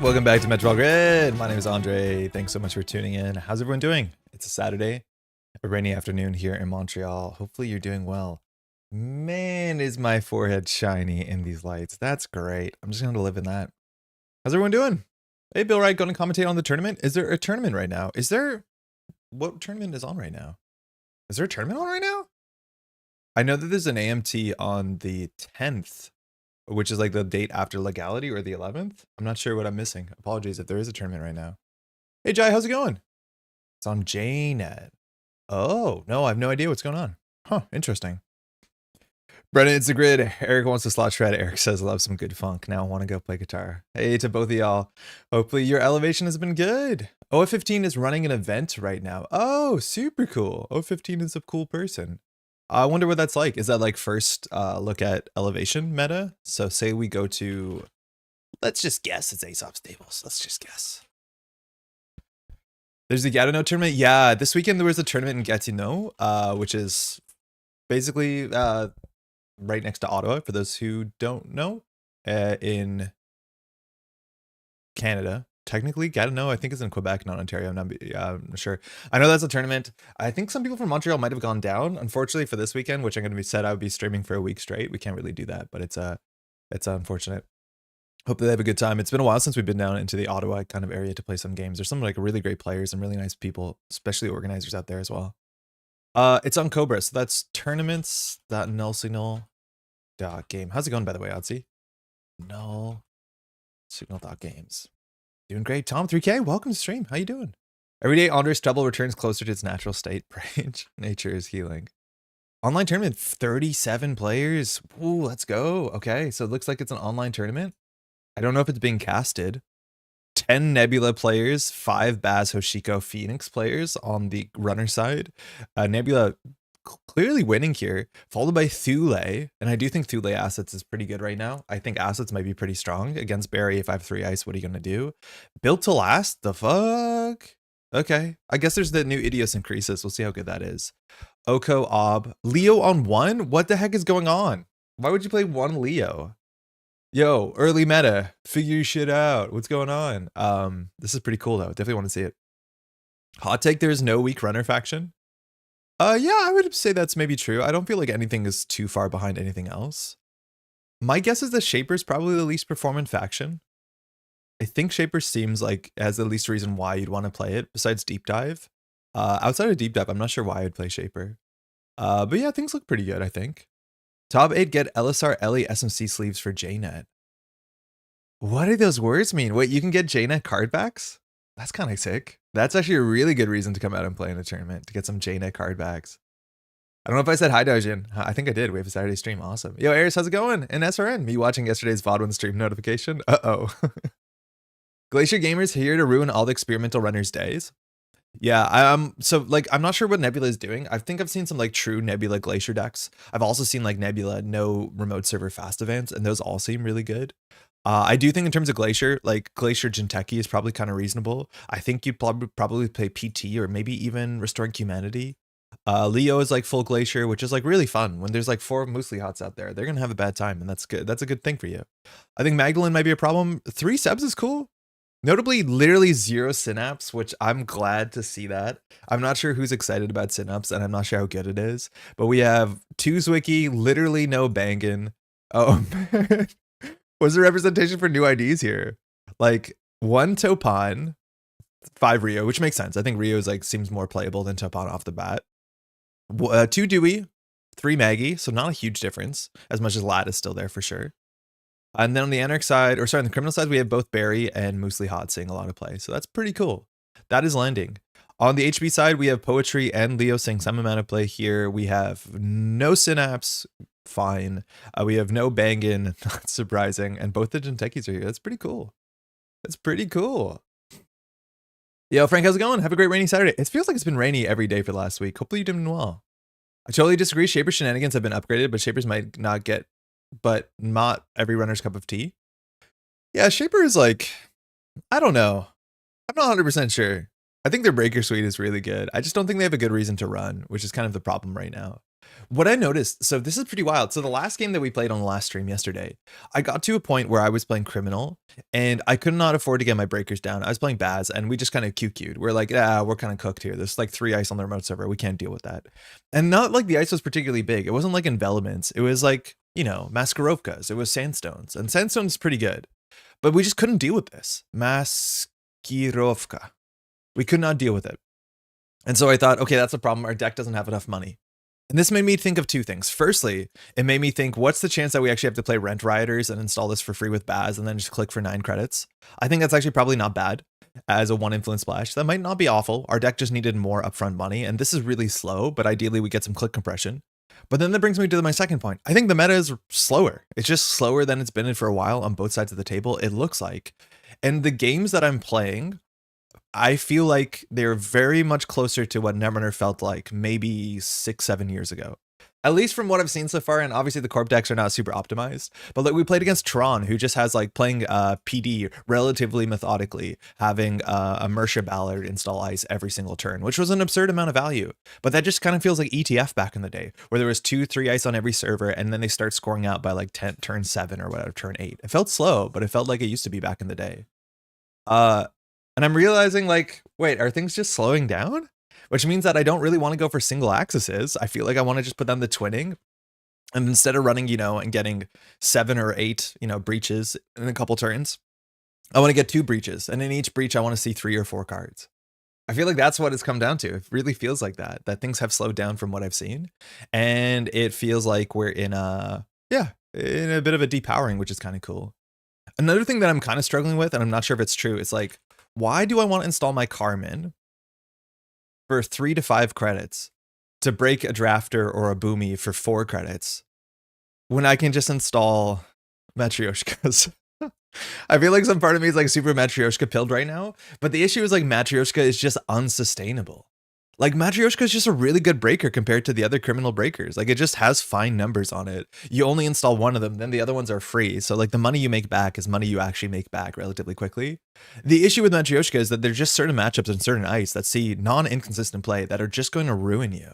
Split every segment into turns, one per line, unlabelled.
Welcome back to Metropole Grid. My name is Andre. Thanks so much for tuning in. How's everyone doing? It's a Saturday, a rainy afternoon here in Montreal. Hopefully you're doing well. Man, is my forehead shiny in these lights. That's great. I'm just going to live in that. How's everyone doing? Hey, Bill Wright, going to commentate on the tournament? Is there a tournament right now? What tournament is on right now? Is there a tournament on right now? I know that there's an AMT on the 10th. Which is like the date after legality or the 11th. I'm not sure what I'm missing. Apologies if there is a tournament right now. Hey, Jai, how's it going? It's on JNet. Oh, no, I have no idea what's going on. Huh, interesting. Brennan, it's the grid. Eric wants to slot shred. Eric says, love some good funk. Now I want to go play guitar. Hey to both of y'all. Hopefully your elevation has been good. OF15 is running an event right now. Oh, super cool. OF15 is a cool person. I wonder what that's like. Is that like first look at elevation meta? So say we go to, let's just guess it's Aesop Stables. Let's just guess. There's the Gatineau tournament. Yeah, this weekend there was a tournament in Gatineau, which is basically right next to Ottawa, for those who don't know, in Canada. Technically, Gatineau, I think, is in Quebec, not Ontario. I'm not sure. I know that's a tournament. I think some people from Montreal might have gone down. Unfortunately, for this weekend, which I'm going to be said I would be streaming for a week straight. We can't really do that, but it's unfortunate. Hope they have a good time. It's been a while since we've been down into the Ottawa kind of area to play some games. There's some like really great players and really nice people, especially organizers out there as well. It's on Cobra, so that's tournaments.nullsignal.game. How's it going, by the way, Odsy? Nullsignal.games. Doing great. Tom 3K, welcome to stream. How you doing? Every day, Andre's trouble returns closer to its natural state. Branch. Nature is healing. Online tournament, 37 players. Ooh, let's go. Okay, so it looks like it's an online tournament. I don't know if it's being casted. 10 Nebula players, 5 Baz Hoshiko Phoenix players on the runner side. Nebula clearly winning here, followed by Thule, and I do think Thule Assets is pretty good right now. I think Assets might be pretty strong against Barry. If I have 3 ice, what are you gonna do? Built to last? The fuck? Okay, I guess there's the new idiosyncrasis. We'll see how good that is. Oko, Ob, Leo on 1? What the heck is going on? Why would you play 1 Leo? Yo, early meta, figure your shit out. What's going on? This is pretty cool though. Definitely want to see it. Hot take, there's no weak runner faction. Yeah, I would say that's maybe true. I don't feel like anything is too far behind anything else. My guess is that Shaper's probably the least performant faction. I think Shaper seems like has the least reason why you'd want to play it besides Deep Dive. Outside of Deep Dive, I'm not sure why I'd play Shaper. But yeah, things look pretty good, I think. Top 8 get LSR Ellie SMC sleeves for JNet. What do those words mean? Wait, you can get JNet card backs? That's kind of sick. That's actually a really good reason to come out and play in a tournament, to get some JNet card backs. I don't know if I said hi, Dojin. I think I did. We have a Saturday stream. Awesome. Yo, Aris, how's it going? And SRN, me watching yesterday's VOD stream notification. Uh-oh. Glacier Gamers here to ruin all the experimental runners' days. Yeah, so like I'm not sure what Nebula is doing. I think I've seen some like true Nebula Glacier decks. I've also seen like Nebula no remote server fast events, and those all seem really good. I do think in terms of Glacier, like Glacier Jinteki is probably kind of reasonable. I think you'd probably play PT or maybe even Restoring Humanity. Leo is like full Glacier, which is like really fun. When there's like 4 Moosely Hots out there, they're gonna have a bad time, and that's good. That's a good thing for you. I think Magdalene might be a problem. 3 Sebs is cool. Notably, literally 0 Synapse, which I'm glad to see that. I'm not sure who's excited about Synapse, and I'm not sure how good it is. But we have 2 Zwicky, literally no Bangun. Oh man. What's the representation for new IDs here? Like 1 Topan, 5 Rio, which makes sense. I think Rio is like seems more playable than Topan off the bat. 2 Dewey, 3 Maggie, so not a huge difference, as much as Lat is still there for sure. And then on the Anarch side, or sorry, on the criminal side, we have both Barry and Moosely Hot seeing a lot of play. So that's pretty cool. That is landing. On the HB side, we have Poetry and Leo seeing some amount of play here. We have no Synapse, fine. We have no Bangun, not surprising. And both the Jintekis are here. That's pretty cool. That's pretty cool. Yo, Frank, how's it going? Have a great rainy Saturday. It feels like it's been rainy every day for the last week. Hopefully you're doing well. I totally disagree. Shaper shenanigans have been upgraded, but Shapers might not get, but not every runner's cup of tea. Yeah, Shaper is like, I don't know. I'm not 100% sure. I think their Breaker Suite is really good. I just don't think they have a good reason to run, which is kind of the problem right now. What I noticed, so this is pretty wild. So the last game that we played on the last stream yesterday, I got to a point where I was playing Criminal and I could not afford to get my breakers down. I was playing Baz and we just kind of QQ'd. We're like, we're kind of cooked here. There's like 3 ice on the remote server. We can't deal with that. And not like the ice was particularly big. It wasn't like envelopments. It was like, you know, Maskirovkas. It was sandstones, and sandstone's pretty good. But we just couldn't deal with this. Maskirovka. We could not deal with it. And so I thought, okay, that's a problem. Our deck doesn't have enough money. And this made me think of 2 things. Firstly, it made me think, what's the chance that we actually have to play Rent Rioters and install this for free with Baz and then just click for 9 credits? I think that's actually probably not bad as a 1 influence splash. That might not be awful. Our deck just needed more upfront money, and this is really slow, but ideally we get some click compression. But then that brings me to my second point. I think the meta is slower. It's just slower than it's been for a while on both sides of the table, it looks like. And the games that I'm playing, I feel like they're very much closer to what Netrunner felt like maybe 6-7 years ago. At least from what I've seen so far, and obviously the corp decks are not super optimized, but like we played against Tron, who just has like playing PD relatively methodically, having a Mersha Ballard install ice every single turn, which was an absurd amount of value. But that just kind of feels like ETF back in the day, where there was 2-3 ice on every server, and then they start scoring out by like turn 7 or whatever, turn 8. It felt slow, but it felt like it used to be back in the day. And I'm realizing, like, wait, are things just slowing down? Which means that I don't really want to go for single axes. I feel like I want to just put down the twinning. And instead of running, you know, and getting 7 or 8, you know, breaches in a couple turns, I want to get 2 breaches. And in each breach, I want to see 3 or 4 cards. I feel like that's what it's come down to. It really feels like that things have slowed down from what I've seen. And it feels like we're in a bit of a depowering, which is kind of cool. Another thing that I'm kind of struggling with, and I'm not sure if it's true, it's like, why do I want to install my Carmen for 3 to 5 credits to break a drafter or a boomy for 4 credits when I can just install Matryoshkas? I feel like some part of me is like super Matryoshka pilled right now, but the issue is like Matryoshka is just unsustainable. Like Matryoshka is just a really good breaker compared to the other criminal breakers. Like it just has fine numbers on it. You only install one of them, then the other ones are free. So like the money you make back is money you actually make back relatively quickly. The issue with Matryoshka is that there's just certain matchups and certain ice that see non-inconsistent play that are just going to ruin you,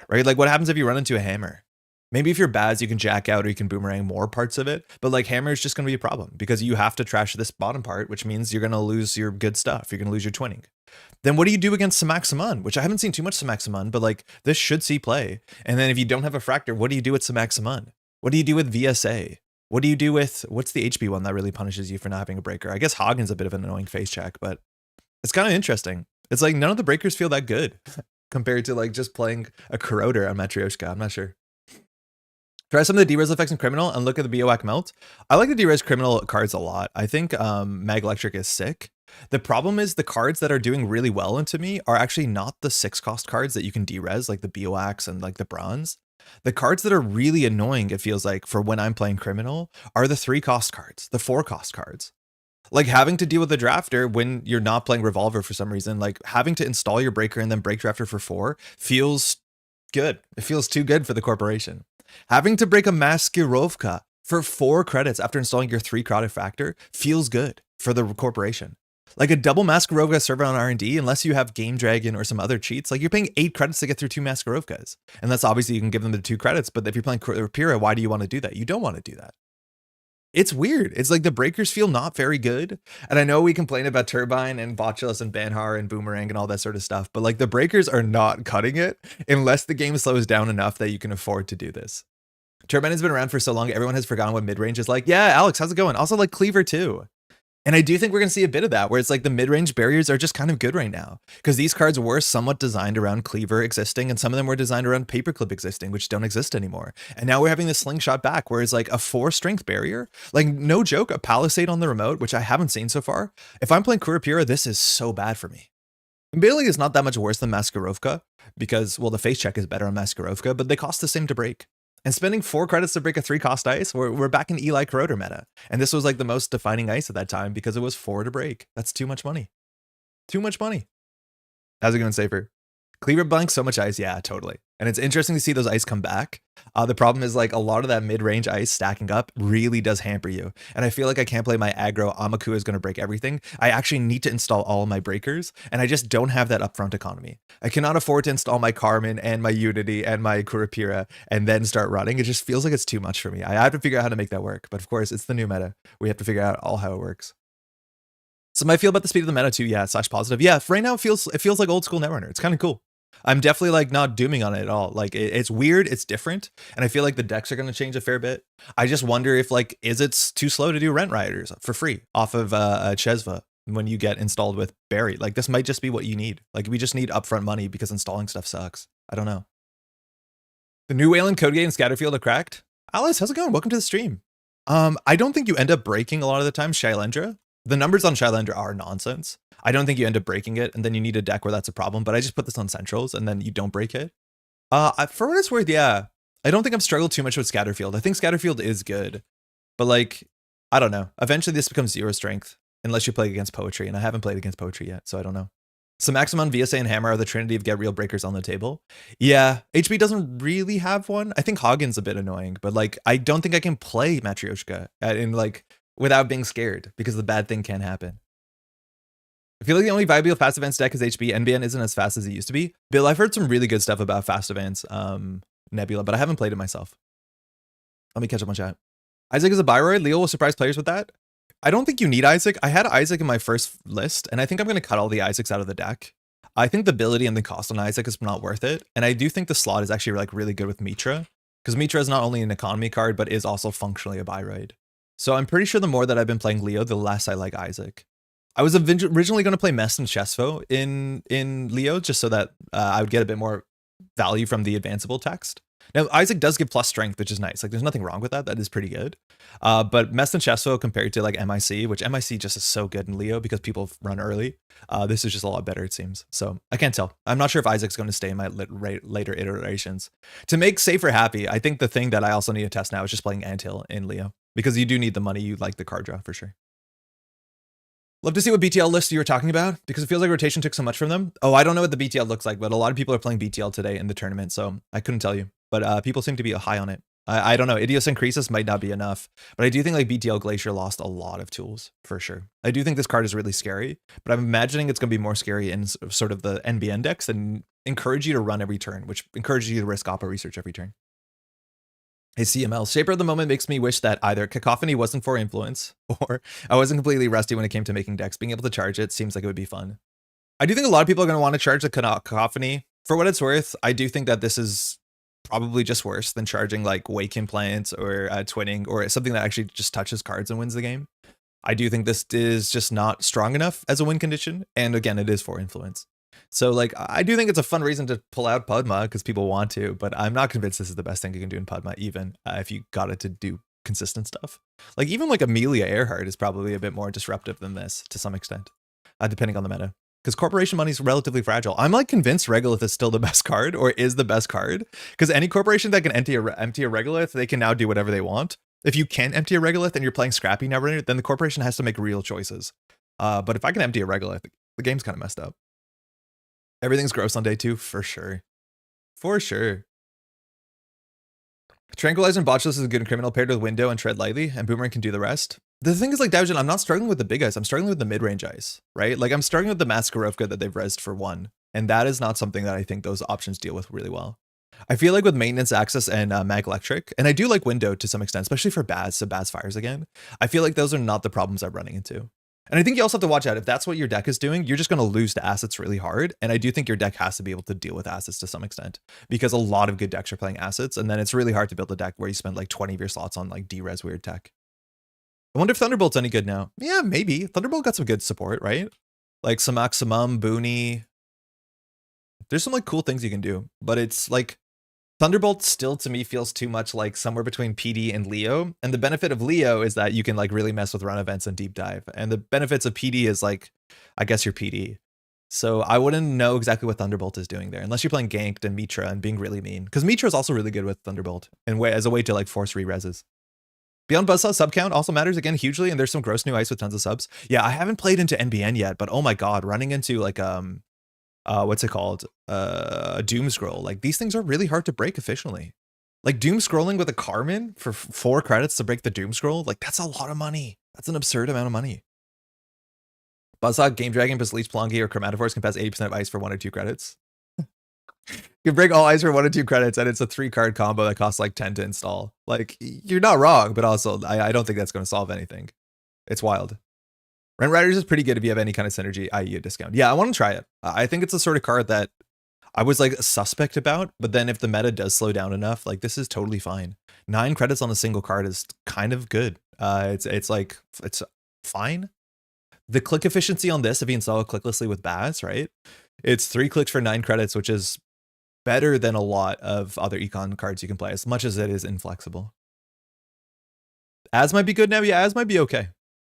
right? Like what happens if you run into a hammer? Maybe if you're Baz, you can jack out or you can boomerang more parts of it. But like hammer is just going to be a problem because you have to trash this bottom part, which means you're going to lose your good stuff. You're going to lose your twinning. Then what do you do against Samaxamon, which I haven't seen too much Samaxamon, but like this should see play. And then if you don't have a Fractor, what do you do with Samaxamon? What do you do with VSA? What do you do with, what's the HP one that really punishes you for not having a breaker? I guess Hagen's a bit of an annoying face check, but it's kind of interesting. It's like none of the breakers feel that good compared to like just playing a Corroder on Matryoshka. I'm not sure. Try some of the D-Res effects in Criminal and look at the BOAC Melt. I like the D-Res Criminal cards a lot. I think Mag Electric is sick. The problem is the cards that are doing really well into me are actually not the 6-cost cards that you can D-Res, like the BOAX and like the Bronze. The cards that are really annoying, it feels like, for when I'm playing Criminal, are the 3-cost cards, the 4-cost cards. Like having to deal with the drafter when you're not playing Revolver for some reason, like having to install your breaker and then break drafter for 4 feels good. It feels too good for the corporation. Having to break a Maskirovka for 4 credits after installing your 3-credit factor feels good for the corporation. Like a double Maskirovka server on R&D, unless you have Game Dragon or some other cheats, like you're paying 8 credits to get through 2 Maskirovkas. And that's obviously you can give them the 2 credits, but if you're playing Rapira, why do you want to do that? You don't want to do that. It's weird. It's like the breakers feel not very good. And I know we complain about Turbine and Botulus and Banhar and Boomerang and all that sort of stuff, but like the breakers are not cutting it unless the game slows down enough that you can afford to do this. Turbine has been around for so long, everyone has forgotten what mid-range is like. Yeah, Alex, how's it going? Also like Cleaver too. And I do think we're going to see a bit of that, where it's like the mid-range barriers are just kind of good right now. Because these cards were somewhat designed around Cleaver existing, and some of them were designed around Paperclip existing, which don't exist anymore. And now we're having the Slingshot back, where it's like a 4-strength barrier. Like, no joke, a Palisade on the remote, which I haven't seen so far. If I'm playing Kurapira, this is so bad for me. Bailey is not that much worse than Maskirovka, because, well, the face check is better on Maskirovka, but they cost the same to break. And spending 4 credits to break a 3-cost ice, we're back in Eli Corroder meta. And this was like the most defining ice at that time because it was 4 to break. That's too much money. Too much money. How's it going, Safer? Cleaver blanks so much ice. Yeah, totally. And it's interesting to see those ice come back. The problem is like a lot of that mid-range ice stacking up really does hamper you. And I feel like I can't play my aggro. Amaku is going to break everything. I actually need to install all of my breakers, and I just don't have that upfront economy. I cannot afford to install my Carmen and my Unity and my Kurapira and then start running. It just feels like it's too much for me. I have to figure out how to make that work. But of course, it's the new meta. We have to figure out all how it works. So my feel about the speed of the meta too, yeah, / positive. Yeah, for right now it feels like old school Netrunner. It's kind of cool. I'm definitely like not dooming on it at all. Like it's weird, it's different, and I feel like the decks are going to change a fair bit. I just wonder if like, is it too slow to do Rent Rioters for free off of Chesva when you get installed with Barry? Like this might just be what you need. Like we just need upfront money because installing stuff sucks. I don't know. The new Wayland Codegate and Scatterfield are cracked. Alice, how's it going? Welcome to the stream. I don't think you end up breaking a lot of the time Shailendra. The numbers on Shailendra are nonsense. I don't think you end up breaking it, and then you need a deck where that's a problem, but I just put this on centrals, and then you don't break it. For what it's worth, yeah. I don't think I've struggled too much with Scatterfield. I think Scatterfield is good, but like, I don't know. Eventually this becomes 0 strength, unless you play against Poetry, and I haven't played against Poetry yet, so I don't know. So Maximum, VSA, and Hammer are the trinity of get real breakers on the table. Yeah, HB doesn't really have one. I think Hagen's a bit annoying, but like, I don't think I can play Matryoshka without being scared, because the bad thing can happen. I feel like the only viable fast advance deck is HB. NBN isn't as fast as it used to be. Bill, I've heard some really good stuff about fast advance Nebula, but I haven't played it myself. Let me catch up on chat. Isaac is a Byroid. Leo will surprise players with that. I don't think you need Isaac. I had Isaac in my first list, and I think I'm going to cut all the Isaacs out of the deck. I think the ability and the cost on Isaac is not worth it, and I do think the slot is actually like really good with Mitra, because Mitra is not only an economy card, but is also functionally a Byroid. So I'm pretty sure the more that I've been playing Leo, the less I like Isaac. I was originally going to play Mest and Chesvo in Leo, just so that I would get a bit more value from the advanceable text. Now, Isaac does give plus strength, which is nice. Like, there's nothing wrong with that. That is pretty good. But Mest and Chesvo compared to like MIC, which MIC just is so good in Leo because people run early. This is just a lot better, it seems. So I can't tell. I'm not sure if Isaac's going to stay in my later iterations. To make Safer happy, I think the thing that I also need to test now is just playing Anthill in Leo, because you do need the money. You like the card draw for sure. Love to see what BTL list you were talking about, because it feels like rotation took so much from them. Oh, I don't know what the BTL looks like, but a lot of people are playing BTL today in the tournament, so I couldn't tell you. But people seem to be high on it. I don't know. Idiosyncresis might not be enough, but I do think like BTL Glacier lost a lot of tools for sure. I do think this card is really scary, but I'm imagining it's going to be more scary in sort of the NBN decks and encourage you to run every turn, which encourages you to risk Oppo research every turn. Hey, CML, Shaper of the Moment makes me wish that either Cacophony wasn't for influence, or I wasn't completely rusty when it came to making decks. Being able to charge it seems like it would be fun. I do think a lot of people are going to want to charge the Cacophony. For what it's worth, I do think that this is probably just worse than charging like Wake Implant or Twinning, or something that actually just touches cards and wins the game. I do think this is just not strong enough as a win condition, and again, it is for influence. So like, I do think it's a fun reason to pull out Padma because people want to, but I'm not convinced this is the best thing you can do in Padma, even if you got it to do consistent stuff. Like even like Amelia Earhart is probably a bit more disruptive than this to some extent, depending on the meta. Because corporation money is relatively fragile. I'm like convinced Regolith is still the best card, or is the best card, because any corporation that can empty a Regolith, they can now do whatever they want. If you can't empty a Regolith and you're playing Scrappy Netrunner, then the corporation has to make real choices. But if I can empty a Regolith, the game's kind of messed up. Everything's gross on day 2, for sure. For sure. Tranquilizer and Botchless is a good criminal paired with Window and Tread Lightly, and Boomerang can do the rest. The thing is, like, Doujin, I'm not struggling with the big ice, I'm struggling with the mid-range ice, right? Like, I'm struggling with the Maskarovka that they've rezzed for 1, and that is not something that I think those options deal with really well. I feel like with Maintenance Access and Mag Electric, and I do like Window to some extent, especially for Baz, so Baz fires again, I feel like those are not the problems I'm running into. And I think you also have to watch out, if that's what your deck is doing, you're just going to lose to assets really hard. And I do think your deck has to be able to deal with assets to some extent, because a lot of good decks are playing assets, and then it's really hard to build a deck where you spend like 20 of your slots on like D-res weird tech. I wonder if Thunderbolt's any good now. Yeah, maybe. Thunderbolt got some good support, right? Like some Maximum, Booney. There's some like cool things you can do, but it's like Thunderbolt still to me feels too much like somewhere between PD and Leo. And the benefit of Leo is that you can like really mess with run events and deep dive. And the benefits of PD is like, I guess you're PD. So I wouldn't know exactly what Thunderbolt is doing there, unless you're playing Ganked and Mitra and being really mean. Because Mitra is also really good with Thunderbolt and as a way to like force re-reses. Beyond Buzzsaw sub count also matters again hugely, and there's some gross new ice with tons of subs. Yeah, I haven't played into NBN yet, but oh my god, running into like what's it called? Doom Scroll. Like these things are really hard to break efficiently. Like Doom Scrolling with a Carmen for 4 credits to break the Doom Scroll, like that's a lot of money. That's an absurd amount of money. Buzzsaw, Game Dragon, plus Leech Plongi, or Chromatophores can pass 80% of ice for 1 or 2 credits. You can break all ice for 1 or 2 credits, and it's a 3-card combo that costs like 10 to install. Like, you're not wrong, but also, I don't think that's going to solve anything. It's wild. Rent Riders is pretty good if you have any kind of synergy, i.e. a discount. Yeah, I want to try it. I think it's the sort of card that I was like suspect about, but then if the meta does slow down enough, like this is totally fine. 9 credits on a single card is kind of good. It's fine. The click efficiency on this, if you install it clicklessly with Baz, right? It's 3 clicks for 9 credits, which is better than a lot of other econ cards you can play, as much as it is inflexible. Az might be good now. Yeah, Az might be okay.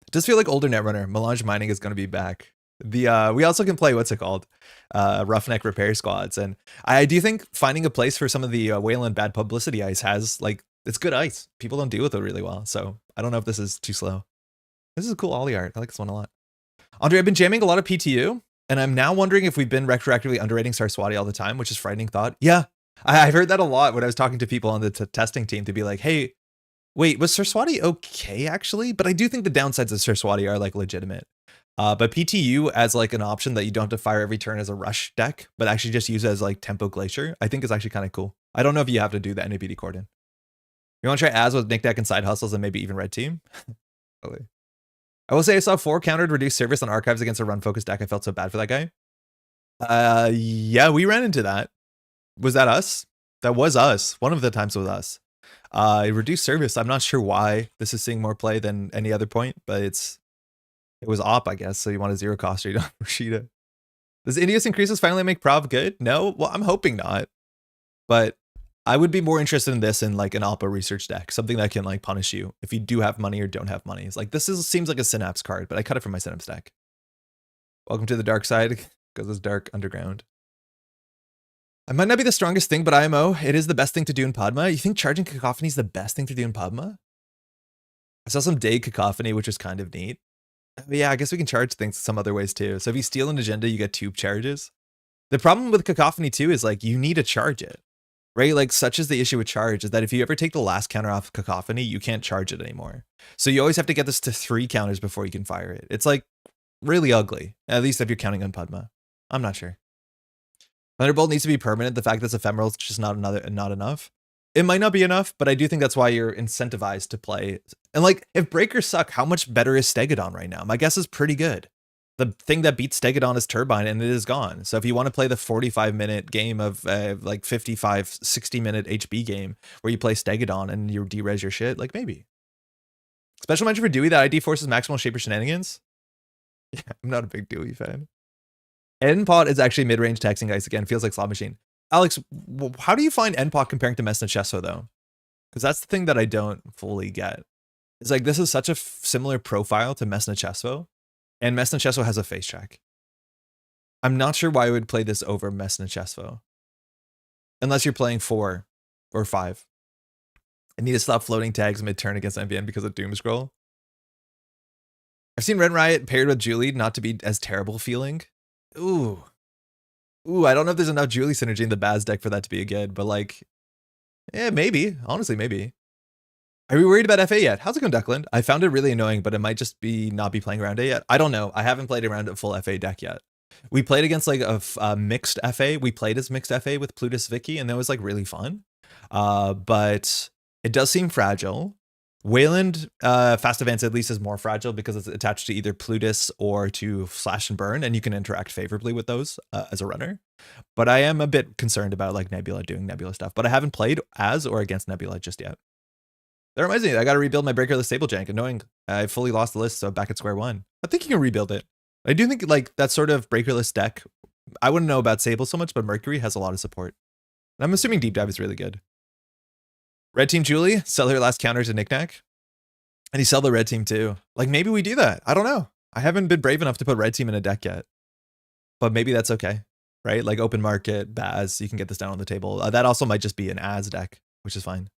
It does feel like older Netrunner. Melange Mining is going to be back. We also can play, what's it called? Roughneck Repair Squads. And I do think finding a place for some of the Wayland bad publicity ice has, like, it's good ice. People don't deal with it really well. So I don't know if this is too slow. This is a cool ollie art. I like this one a lot. Andre, I've been jamming a lot of PTU, and I'm now wondering if we've been retroactively underrating Saraswati all the time, which is frightening thought. Yeah, I've heard that a lot when I was talking to people on the testing team to be like, hey, wait, was Saraswati okay actually? But I do think the downsides of Saraswati are like legitimate. But PTU as like an option that you don't have to fire every turn as a rush deck, but actually just use it as like Tempo Glacier, I think is actually kind of cool. I don't know if you have to do the NAPD Cordon. You want to try Az with Nick Deck and Side Hustles and maybe even Red Team? Really. I will say I saw 4 countered reduced service on Archives against a run-focused deck. I felt so bad for that guy. Yeah, we ran into that. Was that us? That was us. One of the times was us. Reduced service. I'm not sure why this is seeing more play than any other point, but it was op, I guess. So you want a 0 cost or you don't Rashida. Does Indius increases finally make Prov good? No? Well, I'm hoping not. But I would be more interested in this in like an Alpha research deck, something that can like punish you if you do have money or don't have money. It's like seems like a Synapse card, but I cut it from my Synapse deck. Welcome to the dark side, because it's dark underground. I might not be the strongest thing, but IMO, it is the best thing to do in Padma. You think charging Cacophony is the best thing to do in Padma? I saw some day Cacophony, which is kind of neat. But yeah, I guess we can charge things some other ways too. So if you steal an agenda, you get 2 charges. The problem with Cacophony too is like you need to charge it. Right? Like such is the issue with charge is that if you ever take the last counter off Cacophony, you can't charge it anymore. So you always have to get this to 3 counters before you can fire it. It's like really ugly, at least if you're counting on Padma. I'm not sure. Thunderbolt needs to be permanent. The fact that it's ephemeral is just not enough. It might not be enough, but I do think that's why you're incentivized to play. And like, if breakers suck, how much better is Stegodon right now? My guess is pretty good. The thing that beats Stegodon is Turbine, and it is gone. So if you want to play the 45-minute game of like 55, 60-minute HB game where you play Stegodon and you de-res your shit, like maybe. Special mention for Dewey that ID forces maximal Shaper Shenanigans. Yeah, I'm not a big Dewey fan. NPOT is actually mid-range taxing ice again. Feels like Slot Machine. Alex, how do you find NPOT comparing to Messna Chesso though? Because that's the thing that I don't fully get. It's like this is such a similar profile to Messna Chesso. And Messna Chesso has a face track. I'm not sure why I would play this over Messna Chesso. Unless you're playing 4 or 5. I need to stop floating tags mid-turn against MVN because of Doom Scroll. I've seen Ren Riot paired with Julie not to be as terrible feeling. Ooh, I don't know if there's enough Julie synergy in the Baz deck for that to be a good, but like, yeah, maybe. Honestly, maybe. Are we worried about FA yet? How's it going, Declan? I found it really annoying, but it might just be not be playing around it yet. I don't know. I haven't played around a full FA deck yet. We played against like a mixed FA. We played as mixed FA with Plutus Vicky, and that was like really fun. But it does seem fragile. Wayland Fast Advance at least is more fragile because it's attached to either Plutus or to Slash and Burn, and you can interact favorably with those as a runner. But I am a bit concerned about like Nebula doing Nebula stuff, but I haven't played as or against Nebula just yet. That reminds me, I got to rebuild my breaker list stable jank, annoying. I fully lost the list, so back at square one. I think you can rebuild it. I do think like that sort of breaker list deck, I wouldn't know about Sable so much, but Mercury has a lot of support. And I'm assuming Deep Dive is really good. Red Team Julie, sell her last counter to Knickknack. And you sell the red team too. Like maybe we do that. I don't know. I haven't been brave enough to put red team in a deck yet. But maybe that's okay, right? Like open market, Baz, you can get this down on the table. That also might just be an Az deck, which is fine.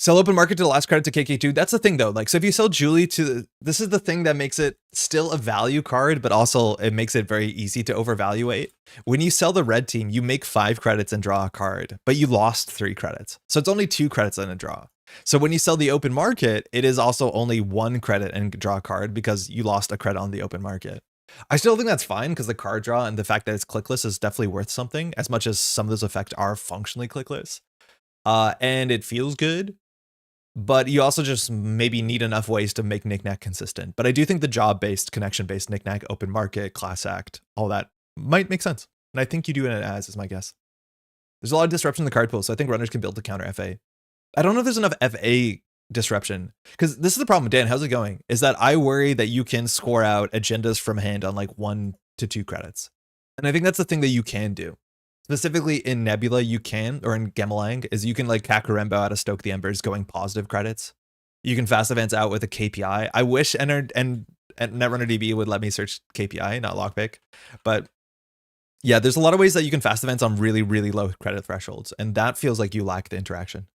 Sell open market to the last credit to KK2. That's the thing though. Like, so if you sell Julie this is the thing that makes it still a value card, but also it makes it very easy to overvaluate. When you sell the red team, you make 5 credits and draw a card, but you lost 3 credits. So it's only 2 credits and a draw. So when you sell the open market, it is also only 1 credit and draw a card because you lost a credit on the open market. I still think that's fine because the card draw and the fact that it's clickless is definitely worth something, as much as some of those effects are functionally clickless. And it feels good. But you also just maybe need enough ways to make knickknack consistent. But I do think the job-based, connection-based knickknack, open market, class act, all that might make sense. And I think you do it as is my guess. There's a lot of disruption in the card pool, so I think runners can build to counter FA. I don't know if there's enough FA disruption, because this is the problem. Dan, how's it going? Is that I worry that you can score out agendas from hand on like 1 to 2 credits. And I think that's the thing that you can do. Specifically in Nebula, you can, or in Gemalang, is you can like Kakarembo out of Stoke the Embers going positive credits. You can fast advance out with a KPI. I wish and Netrunner DB would let me search KPI, not lockpick. But yeah, there's a lot of ways that you can fast advance on really, really low credit thresholds. And that feels like you lack the interaction.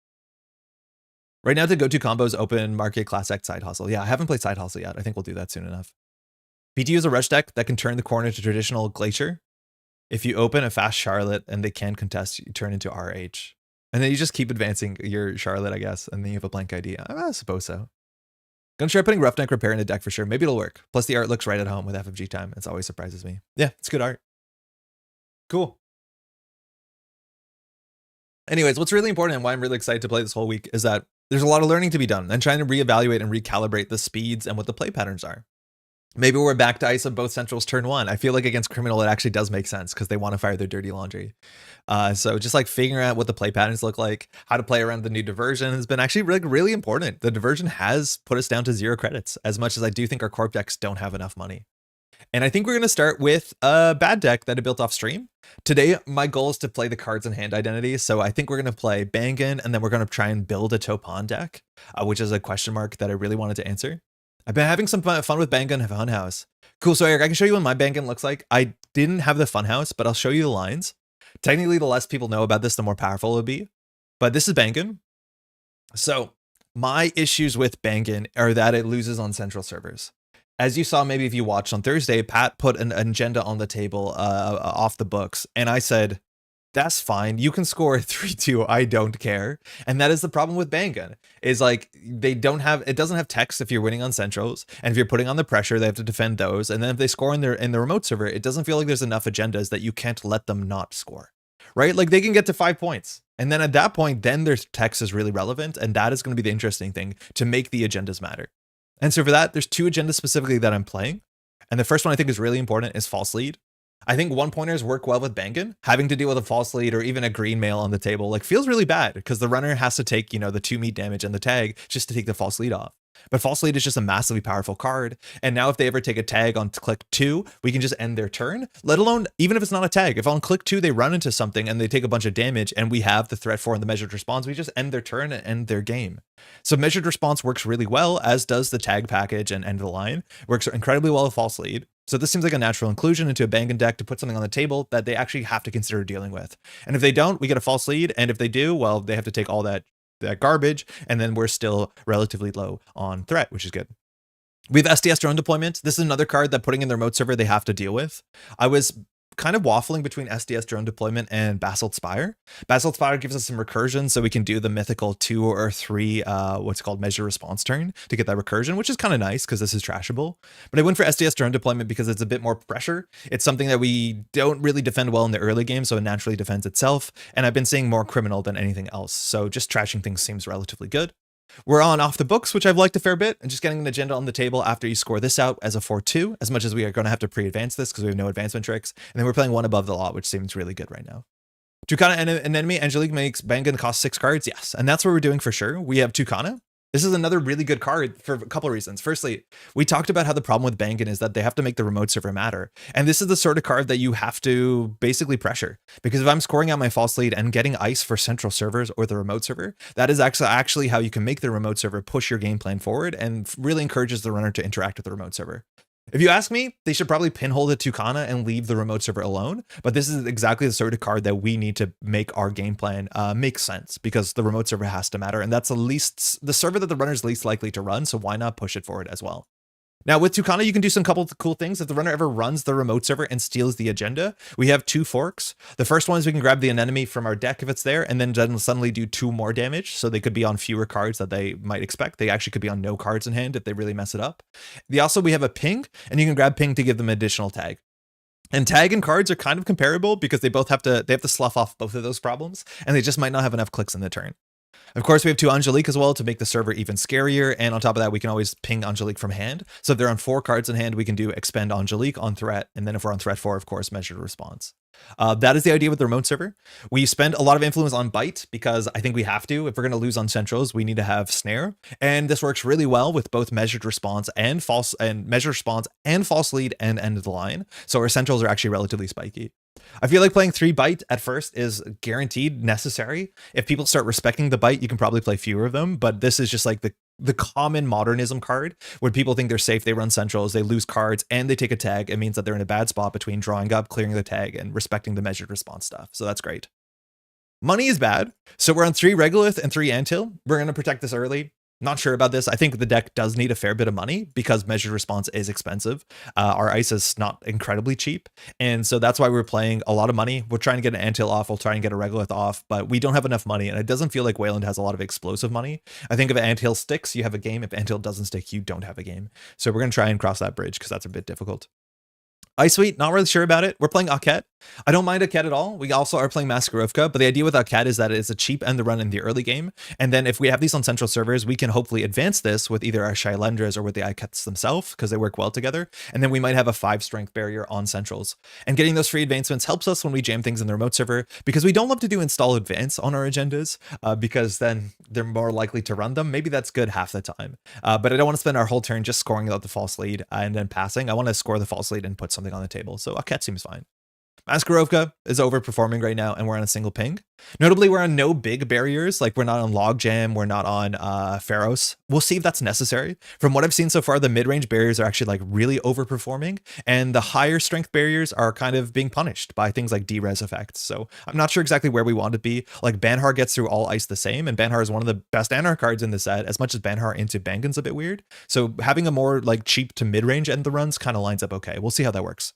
Right now, the go-to combos open market, class act, side hustle. Yeah, I haven't played side hustle yet. I think we'll do that soon enough. PTU is a rush deck that can turn the corner to traditional Glacier. If you open a fast Charlotte and they can contest, you turn into RH. And then you just keep advancing your Charlotte, I guess. And then you have a blank ID. I suppose so. Gonna try putting Roughneck Repair in the deck for sure. Maybe it'll work. Plus the art looks right at home with FFG time. It always surprises me. Yeah, it's good art. Cool. Anyways, what's really important and why I'm really excited to play this whole week is that there's a lot of learning to be done and trying to reevaluate and recalibrate the speeds and what the play patterns are. Maybe we're back to ice of both centrals turn 1. I feel like against Criminal, it actually does make sense because they want to fire their dirty laundry. So just like figuring out what the play patterns look like, how to play around the new diversion has been actually really important. The diversion has put us down to 0 credits, as much as I do think our corp decks don't have enough money. And I think we're going to start with a bad deck that I built off stream. Today, my goal is to play the cards and hand identities. So I think we're going to play Bangun, and then we're going to try and build a Topan deck, which is a question mark that I really wanted to answer. I've been having some fun with Bangun Funhouse. Cool, so Eric, I can show you what my Bangun looks like. I didn't have the Funhouse, but I'll show you the lines. Technically, the less people know about this, the more powerful it would be. But this is Bangun. So my issues with Bangun are that it loses on central servers. As you saw, maybe if you watched on Thursday, Pat put an agenda on the table off the books. And I said, that's fine. You can score 3-2. I don't care. And that is the problem with Bangun, is like it doesn't have text if you're winning on centrals. And if you're putting on the pressure, they have to defend those. And then if they score in the remote server, it doesn't feel like there's enough agendas that you can't let them not score. Right? Like they can get to 5 points. And then at that point, then their text is really relevant. And that is going to be the interesting thing to make the agendas matter. And so for that, there's 2 agendas specifically that I'm playing. And the first one I think is really important is false lead. I think 1-pointers work well with Bangun. Having to deal with a false lead or even a green mail on the table like feels really bad because the runner has to take, the 2 meat damage and the tag just to take the false lead off. But false lead is just a massively powerful card. And now if they ever take a tag on click 2, we can just end their turn, let alone even if it's not a tag. If on click 2, they run into something and they take a bunch of damage and we have the threat 4 and the measured response, we just end their turn and end their game. So measured response works really well, as does the tag package and end of the line. Works incredibly well with false lead. So this seems like a natural inclusion into a Bangun deck to put something on the table that they actually have to consider dealing with. And if they don't, we get a false lead. And if they do, well, they have to take all that garbage. And then we're still relatively low on threat, which is good. We have SDS drone deployment. This is another card that putting in their remote server they have to deal with. I was kind of waffling between SDS drone deployment and Basalt Spire. Basalt Spire gives us some recursion, so we can do the mythical 2 or 3 what's called measure response turn to get that recursion, which is kind of nice because this is trashable. But I went for SDS drone deployment because it's a bit more pressure. It's something that we don't really defend well in the early game, so it naturally defends itself. And I've been seeing more criminal than anything else, so just trashing things seems relatively good. We're on off the books, which I've liked a fair bit, and just getting an agenda on the table after you score this out as a 4-2, as much as we are going to have to pre-advance this because we have no advancement tricks. And then we're playing 1 above the lot, which seems really good right now. Tucana and an enemy, Angelique makes Bangun cost 6 cards. Yes, and that's what we're doing for sure. We have Tucana. This is another really good card for a couple of reasons. Firstly, we talked about how the problem with Bangun is that they have to make the remote server matter. And this is the sort of card that you have to basically pressure. Because if I'm scoring out my false lead and getting ice for central servers or the remote server, that is actually how you can make the remote server push your game plan forward and really encourages the runner to interact with the remote server. If you ask me, they should probably pinhole the Tucana and leave the remote server alone. But this is exactly the sort of card that we need to make our game plan make sense, because the remote server has to matter. And that's the server that the runner's least likely to run. So why not push it forward as well? Now with Tucana, you can do some couple of cool things. If the runner ever runs the remote server and steals the agenda, we have 2 forks. The first one is we can grab the anemone from our deck if it's there, and then suddenly do 2 more damage. So they could be on fewer cards that they might expect. They actually could be on no cards in hand if they really mess it up. We have a ping, and you can grab ping to give them additional tag. And tag and cards are kind of comparable because they have to slough off both of those problems, and they just might not have enough clicks in the turn. Of course, we have 2 Angelique as well to make the server even scarier. And on top of that, we can always ping Angelique from hand. So if they're on 4 cards in hand, we can do expend Angelique on threat. And then if we're on threat 4, of course, measured response. That is the idea with the remote server. We spend a lot of influence on bite because I think we have to. If we're going to lose on centrals, we need to have snare. And this works really well with both measured response and measured response and false lead and end of the line. So our centrals are actually relatively spiky. I feel like playing 3 bite at first is guaranteed necessary. If people start respecting the bite, you can probably play fewer of them, but this is just like the common modernism card. When people think they're safe, they run centrals, they lose cards, and they take a tag. It means that they're in a bad spot between drawing up, clearing the tag, and respecting the measured response stuff. So that's great. Money is bad. So we're on 3 Regolith and 3 Anthill. We're going to protect this early. Not sure about this. I think the deck does need a fair bit of money because measured response is expensive. Our ice is not incredibly cheap. And so that's why we're playing a lot of money. We're trying to get an Anthill off. We'll try and get a Regolith off, but we don't have enough money. And it doesn't feel like Wayland has a lot of explosive money. I think if Anthill sticks, you have a game. If Anthill doesn't stick, you don't have a game. So we're going to try and cross that bridge because that's a bit difficult. Ice Sweet, not really sure about it. We're playing Akhet. I don't mind Akhet at all. We also are playing Maskarovka, but the idea with Akhet is that it's a cheap end the run in the early game. And then if we have these on central servers, we can hopefully advance this with either our Shailendras or with the Akhets themselves because they work well together. And then we might have a 5 strength barrier on centrals. And getting those free advancements helps us when we jam things in the remote server because we don't love to do install advance on our agendas because then they're more likely to run them. Maybe that's good half the time. But I don't want to spend our whole turn just scoring out the false lead and then passing. I want to score the false lead and put something on the table. So Akhet seems fine. Maskarovka is overperforming right now, and we're on a single ping. Notably, we're on no big barriers. Like, we're not on Logjam, we're not on Pharos. We'll see if that's necessary. From what I've seen so far, the mid-range barriers are actually like really overperforming, and the higher strength barriers are kind of being punished by things like D-res effects. So I'm not sure exactly where we want to be. Like, Banhar gets through all ice the same, and Banhar is one of the best Anar cards in the set, as much as Banhar into Bangun's a bit weird. So having a more like cheap to mid-range end the runs kind of lines up okay. We'll see how that works.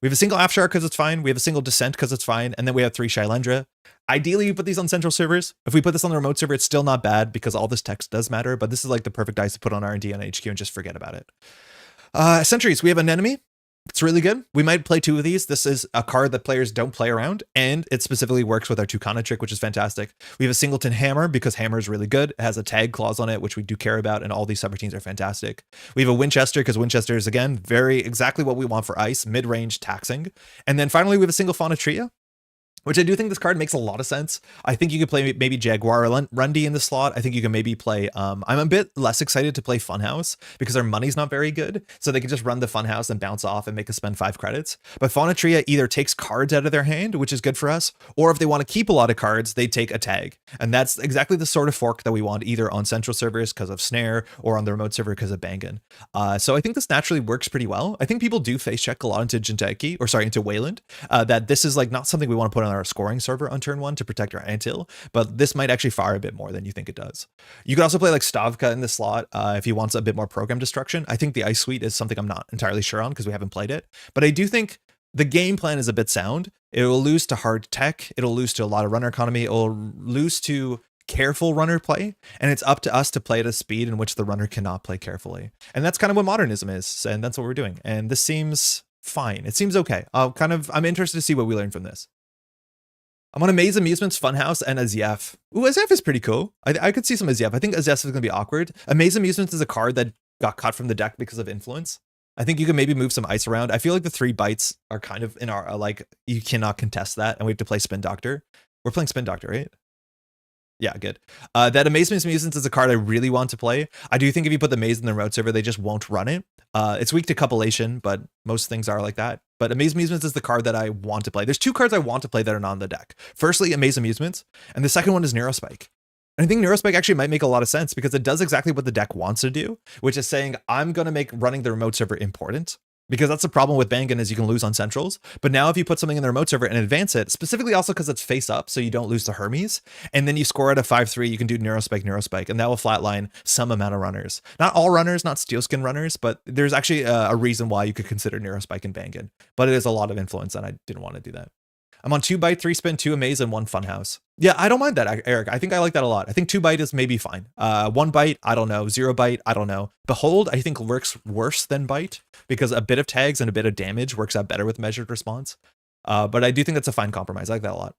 We have a single Afshar because it's fine. We have a single Descent because it's fine. And then we have 3 Shailendra. Ideally, we put these on central servers. If we put this on the remote server, it's still not bad because all this text does matter. But this is like the perfect dice to put on R&D on HQ and just forget about it. Sentries, we have an enemy. It's really good. We might play 2 of these. This is a card that players don't play around, and it specifically works with our Tucana trick, which is fantastic. We have a Singleton Hammer because Hammer is really good. It has a tag clause on it, which we do care about, and all these subroutines are fantastic. We have a Winchester because Winchester is, again, exactly what we want for ice, mid-range taxing. And then finally, we have a single Faunatria, which I do think this card makes a lot of sense. I think you could play maybe Jaguar or Rundy in the slot. I think you can maybe play, I'm a bit less excited to play Funhouse because our money's not very good. So they can just run the Funhouse and bounce off and make us spend 5 credits. But Faunatria either takes cards out of their hand, which is good for us, or if they want to keep a lot of cards, they take a tag. And that's exactly the sort of fork that we want either on central servers because of Snare or on the remote server because of Bangun. So I think this naturally works pretty well. I think people do face check a lot into Wayland, that this is like not something we want to put on our scoring server on turn 1 to protect our Anthill, but this might actually fire a bit more than you think it does. You could also play like Stavka in the slot if he wants a bit more program destruction. I think the Ice Suite is something I'm not entirely sure on because we haven't played it, but I do think the game plan is a bit sound. It will lose to hard tech. It'll lose to a lot of runner economy. It'll lose to careful runner play, and it's up to us to play at a speed in which the runner cannot play carefully. And that's kind of what modernism is, and that's what we're doing. And this seems fine. It seems okay. I'm interested to see what we learn from this. I'm on Amaze Amusements, Funhouse, and Azief. Ooh, Azief is pretty cool. I could see some Azief. I think Azief is going to be awkward. Amaze Amusements is a card that got cut from the deck because of influence. I think you can maybe move some ice around. I feel like the 3 bites are kind of in our, like, you cannot contest that, and we have to play Spin Doctor. We're playing Spin Doctor, right? Yeah, good. That Amazement Amusements is a card I really want to play. I do think if you put the Maze in the route server, they just won't run it. It's weak to Copulation, but most things are like that. But Amaze Amusements is the card that I want to play. There's 2 cards I want to play that are not on the deck. Firstly, Amaze Amusements, and the second one is Neurospike. And I think Neurospike actually might make a lot of sense because it does exactly what the deck wants to do, which is saying, I'm going to make running the remote server important. Because that's the problem with BANGUN is you can lose on centrals. But now if you put something in the remote server and advance it, specifically also because it's face up, so you don't lose to Hermes, and then you score at a 5-3, you can do Neurospike, and that will flatline some amount of runners. Not all runners, not Steelskin runners, but there's actually a reason why you could consider Neurospike in BANGUN. But it is a lot of influence, and I didn't want to do that. I'm on 2 byte, 3 spin, 2 amaze, and 1 funhouse. Yeah, I don't mind that, Eric. I think I like that a lot. I think 2 byte is maybe fine. 1 byte, I don't know. 0 byte, I don't know. Behold, I think works worse than byte because a bit of tags and a bit of damage works out better with measured response. But I do think that's a fine compromise. I like that a lot.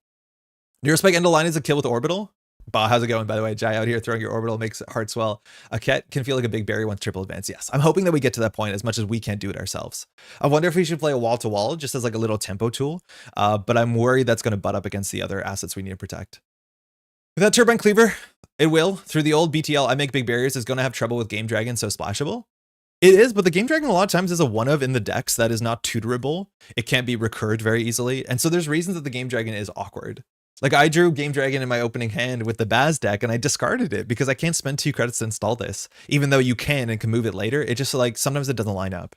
Neurospike end of line is a kill with orbital. Bah, how's it going, by the way? Jai out here throwing your orbital makes heart swell. A cat can feel like a big berry once triple advance. Yes, I'm hoping that we get to that point as much as we can't do it ourselves. I wonder if we should play a wall-to-wall just as like a little tempo tool, but I'm worried that's going to butt up against the other assets we need to protect. With that Turbine Cleaver, it will. Through the old BTL, I make big barriers is going to have trouble with Game Dragon, so splashable. It is, but the Game Dragon a lot of times is a one of in the decks that is not tutorable. It can't be recurred very easily, and so there's reasons that the Game Dragon is awkward. Like I drew Game Dragon in my opening hand with the Baz deck and I discarded it because I can't spend 2 credits to install this, even though you can and can move it later. It just like sometimes it doesn't line up.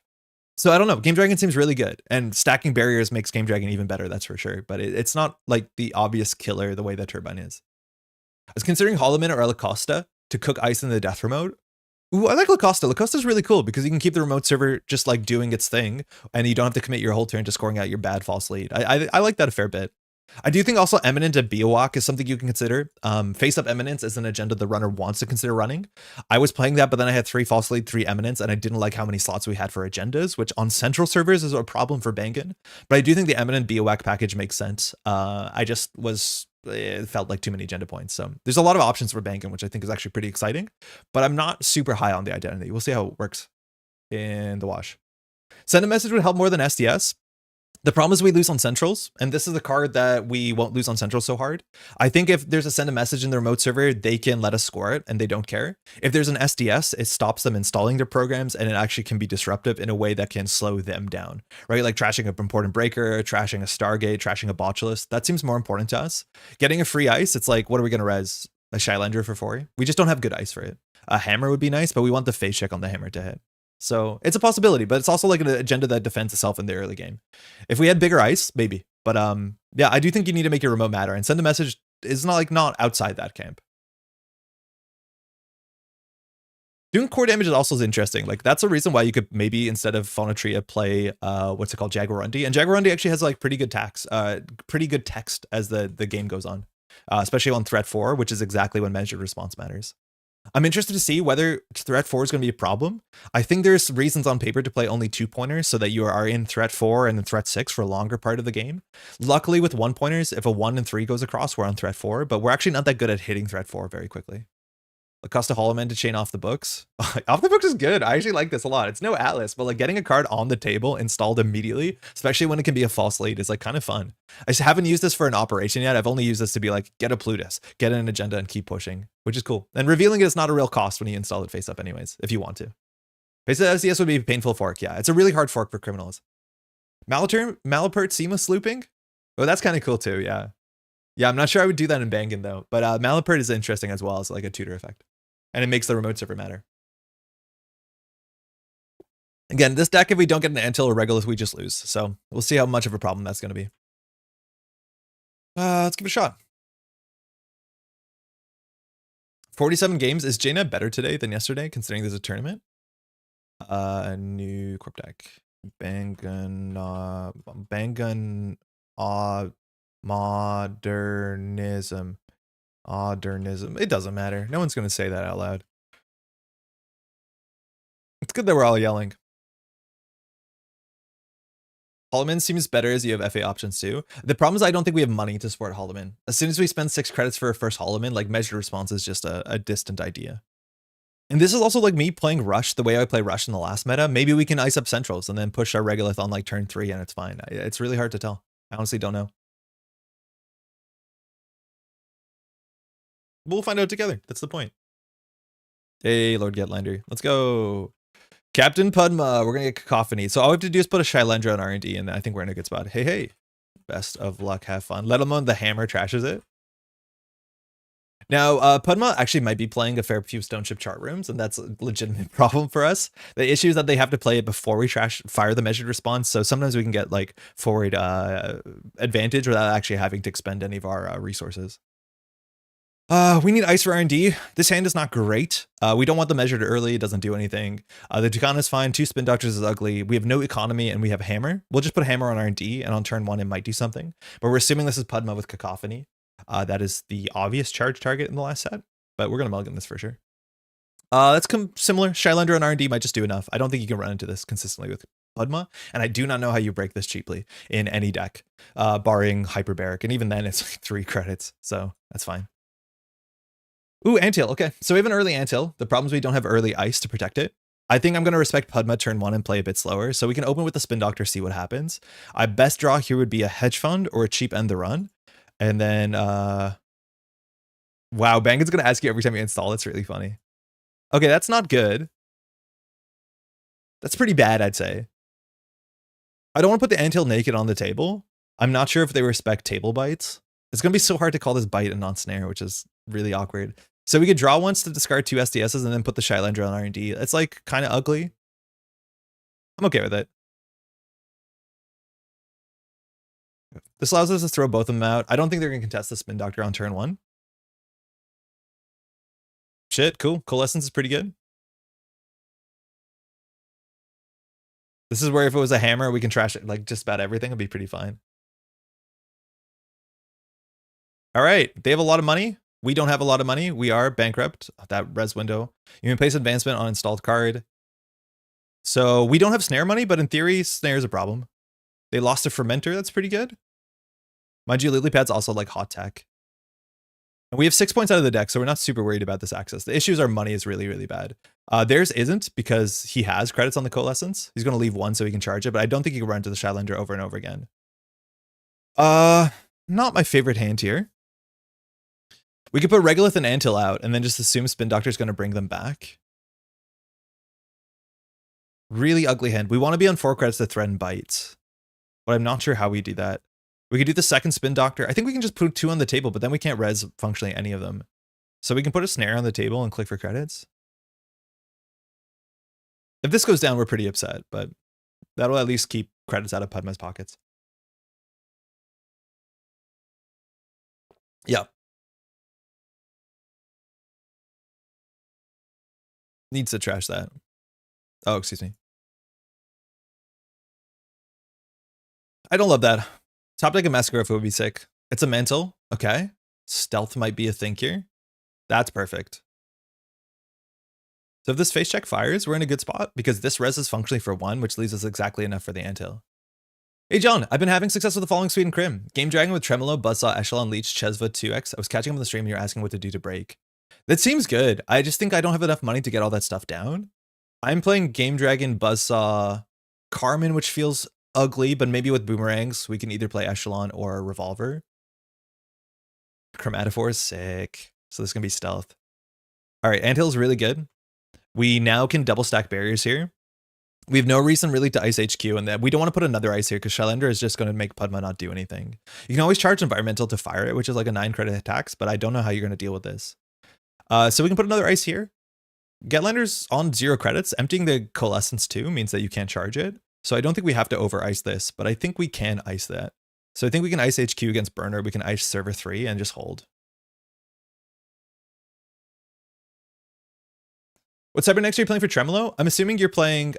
So I don't know. Game Dragon seems really good and stacking barriers makes Game Dragon even better. That's for sure. But it's not like the obvious killer the way that Turbine is. I was considering Holloman or Lacosta to cook ice in the death remote. Ooh, I like Lacosta. Lacosta's really cool because you can keep the remote server just like doing its thing and you don't have to commit your whole turn to scoring out your bad false lead. I like that a fair bit. I do think also Eminent at Biowak is something you can consider. Face up Eminence is an agenda the runner wants to consider running. I was playing that, but then I had 3 false lead, 3 Eminence, and I didn't like how many slots we had for agendas, which on central servers is a problem for BANGUN. But I do think the Eminent Biowak package makes sense. It felt like too many agenda points. So there's a lot of options for BANGUN, which I think is actually pretty exciting, but I'm not super high on the identity. We'll see how it works in the wash. Send a message would help more than SDS. The problem is we lose on centrals, and this is the card that we won't lose on centrals so hard. I think if there's a send a message in the remote server, they can let us score it, and they don't care. If there's an SDS, it stops them installing their programs, and it actually can be disruptive in a way that can slow them down, right? Like trashing an important breaker, trashing a Stargate, trashing a Botulus. That seems more important to us. Getting a free ice, it's like, what are we going to res? A Shylendra for 4? We just don't have good ice for it. A hammer would be nice, but we want the phase check on the hammer to hit. So it's a possibility, but it's also like an agenda that defends itself in the early game. If we had bigger ice, maybe. But yeah, I do think you need to make your remote matter, and send a message is not outside that camp. Doing core damage is also interesting. Like that's a reason why you could maybe instead of Phonotria play what's it called, Jaguarundi. And Jaguarundi actually has like pretty good text as the game goes on, especially on threat 4, which is exactly when measured response matters. I'm interested to see whether threat 4 is going to be a problem. I think there's reasons on paper to play only 2 pointers so that you are in threat 4 and then threat 6 for a longer part of the game. Luckily with 1 pointers, if a 1 and 3 goes across, we're on threat 4, but we're actually not that good at hitting threat 4 very quickly. Lacosta Hollowman to chain off the books. Off the books is good. I actually like this a lot. It's no Atlas, but like getting a card on the table installed immediately, especially when it can be a false lead, is like kind of fun. I just haven't used this for an operation yet. I've only used this to be like, get a Plutus, get an agenda and keep pushing, which is cool. And revealing it is not a real cost when you install it face up anyways, if you want to. Face up SDS would be a painful fork. Yeah, it's a really hard fork for criminals. Malapert seamless looping. Oh, that's kind of cool too. Yeah. Yeah, I'm not sure I would do that in BANGUN though, but Malapert is interesting as well as like a tutor effect. And it makes the remote server matter. Again, this deck, if we don't get an Antil or Regulus, we just lose. So we'll see how much of a problem that's going to be. Let's give it a shot. 47 games. Is JNet better today than yesterday, considering there's a tournament? A new corp deck. BANGUN modernism. Modernism. It doesn't matter. No one's going to say that out loud. It's good that we're all yelling. Holloman seems better as you have FA options too. The problem is I don't think we have money to support Holloman. As soon as we spend 6 credits for a first Holloman, like measured response is just a distant idea. And this is also like me playing Rush the way I play Rush in the last meta. Maybe we can ice up centrals and then push our Regolith on like turn 3 and it's fine. It's really hard to tell. I honestly don't know. We'll find out together. That's the point. Hey, Lord Getlander. Let's go. Captain Pudma. We're going to get Cacophony. So all we have to do is put a Shylendra on R&D, and I think we're in a good spot. Hey, hey. Best of luck. Have fun. Let alone the hammer trashes it. Now, Pudma actually might be playing a fair few stone chip chart rooms, and that's a legitimate problem for us. The issue is that they have to play it before we fire the measured response, so sometimes we can get like forward advantage without actually having to expend any of our resources. We need ice for R&D. This hand is not great. We don't want the measured early. It doesn't do anything. The Topan is fine. 2 spin doctors is ugly. We have no economy and we have hammer. We'll just put hammer on R&D, and on turn 1 it might do something. But we're assuming this is Pudma with cacophony. That is the obvious charge target in the last set, but we're going to mulligan this for sure. That's similar. Shylander and R&D might just do enough. I don't think you can run into this consistently with Pudma, and I do not know how you break this cheaply in any deck, barring Hyperbaric, and even then it's like 3 credits, so that's fine. Ooh, Anthill. Okay, so we have an early Anthill. The problem is we don't have early ice to protect it. I think I'm going to respect Pudma turn 1 and play a bit slower, so we can open with the Spin Doctor, see what happens. Our best draw here would be a Hedge Fund or a cheap End the Run. And then, wow, Bangun's going to ask you every time you install. It's really funny. Okay, that's not good. That's pretty bad, I'd say. I don't want to put the Anthill naked on the table. I'm not sure if they respect table bites. It's going to be so hard to call this bite and not snare, which is really awkward. So we could draw once to discard 2 SDSs and then put the Shylander on R&D. It's like kind of ugly. I'm okay with it. This allows us to throw both of them out. I don't think they're going to contest the Spin Doctor on turn 1. Shit, cool. Coalescence is pretty good. This is where if it was a hammer, we can trash it. Like just about everything would be pretty fine. All right, they have a lot of money. We don't have a lot of money. We are bankrupt. That res window. You can place advancement on installed card. So we don't have snare money, but in theory, snare is a problem. They lost a fermenter. That's pretty good. Mind you, Lily Pad's also like hot tech. And we have 6 points out of the deck, so we're not super worried about this access. The issues are money is really, really bad. Theirs isn't because he has credits on the Coalescence. He's going to leave 1 so he can charge it, but I don't think he can run to the Shylander over and over again. Not my favorite hand here. We could put Regolith and Anthill out and then just assume Spin Doctor's going to bring them back. Really ugly hand. We want to be on 4 credits to threaten bites, but I'm not sure how we do that. We could do the second Spin Doctor. I think we can just put 2 on the table, but then we can't res functionally any of them. So we can put a snare on the table and click for credits. If this goes down, we're pretty upset, but that'll at least keep credits out of Pudma's pockets. Yeah. Needs to trash that. Oh, excuse me. I don't love that. Top deck of Masquerade would be sick. It's a mental. Okay. Stealth might be a thing here. That's perfect. So if this face check fires, we're in a good spot because this res is functionally for 1, which leaves us exactly enough for the Anthill. Hey John, I've been having success with the following Sweet and Crim. Game Dragon with Tremolo, Buzzsaw, Echelon, Leech, Chesva, 2x. I was catching up on the stream and you're asking what to do to break. That seems good. I just think I don't have enough money to get all that stuff down. I'm playing Game Dragon, Buzzsaw, Carmen, which feels ugly, but maybe with boomerangs, we can either play Echelon or Revolver. Chromatophore is sick. So this is going to be stealth. All right, Anthill's really good. We now can double stack barriers here. We have no reason really to ice HQ, and that we don't want to put another ice here because Shylander is just going to make Pudma not do anything. You can always charge environmental to fire it, which is like a 9 credit attacks, but I don't know how you're going to deal with this. So we can put another ice here. Getlander's on 0 credits. Emptying the Coalescence too means that you can't charge it. So I don't think we have to over ice this, but I think we can ice that. So I think we can ice HQ against Burner. We can ice server 3 and just hold. What cybernetics are you playing for Tremolo? I'm assuming you're playing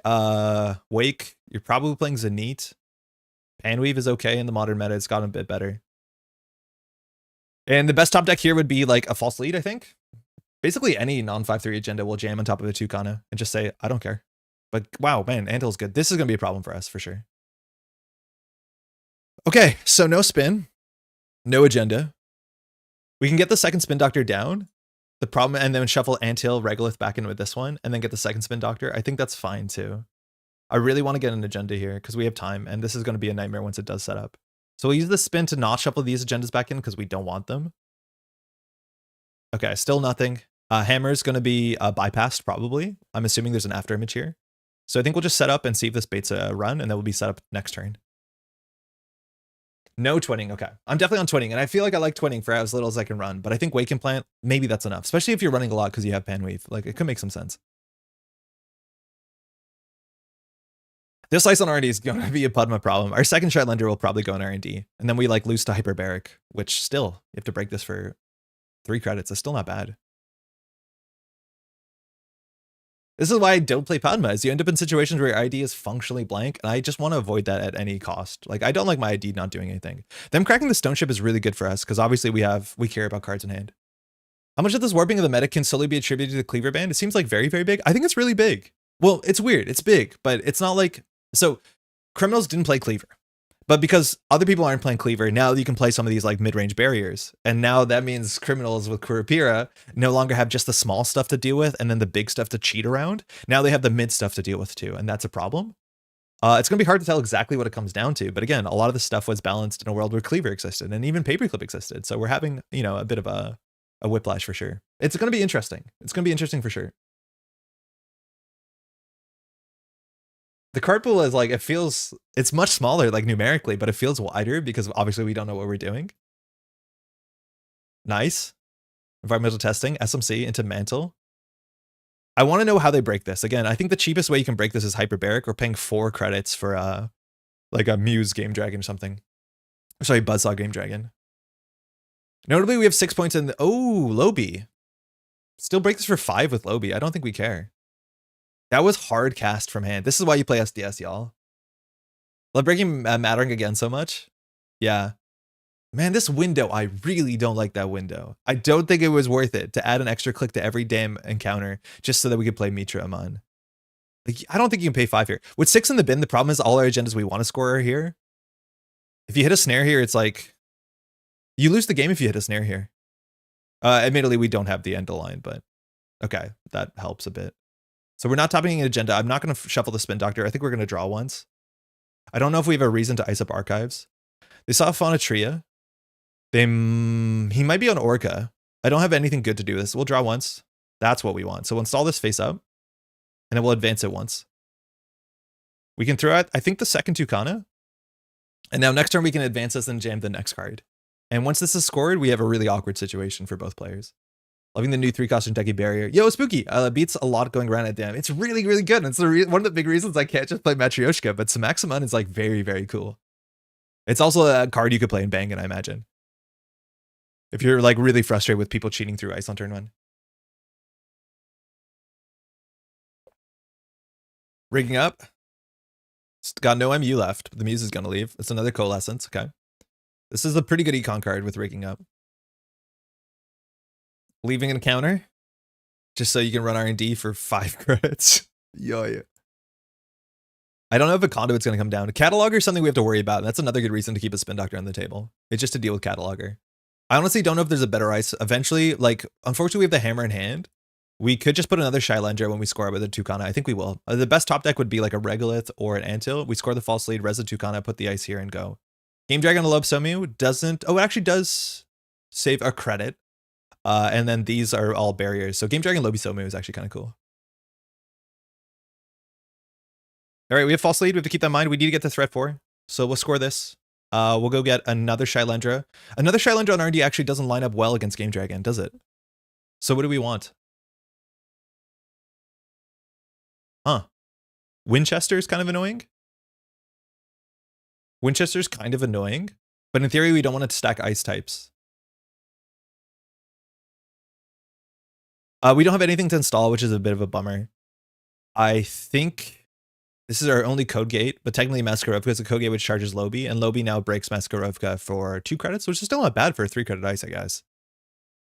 Wake. You're probably playing Zenith. Panweave is okay in the modern meta. It's gotten a bit better. And the best top deck here would be like a false lead, I think. Basically any non-5-3 agenda will jam on top of a Tucana and just say, I don't care. But wow, man, Antill's good. This is going to be a problem for us for sure. Okay, so no spin, no agenda. We can get the second Spin Doctor down. The problem, and then shuffle Anthill, Regolith back in with this one, and then get the second Spin Doctor. I think that's fine too. I really want to get an agenda here because we have time, and this is going to be a nightmare once it does set up. So we'll use the spin to not shuffle these agendas back in because we don't want them. Okay, still nothing. Hammer's going to be bypassed probably. I'm assuming there's an after image here. So I think we'll just set up and see if this baits a run, and then we'll be set up next turn. No twinning. Okay. I'm definitely on twinning, and I feel like I like twinning for as little as I can run, but I think Wake and Plant, maybe that's enough, especially if you're running a lot because you have Panweave. Like, it could make some sense. This ice on R&D is going to be a Pudma problem. Our second Shardlander will probably go in R&D, and then we like lose to Hyperbaric, which still, you have to break this for 3 credits. It's still not bad. This is why I don't play Padma, is you end up in situations where your ID is functionally blank, and I just want to avoid that at any cost. Like, I don't like my ID not doing anything. Them cracking the Stone Ship is really good for us, because obviously we care about cards in hand. How much of this warping of the meta can solely be attributed to the Cleaver ban? It seems like very, very big. I think it's really big. Well, it's weird. It's big, but it's not like... So, criminals didn't play Cleaver. But because other people aren't playing Cleaver, now you can play some of these like mid-range barriers. And now that means criminals with Kurapira no longer have just the small stuff to deal with and then the big stuff to cheat around. Now they have the mid stuff to deal with too, and that's a problem. It's going to be hard to tell exactly what it comes down to. But again, a lot of this stuff was balanced in a world where Cleaver existed and even Paperclip existed. So we're having, you know, a bit of a whiplash for sure. It's going to be interesting. It's going to be interesting for sure. The card pool is like, it's much smaller, like numerically, but it feels wider because obviously we don't know what we're doing. Nice. Environmental testing, SMC into Mantle. I want to know how they break this. Again, I think the cheapest way you can break this is Hyperbaric. We're paying 4 credits for like a Muse Game Dragon or something. Sorry, Buzzsaw Game Dragon. Notably, we have 6 points in the... Oh, Lobby. Still break this for 5 with Lobby. I don't think we care. That was hard cast from hand. This is why you play SDS, y'all. Love breaking Mattering again so much. Yeah. Man, this window, I really don't like that window. I don't think it was worth it to add an extra click to every damn encounter just so that we could play Mitra Amon. Like, I don't think you can pay 5 here. With 6 in the bin, the problem is all our agendas we want to score are here. If you hit a snare here, it's like... You lose the game if you hit a snare here. Admittedly, we don't have the end of line, but... Okay, that helps a bit. So we're not topping an agenda. I'm not going to shuffle the Spin Doctor. I think we're going to draw once. I don't know if we have a reason to ice up Archives. They saw Faunatria. He might be on Orca. I don't have anything good to do with this. We'll draw once. That's what we want. So we'll install this face up, and then we'll advance it once. We can throw out, I think, the second Tucana. And now next turn we can advance this and jam the next card. And once this is scored, we have a really awkward situation for both players. Loving the new 3-cost Deki Barrier. Yo, Spooky beats a lot going around at them. It's really, really good. And it's one of the big reasons I can't just play Matryoshka, but Samaxamon is like very, very cool. It's also a card you could play in Bangun, I imagine. If you're like really frustrated with people cheating through ice on turn 1. Rigging up. It's got no MU left. The Muse is going to leave. It's another Coalescence. Okay. This is a pretty good econ card with rigging up. Leaving an encounter. Just so you can run R&D for 5 credits. Yo. I don't know if a Conduit's going to come down. A Cataloger is something we have to worry about. That's another good reason to keep a Spin Doctor on the table. It's just to deal with Cataloger. I honestly don't know if there's a better ice. Eventually, like, unfortunately, we have the Hammer in hand. We could just put another Shylendra when we score with a Tucana. I think we will. The best top deck would be like a Regolith or an Antil. We score the false lead, res the Tucana, put the ice here, and go. Game Dragon on the Lobsomu doesn't... Oh, it actually does save a credit. And then these are all barriers. So Game Dragon Lobisomu is actually kind of cool. All right, we have false lead. We have to keep that in mind. We need to get to threat 4. So we'll score this. We'll go get another Shylendra. Another Shylendra on R&D actually doesn't line up well against Game Dragon, does it? So what do we want? Huh. Winchester's kind of annoying. Winchester's kind of annoying. But in theory, we don't want to stack ice types. We don't have anything to install, which is a bit of a bummer. I think this is our only code gate, but technically Maskarovka is a code gate which charges Lobby, and Lobby now breaks Maskarovka for 2 credits, which is still not bad for a 3-credit ice, I guess.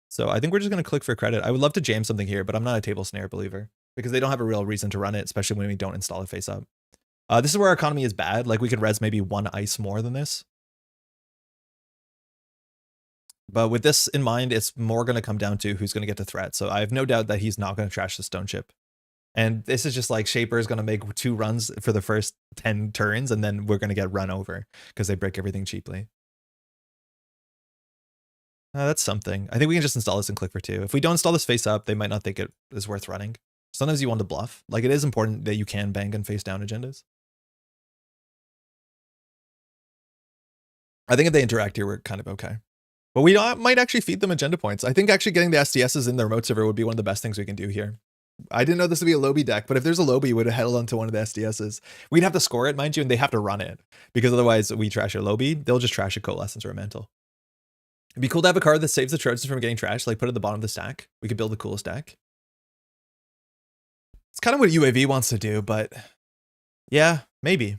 So I think we're just going to click for credit. I would love to jam something here, but I'm not a table snare believer because they don't have a real reason to run it, especially when we don't install it face up. This is where our economy is bad. Like we could res maybe 1 ice more than this. But with this in mind, it's more going to come down to who's going to get to threat. So I have no doubt that he's not going to trash the Stone Chip. And this is just like Shaper is going to make 2 runs for the first 10 turns, and then we're going to get run over because they break everything cheaply. That's something. I think we can just install this and click for 2. If we don't install this face up, they might not think it is worth running. Sometimes you want to bluff. Like it is important that you can bang and face down agendas. I think if they interact here, we're kind of okay. But we might actually feed them agenda points. I think actually getting the SDSs in the remote server would be one of the best things we can do here. I didn't know this would be a Lobby deck, but if there's a Lobby, we would have held onto one of the SDSs. We'd have to score it, mind you, and they have to run it. Because otherwise we trash a Lobby, they'll just trash a Coalescence or a Mantle. It'd be cool to have a card that saves the Trojans from getting trashed, like put it at the bottom of the stack. We could build the coolest deck. It's kind of what UAV wants to do, but yeah, maybe.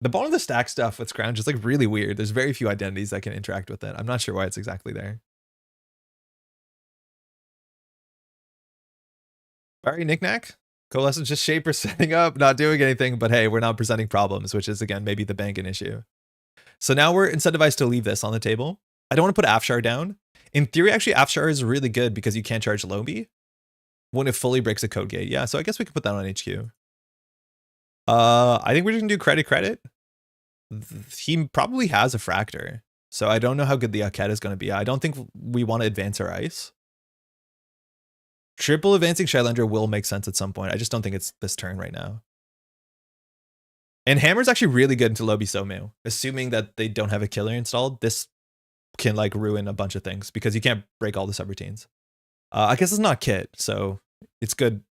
The bottom of the stack stuff with Scrounge is like really weird. There's very few identities that can interact with it. I'm not sure why it's exactly there. Barry Knickknack? Coalescence just Shaper setting up, not doing anything, but hey, we're not presenting problems, which is again, maybe the Bangun issue. So now we're incentivized to leave this on the table. I don't want to put Afshar down. In theory, actually, Afshar is really good because you can't charge Lobby when it fully breaks a code gate. Yeah, so I guess we could put that on HQ. I think we're just gonna do credit. He probably has a Fractor, so I don't know how good the Aket is gonna be. I don't think we want to advance our ice. Triple advancing Shylander will make sense at some point. I just don't think it's this turn right now. And Hammer's actually really good into Lobby Somu. Assuming that they don't have a killer installed, this can like ruin a bunch of things because you can't break all the subroutines. I guess it's not Kit, so it's good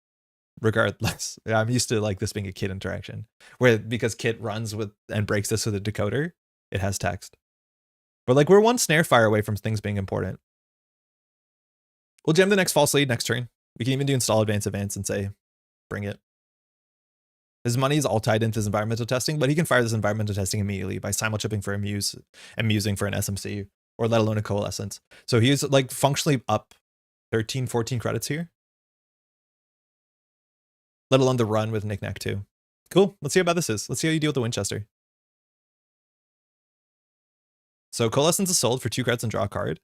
regardless. I'm used to like this being a Kit interaction where because Kit runs with and breaks this with a decoder, it has text. But like we're one snare fire away from things being important. We'll jam the next false lead next turn. We can even do install advance and say, bring it. His money is all tied into his environmental testing, but he can fire this environmental testing immediately by simul-chipping for a Muse and musing for an SMC, or let alone a Coalescence. So he's like functionally up 13, 14 credits here. Let alone the run with Knickknack too. Cool, let's see how bad this is. Let's see how you deal with the Winchester. So Coalescence is sold for 2 credits and draw a card.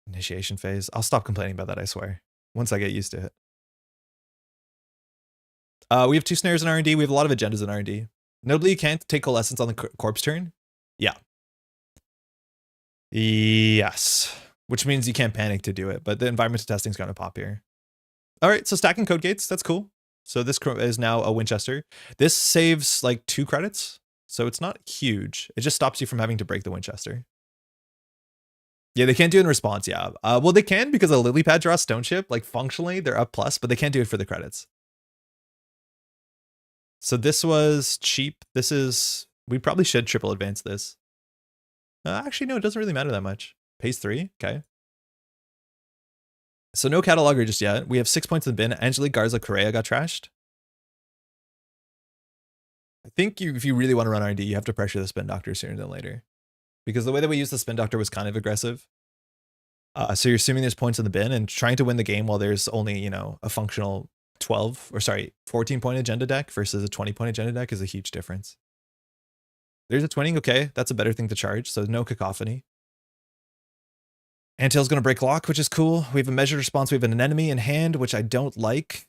Initiation phase. I'll stop complaining about that, I swear. Once I get used to it. We have 2 snares in R&D. We have a lot of agendas in R&D. Notably, you can't take Coalescence on the corpse turn. Yeah. Yes. Which means you can't panic to do it, but the environmental testing is going to pop here. All right, so stacking code gates. That's cool. So this is now a Winchester. This saves like 2 credits. So it's not huge. It just stops you from having to break the Winchester. Yeah, they can't do it in response, yeah. Well, they can because a lily pad draws stone chip. Like functionally, they're up plus, but they can't do it for the credits. So this was cheap. This is, we probably should triple advance this. Actually, no, it doesn't really matter that much. Pays 3, okay. So no cataloger just yet. We have 6 points in the bin. Angelique Garza Correa got trashed. I think if you really want to run R&D, you have to pressure the spin doctor sooner than later. Because the way that we used the spin doctor was kind of aggressive. So you're assuming there's points in the bin and trying to win the game while there's only, you know, a functional 14 point agenda deck versus a 20 point agenda deck is a huge difference. There's a twinning, okay, that's a better thing to charge, so no cacophony. Antail's gonna break lock, which is cool. We have a measured response, we have an enemy in hand, which I don't like.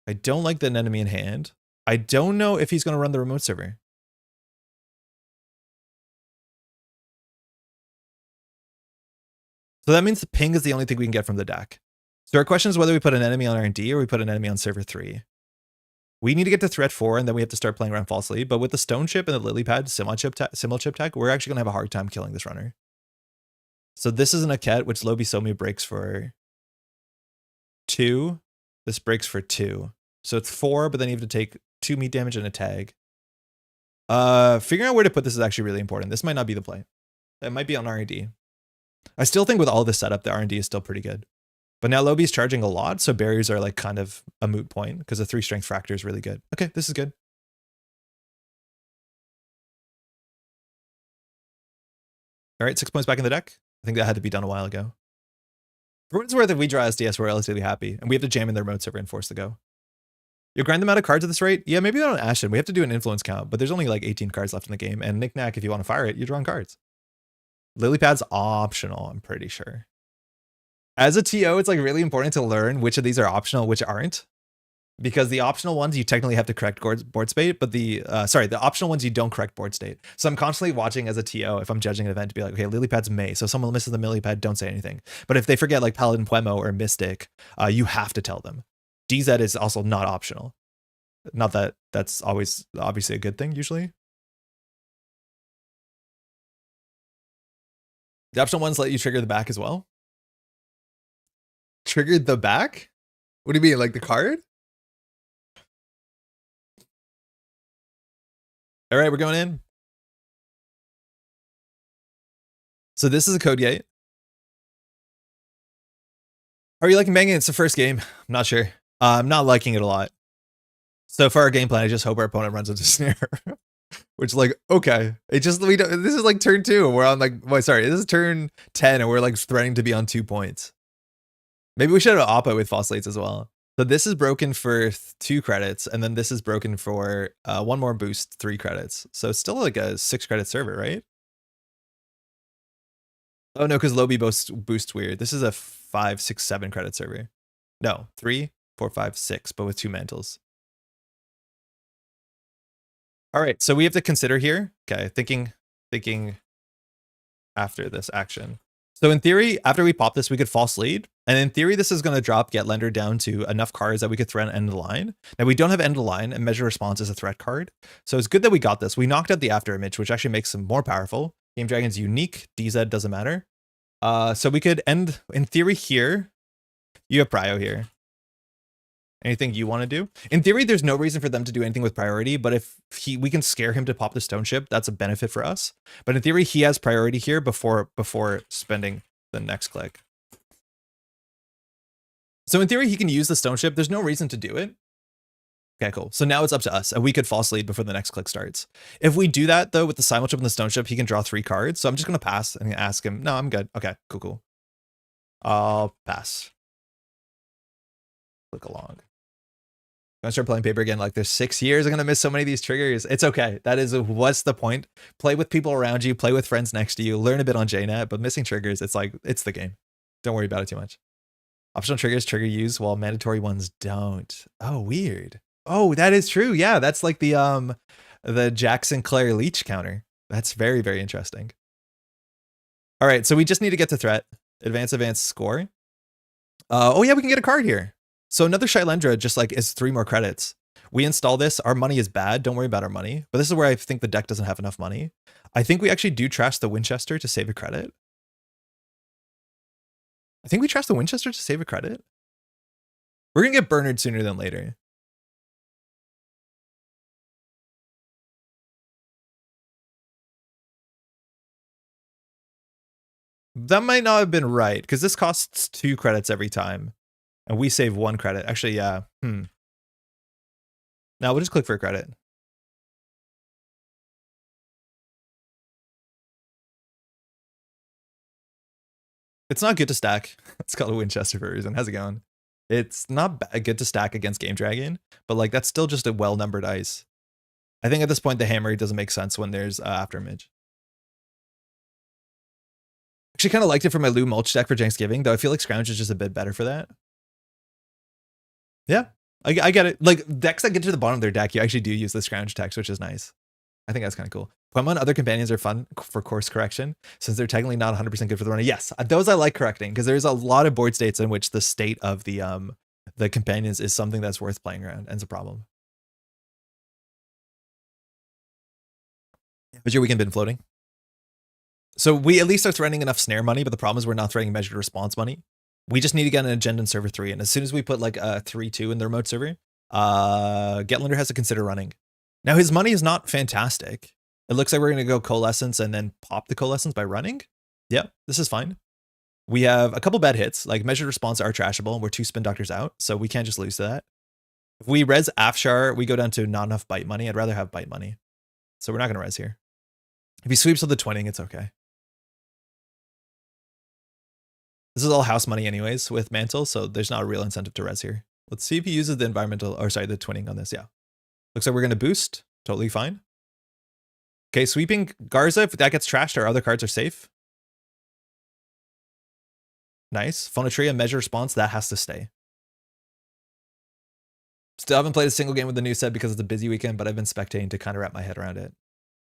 I don't like the enemy in hand. I don't know if he's gonna run the remote server. So that means the ping is the only thing we can get from the deck. So our question is whether we put an enemy on R&D or we put an enemy on server 3. We need to get to threat 4 and then we have to start playing around falsely. But with the stone chip and the lily pad simul chip tech, we're actually gonna have a hard time killing this runner. So this is an Aket, which Lobby Somu breaks for 2. This breaks for 2. So it's 4, but then you have to take 2 meat damage and a tag. Figuring out where to put this is actually really important. This might not be the play. It might be on R&D. I still think with all this setup, the R&D is still pretty good. But now Lobby's charging a lot, so barriers are like kind of a moot point because the 3 strength fractor is really good. Okay, this is good. All right, 6 points back in the deck. I think that had to be done a while ago. For what it's worth, if we draw SDS, we're relatively happy. And we have to jam in their remote server and force the go. You'll grind them out of cards at this rate? Yeah, maybe not on Ashen. We have to do an influence count, but there's only like 18 cards left in the game. And Knickknack, if you want to fire it, you're drawing cards. Lilypad's optional, I'm pretty sure. As a TO, it's like really important to learn which of these are optional, which aren't. Because the optional ones, you technically have to correct board state, but the optional ones, you don't correct board state. So I'm constantly watching as a TO, if I'm judging an event, to be like, okay, Lilypad's May. So if someone misses the Lilypad, don't say anything. But if they forget like Paladin Puemo or Mystic, you have to tell them. DZ is also not optional. Not that that's always obviously a good thing, usually. The optional ones let you trigger the back as well. Triggered the back? What do you mean, like the card? All right, we're going in. So this is a code gate. Are you liking Bangun? It's the first game. I'm not sure. I'm not liking it a lot. So for our game plan, I just hope our opponent runs into snare. Which, like, okay. It just, we don't, this is like turn 2 and we're on like, wait, sorry, this is turn 10 and we're like threatening to be on 2 points. Maybe we should have Oppo with phosphates as well. So this is broken for 2 credits, and then this is broken for 1 more boost, 3 credits. So it's still like a 6 credit server, right? Oh no, because Lobby boosts weird. This is a 5, 6, 7 credit server. No, 3, 4, 5, 6, but with 2 mantles. All right, so we have to consider here. Okay, thinking after this action. So in theory, after we pop this, we could false lead. And in theory, this is going to drop Get Lender down to enough cards that we could threaten end of the line. Now we don't have end of the line, and Measure Response is a threat card. So it's good that we got this. We knocked out the after image, which actually makes them more powerful. Game Dragon's unique. DZ doesn't matter. So we could end, in theory here, you have Prio here. Anything you want to do? In theory, there's no reason for them to do anything with priority, but if we can scare him to pop the stone ship, that's a benefit for us. But in theory, he has priority here before spending the next click. So in theory, he can use the stone ship. There's no reason to do it. Okay, cool. So now it's up to us, and we could false lead before the next click starts. If we do that, though, with the Simul Chip and the stone ship, he can draw 3 cards. So I'm just going to pass and ask him, no, I'm good. Okay, cool. I'll pass. Click along. I'm gonna start playing paper again. Like there's 6 years. I'm gonna miss so many of these triggers. It's okay. That is what's the point. Play with people around you. Play with friends next to you. Learn a bit on JNet. But missing triggers, it's like it's the game. Don't worry about it too much. Optional triggers trigger use while mandatory ones don't. Oh, weird. Oh, that is true. Yeah, that's like the Jackson Claire Leach counter. That's very, very interesting. All right, so we just need to get to threat. Advance, score. Oh yeah, we can get a card here. So another Shylendra just like is 3 more credits. We install this. Our money is bad. Don't worry about our money. But this is where I think the deck doesn't have enough money. I think we actually do trash the Winchester to save a credit. I think we trash the Winchester to save a credit. We're going to get Bernard sooner than later. That might not have been right because this costs 2 credits every time. And we save 1 credit. Actually, yeah. Now we'll just click for a credit. It's not good to stack. It's called a Winchester for a reason. How's it going? It's not good to stack against Game Dragon, but like that's still just a well-numbered ice. I think at this point the hammer doesn't make sense when there's after image. Actually kind of liked it for my Lou Mulch deck for Thanksgiving, though I feel like Scrounge is just a bit better for that. Yeah, I get it. Like decks that get to the bottom of their deck, you actually do use the Scrounge text, which is nice. I think that's kind of cool. Pokemon other companions are fun for course correction, since they're technically not 100% good for the runner. Yes, those I like correcting, because there's a lot of board states in which the state of the companions is something that's worth playing around, and it's a problem. How's your weekend been floating? So we at least are threatening enough snare money, but the problem is we're not threatening measured response money. We just need to get an agenda in server 3, and as soon as we put like a 3-2 in the remote server, Getlender has to consider running. Now his money is not fantastic. It looks like we're going to go Coalescence and then pop the Coalescence by running. Yeah, this is fine. We have a couple bad hits, like measured response are trashable. We're 2 spin doctors out, so we can't just lose to that. If we res Afshar, we go down to not enough bite money. I'd rather have bite money. So we're not going to res here. If he sweeps with the twinning, it's okay. This is all house money anyways with Mantle, so there's not a real incentive to res here. Let's see if he uses the environmental, or sorry, the twinning on this. Yeah. Looks like we're going to boost. Totally fine. Okay, sweeping Garza. If that gets trashed, our other cards are safe. Nice. Phonotria, measure response. That has to stay. Still haven't played a single game with the new set because it's a busy weekend, but I've been spectating to kind of wrap my head around it.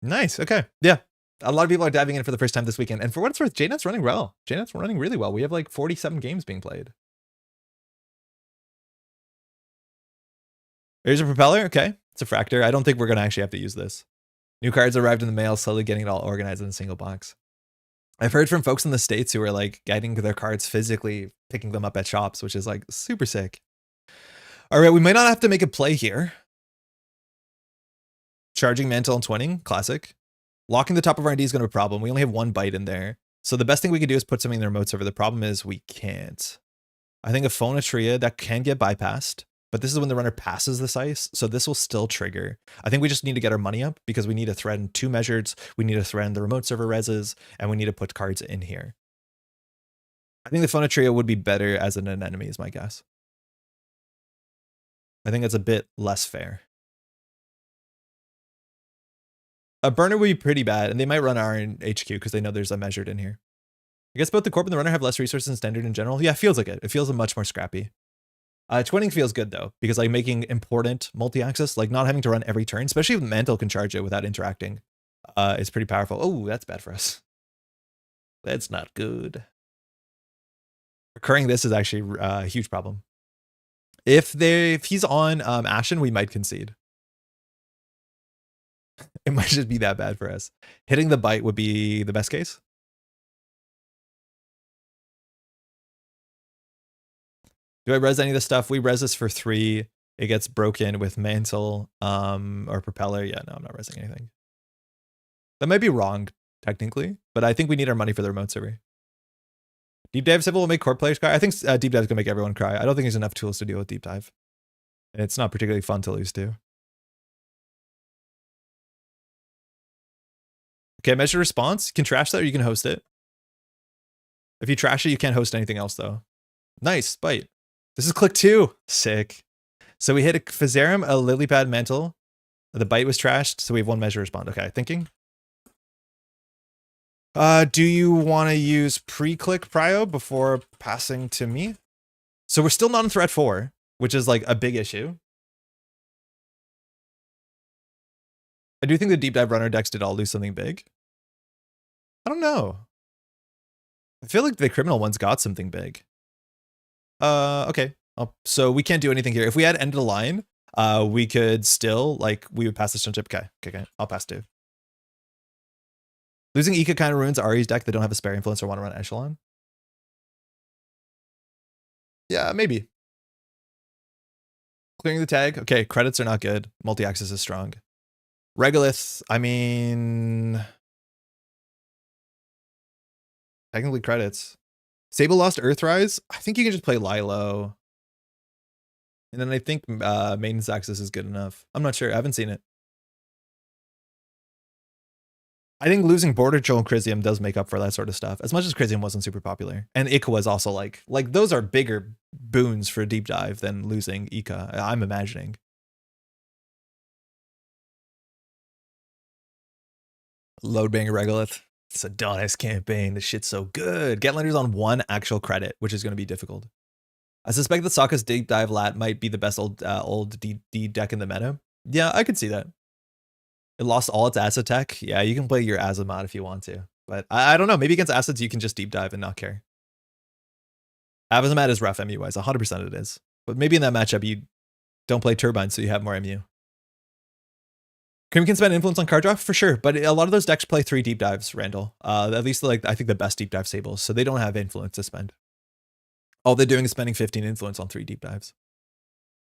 Nice. Okay. Yeah. A lot of people are diving in for the first time this weekend. And for what it's worth, JNet's running well. JNet's running really well. We have like 47 games being played. Here's a propeller. Okay. It's a fractor. I don't think we're going to actually have to use this. New cards arrived in the mail, slowly getting it all organized in a single box. I've heard from folks in the States who are like getting their cards physically, picking them up at shops, which is like super sick. All right, we might not have to make a play here. Charging Mantle and Twinning, classic. Locking the top of R&D is going to be a problem. We only have one bite in there. So the best thing we could do is put something in the remote server. The problem is we can't. I think a Phonotria that can get bypassed, but this is when the runner passes this ice, so this will still trigger. I think we just need to get our money up because we need to threaten 2 measures, we need to threaten the remote server reses, and we need to put cards in here. I think the Phonotria would be better as an enemy is my guess. I think it's a bit less fair. A burner would be pretty bad, and they might run R in HQ because they know there's a measured in here. I guess both the Corp and the runner have less resources than standard in general. Yeah, it feels like it. It feels much more scrappy. Twinning feels good though, because like making important multi-axis, like not having to run every turn, especially if Mantle can charge it without interacting, is pretty powerful. Oh, that's bad for us. That's not good. Recurring this is actually a huge problem. If he's on Ashen, we might concede. It might just be that bad for us. Hitting the bite would be the best case. Do I res any of this stuff? We res this for 3. It gets broken with Mantle or Propeller. Yeah, no, I'm not resing anything. That might be wrong, technically, but I think we need our money for the remote server. Deep Dive Civil will make Core players cry. I think Deep Dive is going to make everyone cry. I don't think there's enough tools to deal with Deep Dive. It's not particularly fun to lose to. Okay, measure response. You can trash that or you can host it. If you trash it, you can't host anything else though. Nice, bite. This is click 2. Sick. So we hit a Physarum, a Lilypad Mantle. The bite was trashed, so we have 1 measure respond. Okay, thinking. Do you want to use pre-click prio before passing to me? So we're still not in threat 4, which is like a big issue. I do think the Deep Dive runner decks did all lose something big. I don't know. I feel like the criminal ones got something big. Okay. So we can't do anything here. If we had ended the line, we could still, like, we would pass this chip. Okay. I'll pass 2. Losing Ika kind of ruins Ari's deck that don't have a spare influence or want to run Echelon. Yeah, maybe. Clearing the tag. Okay, credits are not good. Multi-axis is strong. Regolith, I mean... technically credits. Sable lost Earthrise. I think you can just play Lilo. And then I think Maintenance Axis is good enough. I'm not sure. I haven't seen it. I think losing Border Troll and Crisium does make up for that sort of stuff. As much as Crisium wasn't super popular. And Ika was also like those are bigger boons for a deep dive than losing Ika, I'm imagining. Loadbanger Regolith. It's a Adonis campaign. This shit's so good. Get lenders on 1 actual credit, which is going to be difficult. I suspect that Sokka's Deep Dive Lat might be the best old D deck in the meta. Yeah, I could see that. It lost all its asset tech. Yeah, you can play your Azamat if you want to. But I don't know. Maybe against assets, you can just deep dive and not care. Azamat is rough MU-wise. 100% it is. But maybe in that matchup, you don't play Turbine, so you have more MU. Cream can spend influence on card draw for sure, but a lot of those decks play 3 deep dives, Randall. At least like I think the best deep dive Sables, so they don't have influence to spend. All they're doing is spending 15 influence on 3 deep dives.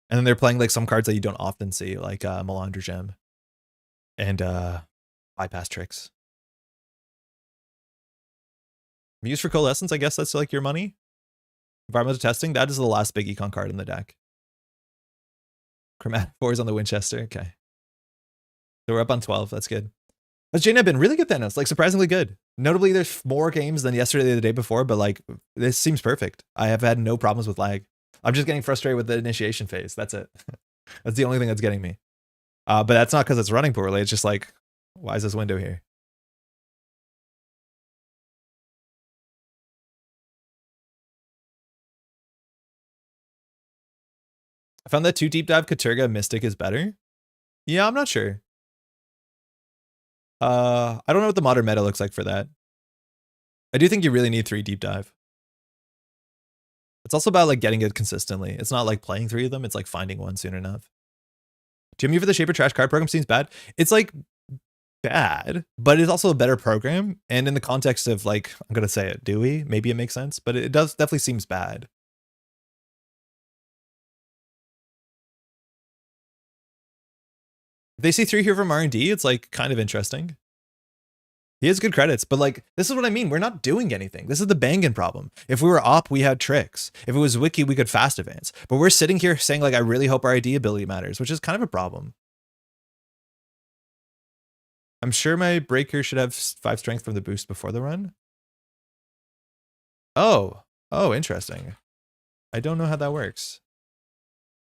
And then they're playing like some cards that you don't often see, like Melandra Gem and Bypass Tricks. Muse for Coalescence, I guess that's like your money. Environmental Testing, that is the last big econ card in the deck. Chromatic 4 is on the Winchester, okay. So we're up on 12, that's good. Has Jaina been really good then? It's like surprisingly good. Notably, there's more games than yesterday or the day before, but like this seems perfect. I have had no problems with lag. I'm just getting frustrated with the initiation phase. That's it. That's the only thing that's getting me. But that's not because it's running poorly. It's just like, why is this window here? I found that 2 deep dive Katurga Mystic is better. Yeah, I'm not sure. I don't know what the modern meta looks like for that. I do think you really need 3 deep dive. It's also about like getting it consistently. It's not like playing 3 of them. It's like finding one soon enough. GMU for the Shaper Trash card program seems bad. It's like bad, but it's also a better program. And in the context of like, I'm going to say it, Dewey, maybe it makes sense, but it does definitely seems bad. If they see 3 here from R&D, it's like kind of interesting. He has good credits, but like, this is what I mean. We're not doing anything. This is the BANGUN problem. If we were op, we had tricks. If it was wiki, we could fast advance. But we're sitting here saying like, I really hope our ID ability matters, which is kind of a problem. I'm sure my breaker should have 5 strength from the boost before the run. Oh, interesting. I don't know how that works.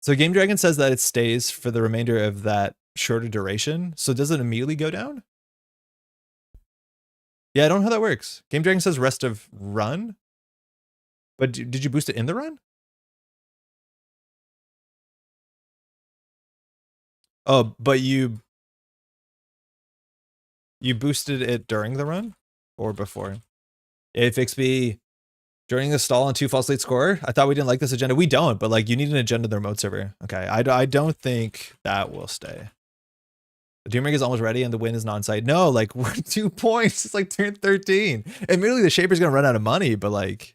So Game Dragon says that it stays for the remainder of that shorter duration. So does it immediately go down? Yeah, I don't know how that works. Game Dragon says rest of run. But did you boost it in the run? Oh, but you boosted it during the run or before? AFXB during the stall on 2 false lead score. I thought we didn't like this agenda. We don't, but like you need an agenda in the remote server. Okay, I don't think that will stay. The Doom Ring is almost ready and the win is non-site. No, like we're 2 points. It's like turn 13. Admittedly, the Shaper's gonna run out of money, but like,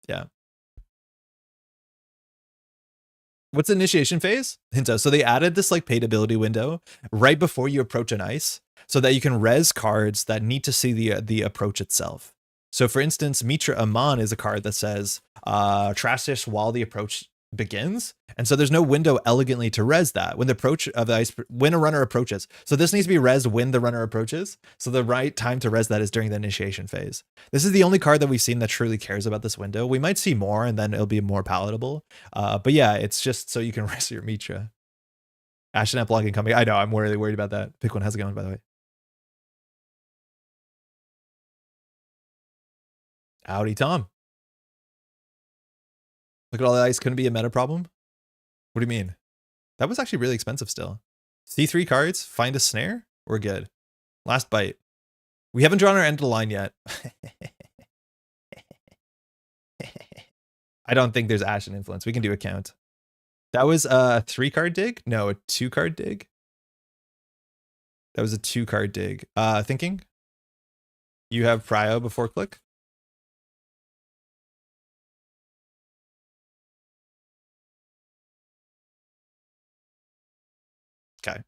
yeah. What's the initiation phase? Hinto. So they added this like paid ability window right before you approach an ice so that you can res cards that need to see the approach itself. So for instance, Mitra Aman is a card that says trash this while the approach begins. And so there's no window elegantly to res that when the approach of the ice, when a runner approaches. So this needs to be res when the runner approaches. So the right time to res that is during the initiation phase. This is the only card that we've seen that truly cares about this window. We might see more and then it'll be more palatable. But yeah, it's just so you can res your Mitra. Ashen blocking coming. I know, I'm really worried about that. Pick one, how's it going, by the way? Howdy, Tom. Look at all the ice. Couldn't be a meta problem. What do you mean? That was actually really expensive still. C3 cards, find a snare. We're good. Last bite. We haven't drawn our end of the line yet. I don't think there's Ashen influence. We can do a count. That was a 3-card dig? No, a 2-card dig. That was a 2-card dig. Thinking? You have prio before click? Okay.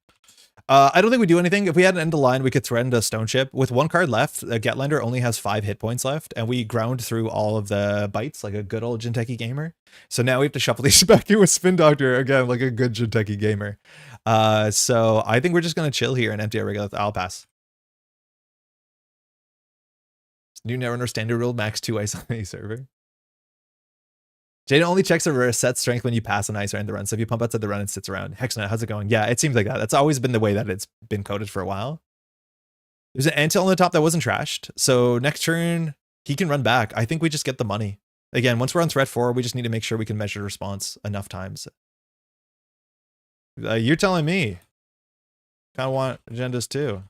I don't think we do anything. If we had an end of line, we could threaten a Stone Chip. With 1 card left, a Getlender only has 5 hit points left, and we ground through all of the bites like a good old Jinteki gamer. So now we have to shuffle these back in with Spin Doctor again, like a good Jinteki gamer. So I think we're just gonna chill here and empty our regular. I'll pass. New Netrunner standard rule, max 2 ice on any server. Jada only checks a set strength when you pass an ice or end the run. So if you pump outside the run, it sits around. Hexnet, how's it going? Yeah, it seems like that. That's always been the way that it's been coded for a while. There's an Antil on the top that wasn't trashed. So next turn, he can run back. I think we just get the money. Again, once we're on threat 4, we just need to make sure we can measure response enough times. You're telling me. Kind of want agendas too.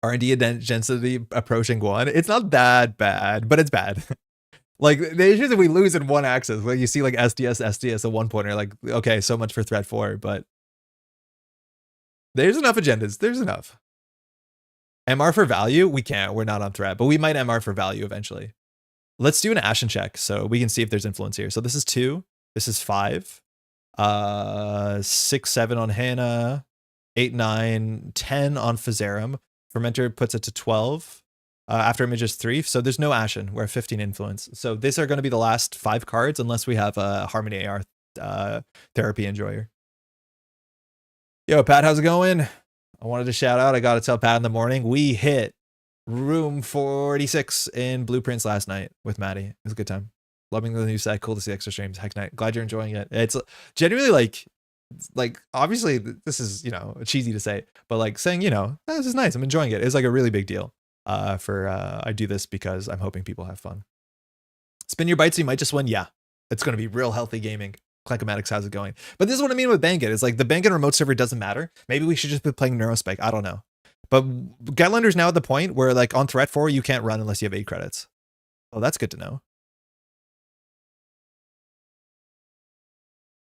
R&D density approaching 1. It's not that bad, but it's bad. Like, the issue is if we lose in 1 axis, well, you see like SDS at 1 pointer, like, okay, so much for threat 4, but there's enough agendas. There's enough. MR for value? We can't. We're not on threat, but we might MR for value eventually. Let's do an Ashen check so we can see if there's influence here. So this is 2. This is 5. 6, 7 on Hannah. 8, 9, 10 on Fazarum. Fermenter puts it to 12. After image is 3, so there's no Ashen. We're at 15 influence. So these are going to be the last 5 cards unless we have a Harmony AR therapy enjoyer. Yo, Pat, how's it going? I wanted to shout out. I got to tell Pat in the morning. We hit room 46 in Blueprints last night with Maddie. It was a good time. Loving the new set. Cool to see extra streams. Heck night. Glad you're enjoying it. It's genuinely like obviously this is, you know, cheesy to say, but like saying, you know, this is nice. I'm enjoying it. It's like a really big deal. I do this because I'm hoping people have fun. Spin your bites, you might just win. Yeah, it's going to be real healthy gaming. Clankomatics, how's it going? But this is what I mean with BANGUN. It's like the BANGUN remote server doesn't matter. Maybe we should just be playing Neurospike. I don't know. But Getlander's now at the point where like on threat 4, you can't run unless you have 8 credits. Oh, that's good to know.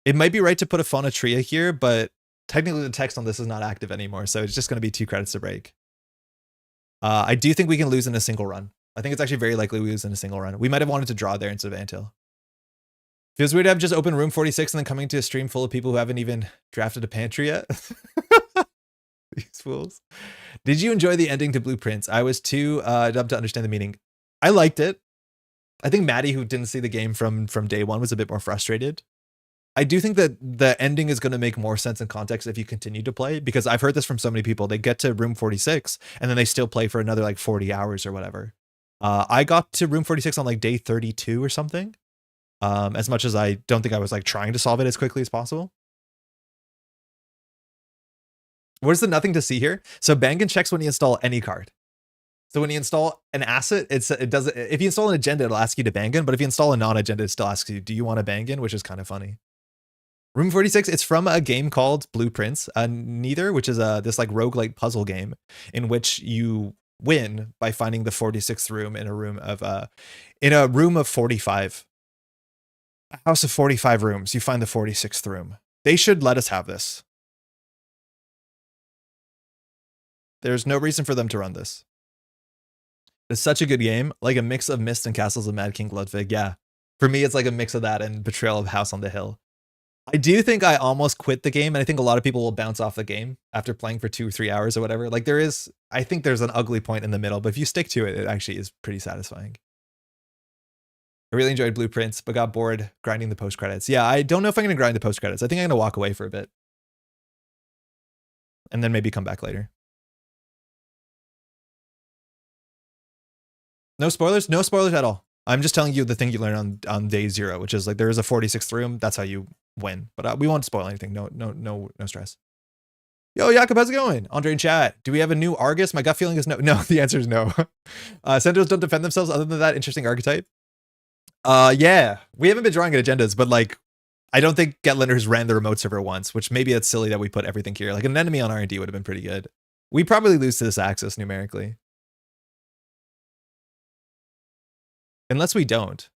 It might be right to put a phonotria here, but technically the text on this is not active anymore, so it's just going to be 2 credits to break. I do think we can lose in a single run. I think it's actually very likely we lose in a single run. We might have wanted to draw there instead of Antil. Feels weird to have just opened room 46 and then coming to a stream full of people who haven't even drafted a pantry yet. These fools. Did you enjoy the ending to Blueprints? I was too dumb to understand the meaning. I liked it. I think Maddie, who didn't see the game from day one, was a bit more frustrated. I do think that the ending is going to make more sense in context if you continue to play, because I've heard this from so many people. They get to room 46 and then they still play for another like 40 hours or whatever. I got to room 46 on like day 32 or something. As much as I don't think I was like trying to solve it as quickly as possible. Where's the nothing to see here? So Bangun checks when you install any card. So when you install an asset, it does. If you install an agenda, it'll ask you to Bangun, but if you install a non-agenda, it still asks you, do you want to Bangun? Which is kind of funny. Room 46, it's from a game called Blueprints, Neither, which is this like roguelike puzzle game in which you win by finding the 46th room in a room of 45. A house of 45 rooms, you find the 46th room. They should let us have this. There's no reason for them to run this. It's such a good game, like a mix of Myst and Castles of Mad King Ludwig. Yeah, for me, it's like a mix of that and Betrayal of House on the Hill. I do think I almost quit the game, and I think a lot of people will bounce off the game after playing for 2 or 3 hours or whatever. Like I think there's an ugly point in the middle, but if you stick to it, it actually is pretty satisfying. I really enjoyed Blueprints, but got bored grinding the post credits. Yeah, I don't know if I'm going to grind the post credits. I think I'm going to walk away for a bit. And then maybe come back later. No spoilers? No spoilers at all. I'm just telling you the thing you learn on day 0, which is like there is a 46th room. That's how you win. But we won't spoil anything. No stress. Yo, Jakob, how's it going? Andre in chat. Do we have a new Argus? My gut feeling is no. No, the answer is no. Sentinels don't defend themselves other than that interesting archetype. Yeah, we haven't been drawing at agendas, but like, I don't think Getlinder's ran the remote server once, which maybe it's silly that we put everything here. Like an enemy on R&D would have been pretty good. We probably lose to this axis numerically. Unless we don't.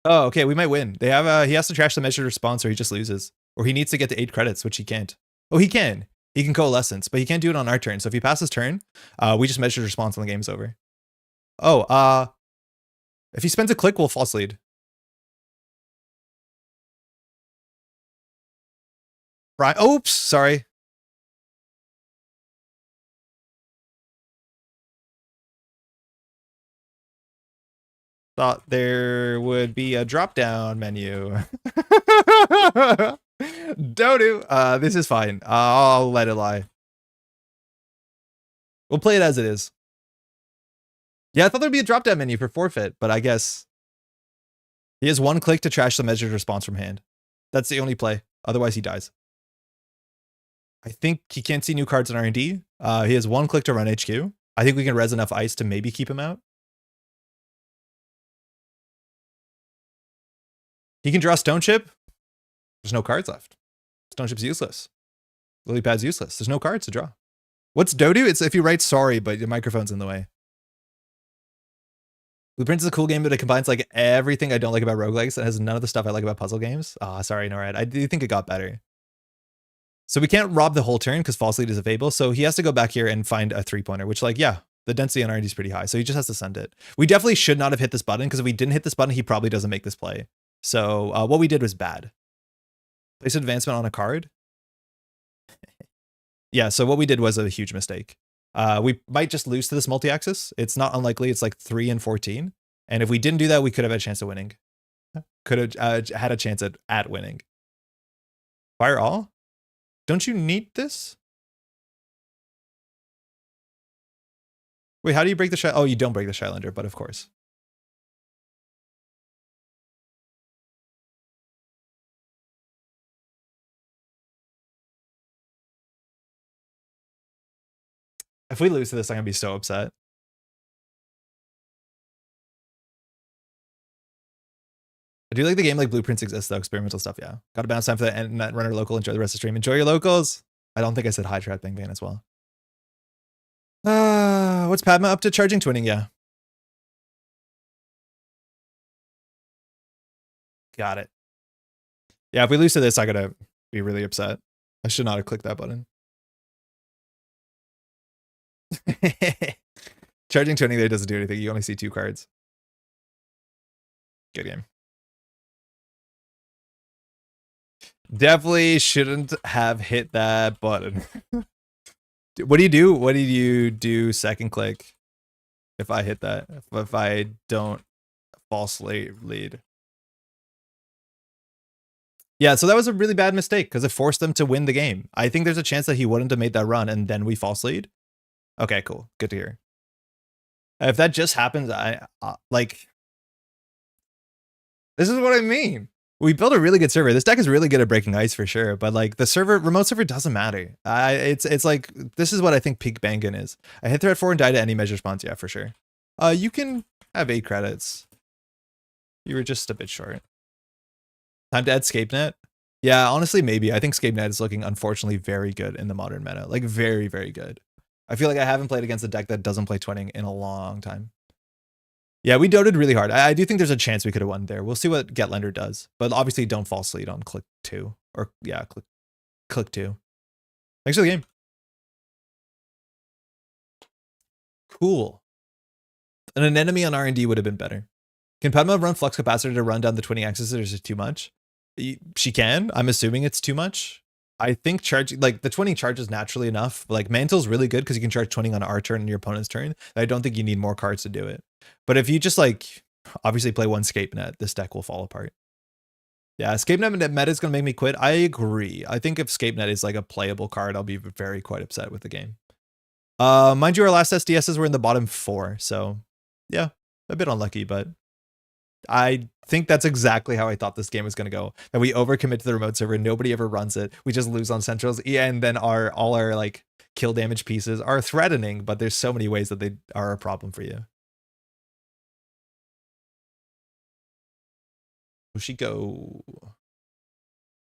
Oh, okay, we might win. They have he has to trash the measured response or he just loses. Or he needs to get to 8 credits, which he can't. Oh, he can. He can coalescence, but he can't do it on our turn. So if he passes turn, we just measure response and the game's over. Oh, if he spends a click, we'll false lead. Right. Oops, sorry. Thought there would be a drop-down menu. Dodo. This is fine. I'll let it lie. We'll play it as it is. Yeah, I thought there'd be a drop-down menu for forfeit, but I guess he has 1 click to trash the measured response from hand. That's the only play. Otherwise, he dies. I think he can't see new cards in R&D. He has 1 click to run HQ. I think we can res enough ice to maybe keep him out. He can draw Stone Chip. There's no cards left. Stone Chip's useless. Lily Pad's useless. There's no cards to draw. What's Dodo? It's if you write sorry, but your microphone's in the way. Blueprints is a cool game, but it combines like everything I don't like about roguelikes and has none of the stuff I like about puzzle games. Sorry, NORAD. I do think it got better. So we can't rob the whole turn because false lead is a fable. So he has to go back here and find a 3-pointer, which like, yeah, the density on R&D is pretty high. So he just has to send it. We definitely should not have hit this button because if we didn't hit this button, he probably doesn't make this play. So what we did was bad. Place advancement on a card. Yeah, so what we did was a huge mistake. We might just lose to this multi-axis. It's not unlikely. It's like 3 and 14. And if we didn't do that, we could have had a chance of winning. Could have had a chance at winning. Fire all? Don't you need this? Wait, how do you break the Shy? Oh, you don't break the Shylander, but of course. If we lose to this, I'm going to be so upset. I do like the game like Blueprints exists though, experimental stuff, yeah. Got to bounce time for that Netrunner local, enjoy the rest of the stream. Enjoy your locals. I don't think I said hi trap Bang Bang as well. What's Padma up to? Charging twinning, yeah. Got it. Yeah, if we lose to this, I gotta be really upset. I should not have clicked that button. Charging 20 there doesn't do anything. You only see 2 cards. Good game. Definitely shouldn't have hit that button. What do you do? What do you do second click if I hit that? If I don't falsely lead? Yeah, so that was a really bad mistake because it forced them to win the game. I think there's a chance that he wouldn't have made that run and then we false lead. Okay, cool. Good to hear. If that just happens, I like, this is what I mean. We built a really good server. This deck is really good at breaking ice for sure, but like the server, remote server doesn't matter. It's like, this is what I think peak BANGUN is. I hit threat 4 and die to any measure response. Yeah, for sure. You can have 8 credits. You were just a bit short. Time to add ScapeNet. Yeah, honestly, maybe. I think ScapeNet is looking, unfortunately, very good in the modern meta. Like, very, very good. I feel like I haven't played against a deck that doesn't play twinning in a long time. Yeah, we doted really hard. I do think there's a chance we could have won there. We'll see what Getlender does. But obviously, don't false lead on click 2. Or, yeah, click 2. Thanks for the game. Cool. And an enemy on R&D would have been better. Can Padma run Flux Capacitor to run down the twinning axis, or is it too much? She can. I'm assuming it's too much. I think charging, like, the twinning charges naturally enough. Like, Mantle's really good because you can charge twinning on our turn and your opponent's turn. I don't think you need more cards to do it. But if you just, like, obviously play one ScapeNet, this deck will fall apart. Yeah, ScapeNet meta is going to make me quit. I agree. I think if ScapeNet is, like, a playable card, I'll be quite upset with the game. Mind you, our last SDSs were in the bottom 4. So, yeah, a bit unlucky, but I think that's exactly how I thought this game was going to go. That we overcommit to the remote server, nobody ever runs it. We just lose on centrals, and then all our like kill damage pieces are threatening, but there's so many ways that they are a problem for you. Hoshiko.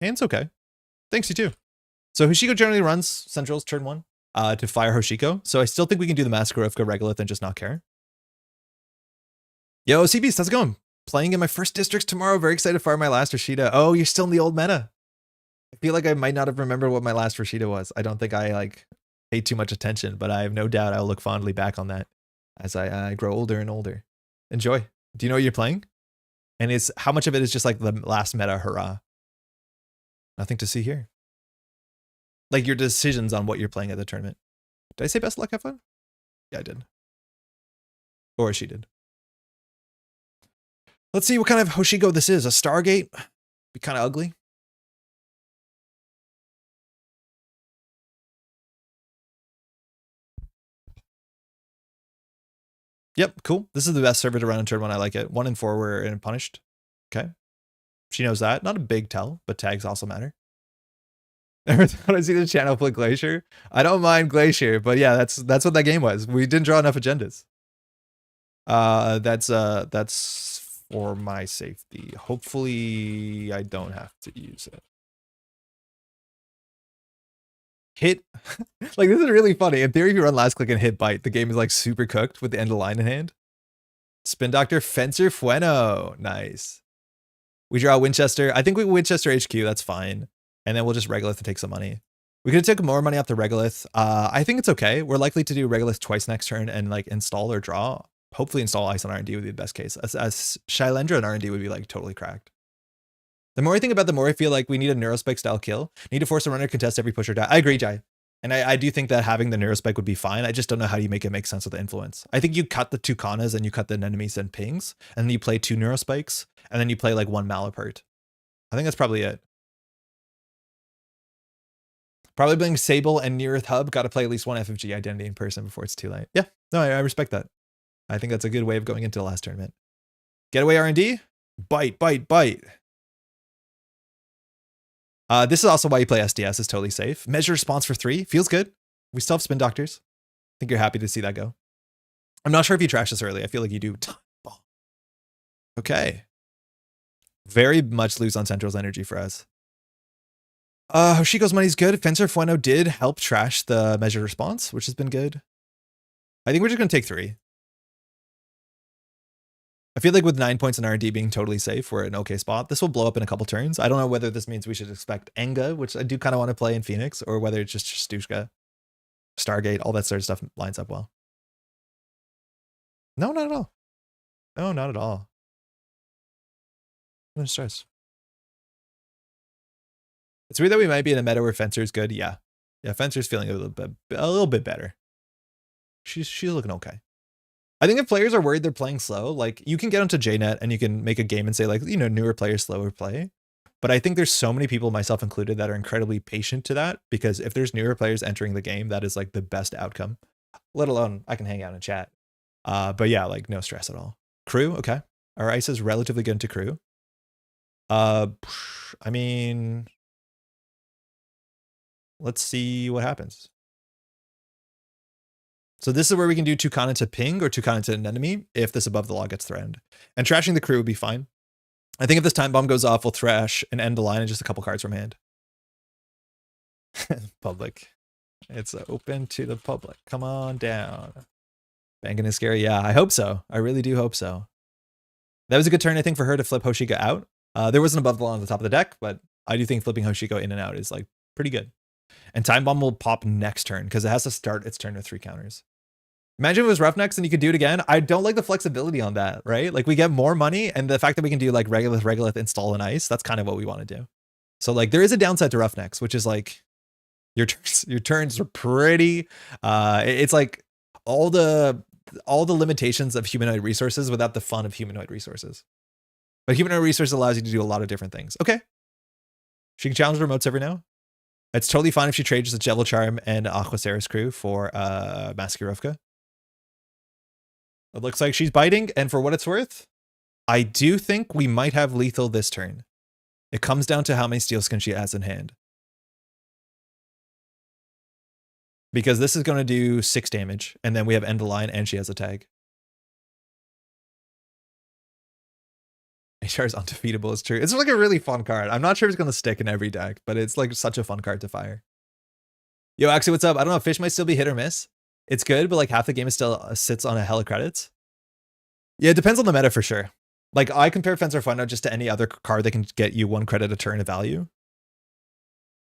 Hand's okay. Thanks, you too. So Hoshiko generally runs centrals turn 1 to fire Hoshiko. So I still think we can do the Maskarovka Regolith and just not care. Yo, CBs, how's it going? Playing in my first districts tomorrow. Very excited to fire my last Rashida. Oh, you're still in the old meta. I feel like I might not have remembered what my last Rashida was. I don't think I like paid too much attention, but I have no doubt I'll look fondly back on that as I grow older and older. Enjoy. Do you know what you're playing? And is how much of it is just like the last meta hurrah? Nothing to see here. Like your decisions on what you're playing at the tournament. Did I say best luck, have fun? Yeah, I did. Or she did. Let's see what kind of Hoshiko this is. A Stargate? Be kind of ugly. Yep, cool. This is the best server to run in turn 1. I like it. 1 and 4 were in punished. Okay. She knows that. Not a big tell, but tags also matter. Every time I see the channel play Glacier, I don't mind Glacier, but yeah, that's what that game was. We didn't draw enough agendas. That's for my safety. Hopefully I don't have to use it. Hit. Like, this is really funny. In theory, if you run last click and hit bite, the game is like super cooked with the end of line in hand. Spin Doctor, Fencer Fueno. Nice. We draw Winchester. I think we Winchester HQ. That's fine. And then we'll just Regolith and take some money. We could have taken more money off the Regolith. I think it's okay. We're likely to do Regolith twice next turn and like install or draw. Hopefully install Ice on R&D would be the best case. As Shylendra and R&D would be like totally cracked. The more I think about it, the more I feel like we need a Neurospike style kill. Need to force a runner to contest every push or die. I agree, Jai. And I do think that having the Neurospike would be fine. I just don't know how you make it make sense with the influence. I think you cut the 2 Kanas and you cut the enemies and pings, and then you play 2 Neurospikes, and then you play like 1 Malapert. I think that's probably it. Probably playing Sable and Near Earth Hub. Got to play at least 1 FFG identity in person before it's too late. Yeah, no, I respect that. I think that's a good way of going into the last tournament. Getaway R&D? Bite, bite, bite. This is also why you play SDS, is totally safe. Measure response for 3. Feels good. We still have Spin Doctors. I think you're happy to see that go. I'm not sure if you trash this early. I feel like you do. Okay. Very much lose on Central's energy for us. Hoshiko's money's good. Fencer Fueno did help trash the measured response, which has been good. I think we're just going to take 3. I feel like with 9 points in R&D being totally safe, we're in an okay spot. This will blow up in a couple turns. I don't know whether this means we should expect Enga, which I do kind of want to play in Phoenix, or whether it's just Stushka, Stargate, all that sort of stuff lines up well. No, not at all. No, not at all. No stress. It's weird that we might be in a meta where Fencer's good. Yeah. Yeah, Fencer's feeling a little bit better. She's looking okay. I think if players are worried they're playing slow, like you can get onto JNet and you can make a game and say like, you know, newer players slower play. But I think there's so many people, myself included, that are incredibly patient to that, because if there's newer players entering the game, that is like the best outcome, let alone I can hang out and chat. But yeah, like no stress at all. Crew, okay. Our ice is relatively good into crew. I mean, let's see what happens. So this is where we can do Tucana to ping or Tucana to an enemy if this above the law gets threatened. And trashing the crew would be fine. I think if this time bomb goes off, we'll thrash and end the line and just a couple cards from hand. Public. It's open to the public. Come on down. Bangun is scary. Yeah, I hope so. I really do hope so. That was a good turn, I think, for her to flip Hoshiko out. There wasn't above the law on the top of the deck, but I do think flipping Hoshiko in and out is like pretty good. And time bomb will pop next turn because it has to start its turn with 3 counters. Imagine if it was Roughnecks and you could do it again. I don't like the flexibility on that, right? Like we get more money, and the fact that we can do like Regolith, install an ice, that's kind of what we want to do. So like there is a downside to Roughnecks, which is like your turns are pretty, it's like all the limitations of humanoid resources without the fun of humanoid resources. But humanoid resources allows you to do a lot of different things. Okay. She can challenge remotes every now. It's totally fine if she trades a Jevil Charm and Aquaceres crew for Maskirovka. It looks like she's biting, and for what it's worth, I do think we might have lethal this turn. It comes down to how many Steelskin she has in hand. Because this is going to do 6 damage, and then we have end the line, and she has a tag. HR is undefeatable, it's true. It's like a really fun card. I'm not sure if it's going to stick in every deck, but it's like such a fun card to fire. Yo, actually, what's up? I don't know, Fish might still be hit or miss. It's good, but like half the game is still sits on a hella credits. Yeah, it depends on the meta for sure. Like I compare Fencer Fundo just to any other card that can get you 1 credit a turn of value.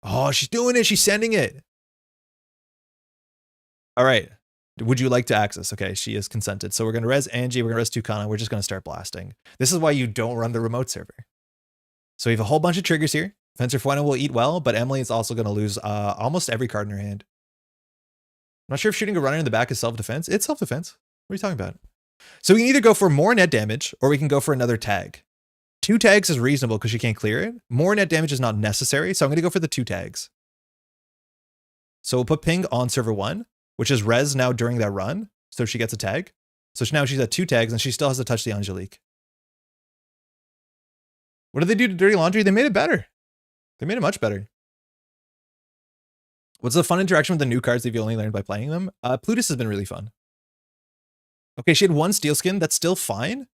Oh, she's doing it. She's sending it. All right. Would you like to access? Okay, she is consented. So we're going to res Angie. We're going to res Tucana. We're just going to start blasting. This is why you don't run the remote server. So we have a whole bunch of triggers here. Fencer Fueno will eat well, but Emily is also going to lose almost every card in her hand. I'm not sure if shooting a runner in the back is self-defense. It's self-defense. What are you talking about? So we can either go for more net damage or we can go for another tag. 2 tags is reasonable because you can't clear it. More net damage is not necessary, so I'm going to go for the 2 tags. So we'll put ping on server 1, which is res now during that run, so she gets a tag. So now she's at 2 tags and she still has to touch the Angelique. What did they do to Dirty Laundry? They made it better. They made it much better. What's the fun interaction with the new cards that you've only learned by playing them? Plutus has been really fun. Okay, she had 1 Steelskin. That's still fine.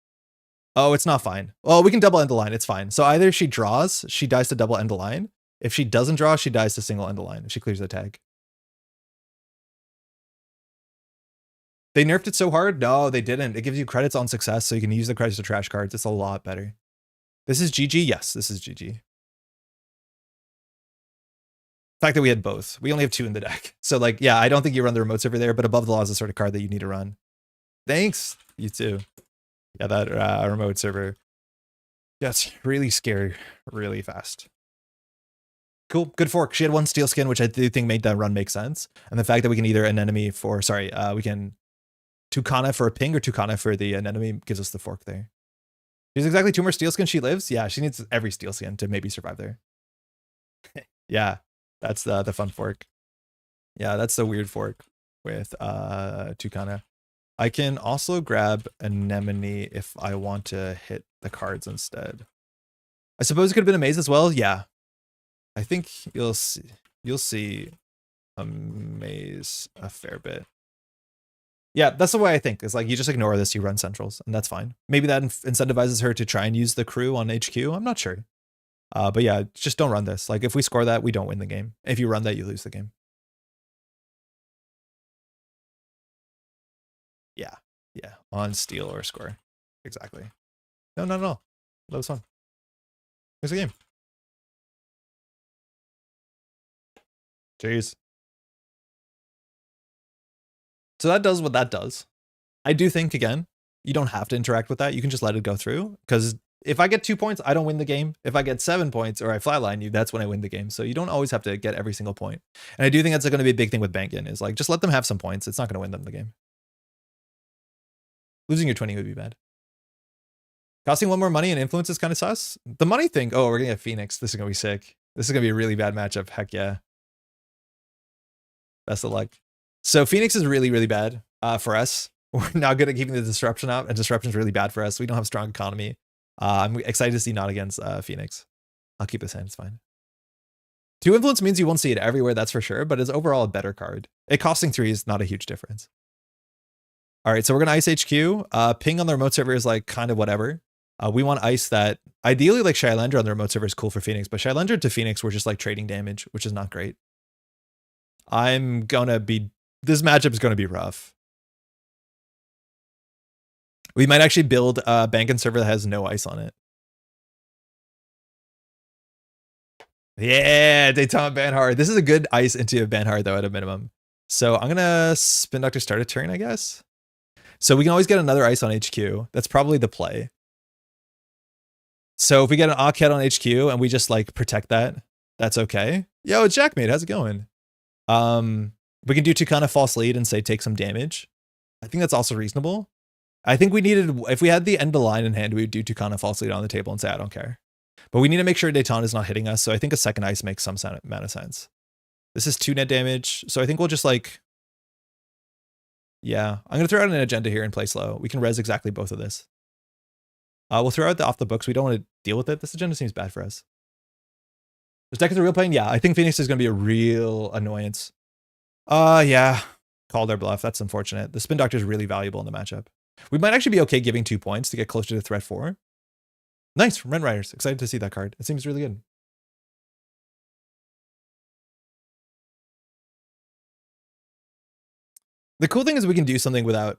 Oh, it's not fine. Well, we can double end the line. It's fine. So either she draws, she dies to double end the line. If she doesn't draw, she dies to single end the line if she clears the tag. They nerfed it so hard? No, they didn't. It gives you credits on success, so you can use the credits to trash cards. It's a lot better. This is GG? Yes, this is GG. The fact that we had both. We only have 2 in the deck. So like, yeah, I don't think you run the remotes over there, but above the law is the sort of card that you need to run. Thanks. You too. Yeah, that remote server. Yeah, it's really scary really fast. Cool. Good fork. She had 1 Steelskin, which I do think made that run make sense. And the fact that we can either anemone for, we can Tucana for a ping or Tucana for the anemone gives us the fork there. She's exactly 2 more Steelskin. She lives. Yeah, she needs every Steelskin to maybe survive there. Yeah, that's the fun fork. Yeah, that's the weird fork with Tucana. I can also grab anemone if I want to hit the cards instead. I suppose it could have been a maze as well. Yeah, I think you'll see a maze a fair bit. Yeah, that's the way I think. It's like you just ignore this, you run centrals, and that's fine. Maybe that incentivizes her to try and use the crew on HQ. I'm not sure. But yeah, just don't run this. Like if we score that, we don't win the game. If you run that, you lose the game. Yeah, on steal or score. Exactly. No, not at all. That was fun. Here's the game. Jeez. So that does what that does. I do think, again, you don't have to interact with that. You can just let it go through, because if I get 2 points, I don't win the game. If I get 7 points or I flatline you, that's when I win the game. So you don't always have to get every single point. And I do think that's going to be a big thing with BANGUN, is like, just let them have some points. It's not going to win them the game. Losing your 20 would be bad. Costing 1 more money and influence is kind of sus. The money thing, oh, we're going to get Phoenix. This is going to be sick. This is going to be a really bad matchup. Heck yeah. Best of luck. So Phoenix is really, really bad for us. We're not good at keeping the disruption out, and disruption is really bad for us. We don't have a strong economy. I'm excited to see not against Phoenix. I'll keep this hand, it's fine. 2 influence means you won't see it everywhere, that's for sure, but it's overall a better card. It costing 3 is not a huge difference. All right, so we're gonna ice HQ. Ping on the remote server is like kind of whatever. We want ice that, ideally like Shylendra on the remote server is cool for Phoenix, but Shylendra to Phoenix, we're just like trading damage, which is not great. This matchup is gonna be rough. We might actually build a BANGUN server that has no ice on it. Yeah, Daytona Banhard. This is a good ice into a Banhard though at a minimum. So I'm gonna Spin Doctor start a turn, I guess. So we can always get another ice on HQ. That's probably the play. So if we get an Akhet on HQ and we just like protect that, that's okay. Yo, Jackmate, how's it going? We can do Topan false lead and say take some damage. I think that's also reasonable. I think we needed, if we had the end of line in hand, we would do Topan false lead on the table and say, I don't care. But we need to make sure Daytona is not hitting us. So I think a second ice makes some amount of sense. This is 2 net damage. So I think we'll just like, yeah, I'm going to throw out an agenda here and play slow. We can res exactly both of this. We'll throw out the off the books. We don't want to deal with it. This agenda seems bad for us. This deck is a real pain. Yeah, I think Phoenix is going to be a real annoyance. Yeah, called our bluff. That's unfortunate. The Spin Doctor is really valuable in the matchup. We might actually be okay giving 2 points to get closer to threat 4. Nice, Rent Riders. Excited to see that card. It seems really good. The cool thing is we can do something without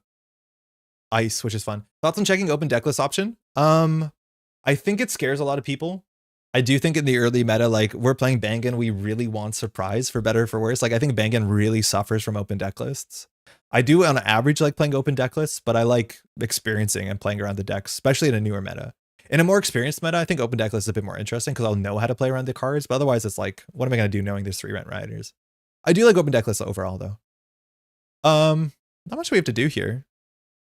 ice, which is fun. Thoughts on checking open deck list option? I think it scares a lot of people. I do think in the early meta, like we're playing BANGUN, we really want surprise for better or for worse. Like I think BANGUN really suffers from open deck lists. I do on average like playing open deck lists, but I like experiencing and playing around the decks, especially in a newer meta. In a more experienced meta, I think open deck lists is a bit more interesting because I'll know how to play around the cards. But otherwise, it's like, what am I going to do knowing there's 3 Rent Riders? I do like open deck lists overall, though. Not much we have to do here.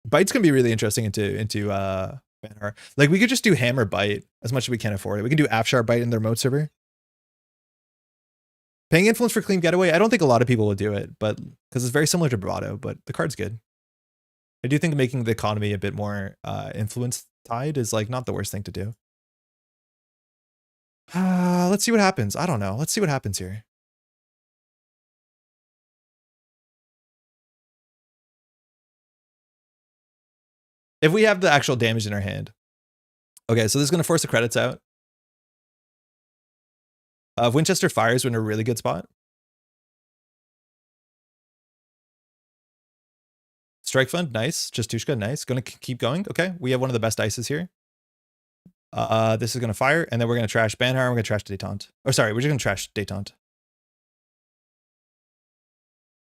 Bite's going to be really interesting into Banhar. Like we could just do Hammer Bite as much as we can afford it. We can do Afshar Bite in the remote server. Paying influence for clean getaway. I don't think a lot of people will do it, but because it's very similar to Bravado, but the card's good. I do think making the economy a bit more influence tied is like not the worst thing to do. Let's see what happens. I don't know. Let's see what happens here. If we have the actual damage in our hand. Okay, so this is going to force the credits out. If Winchester fires, we're in a really good spot. Strike Fund, nice. Justushka, nice. Gonna keep going. Okay, we have one of the best ices here. This is gonna fire, and then we're gonna trash Banhar, and we're gonna trash Detente. Or sorry, we're just gonna trash Detente.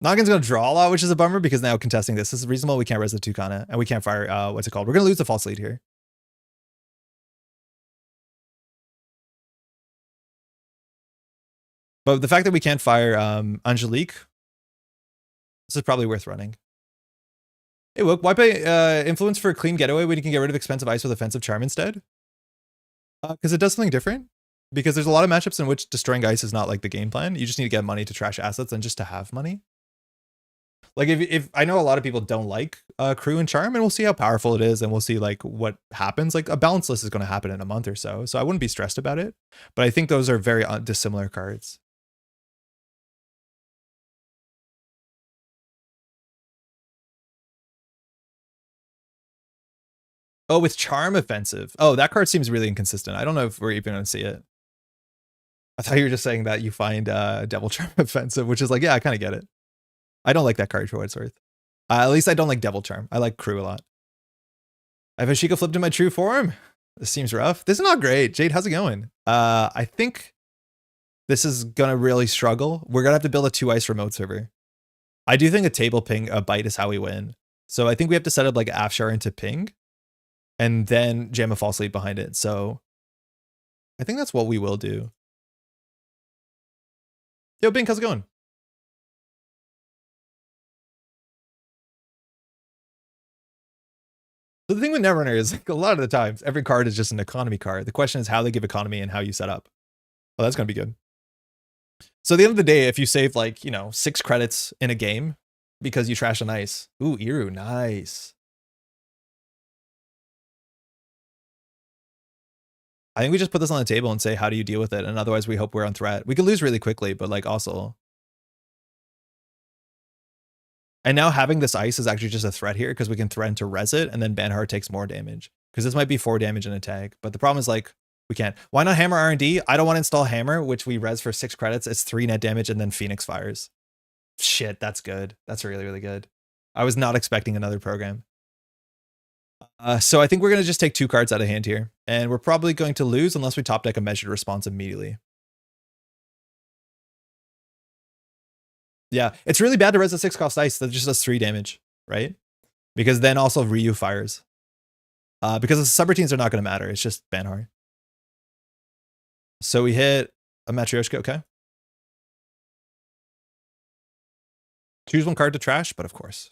Noggin's gonna draw a lot, which is a bummer because now contesting this is reasonable. We can't res the Tucana, and we can't fire, what's it called? We're gonna lose the false lead here. But the fact that we can't fire Angelique, this is probably worth running. Hey, look, why pay influence for a clean getaway when you can get rid of expensive ice with offensive charm instead? Because it does something different. Because there's a lot of matchups in which destroying ice is not like the game plan. You just need to get money to trash assets and just to have money. Like if I know a lot of people don't like crew and charm, and we'll see how powerful it is, and we'll see like what happens. Like a balance list is going to happen in a month or so, so I wouldn't be stressed about it. But I think those are very dissimilar cards. Oh, with charm offensive. Oh, that card seems really inconsistent. I don't know if we're even going to see it. I thought you were just saying that you find Devil Charm offensive, which is like, yeah, I kind of get it. I don't like that card for what it's worth. At least I don't like Devil Charm. I like Crew a lot. I have Ashika flipped in my true form. This seems rough. This is not great. Jade, how's it going? I think this is gonna really struggle. We're gonna have to build a 2 ice remote server. I do think a table ping, a bite is how we win. So I think we have to set up like Afshar into ping and then jam a false lead behind it. So I think that's what we will do. Yo, Bing, how's it going? So the thing with Netrunner is like a lot of the times, every card is just an economy card. The question is how they give economy and how you set up. Oh, that's going to be good. So at the end of the day, if you save like, 6 credits in a game because you trash an ice. Ooh, Iru, nice. I think we just put this on the table and say, how do you deal with it? And otherwise we hope we're on threat. We could lose really quickly, but like also. And now having this ice is actually just a threat here because we can threaten to res it and then Banhart takes more damage. Because this might be 4 damage in a tag. But the problem is like, we can't. Why not Hammer R&D? I don't want to install Hammer, which we res for 6 credits. It's 3 net damage and then Phoenix fires. Shit, that's good. That's really, really good. I was not expecting another program. So I think we're going to just take 2 cards out of hand here. And we're probably going to lose unless we top deck a measured response immediately. Yeah, it's really bad to res a 6 cost ice that just does 3 damage, right? Because then also Ryu fires. Because the subroutines are not going to matter. It's just Banhart. So we hit a Matryoshka, okay. Choose 1 card to trash, but of course.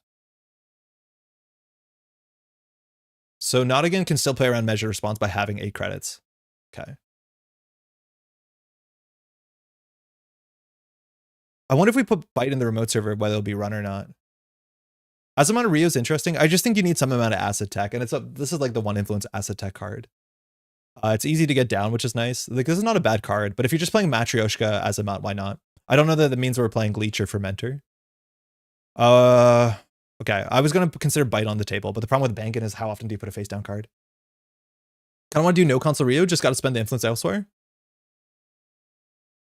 So Nottingham can still play around measured response by having 8 credits. Okay. I wonder if we put Bite in the remote server, whether it'll be run or not. As amount of Ryu is interesting. I just think you need some amount of acid tech, and this is like the 1 influence acid tech card. It's easy to get down, which is nice. Like this is not a bad card, but if you're just playing Matryoshka as a mount, why not? I don't know that means we're playing Leech or Fermenter. Okay. I was gonna consider Bite on the table, but the problem with Bangun is how often do you put a face down card? I don't want to do no console Ryu, just got to spend the influence elsewhere.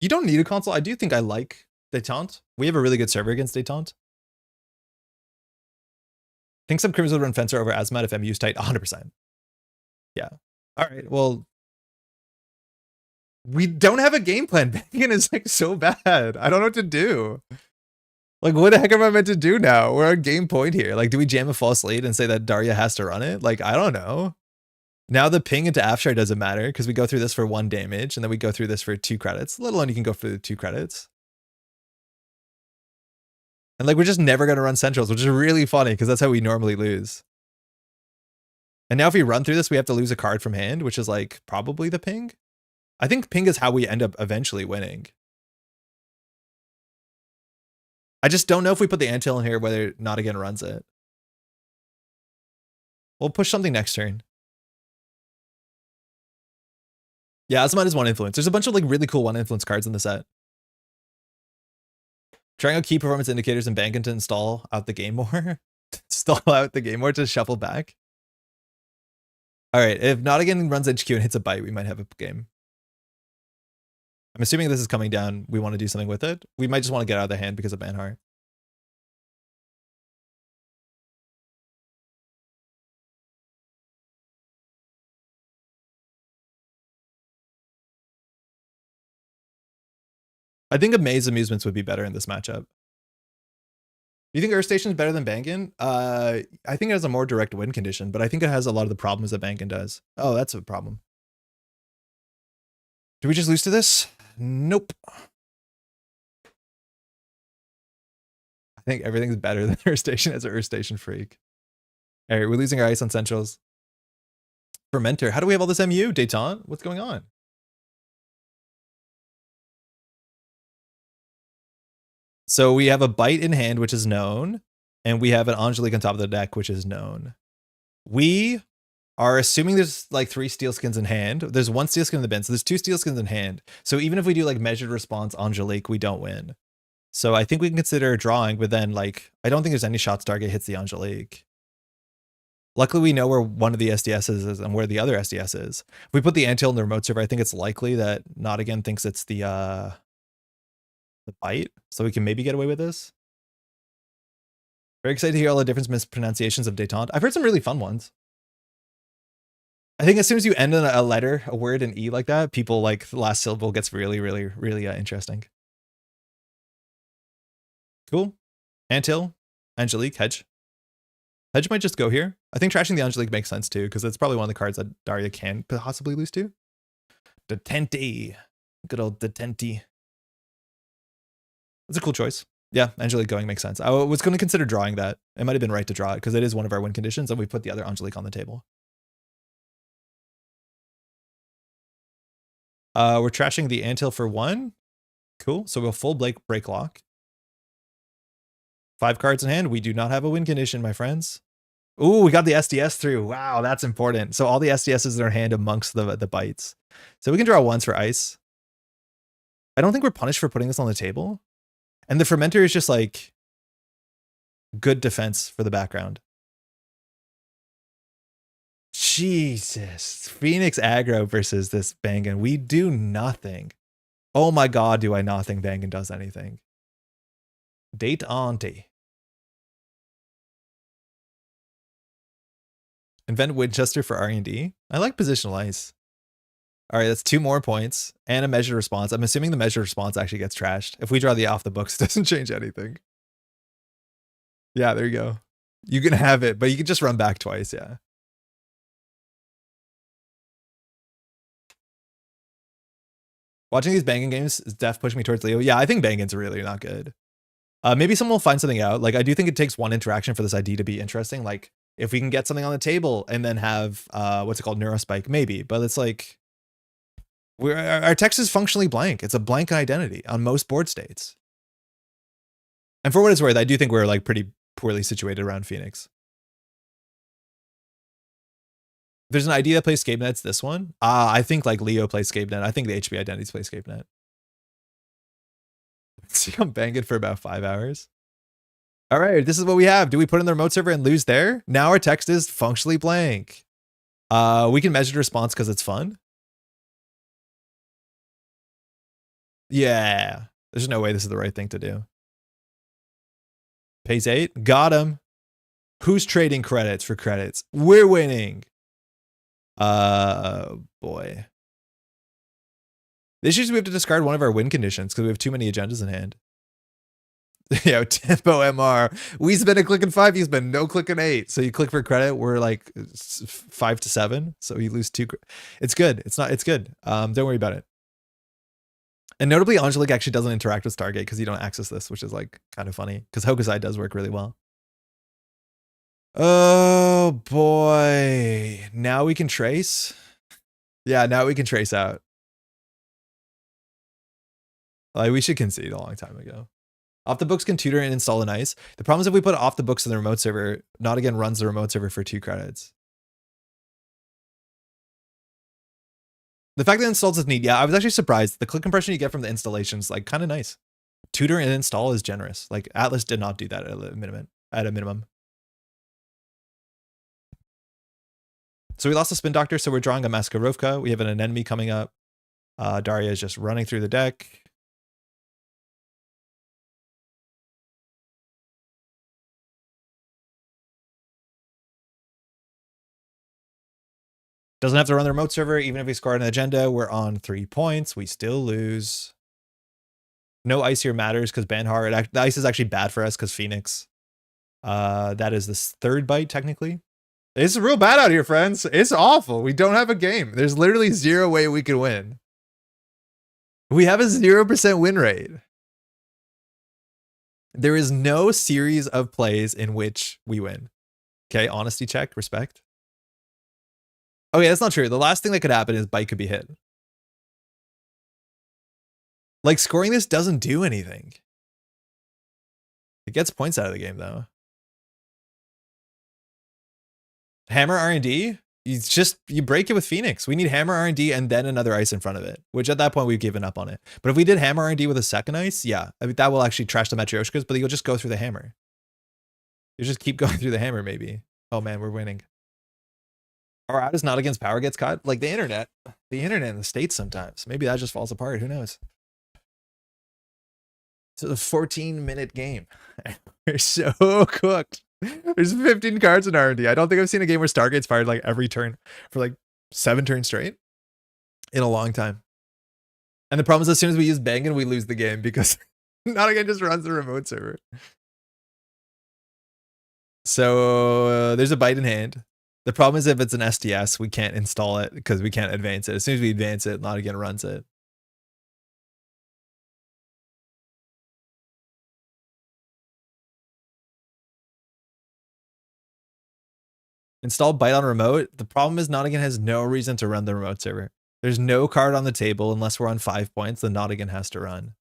You don't need a console. I do think I like Detente. We have a really good server against Detente. I think some crims would run Fencer over Azmat if MU's tight. 100%. Yeah. All right. Well, we don't have a game plan. Bangun is like so bad. I don't know what to do. Like, what the heck am I meant to do now? We're on game point here. Like, do we jam a false lead and say that Darya has to run it? Like, I don't know. Now the ping into Afshar doesn't matter because we go through this for 1 damage and then we go through this for 2 credits. Let alone you can go for the 2 credits. And like, we're just never going to run centrals, which is really funny because that's how we normally lose. And now if we run through this, we have to lose a card from hand, which is like probably the ping. I think ping is how we end up eventually winning. I just don't know if we put the anthill in here, whether not again runs it. We'll push something next turn. Yeah, Azmat is 1 influence. There's a bunch of like really cool 1 influence cards in the set. Trying out key performance indicators in Bangun to install out the game more. Stall out the game more to shuffle back. All right, if Nottingham runs HQ and hits a bite, we might have a game. I'm assuming this is coming down. We want to do something with it. We might just want to get out of the hand because of Banhart. I think Amaze Amusements would be better in this matchup. Do you think Earth Station is better than Bangun? I think it has a more direct win condition, but I think it has a lot of the problems that Bangun does. Oh, that's a problem. Do we just lose to this? Nope. I think everything's better than Earth Station as an Earth Station freak. All right, we're losing our ice on Centrals. Fermenter, how do we have all this MU? Detente? What's going on? So we have a bite in hand, which is known, and we have an Angelique on top of the deck, which is known. We are assuming there's like 3 steel skins in hand. There's 1 steel skin in the bin, so there's 2 steel skins in hand. So even if we do like measured response Angelique, we don't win. So I think we can consider drawing, but then like, I don't think there's any shots target hits the Angelique. Luckily, we know where one of the SDSs is and where the other SDS is. If we put the anthill in the remote server, I think it's likely that Nottingham thinks it's the bite, so we can maybe get away with this. Very excited to hear all the different mispronunciations of Detente. I've heard some really fun ones. I think as soon as you end a letter, a word, an E like that, people like the last syllable gets really, really, really interesting. Cool. Antil, Angelique, Hedge. Hedge might just go here. I think trashing the Angelique makes sense too, because it's probably one of the cards that Daria can possibly lose to. Detente. Good old Detente. That's a cool choice. Yeah, Angelique going makes sense. I was going to consider drawing that. It might have been right to draw it, because it is one of our win conditions, and we put the other Angelique on the table. We're trashing the Antil for 1. Cool. So we'll full break lock. 5 cards in hand. We do not have a win condition, my friends. Ooh, we got the SDS through. Wow, that's important. So all the SDSs are in hand amongst the bites. So we can draw once for ice. I don't think we're punished for putting this on the table. And the fermenter is just like good defense for the background. Jesus. Phoenix aggro versus this Bangun. We do nothing. Oh my god, do I not think Bangun does anything. Date auntie. Invent Winchester for R&D. I like positional ice. All right, that's 2 more points and a measured response. I'm assuming the measured response actually gets trashed. If we draw the off the books, it doesn't change anything. Yeah, there you go. You can have it, but you can just run back twice, yeah. Watching these Bangun games is def pushing me towards Leo. Yeah, I think Bangun's really not good. Maybe someone will find something out. Like, I do think it takes one interaction for this ID to be interesting. Like, if we can get something on the table and then have, what's it called, Neurospike, maybe. But it's like, our text is functionally blank. It's a blank identity on most board states. And for what it's worth, I do think we're like pretty poorly situated around Phoenix. There's an idea that plays Scape Net's this one. I think like Leo plays Scape Net. I think the HB identities play Scape Net. See, I'm banging for about 5 hours. All right, this is what we have. Do we put in the remote server and lose there? Now our text is functionally blank. We can measure the response because it's fun. Yeah, there's no way this is the right thing to do. Pays 8. Got him. Who's trading credits for credits? We're winning. Boy. The issue is we have to discard one of our win conditions because we have too many agendas in hand. Yeah, tempo MR. We spend a click in 5, you spend no click in 8. So you click for credit, we're like 5 to 7. So you lose 2. It's good. It's good. Don't worry about it. And notably, Angelique actually doesn't interact with Stargate because you don't access this, which is like kind of funny because Hokusai does work really well. Oh boy. Now we can trace. Yeah, now we can trace out. Like, we should concede a long time ago. Off the books can tutor and install an ice. The problem is if we put off the books in the remote server, Not Again runs the remote server for 2 credits. The fact that it installs is neat. Yeah, I was actually surprised. The click compression you get from the installation is like kind of nice. Tutor and install is generous. Like Atlas did not do that at a minimum. So we lost a Spin Doctor, so we're drawing a Maskarovka. We have an enemy coming up. Daria is just running through the deck. Doesn't have to run the remote server. Even if we score an agenda, we're on 3 points. We still lose. No ice here matters because Banhar, the ice is actually bad for us because Phoenix. That is this 3rd bite, technically. It's real bad out here, friends. It's awful. We don't have a game. There's literally 0 way we could win. We have a 0% win rate. There is no series of plays in which we win. Okay, honesty check, respect. Okay, that's not true. The last thing that could happen is bite could be hit. Like, scoring this doesn't do anything. It gets points out of the game, though. Hammer R&D? You break it with Phoenix. We need Hammer R&D and then another ice in front of it, which at that point we've given up on it. But if we did Hammer R&D with a second ice, yeah, I mean, that will actually trash the Matryoshkas, but you'll just go through the hammer. You just keep going through the hammer, maybe. Oh man, we're winning. Our out is not against power gets caught. Like the internet in the States sometimes. Maybe that just falls apart. Who knows? It's a 14-minute game. We're so cooked. There's 15 cards in R&D. I don't think I've seen a game where Stargate's fired like every turn for like 7 turns straight in a long time. And the problem is as soon as we use Bangun, we lose the game because not again just runs the remote server. So there's a bite in hand. The problem is if it's an SDS, we can't install it because we can't advance it. As soon as we advance it, not again runs it. Install byte on remote. The problem is Nottingham has no reason to run the remote server. There's no card on the table unless we're on 5 points, then Nottingham has to run.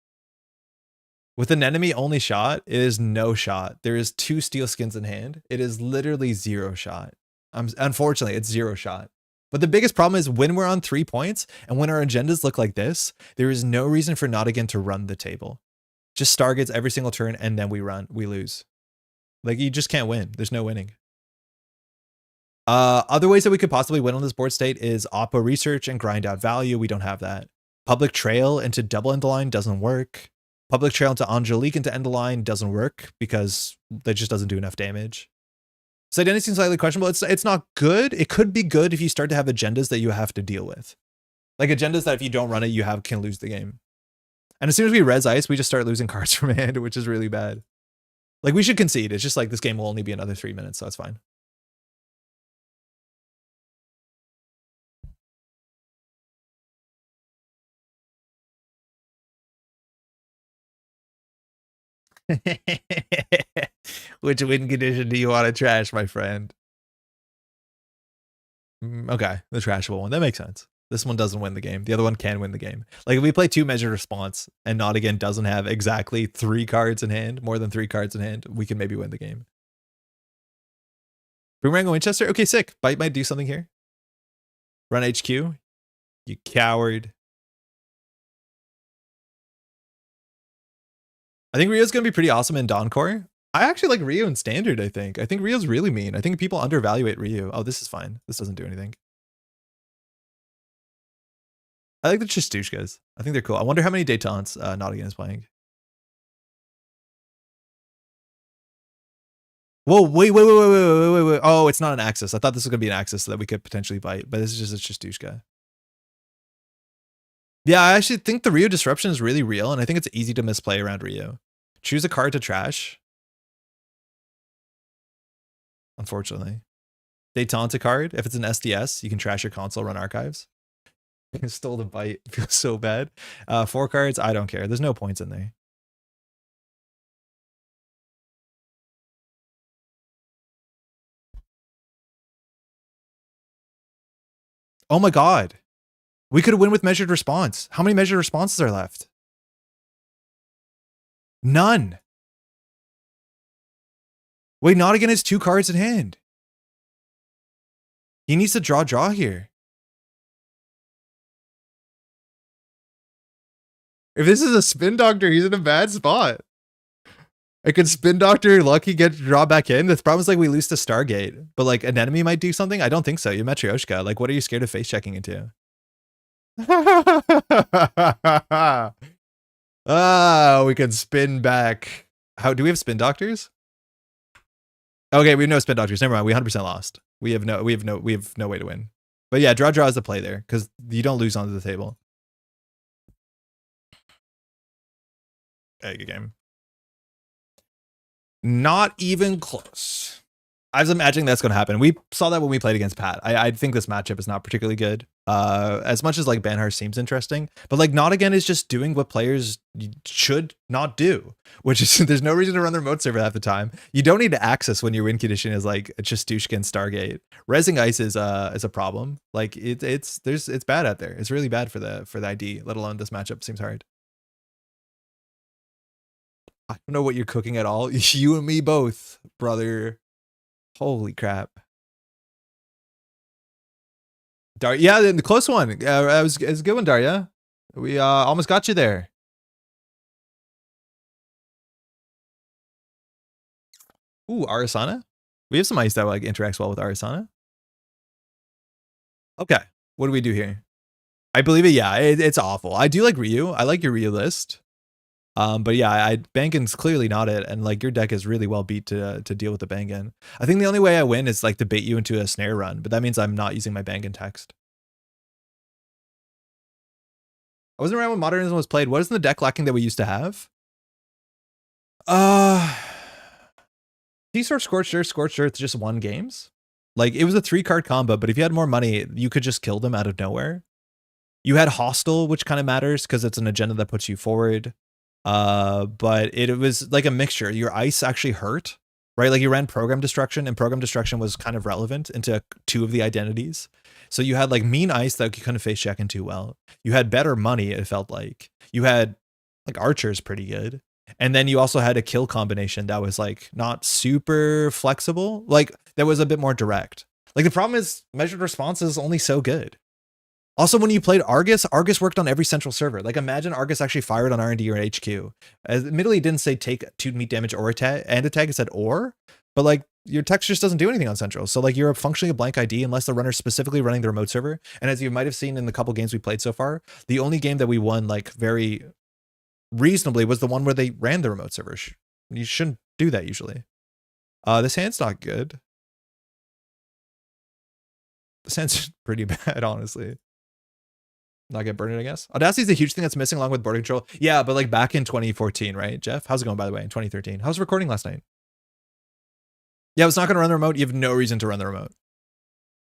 With an enemy only shot, it is no shot. There is 2 steel skins in hand. It is literally 0 shot. Unfortunately, it's 0 shot. But the biggest problem is when we're on 3 points and when our agendas look like this, there is no reason for Nottingham to run the table. Just Stargates every single turn and then we lose. Like you just can't win. There's no winning. Other ways that we could possibly win on this board state is Oppo research and grind out value. We don't have that. Public trail into double end line doesn't work. Public trail into Angelique into end line doesn't work because that just doesn't do enough damage. So identity seems slightly questionable. It's not good. It could be good if you start to have agendas that you have to deal with. Like agendas that if you don't run it, can lose the game. And as soon as we res ice, we just start losing cards from hand, which is really bad. Like we should concede. It's just like this game will only be another 3 minutes, so that's fine. Which win condition do you want to trash, my friend? Okay, the trashable one. That makes sense. This one doesn't win the game. The other one can win the game. Like if we play 2 measured response and Nottingham doesn't have exactly 3 cards in hand, more than 3 cards in hand, we can maybe win the game. Boomerang and Winchester? Okay, sick. Bite might do something here. Run HQ. You coward. I think Rio's going to be pretty awesome in Dawncore. I actually like Rio in Standard, I think. I think Rio's really mean. I think people undervaluate Rio. Oh, this is fine. This doesn't do anything. I like the Chistushkas. I think they're cool. I wonder how many Detents Nottingham is playing. Whoa, wait. Oh, it's not an Axis. I thought this was going to be an Axis so that we could potentially bite, but this is just a Chistushka. Yeah, I actually think the Rio disruption is really real, and I think it's easy to misplay around Rio. Choose a card to trash. Unfortunately. Detente a card. If it's an SDS, you can trash your console, run archives. Stole the bite. Feels so bad. 4 cards. I don't care. There's no points in there. Oh my god. We could win with measured response. How many measured responses are left? None. Wait, Nottingham has 2 cards in hand. He needs to draw here. If this is a spin doctor, he's in a bad spot. I could spin doctor, lucky, get draw back in. The problem is like we lose to Stargate, but like an enemy might do something. I don't think so. You're Matryoshka. Like, what are you scared of face checking into? We can spin back. How do we have spin doctors? Okay, we have no spin doctors. Never mind. We 100% lost. We have no way to win. But yeah, draw is the play there because you don't lose onto the table. Okay, good game. Not even close. I was imagining that's going to happen. We saw that when we played against Pat. I think this matchup is not particularly good. As much as like Banhar seems interesting, but like Nottingham is just doing what players should not do, which is there's no reason to run the remote server half the time. You don't need to access when your win condition is like Chistushka and Stargate. Resing ice is a problem. Like it's bad out there. It's really bad for the ID, let alone this matchup seems hard. I don't know what you're cooking at all. You and me both, brother. Holy crap. Daria, yeah, the close one. It was a good one, Daria. We almost got you there. Ooh, Arasana. We have some ice that like interacts well with Arasana. Okay, what do we do here? I believe it. Yeah, it's awful. I do like Ryu. I like your Ryu list. But yeah, Bangun's clearly not it, and like your deck is really well beat to deal with the Bangun. I think the only way I win is like to bait you into a snare run, but that means I'm not using my Bangun text. I wasn't around when modernism was played. What is in the deck lacking that we used to have? T-Sword Scorched Earth just won games. Like, it was a 3-card combo, but if you had more money, you could just kill them out of nowhere. You had Hostile, which kind of matters because it's an agenda that puts you forward. But it was like a mixture. Your ice actually hurt, right? Like you ran Program Destruction, and Program Destruction was kind of relevant into 2 of the identities. So you had like mean ice that you couldn't face check in too well. You had better money, it felt like. You had like Archer's pretty good. And then you also had a kill combination that was like not super flexible. Like that was a bit more direct. Like the problem is measured response is only so good. Also, when you played Argus, Argus worked on every central server. Like imagine Argus actually fired on R&D or HQ. Admittedly, it didn't say take 2 meat damage or attack, it said or, but like your text just doesn't do anything on central. So like you're functionally a blank ID unless the runner's specifically running the remote server. And as you might have seen in the couple games we played so far, the only game that we won like very reasonably was the one where they ran the remote server. You shouldn't do that usually. This hand's not good. This hand's pretty bad, honestly. Not get burned, I guess. Audacity is a huge thing that's missing along with board control. Yeah, but like back in 2014, right, Jeff? How's it going, by the way, in 2013? How's recording last night? Yeah, it's not going to run the remote. You have no reason to run the remote.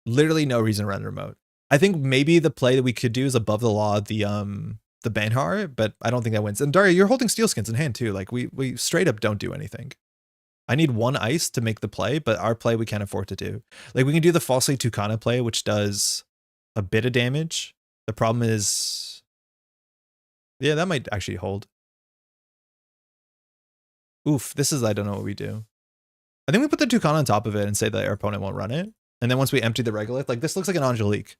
Literally no reason to run the remote. I think maybe the play that we could do is above the law, the Banhar, but I don't think that wins. And Daria, you're holding steel skins in hand too. Like we straight up don't do anything. I need 1 ice to make the play, but our play we can't afford to do. Like we can do the falsely Tucana play, which does a bit of damage. The problem is, yeah, that might actually hold. Oof, this is, I don't know what we do. I think we put the Tucana on top of it and say that our opponent won't run it. And then once we empty the regolith, like this looks like an Angelique,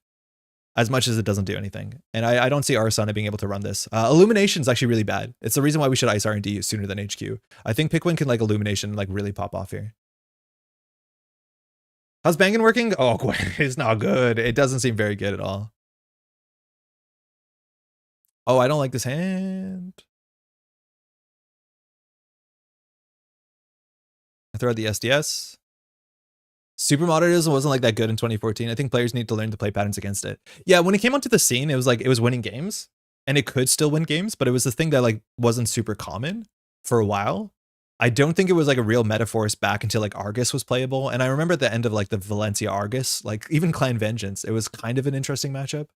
as much as it doesn't do anything. And I don't see Arsana being able to run this. Illumination is actually really bad. It's the reason why we should ice R&D sooner than HQ. I think Pickwin can like Illumination like really pop off here. How's Bangun working? Oh, it's not good. It doesn't seem very good at all. Oh, I don't like this hand. I throw out the SDS. Super modernism wasn't like that good in 2014. I think players need to learn the play patterns against it. Yeah, when it came onto the scene, it was like it was winning games, and it could still win games, but it was the thing that like wasn't super common for a while. I don't think it was like a real metaphors back until like Argus was playable. And I remember at the end of like the Valencia Argus, like even Clan Vengeance, it was kind of an interesting matchup.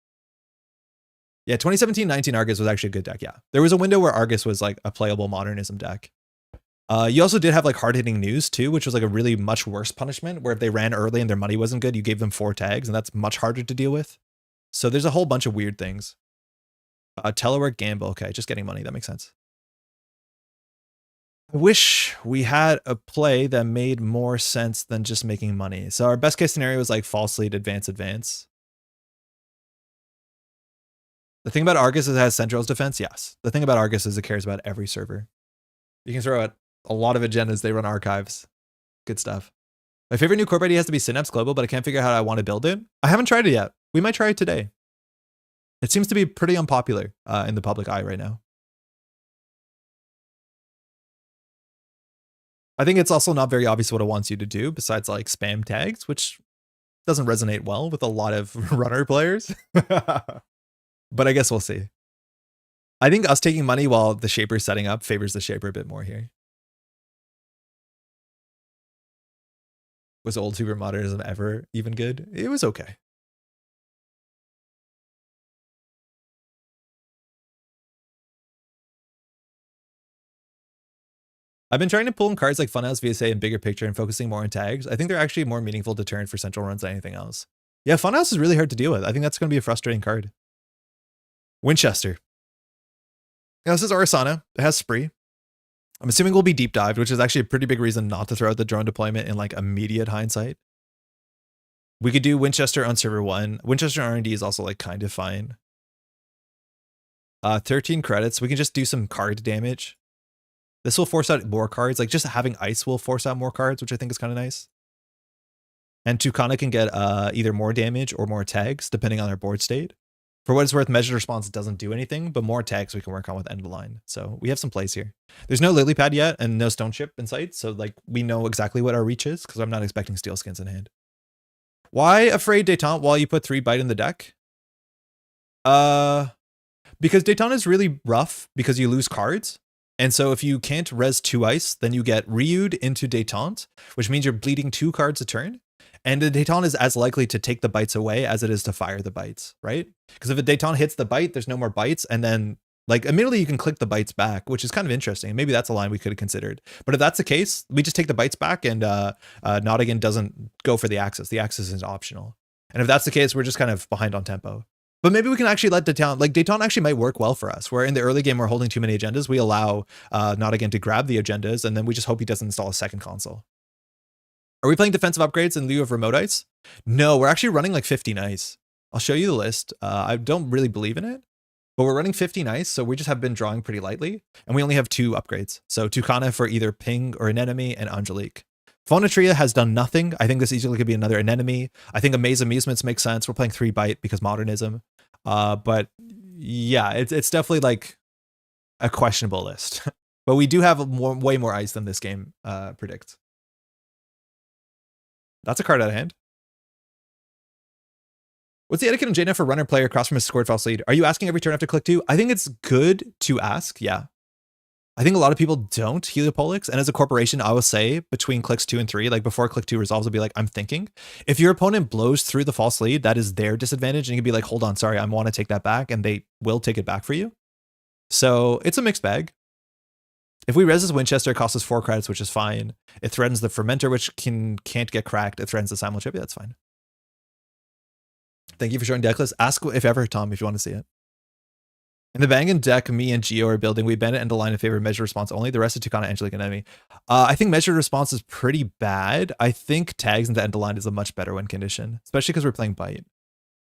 Yeah, 2017-19 Argus was actually a good deck. Yeah, there was a window where Argus was like a playable modernism deck. You also did have like hard-hitting news too, which was like a really much worse punishment, where if they ran early and their money wasn't good, you gave them 4 tags, and that's much harder to deal with. So there's a whole bunch of weird things. Telework gamble. Okay, just getting money. That makes sense. I wish we had a play that made more sense than just making money. So our best case scenario was like false lead, advance. The thing about Argus is it has Central's defense. Yes. The thing about Argus is it cares about every server. You can throw out a lot of agendas. They run archives. Good stuff. My favorite new corp ID has to be Synapse Global, but I can't figure out how I want to build it. I haven't tried it yet. We might try it today. It seems to be pretty unpopular in the public eye right now. I think it's also not very obvious what it wants you to do besides like spam tags, which doesn't resonate well with a lot of runner players. But I guess we'll see. I think us taking money while the Shaper's setting up favors the Shaper a bit more here. Was old super modernism ever even good? It was okay. I've been trying to pull in cards like Funhouse, VSA, and Bigger Picture and focusing more on tags. I think they're actually a more meaningful deterrent for central runs than anything else. Yeah, Funhouse is really hard to deal with. I think that's going to be a frustrating card. Winchester. Now, this is Arsana. It has Spree. I'm assuming we'll be deep dived, which is actually a pretty big reason not to throw out the drone deployment in like immediate hindsight. We could do Winchester on server 1. Winchester R&D is also like kind of fine. 13 credits. We can just do some card damage. This will force out more cards. Like just having ice will force out more cards, which I think is kind of nice. And Tucana can get either more damage or more tags, depending on our board state. For what it's worth, measured response doesn't do anything, but more tags we can work on with end of line. So we have some plays here. There's no lily pad yet and no stone chip in sight. So like we know exactly what our reach is because I'm not expecting steel skins in hand. Why afraid detente while you put 3 bite in the deck? Because Daytona is really rough because you lose cards. And so if you can't res 2 ice, then you get Ryu'd into Détente, which means you're bleeding 2 cards a turn. And the Détente is as likely to take the bites away as it is to fire the bites, right? Because if a Détente hits the bite, there's no more bites. And then like immediately you can click the bites back, which is kind of interesting. Maybe that's a line we could have considered. But if that's the case, we just take the bites back and Nottingham doesn't go for the axis. The axis is optional. And if that's the case, we're just kind of behind on tempo. But maybe we can actually let Détente, like Détente actually might work well for us, where in the early game we're holding too many agendas. We allow Nottingham to grab the agendas, and then we just hope he doesn't install a second console. Are we playing defensive upgrades in lieu of remote ice? No, we're actually running like 50 ice. I'll show you the list. I don't really believe in it, but we're running 50 ice, so we just have been drawing pretty lightly, and we only have 2 upgrades. So Tucana for either ping or an enemy, and Angelique. Phonatria has done nothing. I think this easily could be another anemone. I think Amaze Amusements makes sense. We're playing 3 bite because modernism. But yeah, it's definitely like a questionable list. But we do have way more ice than this game predicts. That's a card out of hand. What's the etiquette in JNF for runner player across from a scored false lead? Are you asking every turn after click 2? I think it's good to ask, yeah. I think a lot of people don't Heliopolix, and as a corporation, I will say between clicks 2 and 3, like before click 2 resolves, I'll be like, I'm thinking. If your opponent blows through the false lead, that is their disadvantage, and you can be like, hold on, sorry, I want to take that back, and they will take it back for you. So it's a mixed bag. If we res this Winchester, it costs us 4 credits, which is fine. It threatens the Fermenter, which can't get cracked. It threatens the Simul Chip, yeah, that's fine. Thank you for showing decklist. Ask if ever, Tom, if you want to see it. In the Bangun deck, me and Geo are building. We bend it into line in favor of measured response only. The rest of Tucana, Angelique, and enemy. I think measured response is pretty bad. I think tags into end of line is a much better win condition, especially because we're playing bite.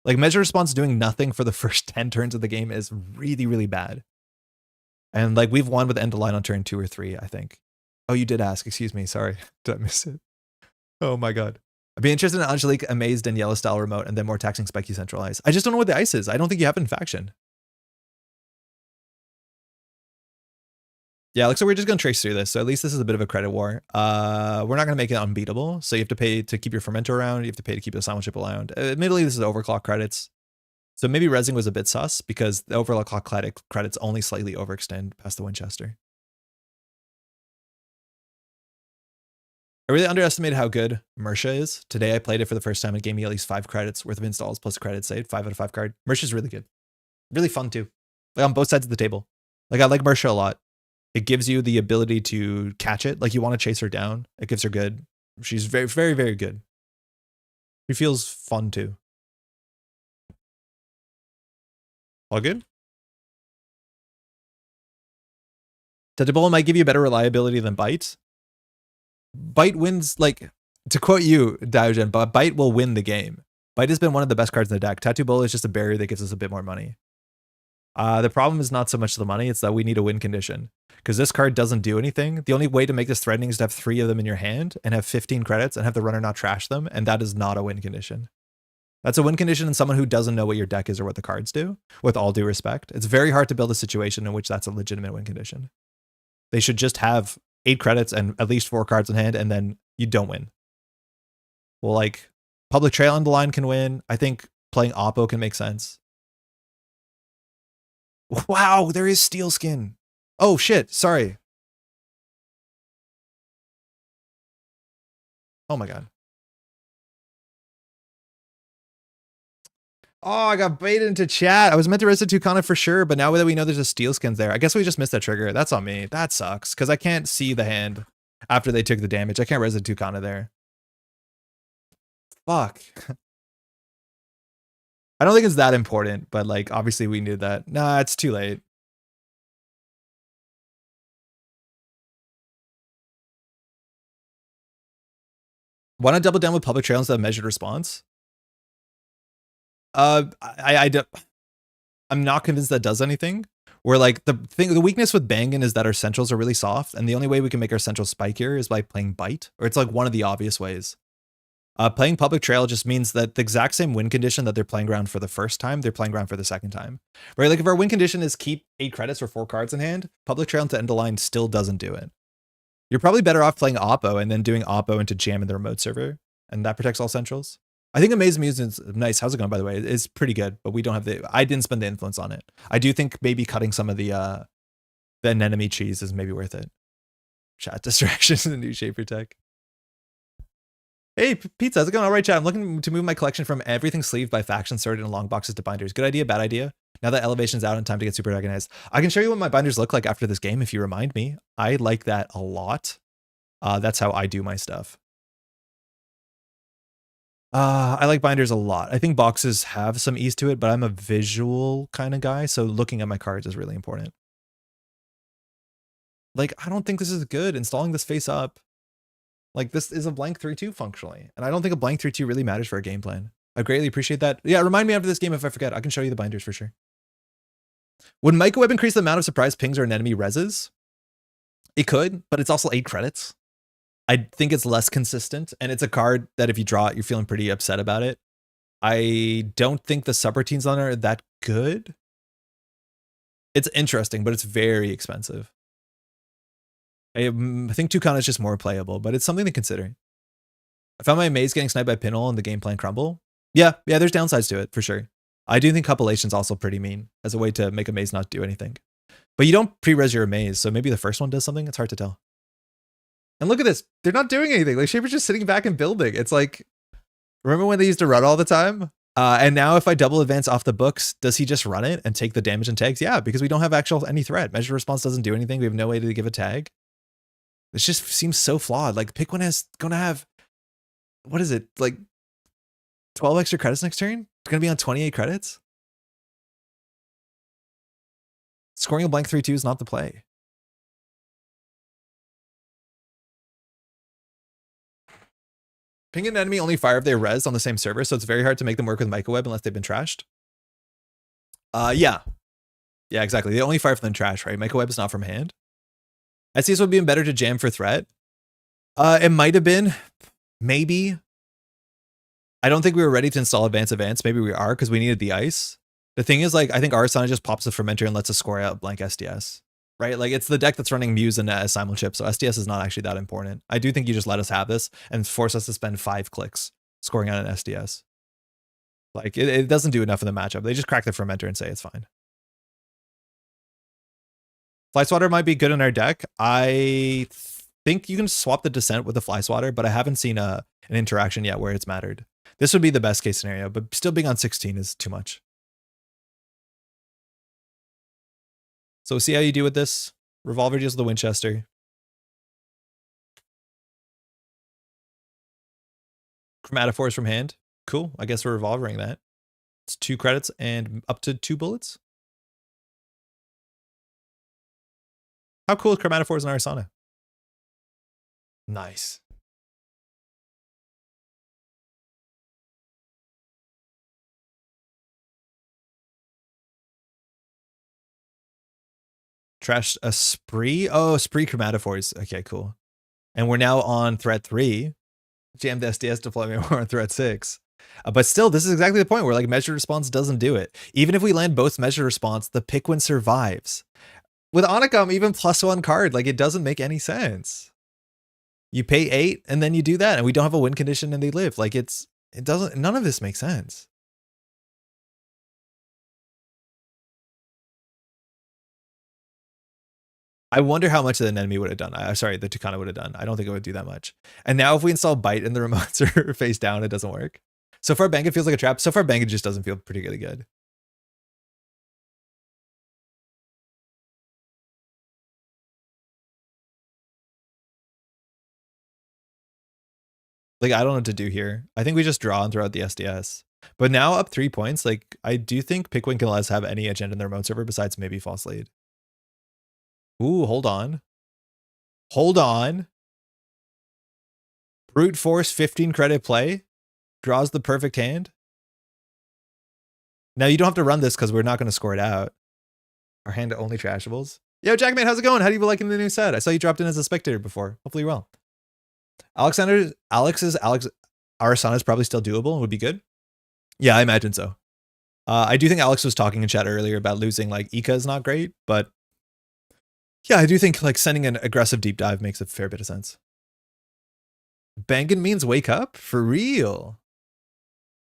Like measured response doing nothing for the first 10 turns of the game is really, really bad. And like we've won with end of line on turn 2 or 3, I think. Oh, you did ask. Excuse me. Sorry. Did I miss it? Oh my God. I'd be interested in Angelique, Amazed, and Yellow Style Remote, and then more taxing Spike you centralize. I just don't know what the ice is. I don't think you have it in faction. Yeah, looks like we're just going to trace through this. So at least this is a bit of a credit war. We're not going to make it unbeatable. So you have to pay to keep your Fermenter around. You have to pay to keep the Simul Chip around. Admittedly, this is overclock credits. So maybe resing was a bit sus because the overclock credits only slightly overextend past the Winchester. I really underestimated how good Mersha is. Today I played it for the first time. It gave me at least 5 credits worth of installs plus a credit saved. 5 out of 5 card. Mersha's really good. Really fun too. Like on both sides of the table. Like I like Mersha a lot. It gives you the ability to catch it. Like you want to chase her down. It gives her good. She's very, very, very good. She feels fun too. All good? Tentabola might give you better reliability than Bite. Bite wins, like, to quote you, Diogen, but Bite will win the game. Bite has been one of the best cards in the deck. Tattoo Bola is just a barrier that gives us a bit more money. The problem is not so much the money, it's that we need a win condition. Because this card doesn't do anything. The only way to make this threatening is to have 3 of them in your hand and have 15 credits and have the runner not trash them, and that is not a win condition. That's a win condition in someone who doesn't know what your deck is or what the cards do, with all due respect. It's very hard to build a situation in which that's a legitimate win condition. They should just have 8 credits and at least 4 cards in hand, and then you don't win. Well, like, Public Trail on the line can win. I think playing Oppo can make sense. Wow, there is Steel Skin. Oh, shit, sorry. Oh my God. Oh, I got baited into chat. I was meant to res the Tucana for sure, but now that we know there's a Steel Skins there, I guess we just missed that trigger. That's on me. That sucks, because I can't see the hand after they took the damage. I can't res the Tucana there. Fuck. I don't think it's that important, but like, obviously we knew that. Nah, it's too late. Why not double down with Public Trail instead of measured response? I'm not convinced that does anything. Where like the weakness with Bangun is that our centrals are really soft, and the only way we can make our central spikier is by playing Bite, or it's like one of the obvious ways. Playing Public Trail just means that the exact same win condition that they're playing ground for the first time, they're playing ground for the second time. Right? Like if our win condition is keep 8 credits or 4 cards in hand, Public Trail into end of line still doesn't do it. You're probably better off playing Oppo and then doing Oppo into jam in the remote server, and that protects all centrals. I think Amaze Music's nice. How's it going, by the way? It's pretty good, but we don't have I didn't spend the influence on it. I do think maybe cutting some of the anemone cheese is maybe worth it. Chat distractions in the new shaper tech. Hey, Pizza, how's it going? All right, chat. I'm looking to move my collection from everything sleeved by faction sorted in long boxes to binders. Good idea, bad idea? Now that elevation's out and time to get super organized. I can show you what my binders look like after this game if you remind me. I like that a lot. That's how I do my stuff. I like binders a lot. I think boxes have some ease to it, but I'm a visual kind of guy, so looking at my cards is really important. Like, I don't think this is good. Installing this face up. Like, this is a blank 3-2 functionally. And I don't think a blank 3-2 really matters for a game plan. I greatly appreciate that. Yeah, remind me after this game if I forget. I can show you the binders for sure. Would Microweb increase the amount of surprise pings or an enemy reses? It could, but it's also 8 credits. I think it's less consistent, and it's a card that if you draw it, you're feeling pretty upset about it. I don't think the subroutines on it are that good. It's interesting, but it's very expensive. I think Topan is just more playable, but it's something to consider. I found my maze getting sniped by Pinhole and the game plan crumble. Yeah, there's downsides to it, for sure. I do think Copilation's also pretty mean as a way to make a maze not do anything. But you don't pre-res your maze, so maybe the first one does something. It's hard to tell. And look at this. They're not doing anything. Like, Shaper's just sitting back and building. It's like, remember when they used to run all the time? And now if I double advance off the books, does he just run it and take the damage and tags? Yeah, because we don't have any threat. Measure response doesn't do anything. We have no way to give a tag. This just seems so flawed. Like, pick one is going to have, what is it? Like 12 extra credits next turn? It's going to be on 28 credits? Scoring a blank 3-2 is not the play. Ping an enemy only fire if they res on the same server, so it's very hard to make them work with Microweb unless they've been trashed. Yeah, exactly. They only fire from trash, right? Microweb is not from hand. SCS would be better to jam for threat. It might have been, maybe. I don't think we were ready to install advance. Maybe we are because we needed the ice. The thing is, like, I think Arsana just pops the fermenter and lets us score out blank SDS. Right? Like, it's the deck that's running Muse and Simulchip, so SDS is not actually that important. I do think you just let us have this and force us to spend 5 clicks scoring out an SDS. Like, it doesn't do enough in the matchup. They just crack the fermenter and say it's fine. Fly Swatter might be good in our deck. I think you can swap the Descent with the Fly Swatter, but I haven't seen an interaction yet where it's mattered. This would be the best case scenario, but still being on 16 is too much. So see how you do with this. Revolver deals with the Winchester. Chromatophores from hand. Cool. I guess we're revolvering that. It's 2 credits and up to 2 bullets. How cool is Chromatophores and Arsana? Nice. Trashed a Spree? Oh, Spree Chromatophores. Okay, cool. And we're now on threat 3. Jammed SDS deployment, we're on threat 6. But still, this is exactly the point where, like, measured response doesn't do it. Even if we land both measured response, the pick one survives. With Onicum, even +1 card, like, it doesn't make any sense. You pay 8 and then you do that, and we don't have a win condition and they live. Like, none of this makes sense. I wonder how much the enemy would have done. Sorry, the Tucana would have done. I don't think it would do that much. And now if we install Bite and the remotes are face down, it doesn't work. So far, Bangun feels like a trap. So far, Bangun just doesn't feel particularly good. Like, I don't know what to do here. I think we just draw and throw out the SDS. But now up 3 points, like, I do think Pickwick can let us have any agenda in the remote server besides maybe False Lead. Ooh, hold on. Hold on. Brute Force 15 credit play. Draws the perfect hand. Now, you don't have to run this because we're not going to score it out. Our hand only trashables. Yo, Jackman, how's it going? How do you liking the new set? I saw you dropped in as a spectator before. Hopefully you're well. Arsana is probably still doable and would be good. Yeah, I imagine so. I do think Alex was talking in chat earlier about losing, like, Ika is not great, but yeah, I do think, like, sending an aggressive deep dive makes a fair bit of sense. Bangun means wake up? For real?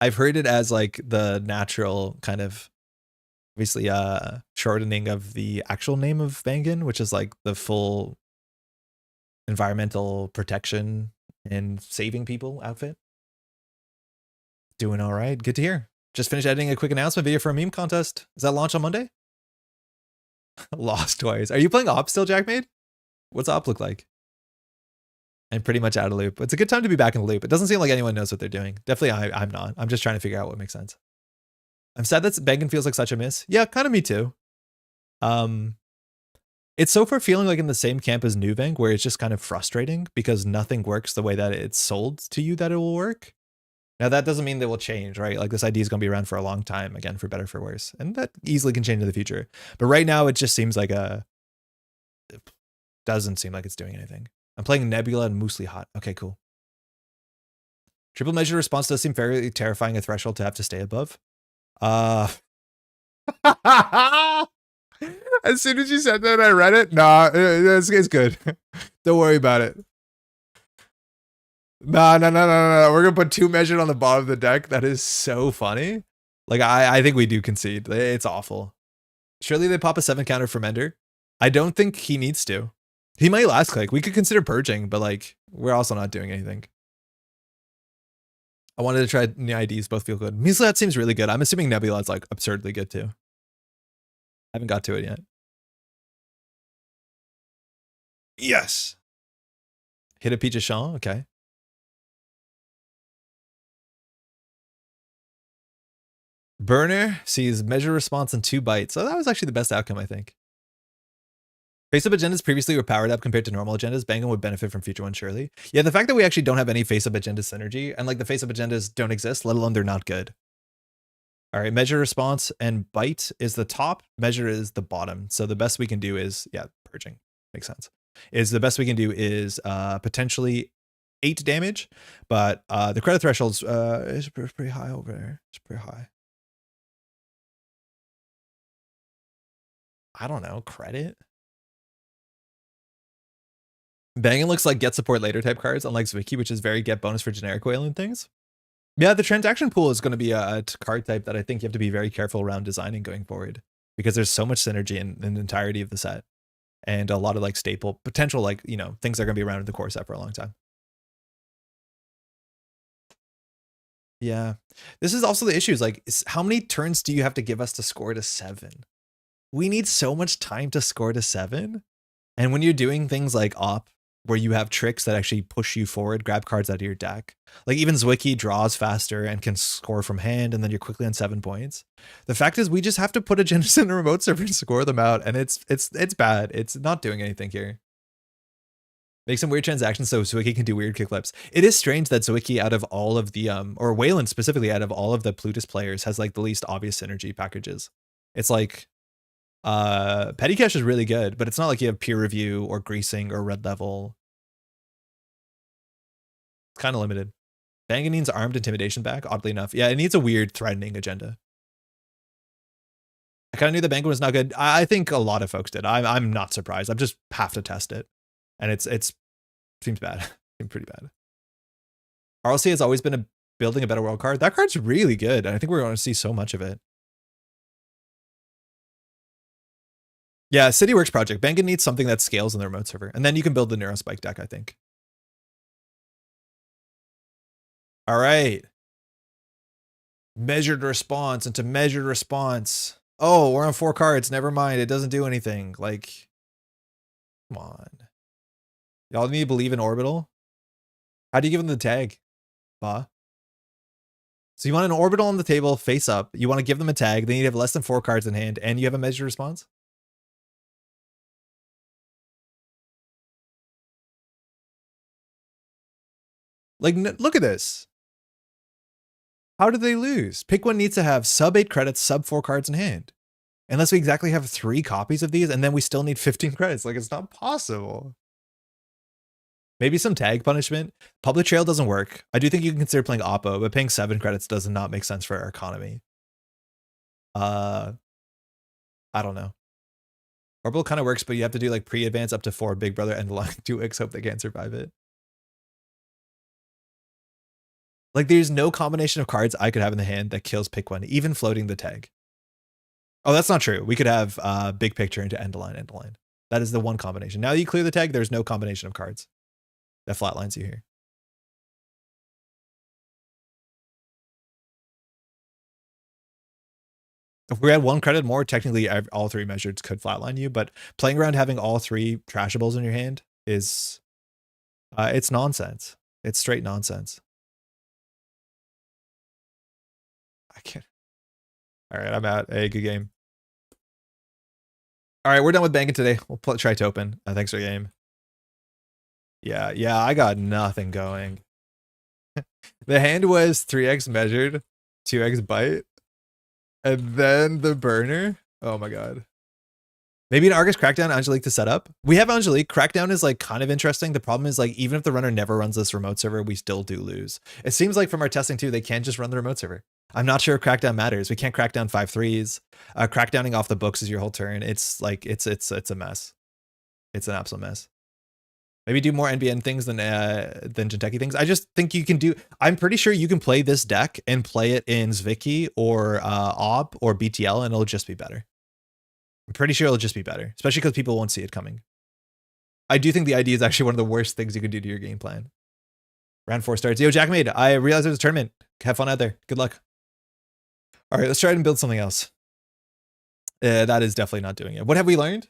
I've heard it as like the natural kind of obviously shortening of the actual name of Bangun, which is like the full environmental protection and saving people outfit. Doing all right. Good to hear. Just finished editing a quick announcement video for a meme contest. Is that launch on Monday? Lost twice. Are you playing Op still, Jackmade? What's Op look like? I'm pretty much out of loop. It's a good time to be back in the loop. It doesn't seem like anyone knows what they're doing. Definitely I'm not. I'm just trying to figure out what makes sense. I'm sad that Bangun feels like such a miss. Yeah, kind of me too. It's so far feeling like in the same camp as Nubank, where it's just kind of frustrating because nothing works the way that it's sold to you that it will work. Now, that doesn't mean that will change, right? Like this idea is going to be around for a long time, again, for better, for worse. And that easily can change in the future. But right now, it just seems like it doesn't seem like it's doing anything. I'm playing Nebula and Moosely Hot. Okay, cool. Triple measure response does seem fairly terrifying a threshold to have to stay above. As soon as you said that, I read it. Nah, it's good. Don't worry about it. No. We're gonna put 2 measured on the bottom of the deck. That is so funny. Like I think we do concede. It's awful. Surely they pop a 7 counter for Mender. I don't think he needs to. He might last click. We could consider purging, but like we're also not doing anything. I wanted to try new IDs. Both feel good. Measlat seems really good. I'm assuming Nebula's like absurdly good too. I haven't got to it yet. Yes. Hit a Peach of Shaw. Okay. Burner sees measure response in 2 bites. So that was actually the best outcome, I think. Face-up agendas previously were powered up compared to normal agendas. Bangun would benefit from future ones, surely. Yeah, the fact that we actually don't have any face-up agenda synergy, and like the face-up agendas don't exist, let alone they're not good. All right, measure response and bite is the top, measure is the bottom. So the best we can do is, yeah, purging. Makes sense. Is the best we can do is potentially 8 damage, but the credit threshold's is pretty high over there. It's pretty high. I don't know, credit? Bangun looks like get support later type cards, unlike Zwicky, which is very get bonus for generic whale and things. Yeah, the transaction pool is going to be a card type that I think you have to be very careful around designing going forward, because there's so much synergy in the entirety of the set, and a lot of like staple potential, like, you know, things that are going to be around in the core set for a long time. Yeah, this is also the issues. Like, how many turns do you have to give us to score to 7? We need so much time to score to 7. And when you're doing things like Op, where you have tricks that actually push you forward, grab cards out of your deck. Like even Zwicky draws faster and can score from hand, and then you're quickly on 7 points. The fact is we just have to put agendas in a remote server and score them out, and it's bad. It's not doing anything here. Make some weird transactions so Zwicky can do weird kickflips. It is strange that Zwicky, out of all of the or Wayland specifically, out of all of the Plutus players, has like the least obvious synergy packages. It's like Petty Cash is really good, but it's not like you have peer review or greasing or red level. It's kind of limited. Bangun needs armed intimidation back, oddly enough. Yeah, it needs a weird threatening agenda. I kind of knew the Bangun was not good. I think a lot of folks did. I'm not surprised. I just have to test it, and it's seems bad. Seems pretty bad. RLC has always been building a better world card. That card's really good, and I think we're going to see so much of it. Yeah, City Works project. Bangun needs something that scales in the remote server, and then you can build the Neurospike deck, I think. All right. Measured response into measured response. Oh, we're on 4 cards. Never mind. It doesn't do anything. Like, come on. Y'all need to believe in Orbital? How do you give them the tag? So you want an Orbital on the table, face up. You want to give them a tag. Then you have less than 4 cards in hand, and you have a measured response? Like, look at this. How did they lose? Pick one needs to have sub 8 credits, sub 4 cards in hand. Unless we exactly have 3 copies of these, and then we still need 15 credits. Like, it's not possible. Maybe some tag punishment. Public Trail doesn't work. I do think you can consider playing Oppo, but paying 7 credits does not make sense for our economy. I don't know. Orbital kind of works, but you have to do like pre-advance up to 4 Big Brother and line 2x, hope they can't survive it. Like there's no combination of cards I could have in the hand that kills pick one, even floating the tag. Oh, that's not true. We could have big picture into end line, end line. That is the one combination. Now that you clear the tag, there's no combination of cards that flatlines you here. If we had one credit more, technically all three measures could flatline you, but playing around having all three trashables in your hand is, it's nonsense. It's straight nonsense. I can't. All right, I'm out. Hey, good game. All right, we're done with banking today. We'll try Topan. Thanks for the game. Yeah, I got nothing going. The hand was 3x measured, 2x bite, and then the burner. Oh my god. Maybe an Argus Crackdown Angelique to set up. We have Angelique. Crackdown is like kind of interesting. The problem is like even if the runner never runs this remote server, we still do lose. It seems like from our testing too, they can't just run the remote server. I'm not sure if Crackdown matters. We can't crack down 5/3s. Crackdowning off the books is your whole turn. It's like it's a mess. It's an absolute mess. Maybe do more NBN things than Jinteki things. I just think you can do. I'm pretty sure you can play this deck and play it in Zviki or Ob or BTL, and it'll just be better. I'm pretty sure it'll just be better, especially because people won't see it coming. I do think the ID is actually one of the worst things you can do to your game plan. Round 4 starts. Yo, Jackmade, I realized it was a tournament. Have fun out there. Good luck. All right, let's try and build something else. That is definitely not doing it. What have we learned?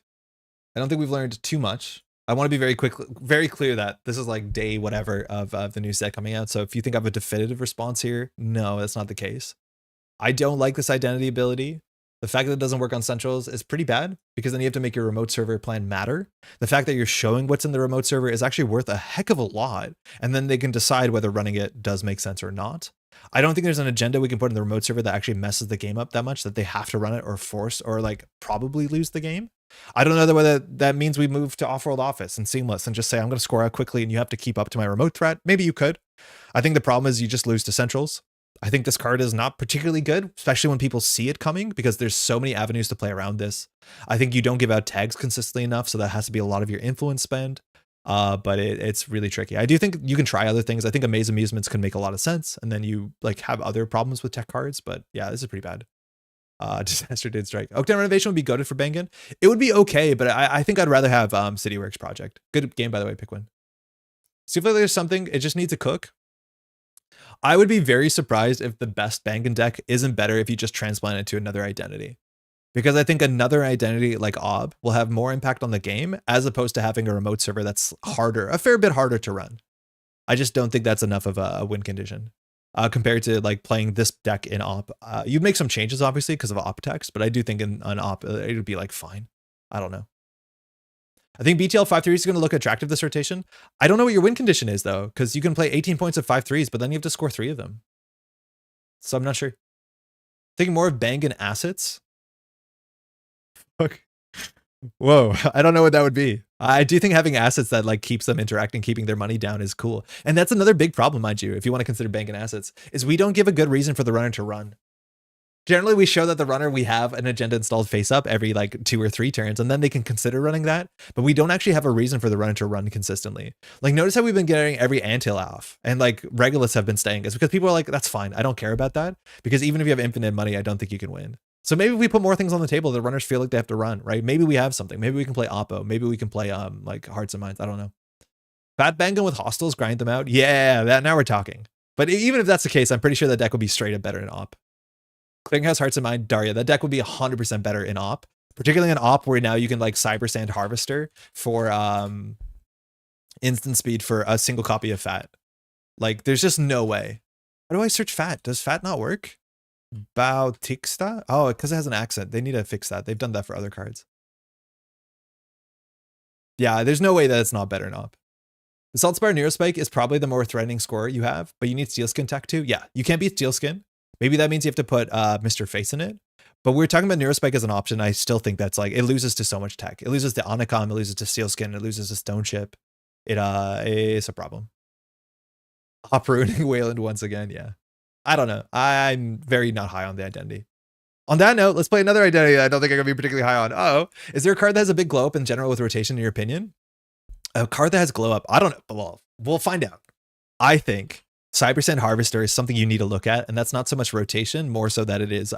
I don't think we've learned too much. I want to be very clear that this is like day whatever of the new set coming out. So if you think I have a definitive response here, no, that's not the case. I don't like this identity ability. The fact that it doesn't work on centrals is pretty bad because then you have to make your remote server plan matter. The fact that you're showing what's in the remote server is actually worth a heck of a lot. And then they can decide whether running it does make sense or not. I don't think there's an agenda we can put in the remote server that actually messes the game up that much that they have to run it or force or like probably lose the game. I don't know whether that means we move to off-world office and seamless and just say, I'm going to score out quickly and you have to keep up to my remote threat. Maybe you could. I think the problem is you just lose to centrals. I think this card is not particularly good, especially when people see it coming because there's so many avenues to play around this. I think you don't give out tags consistently enough, so that has to be a lot of your influence spend. But it's really tricky. I do think you can try other things. I think Amaze Amusements can make a lot of sense, and then you like have other problems with tech cards. But yeah, this is pretty bad. Disaster did strike. Oaktown Renovation would be goated for Bangun. It would be okay, but I think I'd rather have CityWorks Project. Good game, by the way, pick one. See if there's something, it just needs to cook. I would be very surprised if the best Bangun deck isn't better if you just transplant it to another identity. Because I think another identity like Ob will have more impact on the game as opposed to having a remote server that's harder, a fair bit harder to run. I just don't think that's enough of a win condition. Compared to like playing this deck in Op. You'd make some changes obviously because of Op text, but I do think in an Op it would be like fine. I don't know. I think BTL 5/3 is going to look attractive this rotation. I don't know what your win condition is though, because you can play 18 points of 5/3s, but then you have to score 3 of them. So I'm not sure. Thinking more of Bangun assets. Fuck. Whoa, I don't know what that would be. I do think having assets that like keeps them interacting, keeping their money down is cool. And that's another big problem, mind you, if you want to consider Bangun assets, is we don't give a good reason for the runner to run. Generally, we show that the runner, we have an agenda installed face up every like 2 or 3 turns, and then they can consider running that. But we don't actually have a reason for the runner to run consistently. Like notice how we've been getting every anthill off and like Regulus have been staying. It's because people are like, that's fine. I don't care about that. Because even if you have infinite money, I don't think you can win. So maybe we put more things on the table, the runners feel like they have to run, right? Maybe we have something. Maybe we can play Oppo. Maybe we can play like Hearts and Minds. I don't know. Fat Bangun with Hostiles, grind them out. Yeah, that now we're talking. But even if that's the case, I'm pretty sure that deck would be straight up better in Op. Clearinghouse, Hearts and Mind, Daria. That deck would be 100% better in Op. Particularly in Op where now you can like Cyber Sand Harvester for instant speed for a single copy of Fat. Like there's just no way. How do I search Fat? Does Fat not work? Bautista? Oh, because it has an accent. They need to fix that. They've done that for other cards. Yeah, there's no way that it's not better in Op. The Saltspire Neurospike is probably the more threatening scorer you have, but you need Steelskin tech too. Yeah, you can't beat Steelskin. Maybe that means you have to put Mr. Face in it. But we're talking about Neurospike as an option. I still think that's like, it loses to so much tech. It loses to Onicom, it loses to Steelskin, it loses to Stone Chip. It's a problem. Op ruining Wayland once again, yeah. I don't know. I'm very not high on the identity. On that note, let's play another identity that I don't think I'm going to be particularly high on. Oh, is there a card that has a big glow up in general with rotation in your opinion? A card that has glow up? I don't know. Well, we'll find out. I think Cyberson Harvester is something you need to look at, and that's not so much rotation, more so that it is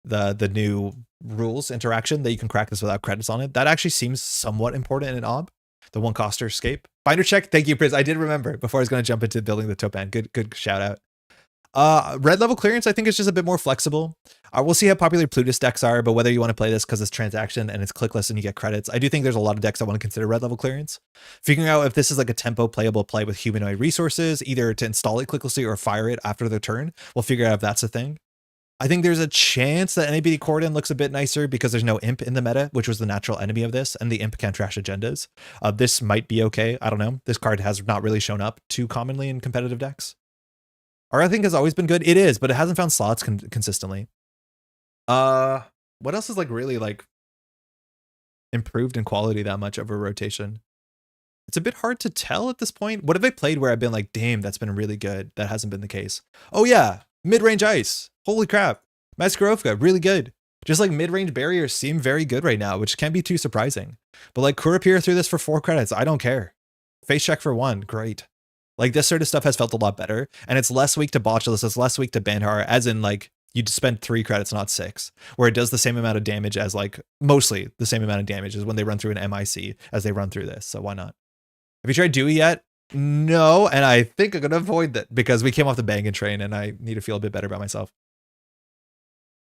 the new rules interaction that you can crack this without credits on it. That actually seems somewhat important in OB. The one coster escape. Binder check. Thank you, Priz. I did remember before I was going to jump into building the Topan. Good shout out. Red level clearance, I think, is just a bit more flexible. We'll see how popular Plutus decks are, but whether you want to play this because it's transaction and it's clickless and you get credits, I do think there's a lot of decks that want to consider red level clearance. Figuring out if this is like a tempo playable play with humanoid resources, either to install it clicklessly or fire it after the turn, we'll figure out if that's a thing. I think there's a chance that NABD Cordon looks a bit nicer because there's no imp in the meta, which was the natural enemy of this, and the imp can trash agendas. This might be okay. I don't know. This card has not really shown up too commonly in competitive decks. Or I think has always been good. It is, but it hasn't found slots consistently. What else is like really like improved in quality that much over rotation? It's a bit hard to tell at this point. What have I played where I've been like, damn, that's been really good? That hasn't been the case. Oh yeah, mid-range ice. Holy crap. Maskarovka, really good. Just like mid-range barriers seem very good right now, which can't be too surprising. But like Kurapir threw this for 4 credits. I don't care. Face check for 1. Great. Like this sort of stuff has felt a lot better. And it's less weak to Botulus. It's less weak to Bandhar, as in like you'd spend 3 credits, not 6, where it does the same amount of damage as like mostly the same amount of damage as when they run through an MIC as they run through this. So why not? Have you tried Dewey yet? No. And I think I'm going to avoid that because we came off the Bangun train and I need to feel a bit better about myself.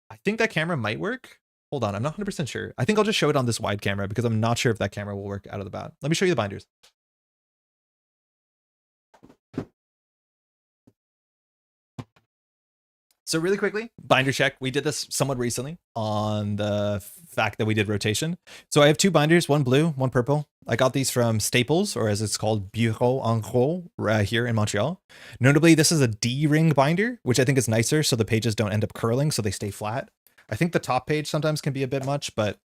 I think that camera might work. Hold on, I'm not 100% sure. I think I'll just show it on this wide camera because I'm not sure if that camera will work out of the bat. Let me show you the binders. So really quickly, binder check. We did this somewhat recently on the fact that we did rotation. So I have 2 binders, one blue, one purple. I got these from Staples, or as it's called, Bureau en Gros, here in Montreal. Notably, this is a D-ring binder, which I think is nicer so the pages don't end up curling, so they stay flat. I think the top page sometimes can be a bit much, but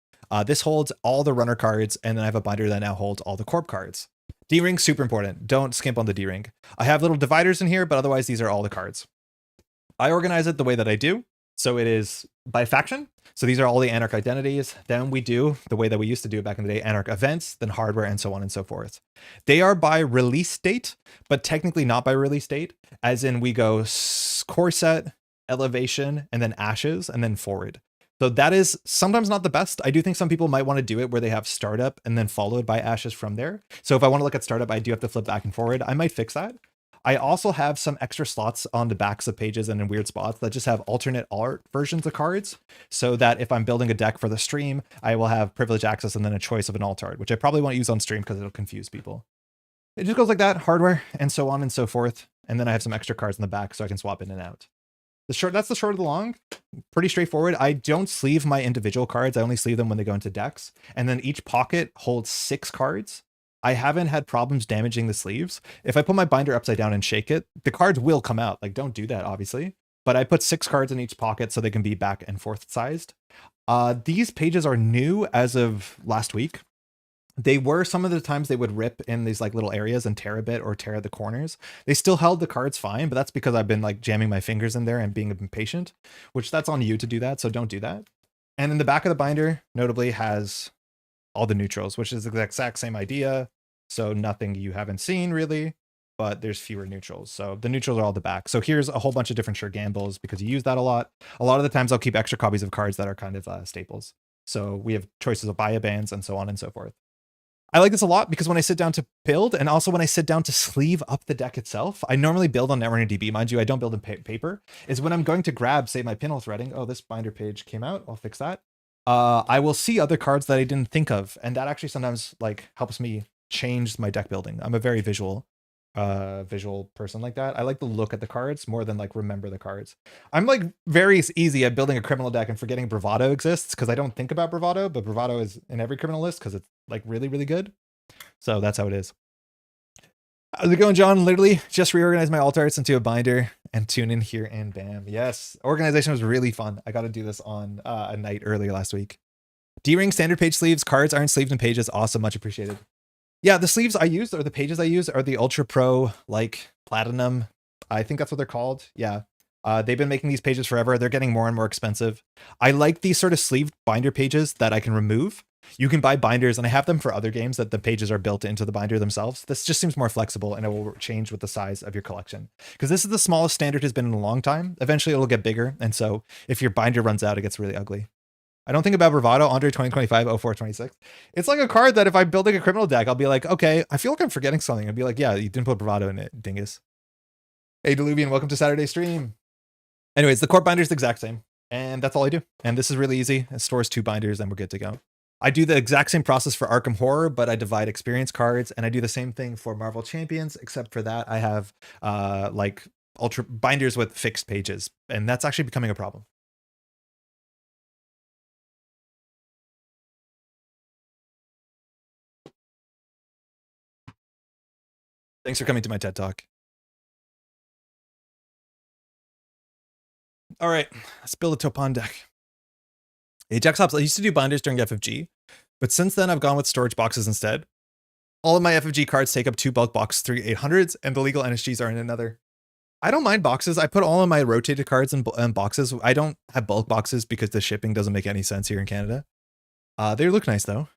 this holds all the runner cards, and then I have a binder that now holds all the corp cards. D-ring, super important. Don't skimp on the D-ring. I have little dividers in here, but otherwise these are all the cards. I organize it the way that I do. So it is by faction. So these are all the Anarch identities. Then we do the way that we used to do it back in the day, Anarch events, then hardware, and so on and so forth. They are by release date, but technically not by release date, as in we go core set, elevation, and then ashes, and then forward. So that is sometimes not the best. I do think some people might want to do it where they have startup and then followed by ashes from there. So if I want to look at startup, I do have to flip back and forward. I might fix that. I also have some extra slots on the backs of pages and in weird spots that just have alternate art versions of cards, so that if I'm building a deck for the stream, I will have privilege access and then a choice of an alt art, which I probably won't use on stream because it'll confuse people. It just goes like that, hardware, and so on and so forth. And then I have some extra cards in the back so I can swap in and out. That's the short of the long. Pretty straightforward. I don't sleeve my individual cards. I only sleeve them when they go into decks. And then each pocket holds 6 cards. I haven't had problems damaging the sleeves. If I put my binder upside down and shake it, the cards will come out. Like, don't do that, obviously. But I put 6 cards in each pocket so they can be back and forth sized. These pages are new as of last week. They were, some of the times they would rip in these like little areas and tear a bit or tear at the corners. They still held the cards fine, but that's because I've been like jamming my fingers in there and being impatient, which that's on you to do that. So don't do that. And in the back of the binder, notably, has all the neutrals, which is the exact same idea. So nothing you haven't seen really, but there's fewer neutrals. So the neutrals are all the back. So here's a whole bunch of different sure gambles because you use that a lot. A lot of the times I'll keep extra copies of cards that are kind of staples. So we have choices of bio bands and so on and so forth. I like this a lot because when I sit down to build, and also when I sit down to sleeve up the deck itself, I normally build on Netrunner DB, mind you, I don't build in paper, is when I'm going to grab, say, my pinhole threading. Oh, this binder page came out. I'll fix that. I will see other cards that I didn't think of, and that actually sometimes like helps me change my deck building. I'm a very visual person like that. I like to look at the cards more than like remember the cards. I'm like very easy at building a criminal deck and forgetting Bravado exists because I don't think about Bravado, but Bravado is in every criminal list because it's like really, really good. So that's how it is. How's it going, John? Literally just reorganized my alt arts into a binder and tune in here and bam. Yes, organization was really fun. I got to do this on a night earlier last week. D-ring standard page sleeves. Cards aren't sleeved in pages. Awesome, much appreciated. Yeah, the sleeves I use, or the pages I use, are the Ultra Pro, like Platinum. I think that's what they're called. Yeah. They've been making these pages forever. They're getting more and more expensive. I like these sort of sleeved binder pages that I can remove. You can buy binders, and I have them for other games that the pages are built into the binder themselves. This just seems more flexible, and it will change with the size of your collection. Because this is the smallest standard has been in a long time. Eventually, it'll get bigger, and so if your binder runs out, it gets really ugly. I don't think about Bravado under 2025 0426. It's like a card that if I'm building a criminal deck, I'll be like, okay, I feel like I'm forgetting something. I'd be like, yeah, you didn't put Bravado in it, dingus. Hey, Deluvian, welcome to Saturday stream. Anyways, the core binder is the exact same, and that's all I do. And this is really easy. It stores 2 binders, and we're good to go. I do the exact same process for Arkham Horror, but I divide experience cards, and I do the same thing for Marvel Champions, except for that I have like ultra binders with fixed pages, and that's actually becoming a problem. Thanks for coming to my TED Talk. All right, let's build a Topan deck. Ajax Hops, I used to do binders during FFG, but since then I've gone with storage boxes instead. All of my FFG cards take up 2 bulk box 3 800s, and the legal NSGs are in another. I don't mind boxes. I put all of my rotated cards in boxes. I don't have bulk boxes because the shipping doesn't make any sense here in Canada. They look nice though.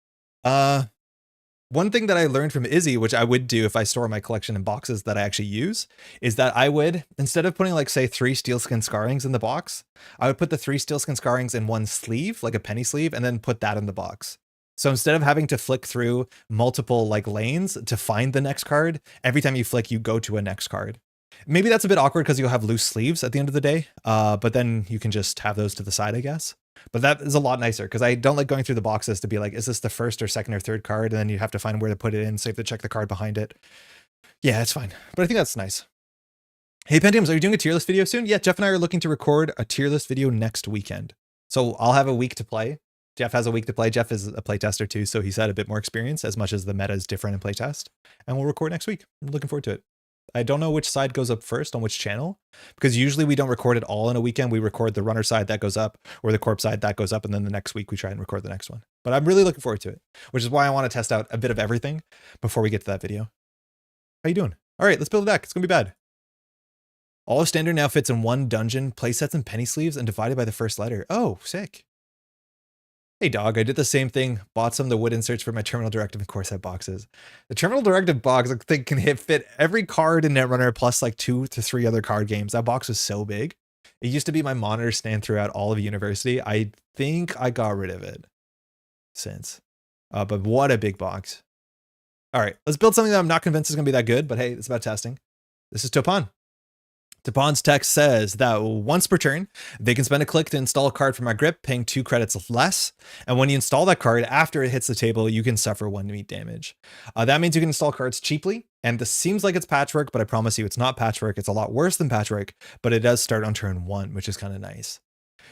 One thing that I learned from Izzy, which I would do if I store my collection in boxes that I actually use, is that I would, instead of putting like say 3 Steelskin Scarrings in the box, I would put the 3 Steelskin Scarrings in one sleeve, like a penny sleeve, and then put that in the box. So instead of having to flick through multiple like lanes to find the next card, every time you flick, you go to a next card. Maybe that's a bit awkward because you'll have loose sleeves at the end of the day, but then you can just have those to the side, I guess. But that is a lot nicer because I don't like going through the boxes to be like, is this the first or second or third card? And then you have to find where to put it in, so you have to check the card behind it. Yeah, it's fine. But I think that's nice. Hey, Pentiums, are you doing a tier list video soon? Yeah, Jeff and I are looking to record a tier list video next weekend. So I'll have a week to play. Jeff has a week to play. Jeff is a playtester too, so he's had a bit more experience as much as the meta is different in playtest. And we'll record next week. I'm looking forward to it. I don't know which side goes up first on which channel, because usually we don't record it all in a weekend. We record the runner side that goes up, or the corp side that goes up, and then the next week we try and record the next one. But I'm really looking forward to it, which is why I want to test out a bit of everything before we get to that video. How you doing? All right, let's build a deck. It's gonna be bad. All of standard now fits in one dungeon, playsets and penny sleeves, and divided by the first letter. Oh, sick. Hey dog, I did the same thing, bought some of the wood inserts for my Terminal Directive and core set boxes. The Terminal Directive box, I think, can fit every card in Netrunner plus like 2 to 3 other card games. That box was so big. It used to be my monitor stand throughout all of university. I think I got rid of it since. But what a big box. All right, let's build something that I'm not convinced is going to be that good, but hey, it's about testing. This is Topan. Topan's text says that once per turn, they can spend a click to install a card from my grip, paying 2 credits less. And when you install that card, after it hits the table, you can suffer 1 meat damage. That means you can install cards cheaply. And this seems like it's patchwork, but I promise you it's not patchwork. It's a lot worse than patchwork, but it does start on turn 1, which is kind of nice.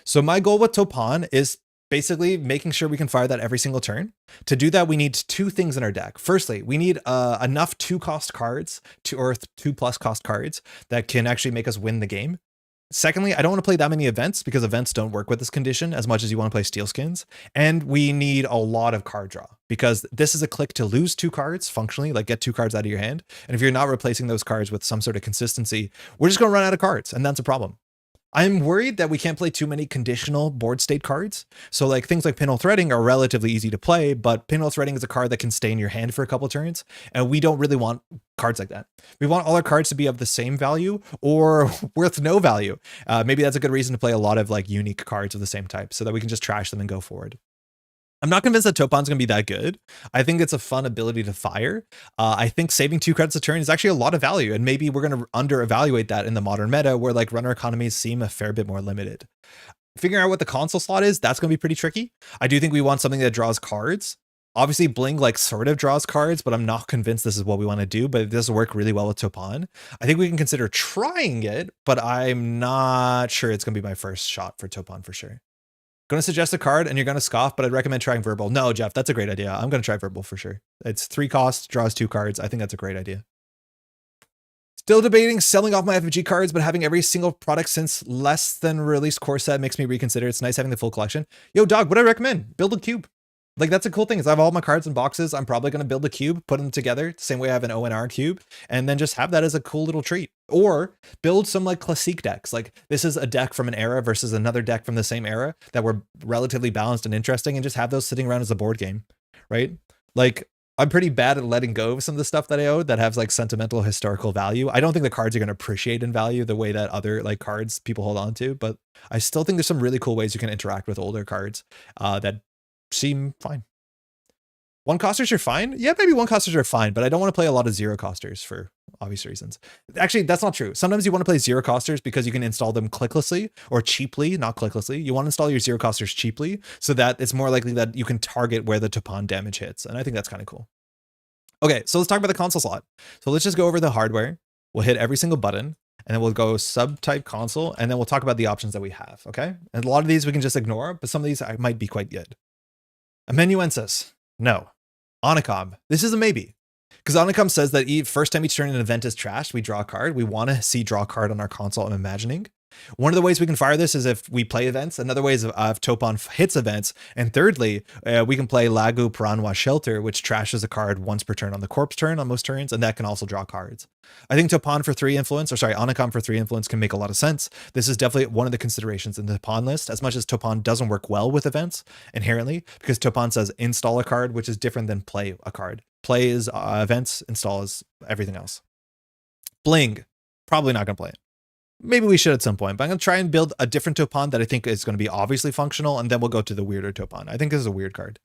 So my goal with Topan is basically making sure we can fire that every single turn. To do that, we need 2 things in our deck. Firstly, we need enough 2-cost cards, or 2+ cost cards that can actually make us win the game. Secondly, I don't want to play that many events because events don't work with this condition as much as you want to play steel skins. And we need a lot of card draw because this is a click to lose 2 cards functionally, like get 2 cards out of your hand. And if you're not replacing those cards with some sort of consistency, we're just going to run out of cards, and that's a problem. I'm worried that we can't play too many conditional board state cards. So like things like Pinhole Threading are relatively easy to play, but Pinhole Threading is a card that can stay in your hand for a couple turns. And we don't really want cards like that. We want all our cards to be of the same value or worth no value. Maybe that's a good reason to play a lot of like unique cards of the same type so that we can just trash them and go forward. I'm not convinced that Topan's going to be that good. I think it's a fun ability to fire. I think saving 2 credits a turn is actually a lot of value, and maybe we're going to under-evaluate that in the modern meta where like runner economies seem a fair bit more limited. Figuring out what the console slot is, that's going to be pretty tricky. I do think we want something that draws cards. Obviously, Bling like sort of draws cards, but I'm not convinced this is what we want to do, but it does work really well with Topan. I think we can consider trying it, but I'm not sure it's going to be my first shot for Topan for sure. Going to suggest a card and you're going to scoff, but I'd recommend trying Verbal. No, Jeff, that's a great idea. I'm going to try Verbal for sure. It's 3 costs, draws 2 cards. I think that's a great idea. Still debating selling off my FFG cards, but having every single product since less than released core set makes me reconsider. It's nice having the full collection. Yo, dog, what I recommend? Build a cube. Like, that's a cool thing is I have all my cards in boxes. I'm probably going to build a cube, put them together the same way I have an ONR cube, and then just have that as a cool little treat. Or build some like classique decks. Like, this is a deck from an era versus another deck from the same era that were relatively balanced and interesting, and just have those sitting around as a board game, right? Like, I'm pretty bad at letting go of some of the stuff that I own that has like sentimental historical value. I don't think the cards are going to appreciate in value the way that other like cards people hold on to, but I still think there's some really cool ways you can interact with older cards that seem fine. One costers are fine. Yeah, maybe one costers are fine, but I don't want to play a lot of zero costers for obvious reasons. Actually, that's not true. Sometimes you want to play zero costers because you can install them clicklessly or cheaply, not clicklessly. You want to install your zero costers cheaply so that it's more likely that you can target where the Topan damage hits. And I think that's kind of cool. Okay, so let's talk about the console slot. So let's just go over the hardware. We'll hit every single button, and then we'll go subtype console, and then we'll talk about the options that we have, okay? And a lot of these we can just ignore, but some of these might be quite good. Amanuensis, no. Onicom, this is a maybe. Because Onicom says that first time each turn an event is trashed, we draw a card. We want to see draw a card on our console, I'm imagining. One of the ways we can fire this is if we play events. Another way is if Topan hits events. And thirdly, we can play Lagu Piranwa Shelter, which trashes a card once per turn on the corpse turn on most turns, and that can also draw cards. I think Topan for 3 influence, or sorry, Onicom for 3 influence can make a lot of sense. This is definitely one of the considerations in the Topan list, as much as Topan doesn't work well with events inherently, because Topan says install a card, which is different than play a card. Play is events, install is everything else. Bling, probably not going to play it. Maybe we should at some point, but I'm going to try and build a different Topan that I think is going to be obviously functional, and then we'll go to the weirder Topan. I think this is a weird card.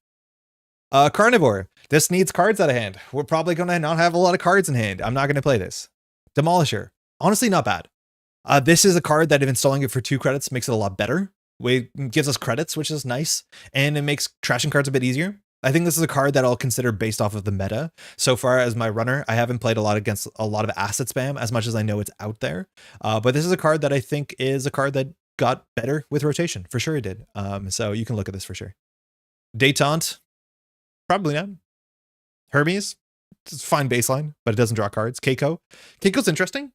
Carnivore. This needs cards out of hand. We're probably going to not have a lot of cards in hand. I'm not going to play this. Demolisher. Honestly, not bad. This is a card that if installing it for 2 credits makes it a lot better. It gives us credits, which is nice, and it makes trashing cards a bit easier. I think this is a card that I'll consider based off of the meta. So far as my runner, I haven't played a lot against a lot of asset spam as much as I know it's out there. But this is a card that I think is a card that got better with rotation. For sure it did. So you can look at this for sure. Detente, probably not. Hermes, it's fine baseline, but it doesn't draw cards. Keiko. Keiko's interesting.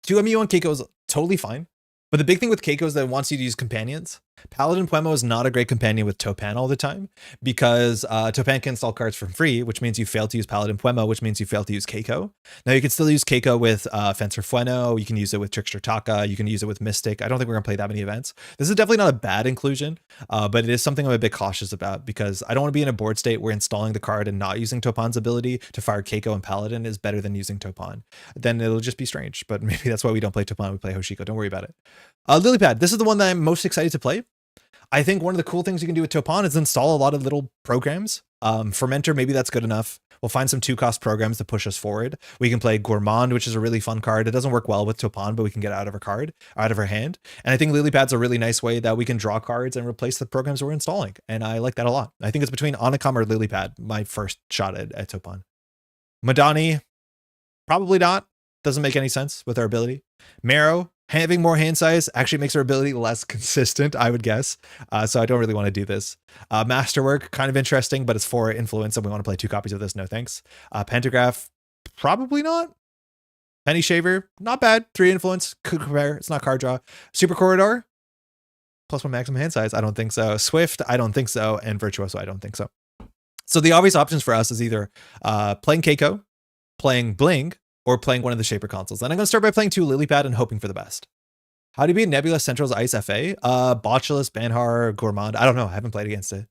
2MU on Keiko is totally fine. But the big thing with Keiko is that it wants you to use companions. Paladin Puemo is not a great companion with Topan all the time because Topan can install cards for free, which means you fail to use Paladin Puemo, which means you fail to use Keiko. Now you can still use Keiko with Fencer Fueno. You can use it with Trickster Taka. You can use it with Mystic. I don't think we're going to play that many events. This is definitely not a bad inclusion, but it is something I'm a bit cautious about because I don't want to be in a board state where installing the card and not using Topan's ability to fire Keiko and Paladin is better than using Topan. Then it'll just be strange, but maybe that's why we don't play Topan. We play Hoshiko. Don't worry about it. Lilypad. This is the one that I'm most excited to play. I think one of the cool things you can do with Topan is install a lot of little programs. Fermenter, maybe that's good enough. We'll find some 2-cost programs to push us forward. We can play Gourmand, which is a really fun card. It doesn't work well with Topan, but we can get out of our hand. And I think Lilypad's a really nice way that we can draw cards and replace the programs we're installing. And I like that a lot. I think it's between Onicom or Lilypad, my first shot at Topan. Madani, probably not. Doesn't make any sense with our ability. Marrow, having more hand size actually makes our ability less consistent, I would guess. So I don't really want to do this. Masterwork, kind of interesting, but it's 4 influence and we want to play 2 copies of this. No thanks. Pentagraph, probably not. Penny Shaver, not bad. 3 influence, could compare. It's not card draw. Super Corridor, +1 maximum hand size. I don't think so. Swift, I don't think so. And Virtuoso, I don't think so. So the obvious options for us is either playing Keiko, playing Bling, or playing one of the Shaper consoles. And I'm going to start by playing 2 Lilypad and hoping for the best. How do you beat Nebula Central's Ice FA? Botulus, Banhar, Gourmand. I don't know. I haven't played against it.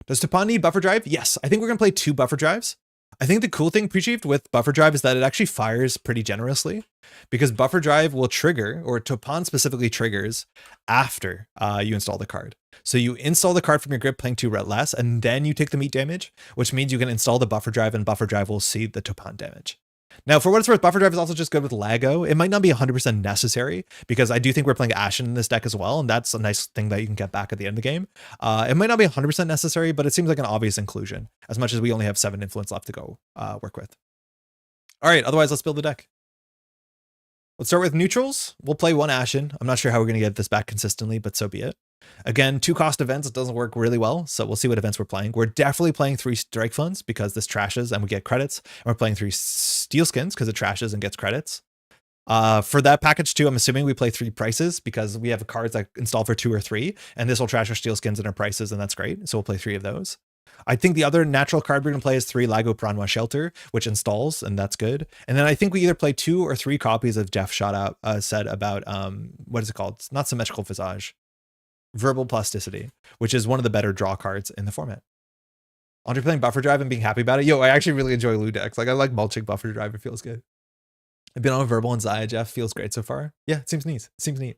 Does Topan need buffer drive? Yes. I think we're going to play 2 buffer drives. I think the cool thing pre-chiefed with buffer drive is that it actually fires pretty generously because buffer drive will trigger, or Topan specifically triggers, after you install the card. So you install the card from your grip playing 2 red less, and then you take the meat damage, which means you can install the buffer drive and buffer drive will see the Topan damage. Now, for what it's worth, buffer drive is also just good with Lago. It might not be 100% necessary because I do think we're playing Ashen in this deck as well, and that's a nice thing that you can get back at the end of the game. It might not be 100% necessary, but it seems like an obvious inclusion, as much as we only have 7 influence left to go work with. All right, otherwise, let's build the deck. Let's start with neutrals. We'll play 1 Ashen. I'm not sure how we're going to get this back consistently, but so be it. Again, 2-cost events, it doesn't work really well, so we'll see what events we're playing. We're definitely playing 3 Strike Funds because this trashes and we get credits. And we're playing 3 Steel Skins because it trashes and gets credits. For that package too, I'm assuming we play 3 Prices because we have cards that install for 2 or 3, and this will trash our Steel Skins and our Prices, and that's great. So we'll play 3 of those. I think the other natural card we're going to play is 3 Lago Piranha Shelter, which installs, and that's good. And then I think we either play 2 or 3 copies of Jeff said about, what is it called? It's not Symmetrical Visage. Verbal Plasticity, which is one of the better draw cards in the format. Andre playing Buffer Drive and being happy about it. Yo, I actually really enjoy Lou decks. Like, I like mulching Buffer Drive. It feels good. I've been on Verbal and Zaya, Jeff. Feels great so far. Yeah, it seems neat. It seems neat.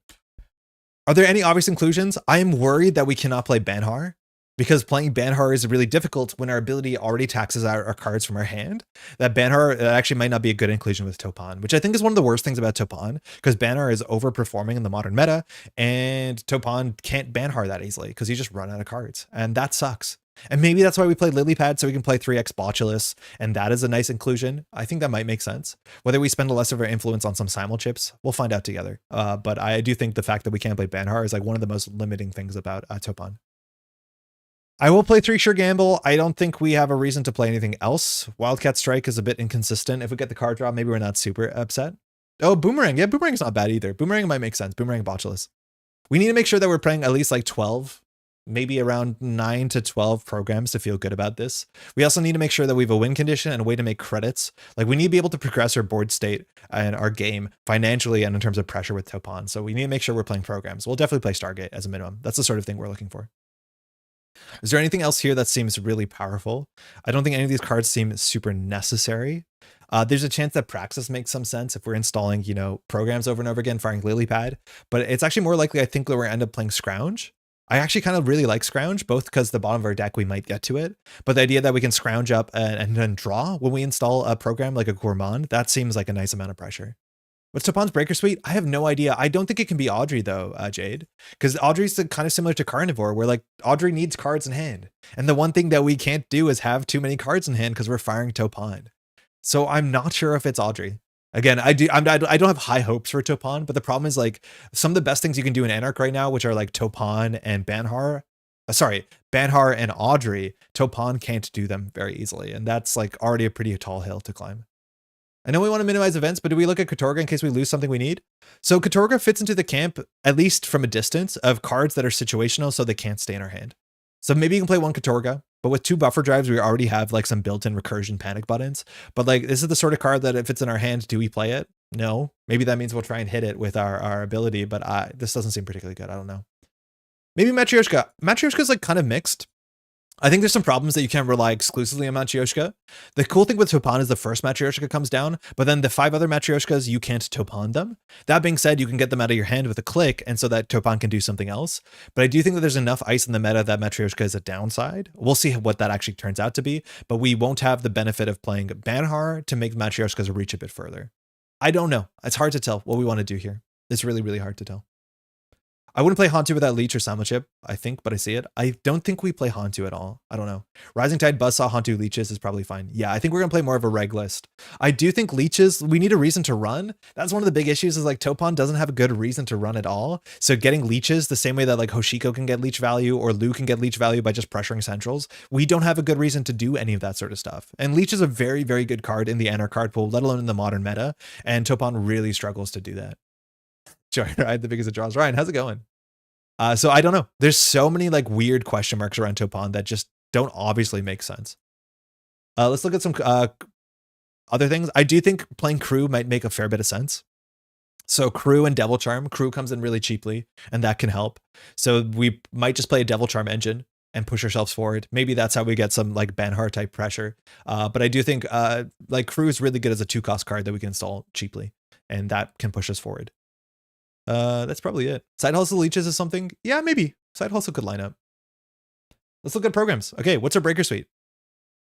Are there any obvious inclusions? I am worried that we cannot play Banhar, because playing Banhar is really difficult when our ability already taxes out our cards from our hand. That Banhar actually might not be a good inclusion with Topan, which I think is one of the worst things about Topan, because Banhar is overperforming in the modern meta, and Topan can't Banhar that easily because you just run out of cards, and that sucks. And maybe that's why we play Lilypad, so we can play 3x Botulus, and that is a nice inclusion. I think that might make sense. Whether we spend less of our influence on some simul chips, we'll find out together. But I do think the fact that we can't play Banhar is like one of the most limiting things about Topan. I will play 3 Sure Gamble. I don't think we have a reason to play anything else. Wildcat Strike is a bit inconsistent. If we get the card draw, maybe we're not super upset. Oh, Boomerang. Yeah, Boomerang's not bad either. Boomerang might make sense. Boomerang Botulus. We need to make sure that we're playing at least like 12, maybe around 9 to 12 programs to feel good about this. We also need to make sure that we have a win condition and a way to make credits. Like, we need to be able to progress our board state and our game financially and in terms of pressure with Topan. So we need to make sure we're playing programs. We'll definitely play Stargate as a minimum. That's the sort of thing we're looking for. Is there anything else here that seems really powerful? I don't think any of these cards seem super necessary. There's a chance that Praxis makes some sense if we're installing, you know, programs over and over again, firing Lilypad, but it's actually more likely, I think, that we're end up playing Scrounge. I actually kind of really like Scrounge, both because the bottom of our deck, we might get to it, but the idea that we can scrounge up and then draw when we install a program like a Gourmand, that seems like a nice amount of pressure. What's Topan's Breaker Suite? I have no idea. I don't think it can be Audrey though, Jade, because Audrey's kind of similar to Carnivore, where like Audrey needs cards in hand. And the one thing that we can't do is have too many cards in hand because we're firing Topan. So I'm not sure if it's Audrey. Again, I don't have high hopes for Topan, but the problem is like some of the best things you can do in Anarch right now, which are like Topan and Banhar, Banhar and Audrey, Topan can't do them very easily. And that's like already a pretty tall hill to climb. I know we want to minimize events, but do we look at Katorga in case we lose something we need? So Katorga fits into the camp, at least from a distance, of cards that are situational so they can't stay in our hand. So maybe you can play 1 Katorga, but with 2 buffer drives, we already have like some built-in recursion panic buttons. But like, this is the sort of card that if it's in our hand, do we play it? No. Maybe that means we'll try and hit it with our ability, but this doesn't seem particularly good. I don't know. Maybe Matryoshka. Matryoshka's like kind of mixed. I think there's some problems that you can't rely exclusively on Matryoshka. The cool thing with Topan is the first Matryoshka comes down, but then the 5 other Matryoshkas, you can't Topan them. That being said, you can get them out of your hand with a click, and so that Topan can do something else. But I do think that there's enough ice in the meta that Matryoshka is a downside. We'll see what that actually turns out to be, but we won't have the benefit of playing Banhar to make Matryoshkas reach a bit further. I don't know. It's hard to tell what we want to do here. It's really, really hard to tell. I wouldn't play Hantu without Leech or Simul Chip, I think, but I see it. I don't think we play Hantu at all. I don't know. Rising Tide, Buzzsaw, Hantu, Leeches is probably fine. Yeah, I think we're going to play more of a reg list. I do think Leeches, we need a reason to run. That's one of the big issues is like Topan doesn't have a good reason to run at all. So getting Leeches the same way that like Hoshiko can get Leech value or Lu can get Leech value by just pressuring centrals, we don't have a good reason to do any of that sort of stuff. And Leech is a very, very good card in the Anarch card pool, let alone in the modern meta. And Topan really struggles to do that. Joyride, the biggest of draws. Ryan, how's it going? So I don't know. There's so many like weird question marks around Topan that just don't obviously make sense. Let's look at some other things. I do think playing Crew might make a fair bit of sense. So Crew and Devil Charm. Crew comes in really cheaply, and that can help. So we might just play a Devil Charm engine and push ourselves forward. Maybe that's how we get some like Banhar type pressure. But I do think like Crew is really good as a 2-cost card that we can install cheaply, and that can push us forward. That's probably it. Side Hustle Leeches is something. Yeah, maybe. Side Hustle could line up. Let's look at programs. Okay, what's our Breaker Suite?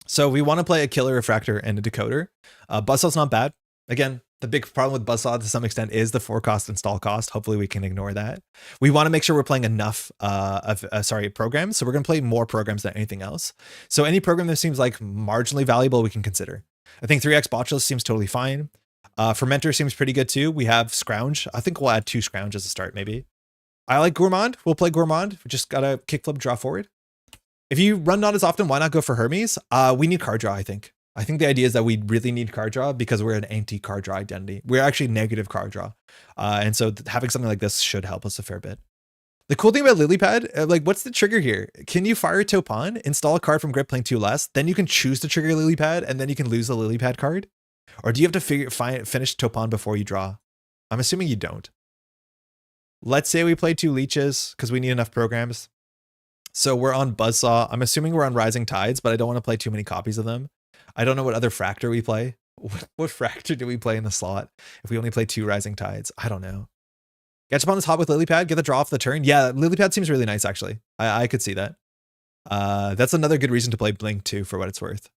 So we want to play a Killer Refractor and a Decoder. Buzzsaw's not bad. Again, the big problem with Buzzsaw to some extent is the 4-cost install cost. Hopefully we can ignore that. We want to make sure we're playing enough programs. So we're going to play more programs than anything else. So any program that seems like marginally valuable, we can consider. I think 3x Botulus seems totally fine. Fermenter seems pretty good too. We have Scrounge. I think we'll add 2 Scrounge as a start, maybe. I like Gourmand. We'll play Gourmand. We just gotta kickflip, draw forward. If you run not as often, why not go for Hermes? We need card draw, I think. I think the idea is that we really need card draw because we're an anti-card draw identity. We're actually negative card draw. And so having something like this should help us a fair bit. The cool thing about Lilypad, like, what's the trigger here? Can you fire Topan, install a card from Grip playing 2 less, then you can choose to trigger Lilypad, and then you can lose the Lilypad card? Or do you have to finish Topan before you draw? I'm assuming you don't. Let's say we play 2 leeches because we need enough programs. So we're on Buzzsaw. I'm assuming we're on Rising Tides, but I don't want to play too many copies of them. I don't know what other Fractor we play. What Fractor do we play in the slot if we only play 2 Rising Tides? I don't know. Gachapon is hot with Lilypad. Get the draw off the turn. Yeah, Lilypad seems really nice, actually. I could see that. That's another good reason to play Bling, too, for what it's worth.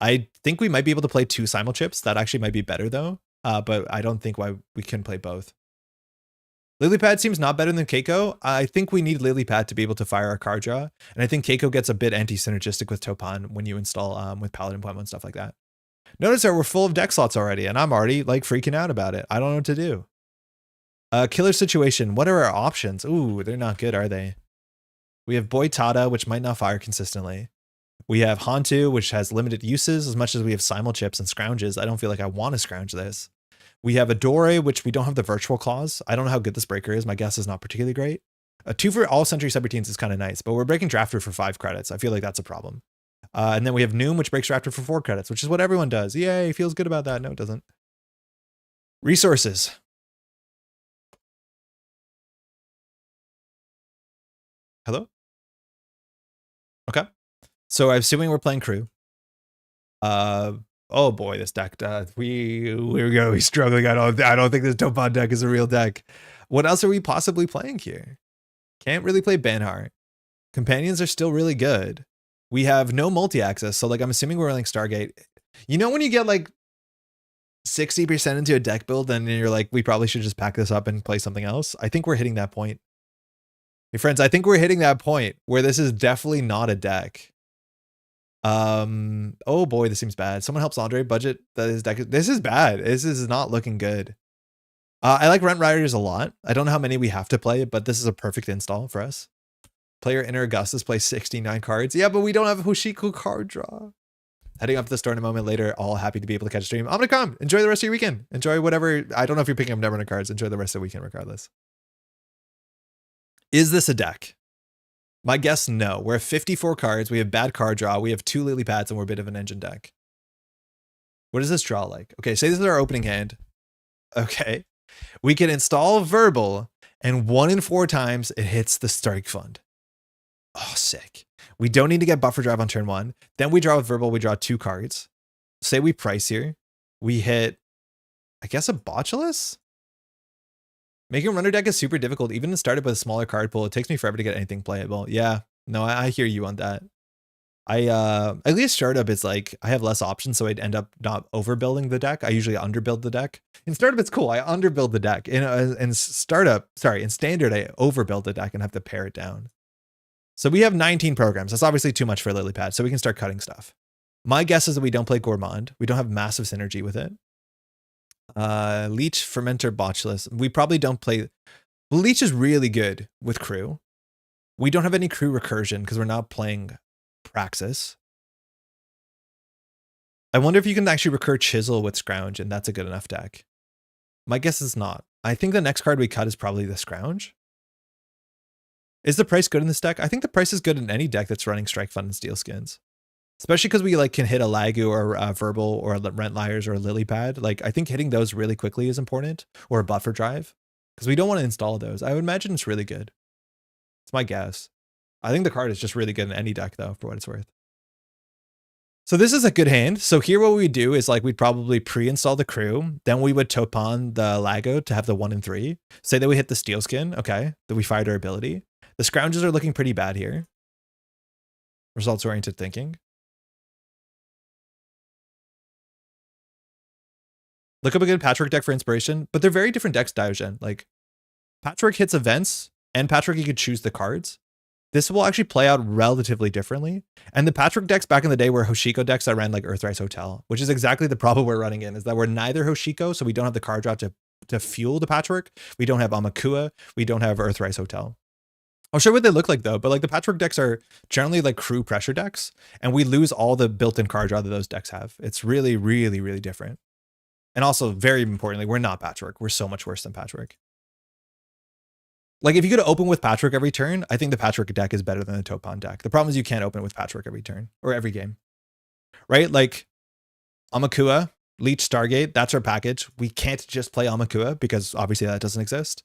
I think we might be able to play 2 Simul Chips. That actually might be better, though. But I don't think why we can play both. Lilypad seems not better than Keiko. I think we need Lilypad to be able to fire our card draw. And I think Keiko gets a bit anti-synergistic with Topan when you install with Paladin Poema and stuff like that. Notice that we're full of deck slots already, and I'm already like freaking out about it. I don't know what to do. Killer Situation. What are our options? Ooh, they're not good, are they? We have Boitada, which might not fire consistently. We have Hantu, which has limited uses. As much as we have Simul Chips and Scrounges, I don't feel like I want to scrounge this. We have Adore, which we don't have the Virtual Clause. I don't know how good this breaker is. My guess is not particularly great. A 2 for all Century Subroutines is kind of nice, but we're breaking Drafter for 5 credits. I feel like that's a problem. And then we have Noom, which breaks Drafter for 4 credits, which is what everyone does. Yay, feels good about that. No, it doesn't. Resources. Hello? Okay. So I'm assuming we're playing crew. Oh boy, this deck, we're gonna be struggling. I don't think this Topan deck is a real deck. What else are we possibly playing here? Can't really play Banhart. Companions are still really good. We have no multi-access, so like I'm assuming we're running Stargate. You know when you get like 60% into a deck build and you're like, we probably should just pack this up and play something else? I think we're hitting that point. Hey friends, I think we're hitting that point where this is definitely not a deck. Oh boy, this seems bad. Someone helps Andre budget that his deck. This is bad. This is not looking good. I like Rent Riders a lot. I don't know how many we have to play, but this is a perfect install for us. Player Inner Augustus plays 69 cards. Yeah, but we don't have a Hoshiko card draw. Heading up to the store in a moment later, all happy to be able to catch a stream. I'm gonna come. Enjoy the rest of your weekend. Enjoy whatever. I don't know if you're picking up Netrunner cards. Enjoy the rest of the weekend regardless. Is this a deck? My guess, no. We're at 54 cards. We have bad card draw. We have 2 Lilypads, and we're a bit of an engine deck. What is this draw like? Okay, say this is our opening hand. Okay. We can install Verbal, and 1 in 4 times it hits the Strike Fund. Oh, sick. We don't need to get Buffer Drive on turn 1. Then we draw with Verbal. We draw 2 cards. Say we price here. We hit, I guess, a Botulus? Making a runner deck is super difficult. Even started with a smaller card pool, it takes me forever to get anything playable. Yeah, no, I hear you on that. At least startup is like, I have less options, so I'd end up not overbuilding the deck. I usually underbuild the deck. In startup, it's cool. I underbuild the deck. In standard, I overbuild the deck and have to pare it down. So we have 19 programs. That's obviously too much for Lilypad, so we can start cutting stuff. My guess is that we don't play Gourmand. We don't have massive synergy with it. Leech, Fermenter, Botulus. We probably don't play. Leech is really good with crew. We don't have any crew recursion because we're not playing Praxis. I wonder if you can actually recur Chisel with Scrounge, and that's a good enough deck. My guess is not. I think the next card we cut is probably the Scrounge. Is the price good in this deck? I think the price is good in any deck that's running Strike Fund and Steel Skins. Especially because we like can hit a Lagu or Verbal or a Rent Liars or a Lilypad. Like I think hitting those really quickly is important, or a Buffer Drive, because we don't want to install those. I would imagine it's really good. It's my guess. I think the card is just really good in any deck though, for what it's worth. So this is a good hand. So here what we do is like we'd probably pre-install the crew, then we would Topan the Lago to have the 1 in 3. Say that we hit the Steel Skin, okay, that we fired our ability. The Scrounges are looking pretty bad here. Results-oriented thinking. Look up a good Patchwork deck for inspiration, but they're very different decks, Diogen. Like, Patchwork hits events, and Patchwork you could choose the cards. This will actually play out relatively differently. And the Patchwork decks back in the day were Hoshiko decks that ran like Earthrise Hotel, which is exactly the problem we're running in, is that we're neither Hoshiko, so we don't have the card draw to fuel the Patchwork. We don't have Amakua. We don't have Earthrise Hotel. I'll show what they look like though, but like the Patchwork decks are generally like crew pressure decks, and we lose all the built-in card draw that those decks have. It's really, really, really different. And also, very importantly, we're not Patchwork. We're so much worse than Patchwork. Like if you could open with Patchwork every turn, I think the Patchwork deck is better than the Topan deck. The problem is you can't open with Patchwork every turn or every game, right? Like Amakua, Leech, Stargate, that's our package. We can't just play Amakua because obviously that doesn't exist.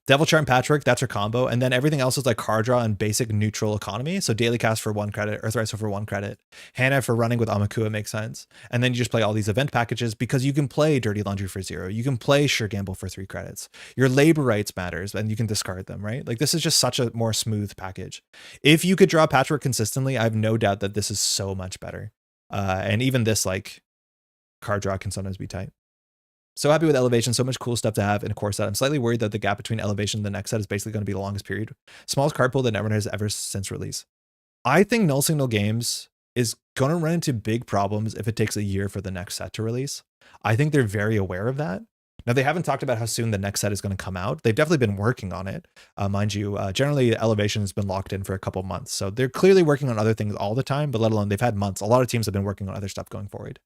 Devil Charm, Patchwork, that's our combo. And then everything else is like card draw and basic neutral economy. So Daily Cast for 1 credit, Earthrise for 1 credit. Hana for running with Amakua makes sense. And then you just play all these event packages because you can play Dirty Laundry for 0. You can play Sure Gamble for 3 credits. Your labor rights matters and you can discard them, right? Like this is just such a more smooth package. If you could draw Patchwork consistently, I have no doubt that this is so much better. And even this like card draw can sometimes be tight. So happy with Elevation, so much cool stuff to have in a core set. I'm slightly worried that the gap between Elevation and the next set is basically going to be the longest period. Smallest card pool that Netrunner has ever since release. I think Null Signal Games is going to run into big problems if it takes a year for the next set to release. I think they're very aware of that. Now, they haven't talked about how soon the next set is going to come out. They've definitely been working on it. Mind you, generally Elevation has been locked in for a couple months. So they're clearly working on other things all the time, but let alone they've had months. A lot of teams have been working on other stuff going forward.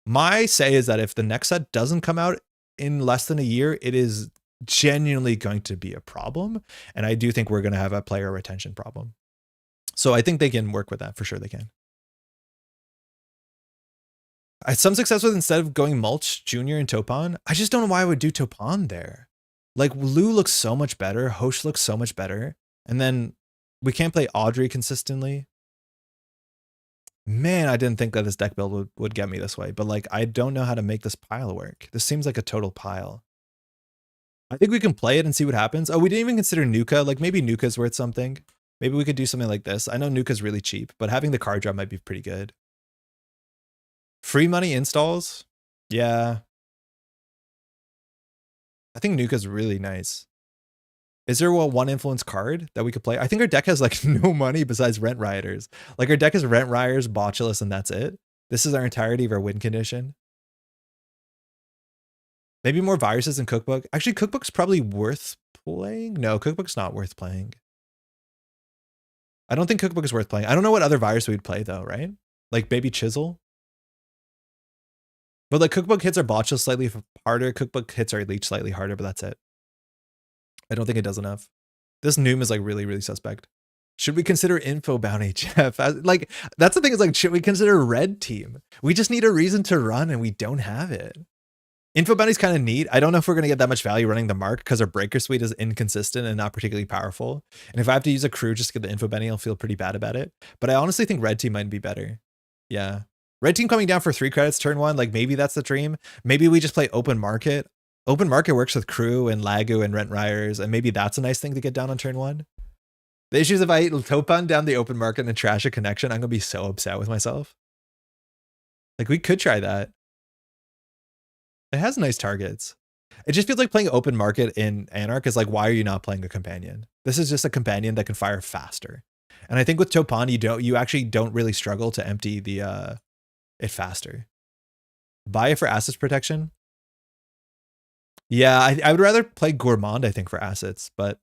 My say is that if the next set doesn't come out in less than a year, it is genuinely going to be a problem. And I do think we're going to have a player retention problem. So I think they can work with that. For sure they can. I had some success with instead of going Mulch, Junior, and Topan. I just don't know why I would do Topan there. Like Lu looks so much better. Hosh looks so much better. And then we can't play Audrey consistently. Man, I didn't think that this deck build would get me this way, but like, I don't know how to make this pile work. This seems like a total pile. I think we can play it and see what happens. Oh, we didn't even consider Nuka. Like maybe Nuka's worth something. Maybe we could do something like this. I know Nuka's really cheap, but having the card draw might be pretty good. Free money installs. Yeah. I think Nuka's really nice. Is there one influence card that we could play? I think our deck has like no money besides Rent Rioters. Like our deck is Rent Rioters, Botulus, and that's it. This is our entirety of our win condition. Maybe more viruses than Cookbook. Actually, Cookbook's probably worth playing. No, Cookbook's not worth playing. I don't think Cookbook is worth playing. I don't know what other virus we'd play though, right? Like Baby Chisel. But like Cookbook hits our Botulus slightly harder. Cookbook hits our Leech slightly harder, but that's it. I don't think it does enough. This Noom is like really, really suspect. Should we consider Info Bounty, Jeff? Like, that's the thing is like, should we consider Red Team? We just need a reason to run and we don't have it. Info Bounty's kind of neat. I don't know if we're going to get that much value running the Mark because our Breaker Suite is inconsistent and not particularly powerful. And if I have to use a crew just to get the Info Bounty, I'll feel pretty bad about it. But I honestly think Red Team might be better. Yeah. Red Team coming down for 3 credits turn 1. Like maybe that's the dream. Maybe we just play Open Market. Open Market works with Crew and Lagu and Rent Rioters, and maybe that's a nice thing to get down on turn 1. The issue is if I eat Topan down the Open Market and trash a connection, I'm going to be so upset with myself. Like, we could try that. It has nice targets. It just feels like playing Open Market in Anarch is like, why are you not playing a companion? This is just a companion that can fire faster. And I think with Topan, you actually don't really struggle to empty the it faster. Buy it for assets protection. Yeah, I would rather play Gourmand, I think, for assets, but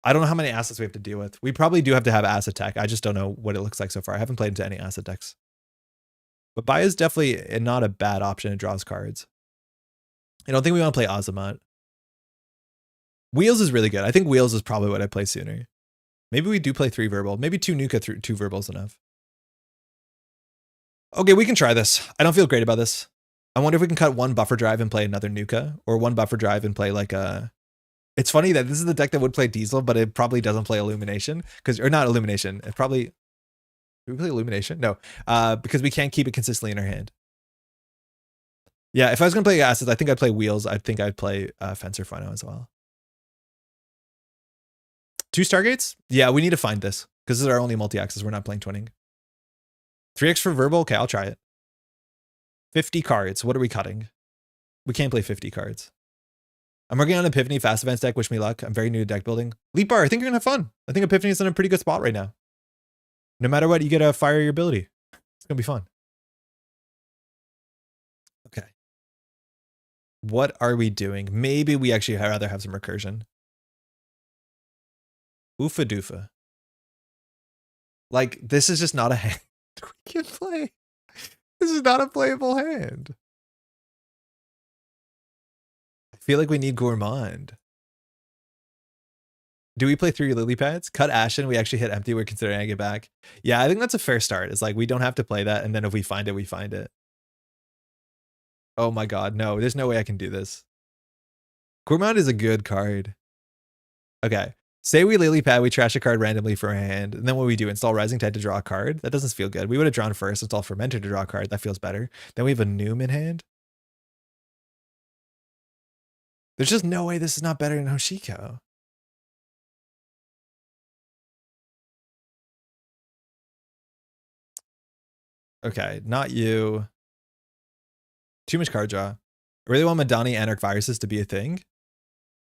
I don't know how many assets we have to deal with. We probably do have to have asset tech. I just don't know what it looks like so far. I haven't played into any asset decks. But Buy is definitely not a bad option. It draws cards. I don't think we want to play Azamat. Wheels is really good. I think Wheels is probably what I play sooner. Maybe we do play 3 Verbal. Maybe 2 Nuka, 2 Verbal's enough. Okay, we can try this. I don't feel great about this. I wonder if we can cut 1 buffer drive and play another Nuka, or 1 buffer drive and play like a... It's funny that this is the deck that would play Diesel, but it probably doesn't play Illumination, or not Illumination. It probably... Do we play Illumination? No, because we can't keep it consistently in our hand. Yeah, if I was going to play assets, I think I'd play Wheels. I think I'd play Fencer Phono as well. 2 Stargates? Yeah, we need to find this, because this is our only multi-axis. We're not playing twinning. 3x for Verbal? Okay, I'll try it. 50 cards. What are we cutting? We can't play 50 cards. I'm working on Epiphany Fast Events deck. Wish me luck. I'm very new to deck building. Leap Bar, I think you're going to have fun. I think Epiphany is in a pretty good spot right now. No matter what, you get to fire your ability. It's going to be fun. Okay. What are we doing? Maybe we actually rather have some recursion. Oofa doofa. Like, this is just not a hand we can play. This is not a playable hand. I feel like we need Gourmand. Do we play 3 lily pads? Cut Ashen, we actually hit empty, we're considering adding it back. Yeah, I think that's a fair start. It's like, we don't have to play that, and then if we find it, we find it. Oh my god, no, there's no way I can do this. Gourmand is a good card. Okay, say we lily pad, we trash a card randomly for a hand, and then what we do, install Rising Tide to draw a card. That doesn't feel good. We would have drawn first, install Fermenter to draw a card. That feels better. Then we have a Noom in hand. There's just no way this is not better than Hoshiko. Okay, not you. Too much card draw. I really want Madani Anarch Viruses to be a thing.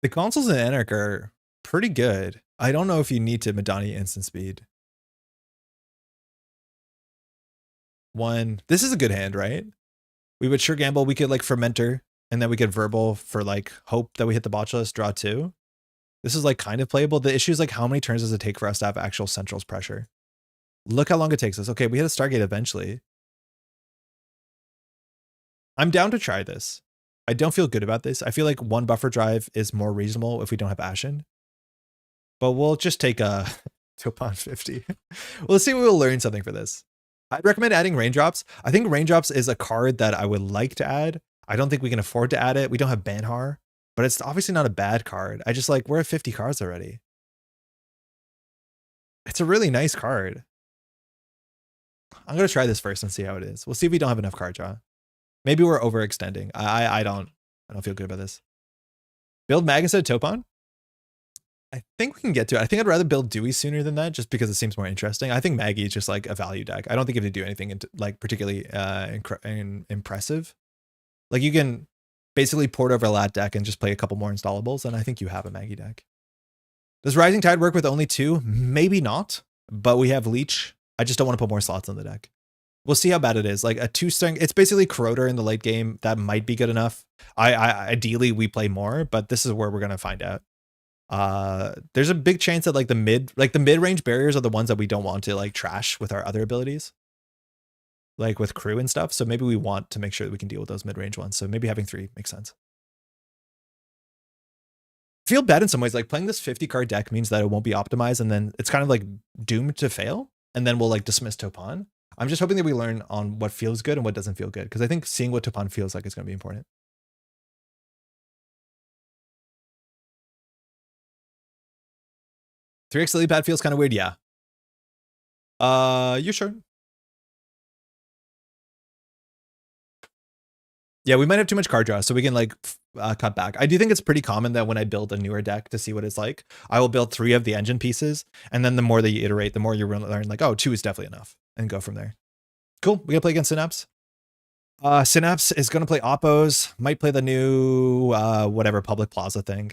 The consoles in Anarch are pretty good. I don't know if you need to Madani instant speed. One. This is a good hand, right? We would sure gamble. We could like Fermenter, and then we could verbal for like hope that we hit the botchless, draw 2. This is like kind of playable. The issue is like how many turns does it take for us to have actual centrals pressure? Look how long it takes us. Okay, we hit a Stargate eventually. I'm down to try this. I don't feel good about this. I feel like 1 buffer drive is more reasonable if we don't have Ashen. But we'll just take a Topan 50. Well, let's see if we'll learn something for this. I'd recommend adding Raindrops. I think Raindrops is a card that I would like to add. I don't think we can afford to add it. We don't have Banhar, but it's obviously not a bad card. I just like, we're at 50 cards already. It's a really nice card. I'm going to try this first and see how it is. We'll see if we don't have enough card draw. Maybe we're overextending. I don't feel good about this. Build Mag instead of Topan? I think we can get to it. I think I'd rather build Dewey sooner than that, just because it seems more interesting. I think Maggie is just like a value deck. I don't think you have to do anything like particularly impressive. Like you can basically port over a lat deck and just play a couple more installables, and I think you have a Maggie deck. Does Rising Tide work with only 2? Maybe not, but we have Leech. I just don't want to put more slots on the deck. We'll see how bad it is. Like a 2-string, it's basically Corroder in the late game. That might be good enough. Ideally we play more, but this is where we're gonna find out. There's a big chance that like the mid-range barriers are the ones that we don't want to like trash with our other abilities, like with crew and stuff. So maybe we want to make sure that we can deal with those mid-range ones. So maybe having 3 makes sense. I feel bad in some ways. Like playing this 50 card deck means that it won't be optimized, and then it's kind of like doomed to fail. And then we'll like dismiss Topan. I'm just hoping that we learn on what feels good and what doesn't feel good, because I think seeing what Topan feels like is going to be important. Three X lily pad feels kind of weird. Yeah. You sure? Yeah, we might have too much card draw, so we can like cut back. I do think it's pretty common that when I build a newer deck to see what it's like, I will build 3 of the engine pieces, and then the more that you iterate, the more you learn like, oh, 2 is definitely enough, and go from there. Cool. We gotta play against Synapse. Synapse is gonna play Oppos, might play the new whatever Public Plaza thing.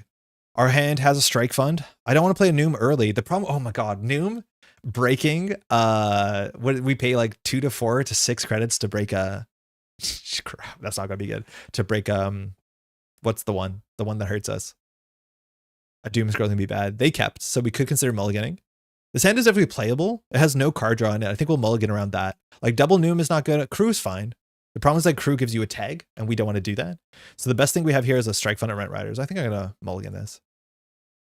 Our hand has a strike fund. I don't want to play a Noom early. The problem, oh my god, Noom breaking. What we pay like 2 to 4 to 6 credits to break a. Crap, that's not gonna be good. To break what's the one? The one that hurts us. A Doom Scroll gonna be bad. They kept, so we could consider mulliganing. This hand is definitely playable. It has no card draw in it. I think we'll mulligan around that. Like double Noom is not good. Crew is fine. The problem is like Crew gives you a tag, and we don't want to do that. So the best thing we have here is a strike fund and Rent Riders. I think I'm gonna mulligan this.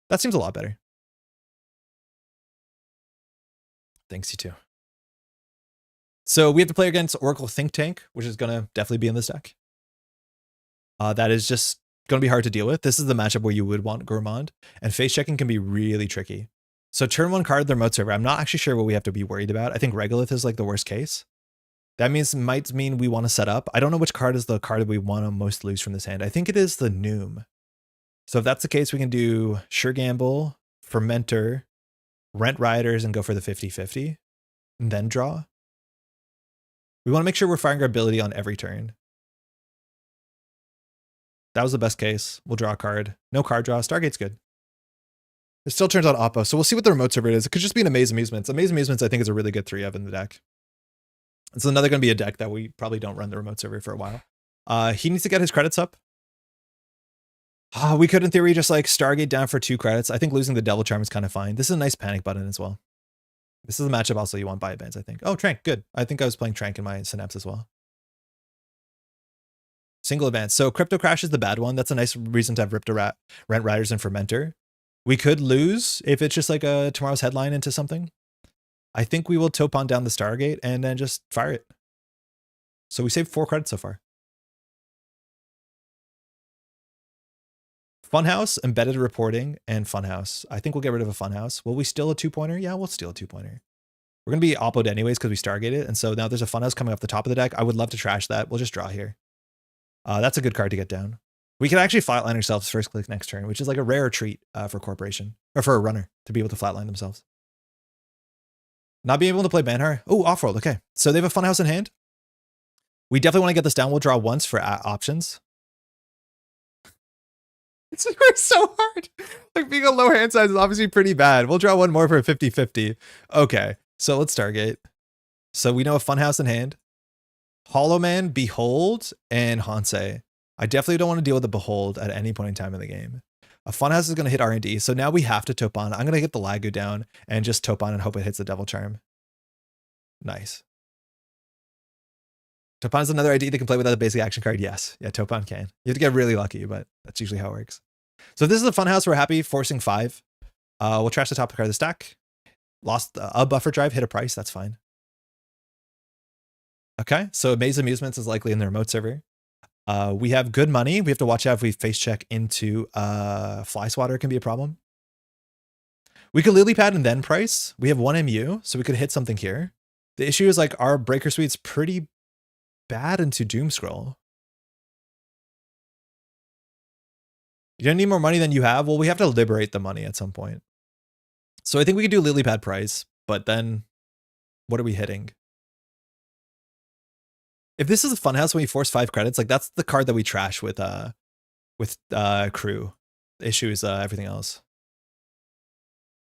That seems a lot better. Thanks, you too. So we have to play against Oracle Think Tank, which is gonna definitely be in this deck. That is just gonna be hard to deal with. This is the matchup where you would want Gourmand, and face checking can be really tricky. So turn 1 card, the remote server. I'm not actually sure what we have to be worried about. I think Regolith is like the worst case. That might mean we want to set up. I don't know which card is the card that we want to most lose from this hand. I think it is the Noom. So if that's the case, we can do Sure Gamble, Fermenter, Rent Riders, and go for the 50-50, and then draw. We want to make sure we're firing our ability on every turn. That was the best case. We'll draw a card. No card draw. Stargate's good. It still turns out Oppo, so we'll see what the remote server is. It could just be an Amaze Amusements. Amaze Amusements, I think, is a really good 3 of in the deck. It's another going to be a deck that we probably don't run the remote server for a while. He needs to get his credits up. We could, in theory, just like Stargate down for 2 credits. I think losing the Devil Charm is kind of fine. This is a nice panic button as well. This is a matchup also you want Bio Bands, I think. Oh, Trank, good. I think I was playing Trank in my Synapse as well. Single advance. So Crypto Crash is the bad one. That's a nice reason to have Rent Riders and Fermenter. We could lose if it's just like a tomorrow's headline into something. I think we will Topan down the Stargate and then just fire it. So we saved 4 credits so far. Funhouse, embedded reporting, and Funhouse. I think we'll get rid of a Funhouse. Will we steal a 2-pointer? Yeah, we'll steal a 2-pointer. We're going to be oppoed anyways because we Stargated. And so now there's a Funhouse coming off the top of the deck. I would love to trash that. We'll just draw here. That's a good card to get down. We can actually flatline ourselves first click next turn, which is like a rare treat for Corporation. Or for a runner to be able to flatline themselves. Not being able to play Banhar. Oh, off-world. Okay. So they have a Funhouse in hand. We definitely want to get this down. We'll draw once for options. It's so hard. Like being a low hand size is obviously pretty bad. We'll draw one more for a 50-50. Okay. So let's Stargate. So we know a Funhouse in hand. Hollow Man, Behold, and Hansei. I definitely don't want to deal with the Behold at any point in time in the game. A Funhouse is going to hit R&D, so now we have to Topan. I'm going to get the Lagu down and just Topan and hope it hits the Devil Charm. Nice. Topan is another ID that can play without a basic action card. Yes. Yeah, Topan can. You have to get really lucky, but that's usually how it works. So if this is a Funhouse, we're happy, forcing 5. We'll trash the top card of the stack. Lost a buffer drive, hit a price, that's fine. Okay, so Maze Amusements is likely in the remote server. We have good money. We have to watch out if we face check into Fly Swatter can be a problem. We could Lily Pad and then price. We have 1 MU, so we could hit something here. The issue is like our Breaker Suite's pretty bad into Doom Scroll. You don't need more money than you have? Well, we have to liberate the money at some point. So I think we could do Lily Pad price, but then what are we hitting? If this is a Funhouse when we force 5 credits, like that's the card that we trash with crew. The issue is everything else.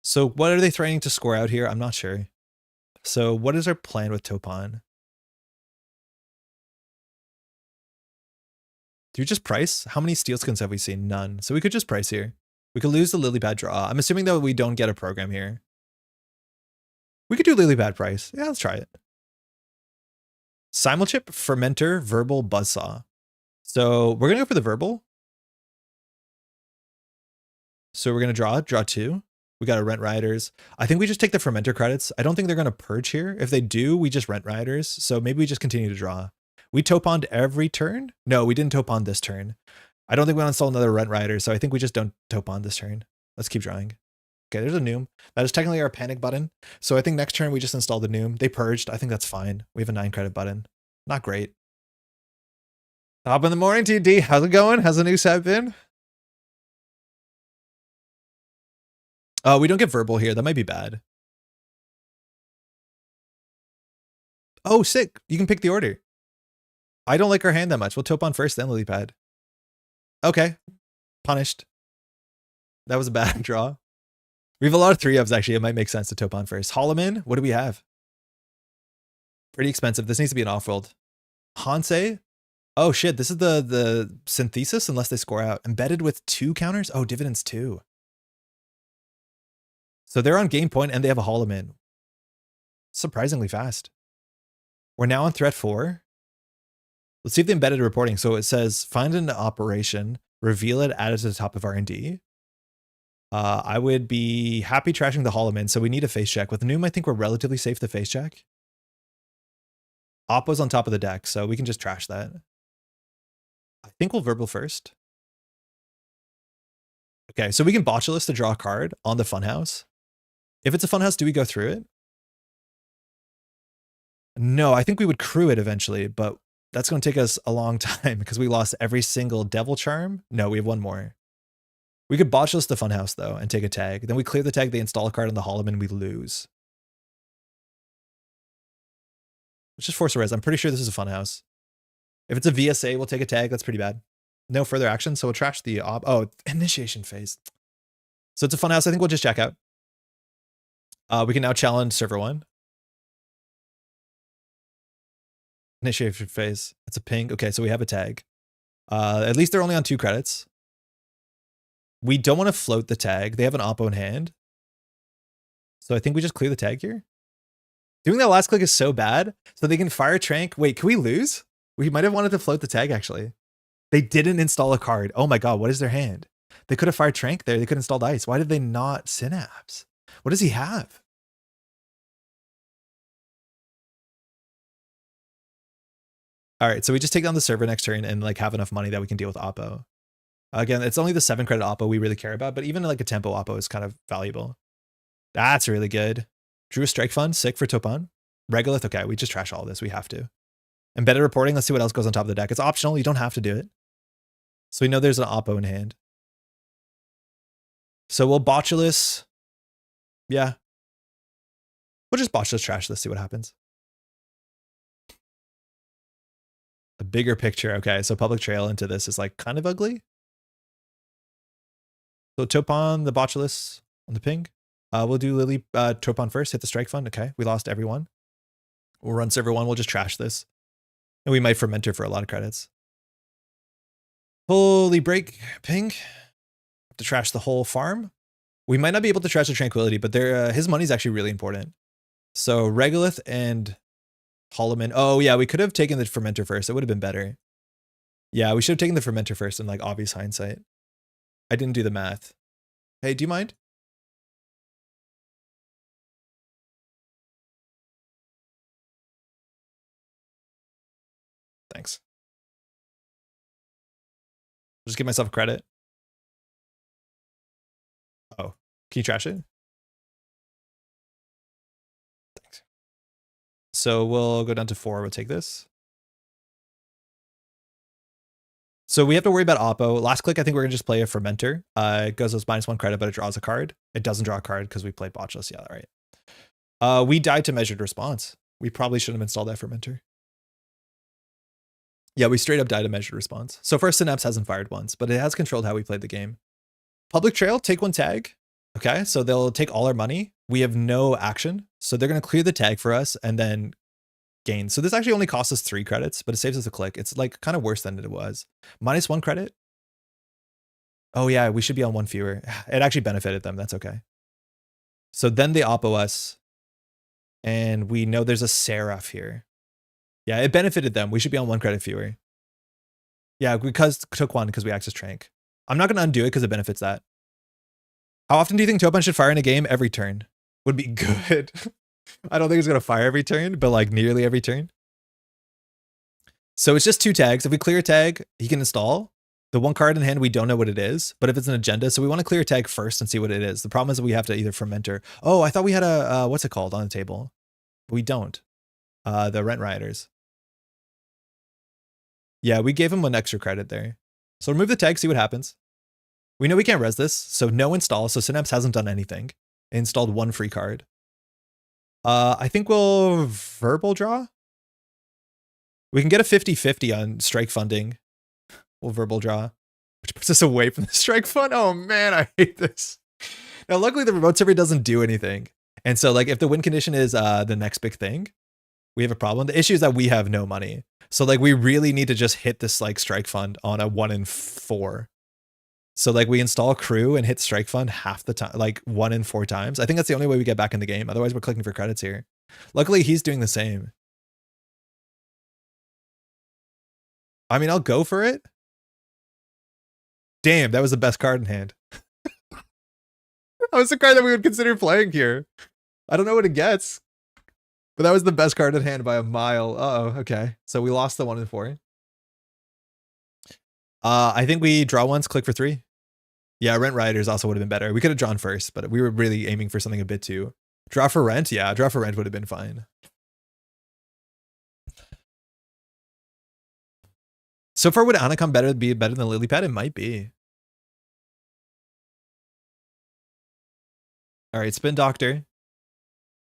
So what are they threatening to score out here? I'm not sure. So what is our plan with Topan? Do you just price? How many steel skins have we seen? None. So we could just price here. We could lose the Lily Pad draw. I'm assuming that we don't get a program here. We could do Lily Pad price. Yeah, let's try it. Simulchip, Fermenter, Verbal, Buzzsaw. So we're going to go for the Verbal. So we're going to draw 2. We got our Rent Riders. I think we just take the Fermenter credits. I don't think they're going to purge here. If they do, we just Rent Riders. So maybe we just continue to draw. We Topaned every turn? No, we didn't Topan this turn. I don't think we want to install another Rent Rider, so I think we just don't Topan this turn. Let's keep drawing. Okay, there's a Noom. That is technically our panic button. So I think next turn we just install the Noom. They purged. I think that's fine. We have a 9 credit button. Not great. Top in the morning, TD. How's it going? How's the new set been? We don't get Verbal here. That might be bad. Oh, sick. You can pick the order. I don't like our hand that much. We'll Topan first, then Lily Pad. Okay. Punished. That was a bad draw. We have a lot of 3-ofs, actually. It might make sense to Topan first. Holloman, what do we have? Pretty expensive. This needs to be an off-world. Hansei. Oh, shit. This is the Synthesis, unless they score out. Embedded with 2 counters? Oh, Dividends 2. So they're on game point, and they have a Holloman. Surprisingly fast. We're now on threat 4. Let's see if the embedded reporting. So it says, find an operation, reveal it, add it to the top of R&D. I would be happy trashing the Holloman, so we need a face check. With Noom, I think we're relatively safe to face check. Oppo's on top of the deck, so we can just trash that. I think we'll Verbal first. Okay, so we can Botulus to draw a card on the Funhouse. If it's a Funhouse, do we go through it? No, I think we would crew it eventually, but that's going to take us a long time because we lost every single Devil Charm. No, we have 1 more. We could Botulus the Funhouse, though, and take a tag. Then we clear the tag, they install a card on the Holloman, we lose. Let's just force a res. I'm pretty sure this is a Funhouse. If it's a VSA, we'll take a tag. That's pretty bad. No further action, so we'll trash the initiation phase. So it's a Funhouse. I think we'll just check out. We can now challenge server 1. Initiation phase. It's a ping. Okay, so we have a tag. At least they're only on 2 credits. We don't want to float the tag. They have an oppo in hand. So I think we just clear the tag here. Doing that last click is so bad. So they can fire Trank. Wait, can we lose? We might have wanted to float the tag, actually. They didn't install a card. Oh my god, what is their hand? They could have fired Trank there. They could have installed Ice. Why did they not Synapse? What does he have? All right, so we just take down the server next turn and like have enough money that we can deal with Oppo. Again, it's only the 7 credit Oppo we really care about, but even like a tempo Oppo is kind of valuable. That's really good. Drew a Strike Fund, sick for Topan. Regolith, okay, we just trash all this. We have to. Embedded reporting, let's see what else goes on top of the deck. It's optional, you don't have to do it. So we know there's an Oppo in hand. So we'll Botulus. Yeah. We'll just Botulus trash this, see what happens. A bigger picture, okay, so public trail into this is like kind of ugly. So Topan, the Botulus on the ping. We'll do Lily Topan first, hit the Strike Fund. Okay, we lost everyone. We'll run server 1, we'll just trash this. And we might Fermenter for a lot of credits. Holy break, ping. Have to trash the whole farm. We might not be able to trash the Tranquility, but his money's actually really important. So Regolith and Holloman. Oh yeah, we could have taken the Fermenter first. It would have been better. Yeah, we should have taken the Fermenter first in like obvious hindsight. I didn't do the math. Hey, do you mind? Thanks. Just give myself credit. Oh, can you trash it? Thanks. So we'll go down to 4. We'll take this. So we have to worry about Oppo. Last click, I think we're going to just play a Fermenter. It goes as -1 credit, but it draws a card. It doesn't draw a card because we played Botchless. Yeah, right. We died to measured response. We probably shouldn't have installed that Fermenter. Yeah, we straight up died to measured response. So first Synapse hasn't fired once, but it has controlled how we played the game. Public trail, take 1 tag. Okay, so they'll take all our money. We have no action. So they're going to clear the tag for us and then gain. So this actually only costs us 3 credits, but it saves us a click. It's like kind of worse than it was. -1 credit. Oh yeah, we should be on 1 fewer. It actually benefited them. That's okay. So then they Oppo us. And we know there's a Seraph here. Yeah, it benefited them. We should be on 1 credit fewer. Yeah, because took 1 because we access Trank. I'm not going to undo it because it benefits that. How often do you think Topan should fire in a game? Every turn. Would be good. I don't think it's going to fire every turn, but like nearly every turn. So it's just 2 tags. If we clear a tag, he can install. The 1 card in hand, we don't know what it is, but if it's an agenda, so we want to clear a tag first and see what it is. The problem is that we have to either Fermenter. Oh, I thought we had a, what's it called on the table? We don't. The Rent Rioters. Yeah, we gave him 1 extra credit there. So remove the tag, see what happens. We know we can't res this, so no install. So Synapse hasn't done anything. It installed 1 free card. I think we'll verbal draw. We can get a 50-50 on strike funding. We'll verbal draw, which puts us away from the strike fund. Oh man, I hate this. Now, luckily the remote server doesn't do anything. And so like if the win condition is the next big thing, we have a problem. The issue is that we have no money. So like we really need to just hit this like strike fund on a 1 in 4. So like we install crew and hit strike fund half the time, like 1 in 4 times. I think that's the only way we get back in the game. Otherwise we're clicking for credits here. Luckily he's doing the same. I mean, I'll go for it. Damn, that was the best card in hand. That was the card that we would consider playing here. I don't know what it gets, but that was the best card in hand by a mile. Uh-oh, okay. So we lost the 1 in 4. I think we draw once, click for 3. Yeah, Rent Rioters also would have been better. We could have drawn first, but we were really aiming for something a bit too. Draw for Rent? Yeah, draw for Rent would have been fine. So far, would Anacom be better than Lilypad? It might be. All right, Spin Doctor.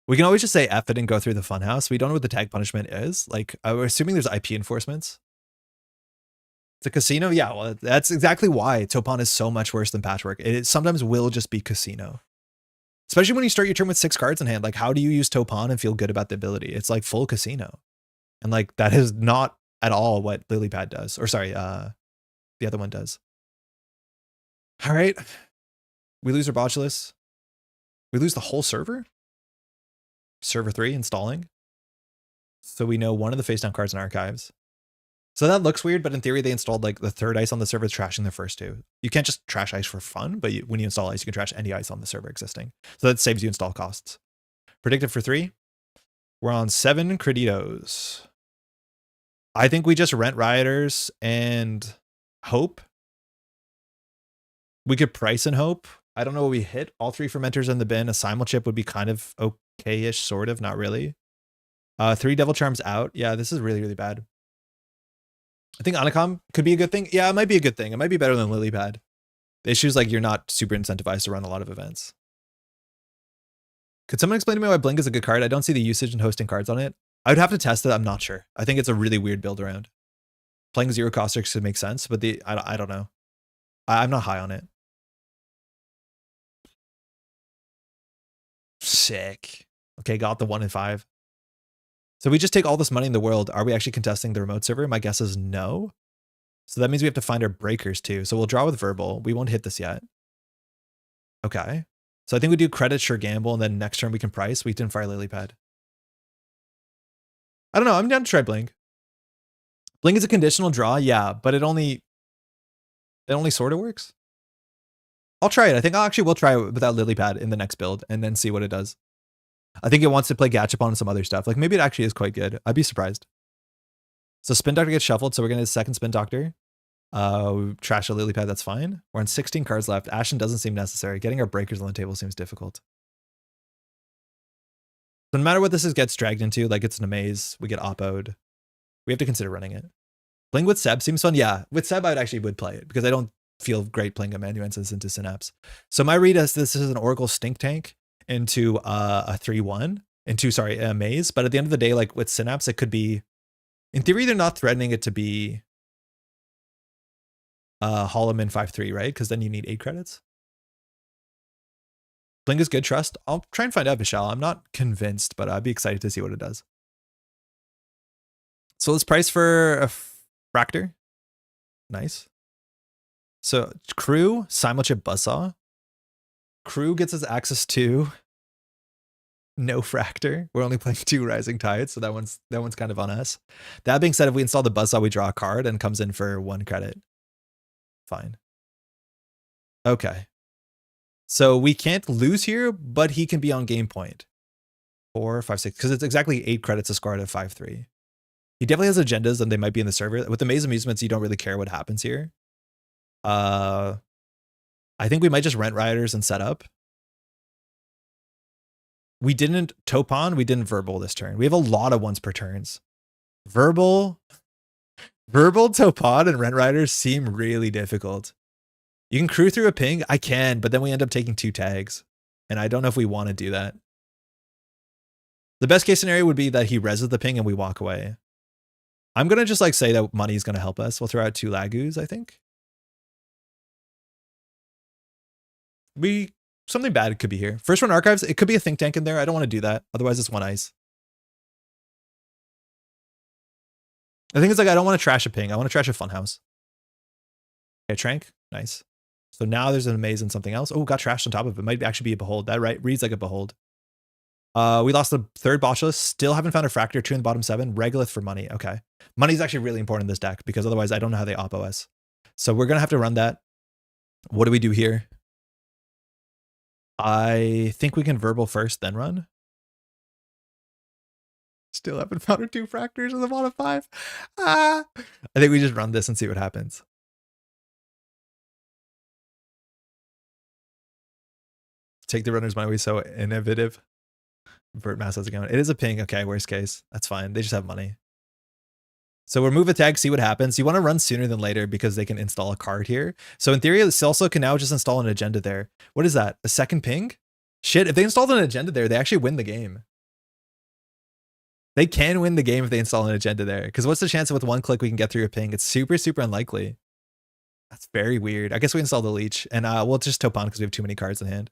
We can always just say F it and go through the funhouse. We don't know what the tag punishment is. Like, we're assuming there's IP enforcements. It's a casino? Yeah, well, that's exactly why Topan is so much worse than Patchwork. It sometimes will just be casino. Especially when you start your turn with 6 cards in hand. Like, how do you use Topan and feel good about the ability? It's like full casino. And like, that is not at all what Lilypad does. Or sorry, the other one does. All right. We lose our Botulus. We lose the whole server? Server 3 installing. So we know one of the face down cards in archives. So that looks weird, but in theory, they installed like the third ice on the server, trashing the first two. You can't just trash ice for fun, but when you install ice, you can trash any ice on the server existing. So that saves you install costs. Predicted for 3. We're on 7 Creditos. I think we just rent rioters and hope. We could price and hope. I don't know what we hit. All 3 fermenters in the bin. A simul chip would be kind of okay-ish, sort of, not really. 3 devil charms out. Yeah, this is really, really bad. I think Anacom could be a good thing. Yeah, it might be a good thing. It might be better than Lily Pad. The issue is like you're not super incentivized to run a lot of events. Could someone explain to me why Bling is a good card? I don't see the usage in hosting cards on it. I would have to test it. I'm not sure. I think it's a really weird build around. Playing 0 caustics could make sense, but I don't know. I'm not high on it. Sick. Okay, got the 1 in 5. So we just take all this money in the world. Are we actually contesting the remote server? My guess is no. So that means we have to find our breakers too. So we'll draw with verbal. We won't hit this yet. Okay. So I think we do credit, sure gamble, and then next turn we can price. We didn't fire lily pad. I don't know. I'm down to try Bling. Bling is a conditional draw, yeah, but it only sort of works. I'll try it. I think we'll try it without lily pad in the next build and then see what it does. I think it wants to play Gachapon and some other stuff. Like maybe it actually is quite good. I'd be surprised. So Spin Doctor gets shuffled. So we're going to second Spin Doctor. We trash a lily pad. That's fine. We're on 16 cards left. Ashen doesn't seem necessary. Getting our breakers on the table seems difficult. So no matter what this gets dragged into, like it's an amaze. We get oppoed. We have to consider running it. Playing with Seb seems fun. Yeah, with Seb, I would play it because I don't feel great playing amanuensis into Synapse. So my read is this is an Oracle Stink Tank into a 3-1 into, sorry, a maze. But at the end of the day, like with Synapse, it could be, in theory, they're not threatening it to be Holloman 5-3, right? Because then you need 8 credits. Bling is good, trust. I'll try and find out, Vishal. I'm not convinced, but I'd be excited to see what it does. So let's price for a Fractor. Nice. So Crew, Simulchip Buzzsaw. Crew gets us access to no Fractor. We're only playing 2 Rising Tides, so that one's kind of on us. That being said, if we install the Buzzsaw, we draw a card and comes in for 1 credit. Fine. Okay. So we can't lose here, but he can be on game point. 4, 5, 6, because it's exactly 8 credits to score at 5-3. He definitely has agendas and they might be in the server. With the Maze Amusements, you don't really care what happens here. I think we might just rent rioters and set up. We didn't Topan, we didn't verbal this turn. We have a lot of 1s per turns. Verbal, Topan, and rent rioters seem really difficult. You can crew through a ping. I can, but then we end up taking 2 tags. And I don't know if we want to do that. The best case scenario would be that he reses the ping and we walk away. I'm going to just like say that money is going to help us. We'll throw out 2 Lagoos, I think. Something bad could be here. First run archives, it could be a think tank in there. I don't want to do that. Otherwise it's 1 ice. The thing is, like, I don't want to trash a ping. I want to trash a funhouse. Okay, Trank. Nice. So now there's an amaze and something else. Oh, got trashed on top of it. Might actually be a behold. That right reads like a behold. We lost the 3rd Botchless. Still haven't found a Fractor. 2 in the bottom 7. Regolith for money. Okay. Money is actually really important in this deck because otherwise I don't know how they oppo us. So we're going to have to run that. What do we do here? I think we can verbal first, then run. Still haven't found our 2 Fractors in the bottom 5. I think we just run this and see what happens. Take the runner's money. So innovative. Vert mass has a going. It is a ping. Okay, worst case. That's fine. They just have money. So remove a tag, see what happens. You want to run sooner than later because they can install a card here. So in theory, this also can now just install an agenda there. What is that? A second ping? Shit, if they installed an agenda there, they actually win the game. They can win the game if they install an agenda there. Because what's the chance that with 1 click we can get through a ping? It's super, super unlikely. That's very weird. I guess we install the leech. And we'll just Topan because we have too many cards in hand.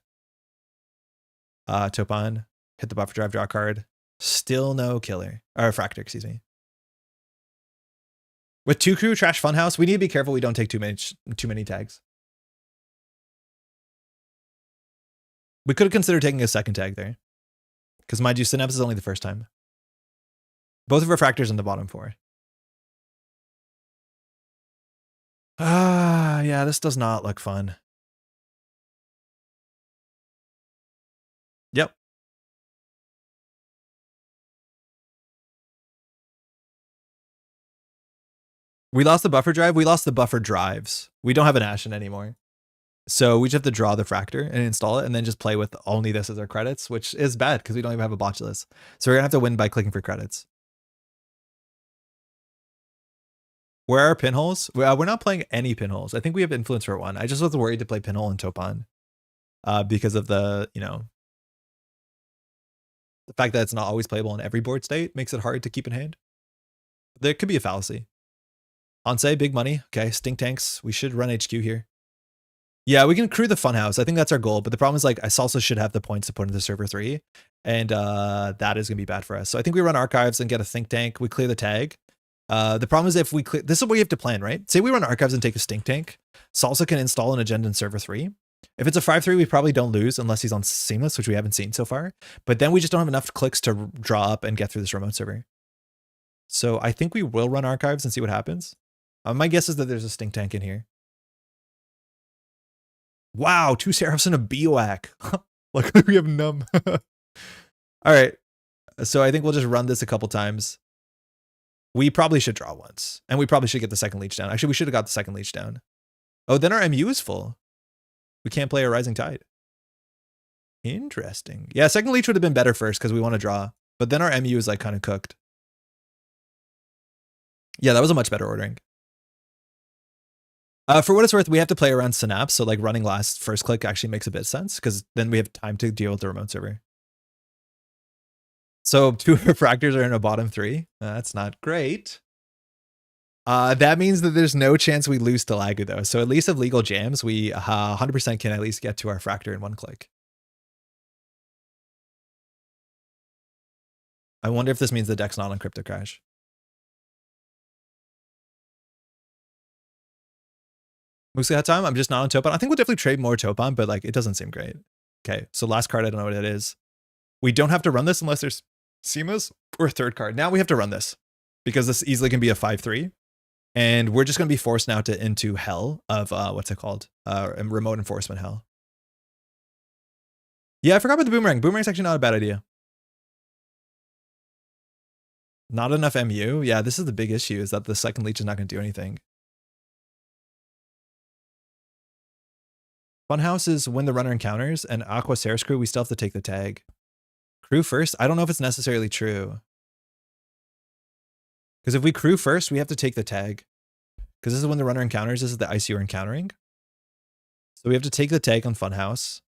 Topan. Hit the buffer drive, draw a card. Still no killer. Or Fractor, excuse me. With 2 crew, trash funhouse, we need to be careful we don't take too many tags. We could have considered taking a second tag there. Because mind you, Synapse is only the first time. Both of our Fractors in the bottom 4. Yeah, this does not look fun. Yep. We lost the buffer drive. We lost the buffer drives. We don't have an Ashen anymore. So we just have to draw the Fractor and install it and then just play with only this as our credits, which is bad because we don't even have a botulus. So we're going to have to win by clicking for credits. Where are pinholes? We're not playing any pinholes. I think we have influence for one. I just was worried to play pinhole in Topan because of the, you know, the fact that it's not always playable in every board state makes it hard to keep in hand. There could be a fallacy.Onsei, big money. Okay, stink tanks. We should run HQ here. Yeah, we can crew the funhouse. I think that's our goal. But the problem is, like, I also should have the points to put into server 3. And that is going to be bad for us. So I think we run archives and get a think tank. We clear the tag. The problem is if we clear... This is what we have to plan, right? Say we run archives and take a stink tank. Salsa can install an agenda in server 3. If it's a 5-3, we probably don't lose unless he's on Seamless, which we haven't seen so far. But then we just don't have enough clicks to draw up and get through this remote server. So I think we will run archives and see what happens. My guess is that there's a stink tank in here. Wow, 2 Seraphs and a Bioac. Luckily we have num. All right. So I think we'll just run this a couple times. We probably should draw once. And we probably should get the second leech down. Actually, we should have got the second leech down. Oh, then our MU is full. We can't play a Rising Tide. Interesting. Yeah, second leech would have been better first because we want to draw. But then our MU is like kind of cooked. Yeah, that was a much better ordering. For what it's worth, we have to play around Synapse, so like running last first click actually makes a bit of sense because then we have time to deal with the remote server. So 2 refractors are in a bottom 3. That's not great. That means that there's no chance we lose to Lagu though. So at least of legal jams, we 100% can at least get to our fractor in 1 click. I wonder if this means the deck's not on crypto crash. Mostly that time, I'm just not on Topan. I think we'll definitely trade more Topan, but like it doesn't seem great. Okay, so last card, I don't know what it is. We don't have to run this unless there's Seamas or third card. Now we have to run this because this easily can be a 5-3. And we're just going to be forced now to into hell of, what's it called? Remote enforcement hell. Yeah, I forgot about the boomerang. Boomerang's actually not a bad idea. Not enough MU. Yeah, this is the big issue is that the second leech is not going to do anything. Funhouse is when the runner encounters, and Aqua Ceres crew, we still have to take the tag. Crew first? I don't know if it's necessarily true. Because if we crew first, we have to take the tag. Because this is when the runner encounters, this is the ice you're encountering. So we have to take the tag on Funhouse.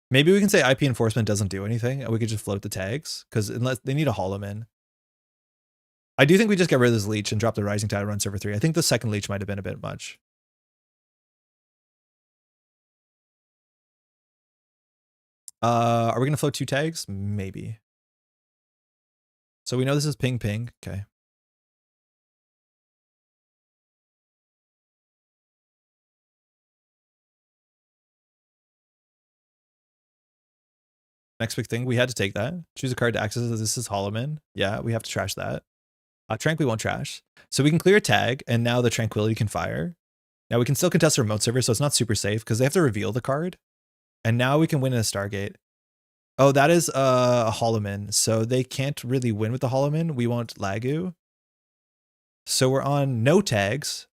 Maybe we can say IP enforcement doesn't do anything, and we could just float the tags, because unless they need a Hollow in. I do think we just get rid of this leech and drop the Rising Tide, run server 3. I think the second leech might have been a bit much. Are we going to float 2 tags? Maybe. So we know this is ping ping. Okay. Next big thing, we had to take that. Choose a card to access. This is Hollowman. Yeah, we have to trash that. Trank we won't trash. So we can clear a tag, and now the Tranquility can fire. Now we can still contest the remote server, so it's not super safe because they have to reveal the card. And now we can win in a Stargate. Oh, that is a Hollowman. So they can't really win with the Hollowman. We won't Lagu. So we're on no tags.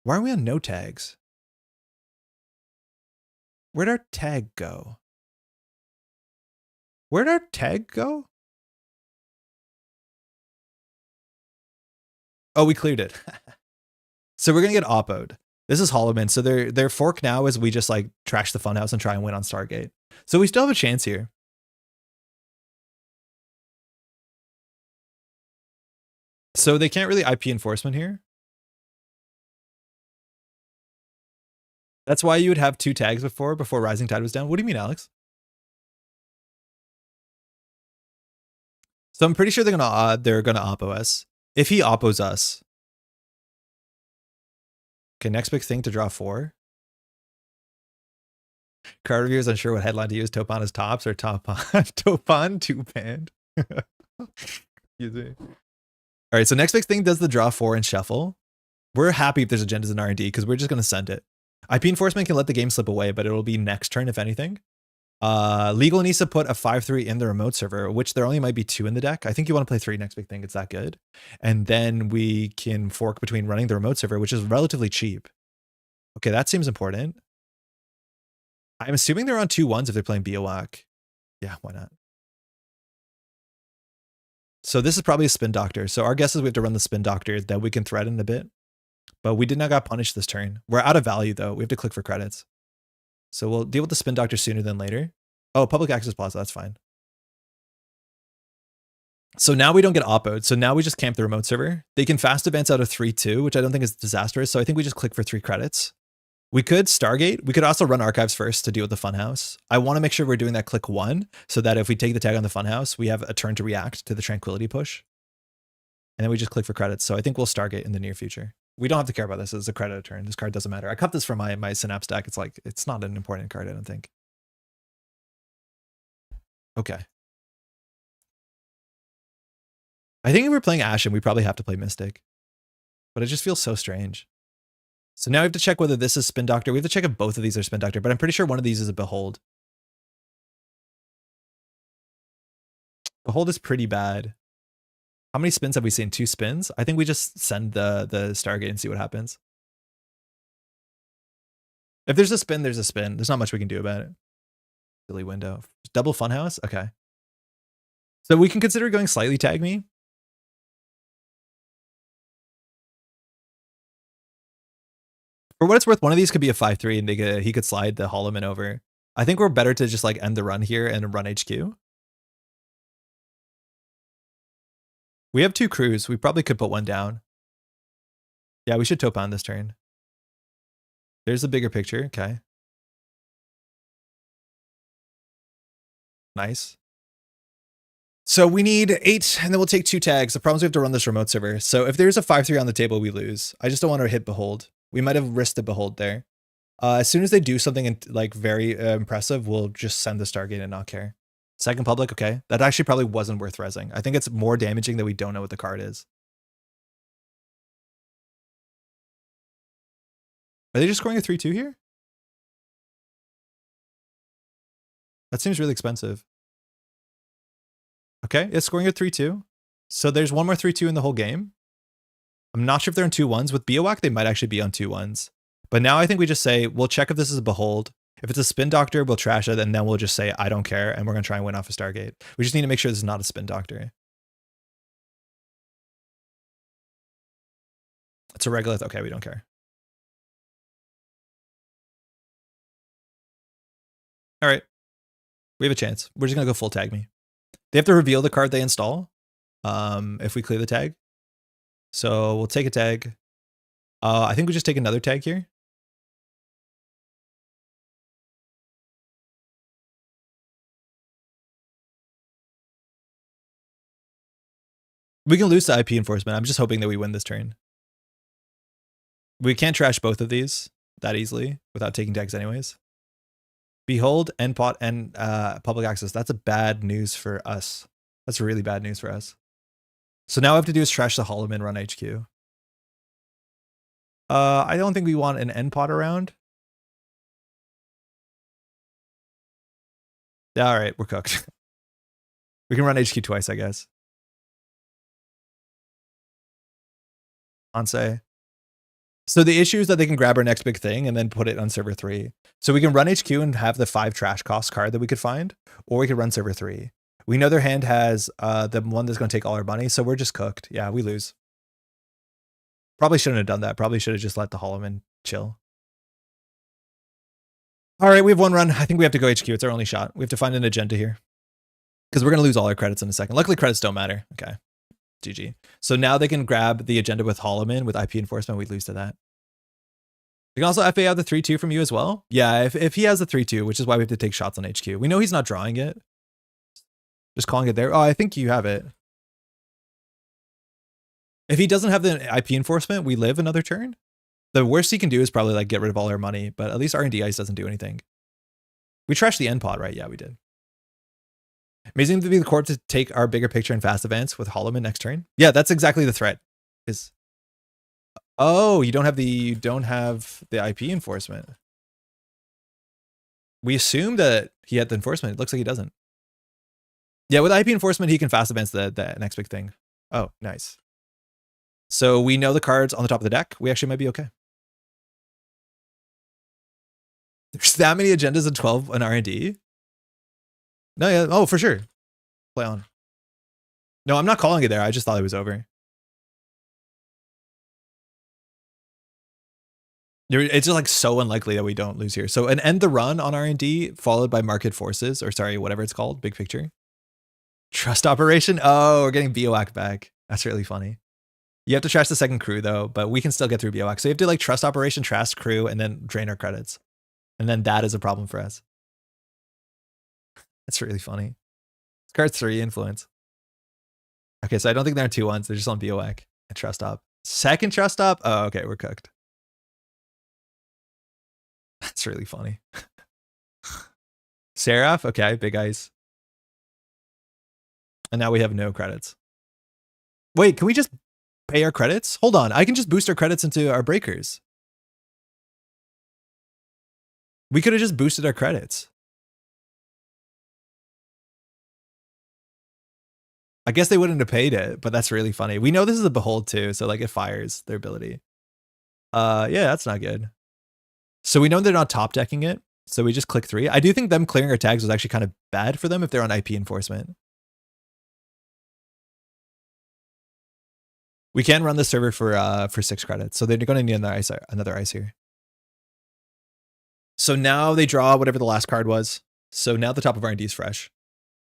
Why are we on no tags? Where'd our tag go? Where'd our tag go? Oh, we cleared it. So we're going to get oppoed. This is Hollowman. So their fork now is we just like trash the funhouse and try and win on Stargate. So we still have a chance here. So they can't really IP enforcement here. That's why you would have 2 tags before Rising Tide was down. What do you mean, Alex? So I'm pretty sure they're gonna oppo us. If he oppos us. Okay, next big thing to draw 4. Card reviewers unsure what headline to use. Topan is tops or Topan? Topan 2-band. Excuse me. All right, so next big thing does the draw 4 and shuffle. We're happy if there's agendas in R&D because we're just going to send it. IP enforcement can let the game slip away, but it'll be next turn if anything. Legal needs to put a 5/3 in the remote server, which there only might be 2 in the deck. I think you want to play 3 next big thing. It's that good. And then we can fork between running the remote server, which is relatively cheap. Okay, that seems important. I'm assuming they're on 2/1s if they're playing BOAC. Yeah, why not? So this is probably a spin doctor. So our guess is we have to run the spin doctor that we can threaten a bit. But we did not got punished this turn. We're out of value though. We have to click for credits. So we'll deal with the spin doctor sooner than later. Oh, public access plaza, that's fine. So now we don't get oppoed. So now we just camp the remote server. They can fast advance out of 3/2, which I don't think is disastrous. So I think we just click for 3 credits. We could Stargate. We could also run archives first to deal with the funhouse. I want to make sure we're doing that click 1 so that if we take the tag on the funhouse, we have a turn to react to the tranquility push. And then we just click for credits. So I think we'll Stargate in the near future. We don't have to care about this. It's a credit turn. This card doesn't matter. I cut this from my Synapse deck. It's like, it's not an important card, I don't think. Okay. I think if we're playing Ashen, we probably have to play Mystic. But it just feels so strange. So now we have to check whether this is Spin Doctor. We have to check if both of these are Spin Doctor, but I'm pretty sure one of these is a Behold. Behold is pretty bad. How many spins have we seen? 2 spins? I think we just send the Stargate and see what happens. If there's a spin, there's a spin. There's not much we can do about it. Silly window. Double Funhouse? Okay. So we can consider going slightly tag me. For what it's worth, one of these could be a 5/3 and he could slide the Holloman over. I think we're better to just like end the run here and run HQ. We have 2 crews. We probably could put 1 down. Yeah, we should Topan this turn. There's the bigger picture. Okay. Nice. So we need 8 and then we'll take 2 tags. The problem is we have to run this remote server. So if there's a 5/3 on the table, we lose. I just don't want to hit Behold. We might have risked the Behold there. As soon as they do something like very impressive, we'll just send the Stargate and not care. Second public, okay. That actually probably wasn't worth resing. I think it's more damaging that we don't know what the card is. Are they just scoring a 3/2 here? That seems really expensive. Okay, it's scoring a 3/2. So there's one more 3/2 in the whole game. I'm not sure if they're on 2/1s. With BOAC, they might actually be on 2/1s. But now I think we just say, we'll check if this is a Behold. If it's a Spin Doctor, we'll trash it, and then we'll just say, I don't care, and we're going to try and win off a Stargate. We just need to make sure this is not a Spin Doctor. It's a regular. Okay, we don't care. All right. We have a chance. We're just going to go full tag me. They have to reveal the card they install if we clear the tag. So we'll take a tag. I think we just take another tag here. We can lose the IP enforcement. I'm just hoping that we win this turn. We can't trash both of these that easily without taking tags anyways. Behold, NPOT, and public access. That's a bad news for us. That's really bad news for us. So now what we have to do is trash the Holloman, run HQ. I don't think we want an NPOT around. Yeah, all right, we're cooked. We can run HQ twice, I guess. Ansei. So the issue is that they can grab our next big thing and then put it on server 3. So we can run HQ and have the 5 trash cost card that we could find, or we could run server 3. We know their hand has the one that's going to take all our money, so we're just cooked. Yeah, we lose. Probably shouldn't have done that. Probably should have just let the Holloman chill. All right, we have 1 run. I think we have to go HQ. It's our only shot. We have to find an agenda here because we're going to lose all our credits in a second. Luckily, credits don't matter. Okay. GG. So now they can grab the agenda with Holloman with IP enforcement. We lose to that. You can also FA out the 3/2 from you as well. Yeah, if he has the 3/2, which is why we have to take shots on HQ. We know he's not drawing it. Just calling it there. Oh, I think you have it. If he doesn't have the IP enforcement, we live another turn. The worst he can do is probably like get rid of all our money, but at least R&D ice doesn't do anything. We trashed the NPOT, right? Yeah, we did. Amazing to be the court to take our bigger picture and fast advance with Holloman next turn. Yeah, that's exactly the threat. Is oh, you don't have the IP enforcement. We assumed that he had the enforcement. It looks like he doesn't. Yeah, with IP enforcement, he can fast advance the next big thing. Oh, nice. So we know the cards on the top of the deck. We actually might be okay. There's that many agendas in 12 on R&D? No, yeah. Oh, for sure. Play on. No, I'm not calling it there. I just thought it was over. It's just like so unlikely that we don't lose here. So an end the run on R&D followed by market forces, or sorry, whatever it's called, big picture. Trust operation. Oh, we're getting BOAC back. That's really funny. You have to trash the second crew though, but we can still get through BOAC. So you have to like trust operation, trash crew, and then drain our credits. And then that is a problem for us. That's really funny. This card's 3 influence. Okay, so I don't think they're on 2-1s. They're just on BOAC and trust op. Second trust op? Oh, okay, we're cooked. That's really funny. Seraph? Okay, big ice. And now we have no credits. Wait, can we just pay our credits? Hold on, I can just boost our credits into our breakers. We could have just boosted our credits. I guess they wouldn't have paid it, but that's really funny. We know this is a behold too, so like it fires their ability. Yeah, that's not good. So we know they're not top decking it, so we just click 3. I do think them clearing our tags was actually kind of bad for them if they're on IP enforcement. We can run the server for 6 credits, so they're going to need another ice here. So now they draw whatever the last card was. So now the top of R&D is fresh.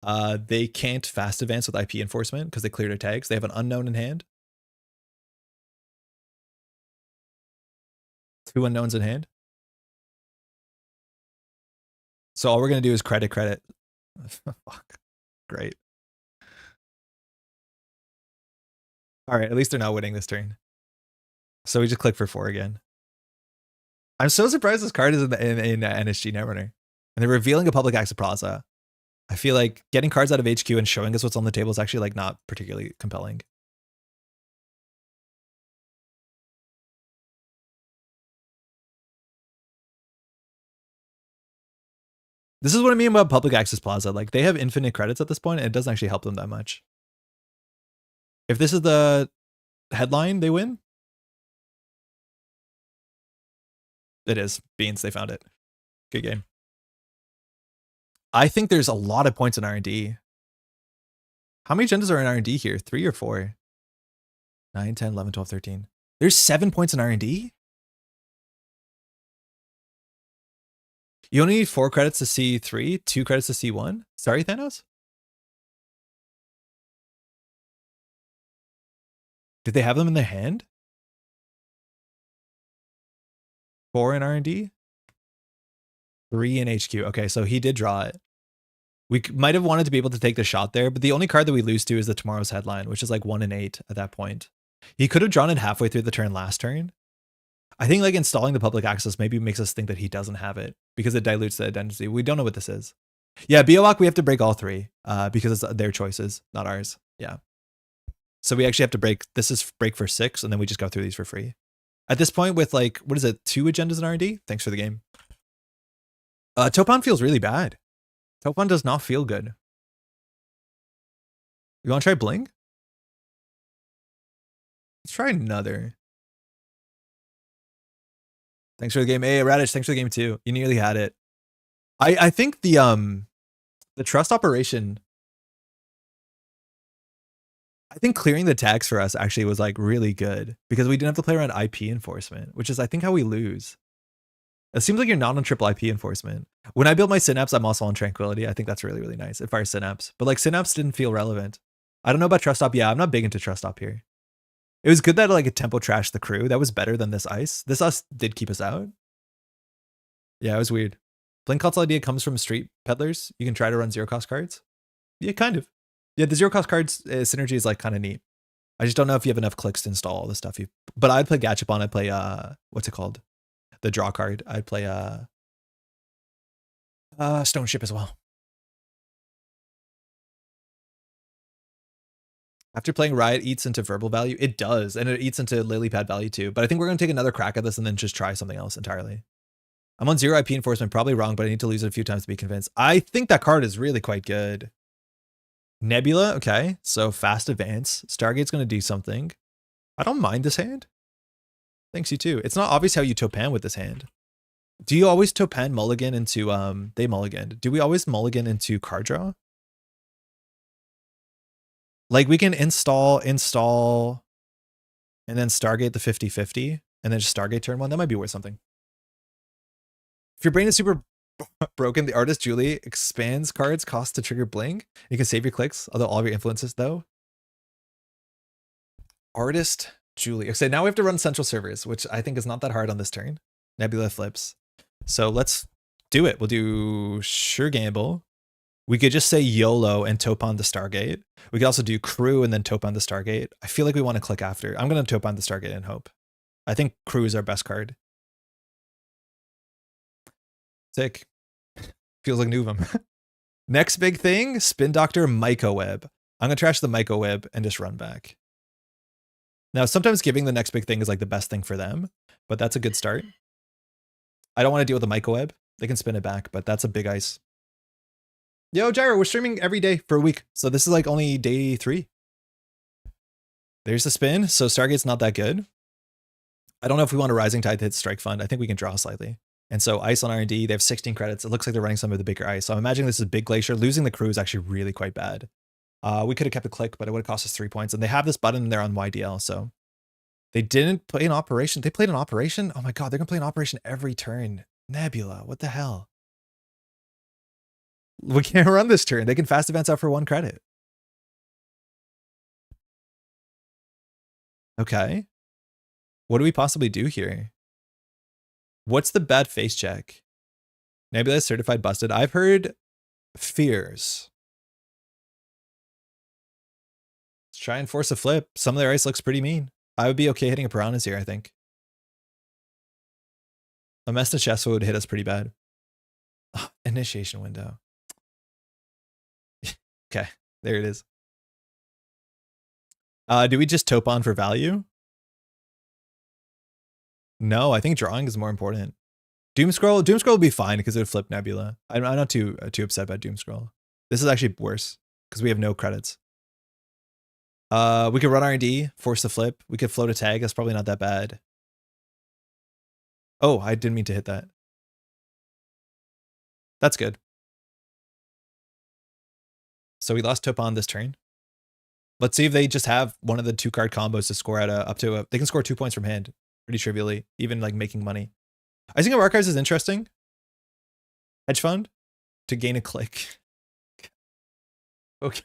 They can't fast advance with IP enforcement because they cleared their tags. They have an unknown in hand. 2 unknowns in hand. So all we're going to do is credit. Fuck. Great. All right, at least they're not winning this turn. So we just click for 4 again. I'm so surprised this card is in NSG Netrunner. And they're revealing a public access plaza. I feel like getting cards out of HQ and showing us what's on the table is actually like not particularly compelling. This is what I mean about public access plaza. Like they have infinite credits at this point and it doesn't actually help them that much. If this is the headline, they win. It is. Beans, they found it. Good game. I think there's a lot of points in R&D. How many agendas are in R&D here? 3 or 4? 9, 10, 11, 12, 13. There's 7 points in R&D? You only need 4 credits to C3, 2 credits to C1? Sorry, Thanos? Did they have them in their hand? 4 in R&D? 3 in HQ. Okay, so he did draw it. We might have wanted to be able to take the shot there, but the only card that we lose to is the Tomorrow's Headline, which is like 1 in 8 at that point. He could have drawn it halfway through the turn last turn. I think like installing the public access maybe makes us think that he doesn't have it because it dilutes the identity. We don't know what this is. Yeah, BOAC, we have to break all 3 because it's their choices, not ours. Yeah. So we actually have to break, this is break for 6, and then we just go through these for free. At this point with like, what is it, 2 agendas in R&D? Thanks for the game. Topan feels really bad. Topan does not feel good. You want to try Bling? Let's try another. Thanks for the game. Hey, Radish, thanks for the game too. You nearly had it. I think the trust operation, I think clearing the tags for us actually was like really good because we didn't have to play around IP enforcement, which is I think how we lose. It seems like you're not on triple IP enforcement. When I build my Synapse, I'm also on Tranquility. I think that's really, really nice. It fires Synapse. But like Synapse didn't feel relevant. I don't know about Trust Op. Yeah, I'm not big into Trust Op here. It was good that like a tempo trashed the crew. That was better than this ice. This ice did keep us out. Yeah, it was weird. Blink console idea comes from Street Peddlers. You can try to run zero cost cards. Yeah, kind of. Yeah, the zero cost cards synergy is like kind of neat. I just don't know if you have enough clicks to install all the stuff. But I'd play Gachapon. I'd play, what's it called? The draw card. I'd play Stone Ship as well. After playing Riot eats into verbal value, it does, and it eats into lily pad value too. But I think we're gonna take another crack at this and then just try something else entirely. I'm on 0 IP enforcement, probably wrong, but I need to lose it a few times to be convinced. I think that card is really quite good. Nebula, okay, so fast advance. Stargate's gonna do something. I don't mind this hand. Thanks, you too. It's not obvious how you Topan with this hand. Do you always Topan mulligan into, they mulliganed. Do we always mulligan into card draw? Like we can install, and then Stargate the 50-50, and then just Stargate turn one. That might be worth something. If your brain is super broken, the artist Julie expands cards cost to trigger Bling. You can save your clicks, although all of your influences though. Artist Julie. Okay, now we have to run central servers, which I think is not that hard on this turn. Nebula flips. So let's do it. We'll do Sure Gamble. We could just say YOLO and Topan the Stargate. We could also do Crew and then Topan the Stargate. I feel like we want to click after. I'm going to Topan the Stargate and hope. I think Crew is our best card. Sick. Feels like Nuvum. Next big thing, Spin Doctor Mycoweb. I'm going to trash the Mycoweb and just run back. Now, sometimes giving the next big thing is like the best thing for them, but that's a good start. I don't want to deal with the Mycoweb. They can spin it back, but that's a big ice. Yo, Gyro, we're streaming every day for a week. So this is like only day 3. There's the spin. So Stargate's not that good. I don't know if we want a Rising Tide to hit Strike Fund. I think we can draw slightly. And so ice on R&D, they have 16 credits. It looks like they're running some of the bigger ice. So I'm imagining this is Big Glacier. Losing the Crew is actually really quite bad. We could have kept a click, but it would have cost us 3 points. And they have this button there on YDL. So they didn't play an operation. They played an operation. Oh my God, they're going to play an operation every turn. Nebula, what the hell? We can't run this turn. They can fast advance out for 1 credit. Okay. What do we possibly do here? What's the bad face check? Nebula is certified busted. I've heard fears. Let's try and force a flip. Some of their ice looks pretty mean. I would be okay hitting a Piranhas here, I think. A Mesta Chessa would hit us pretty bad. Oh, initiation window. Okay, there it is. Do we just Topan for value? No, I think drawing is more important. Doomscroll will be fine because it would flip Nebula. I'm not too upset about Doomscroll. This is actually worse because we have no credits. We could run R&D, force the flip. We could float a tag. That's probably not that bad. Oh, I didn't mean to hit that. That's good. So we lost Topan this turn. Let's see if they just have one of the 2-card combos to score at up to they can score 2 points from hand pretty trivially, even like making money. I think Archives is interesting. Hedge fund to gain a click. Okay.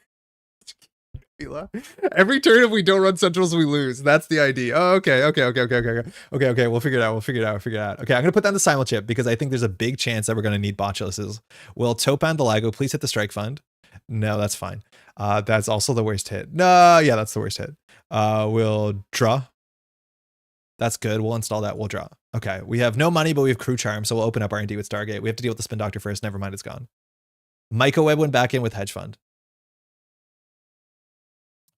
Every turn if we don't run centrals, we lose. That's the idea. Oh, okay. We'll figure it out. Okay, I'm gonna put down the simul chip because I think there's a big chance that we're gonna need botuluses. Will Topan the Lago please hit the strike fund? No, that's fine. That's also the worst hit. No, yeah, that's the worst hit. We'll draw. That's good. We'll install that. We'll draw. Okay, we have no money, but we have Crew Charm, so we'll open up R&D with Stargate. We have to deal with the Spin Doctor first. Never mind, it's gone. Mycoweb went back in with Hedge Fund.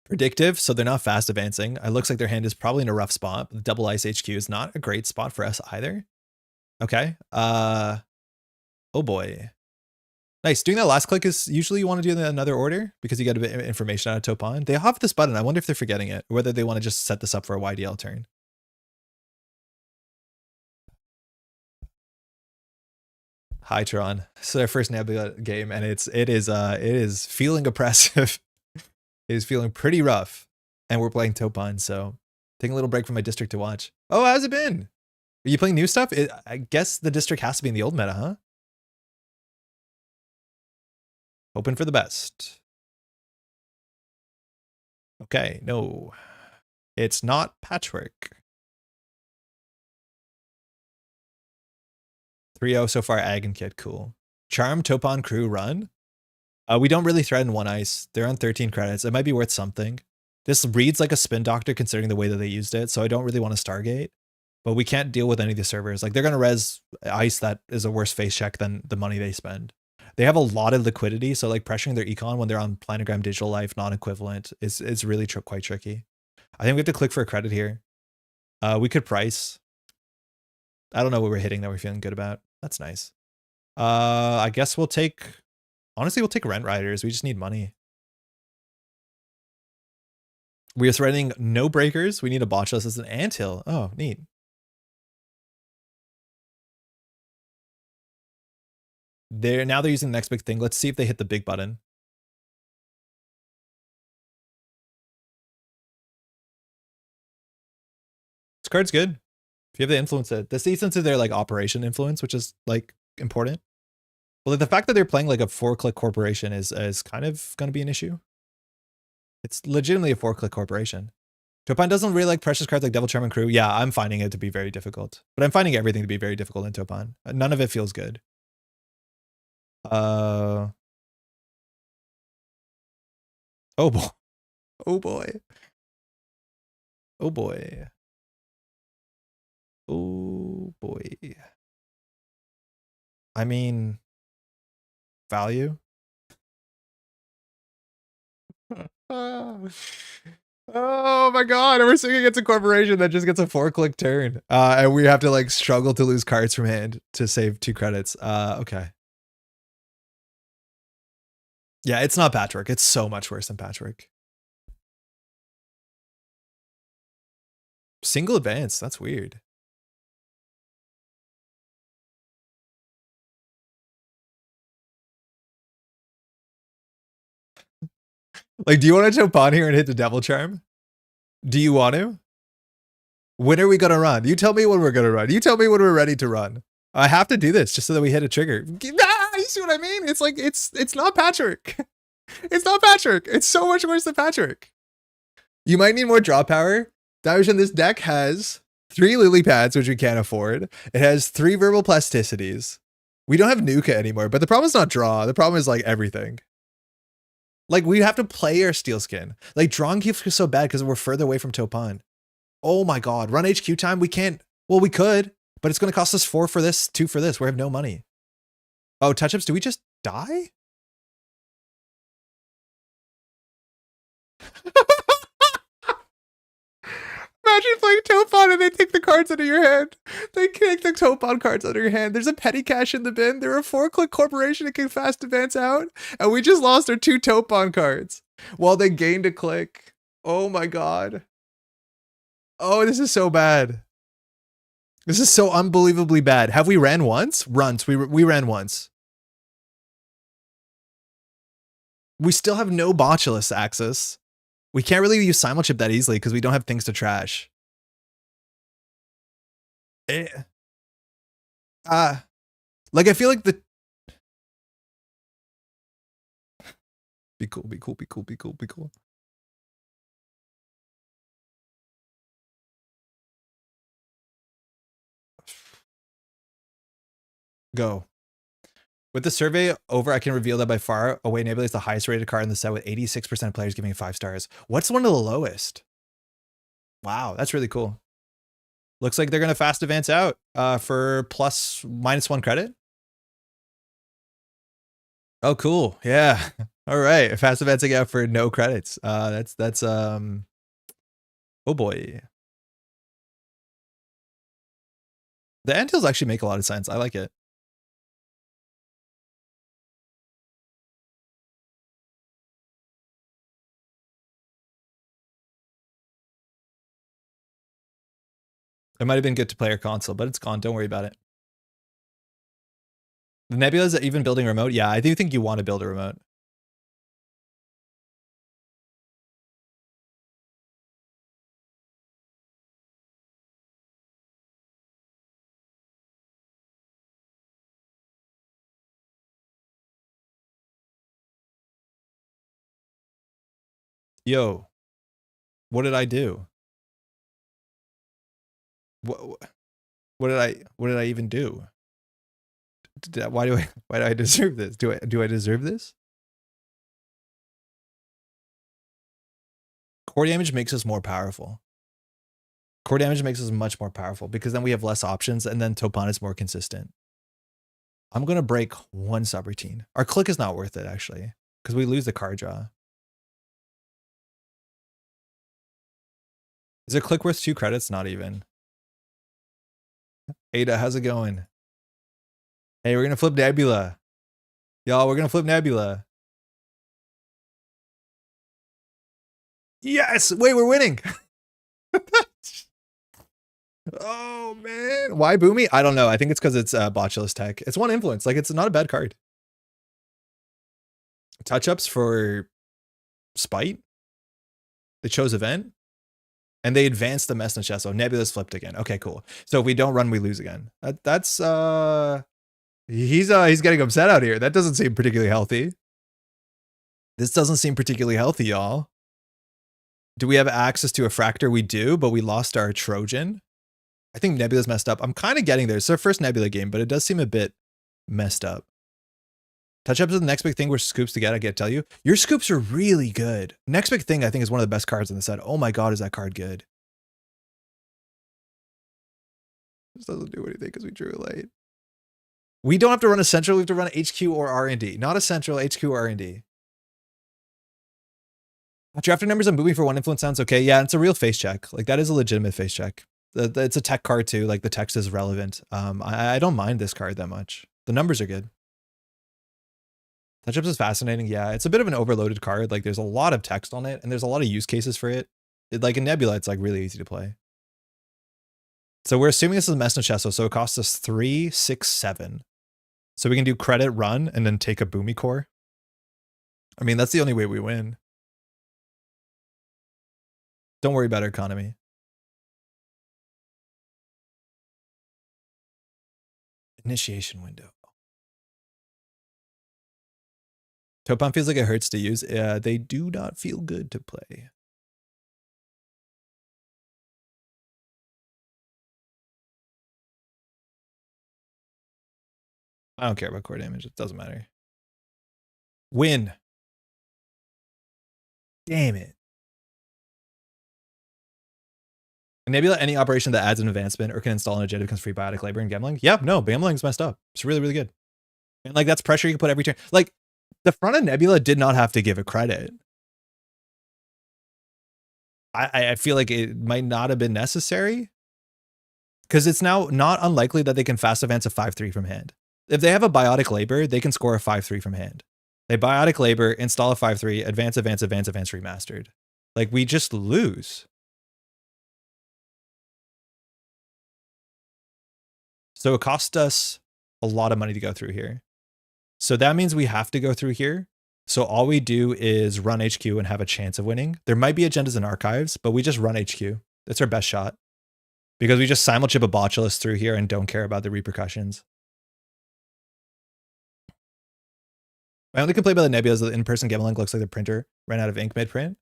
Predictive, so they're not fast advancing. It looks like their hand is probably in a rough spot. The double ice HQ is not a great spot for us either. Okay. Oh boy. Nice. Doing that last click is usually you want to do another order because you get a bit of information out of Topan. They have this button. I wonder if they're forgetting it or whether they want to just set this up for a YDL turn. Hi Tron. This is our first Nebula game and it is feeling oppressive. It is feeling pretty rough. And we're playing Topan, so taking a little break from my district to watch. Oh, how's it been? Are you playing new stuff? I guess the district has to be in the old meta, huh? Hoping for the best. Okay, no. It's not Patchwork. 3-0 so far, Ag and Kid, cool. Charm, Topan, Crew, run. We don't really threaten 1 ice. They're on 13 credits. It might be worth something. This reads like a Spin Doctor considering the way that they used it, so I don't really want to Stargate. But we can't deal with any of the servers. Like, they're going to res ice that is a worse face check than the money they spend. They have a lot of liquidity, so like pressuring their econ when they're on planogram digital life non-equivalent is really quite tricky. I think we have to click for a credit here. We could price. I don't know what we're hitting that we're feeling good about. That's nice. I guess we'll take, honestly, we'll take rent riders. We just need money. We are threatening no breakers. We need a botchless as an anthill. Oh, neat. Now they're using the next big thing. Let's see if they hit the big button. This card's good. If you have to influence it. This eats into their like operation influence, which is like important. Well, like, the fact that they're playing like a 4-click corporation is kind of going to be an issue. It's legitimately a 4-click corporation. Topan doesn't really like precious cards like Devil Charm and Crew. Yeah, I'm finding it to be very difficult. But I'm finding everything to be very difficult in Topan. None of it feels good. Oh boy. Oh boy. Oh boy. Oh boy. I mean, value. Oh my god, and we're swinging against a corporation that just gets a 4-click turn. And we have to like struggle to lose cards from hand to save 2 credits. Okay. Yeah, it's not Patchwork. It's so much worse than Patchwork. Single advance, that's weird. Like, do you want to Topan here and hit the Devil Charm? Do you want to? When are we gonna run? You tell me when we're gonna run. You tell me when we're ready to run. I have to do this just so that we hit a trigger. You see what I mean? It's like it's not Patchwork. It's not Patchwork. It's so much worse than Patchwork. You might need more draw power. Darshan, this deck has 3 lily pads, which we can't afford. It has 3 verbal plasticities. We don't have Nuka anymore, but the problem is not draw. The problem is like everything. Like, we have to play our steel skin. Like, drawing keeps so bad because we're further away from Topan. Oh my god. Run HQ time? We can't. Well, we could, but it's going to cost us 4 for this, 2 for this. We have no money. Oh, touch-ups. Do we just die? Imagine playing Topan and they take the cards out of your hand. They take the Topan cards out of your hand. There's a petty cash in the bin. They're a 4-click corporation that can fast advance out. And we just lost our 2 Topan cards while they gained a click. Oh my god. Oh, this is so bad. This is so unbelievably bad. Have we ran once? Runs. We ran once. We still have no botulus access. We can't really use Simulchip that easily because we don't have things to trash. Like, I feel like the... Be cool, be cool, be cool, be cool, be cool. Go. With the survey over, I can reveal that by far, Away Nebula is the highest rated card in the set with 86% of players giving it 5 stars. What's one of the lowest? Wow, that's really cool. Looks like they're going to fast advance out for ±1 credit. Oh, cool. Yeah. All right. Fast advancing out for no credits. That's oh boy. The anthills actually make a lot of sense. I like it. It might have been good to play our console, but it's gone. Don't worry about it. The Nebula's even building a remote. Yeah, I do think you want to build a remote. Yo, what did I do? What did I even do? Why do I deserve this? Do I deserve this? Core damage makes us more powerful. Core damage makes us much more powerful because then we have less options and then Topan is more consistent. I'm going to break one subroutine. Our click is not worth it, actually, because we lose the card draw. Is a click worth 2 credits? Not even. Ada, how's it going? Hey, we're going to flip Nebula. Y'all, we're going to flip Nebula. Yes! Wait, we're winning! Oh, man. Why Boomy? I don't know. I think it's because it's Botulus tech. It's 1 influence. Like, it's not a bad card. Touch-ups for Spite. They chose Event. And they advanced the Messna chest. So Nebula's flipped again. Okay, cool. So if we don't run, we lose again. That's he's getting upset out here. That doesn't seem particularly healthy. This doesn't seem particularly healthy, y'all. Do we have access to a Fractor? We do, but we lost our Trojan. I think Nebula's messed up. I'm kind of getting there. It's our first Nebula game, but it does seem a bit messed up. Touch-ups is the next big thing where scoops to get, I gotta tell you. Your scoops are really good. Next big thing, I think, is one of the best cards in the set. Oh my god, is that card good. This doesn't do anything because we drew it late. We don't have to run a central, we have to run HQ or R&D. Not a central, HQ or R&D. Drafter numbers on Boomy for 1 influence sounds okay. Yeah, it's a real face check. Like, that is a legitimate face check. It's a tech card too. Like, the text is relevant. I don't mind this card that much. The numbers are good. Touch-ups is fascinating. Yeah, it's a bit of an overloaded card. Like, there's a lot of text on it, and there's a lot of use cases for it. Like, in Nebula, it's like really easy to play. So we're assuming this is Messna Chesso, so it costs us 3, 6, 7. So we can do credit, run, and then take a Boomy core. I mean, that's the only way we win. Don't worry about our economy. Initiation window. Topan feels like it hurts to use. They do not feel good to play. I don't care about core damage. It doesn't matter. Win. Damn it. Nebula, any operation that adds an advancement or can install an agenda becomes free biotic labor and gambling. Yeah, no, gambling's messed up. It's really, really good. And like, that's pressure you can put every turn. Like, the front of Nebula did not have to give a credit. I feel like it might not have been necessary. Because it's now not unlikely that they can fast advance a 5-3 from hand. If they have a biotic labor, they can score a 5-3 from hand. They biotic labor, install a 5-3, advance, advance, advance, advance, remastered. Like, we just lose. So it cost us a lot of money to go through here. So that means we have to go through here. So all we do is run HQ and have a chance of winning. There might be agendas and archives, but we just run HQ. That's our best shot. Because we just simulchip a Botulus through here and don't care about the repercussions. My only complaint about the Nebula is that in-person Gambling looks like the printer ran out of ink mid-print.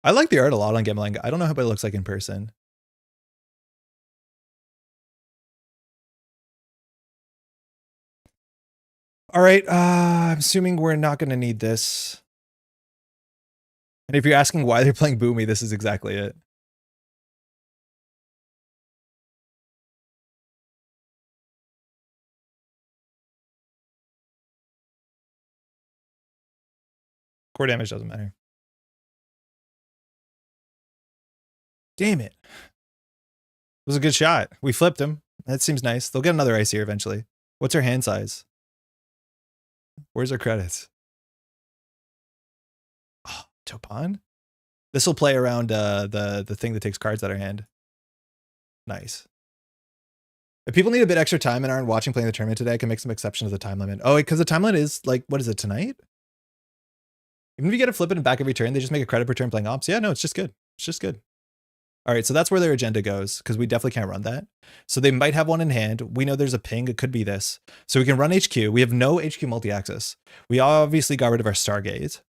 I like the art a lot on Gambling. I don't know how it looks like in person. All right, I'm assuming we're not going to need this. And if you're asking why they're playing Boomy, this is exactly it. Core damage doesn't matter. Damn it. It was a good shot. We flipped him. That seems nice. They'll get another ice here eventually. What's our hand size? Where's our credits? Oh, Topan? This will play around the thing that takes cards out of our hand. Nice. If people need a bit extra time and aren't watching playing the tournament today, I can make some exception to the time limit. Oh, because the time limit is like, what is it, tonight? Even if you get a flip it and back every turn, they just make a credit per turn playing ops. Yeah, no, it's just good. It's just good. All right, so that's where their agenda goes, because we definitely can't run that. So they might have one in hand. We know there's a ping. It could be this. So we can run HQ. We have no HQ multi-access. We obviously got rid of our Stargate.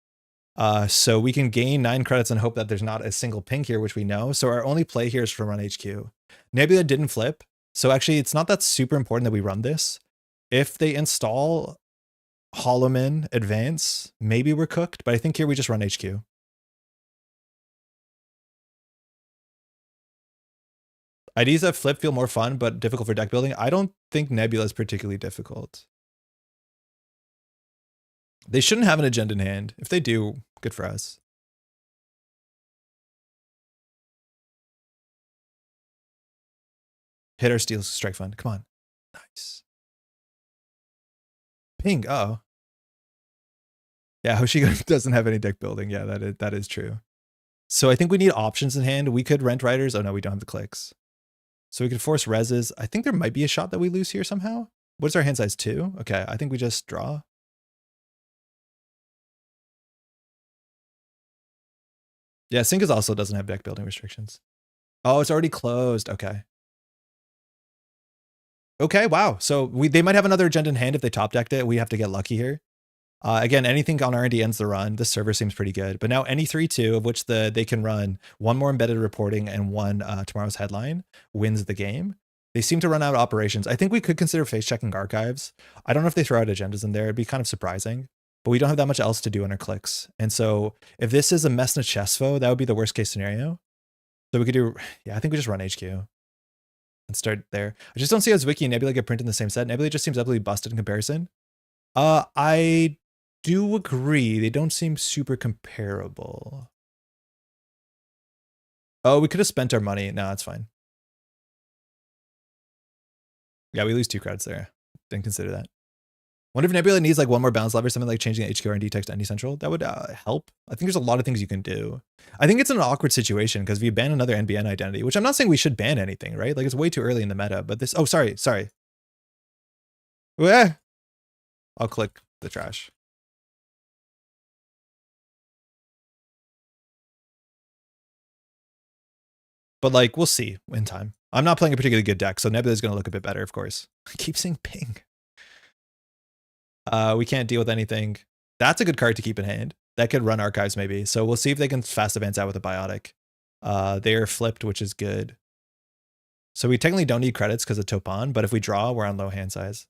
So we can gain 9 credits and hope that there's not a single ping here, which we know. So our only play here is to run HQ. Nebula didn't flip. So actually, it's not that super important that we run this. If they install Holloman Advance, maybe we're cooked. But I think here we just run HQ. IDs that flip feel more fun, but difficult for deck building. I don't think Nebula is particularly difficult. They shouldn't have an agenda in hand. If they do, good for us. Hit our Steel Strike Fund. Come on. Nice. Ping. Uh-oh. Yeah, Hoshigo doesn't have any deck building. Yeah, that is true. So I think we need options in hand. We could rent riders. Oh no, we don't have the clicks. So we could force reses. I think there might be a shot that we lose here somehow. What's our hand size? 2? Okay, I think we just draw. Yeah, Sinkas also doesn't have deck building restrictions. Oh, it's already closed. Okay. Okay, wow. So they might have another agenda in hand if they top decked it. We have to get lucky here. Again, anything on R&D ends the run. This server seems pretty good. But now any 3-2 of which they can run 1 more embedded reporting and 1 tomorrow's headline wins the game. They seem to run out of operations. I think we could consider face checking archives. I don't know if they throw out agendas in there. It'd be kind of surprising. But we don't have that much else to do on our clicks. And so if this is a Messna Chesfo, that would be the worst case scenario. So we could do, yeah, I think we just run HQ and start there. I just don't see Zwicky and Nebula get printed in the same set. Nebula just seems utterly busted in comparison. I do agree. They don't seem super comparable. Oh, we could have spent our money. No, it's fine. Yeah, we lose 2 cards there. Didn't consider that. Wonder if Nebula needs like 1 more balance lever, something like changing the HQ R&D text to any central. That would help. I think there's a lot of things you can do. I think it's an awkward situation because if you ban another NBN identity, which I'm not saying we should ban anything, right? Like it's way too early in the meta, but this, oh, sorry. I'll click the trash. But like, we'll see in time. I'm not playing a particularly good deck, so Nebula is going to look a bit better, of course. I keep saying ping. We can't deal with anything. That's a good card to keep in hand. That could run archives maybe. So we'll see if they can fast advance out with a biotic. They are flipped, which is good. So we technically don't need credits because of Topan, but if we draw, we're on low hand size.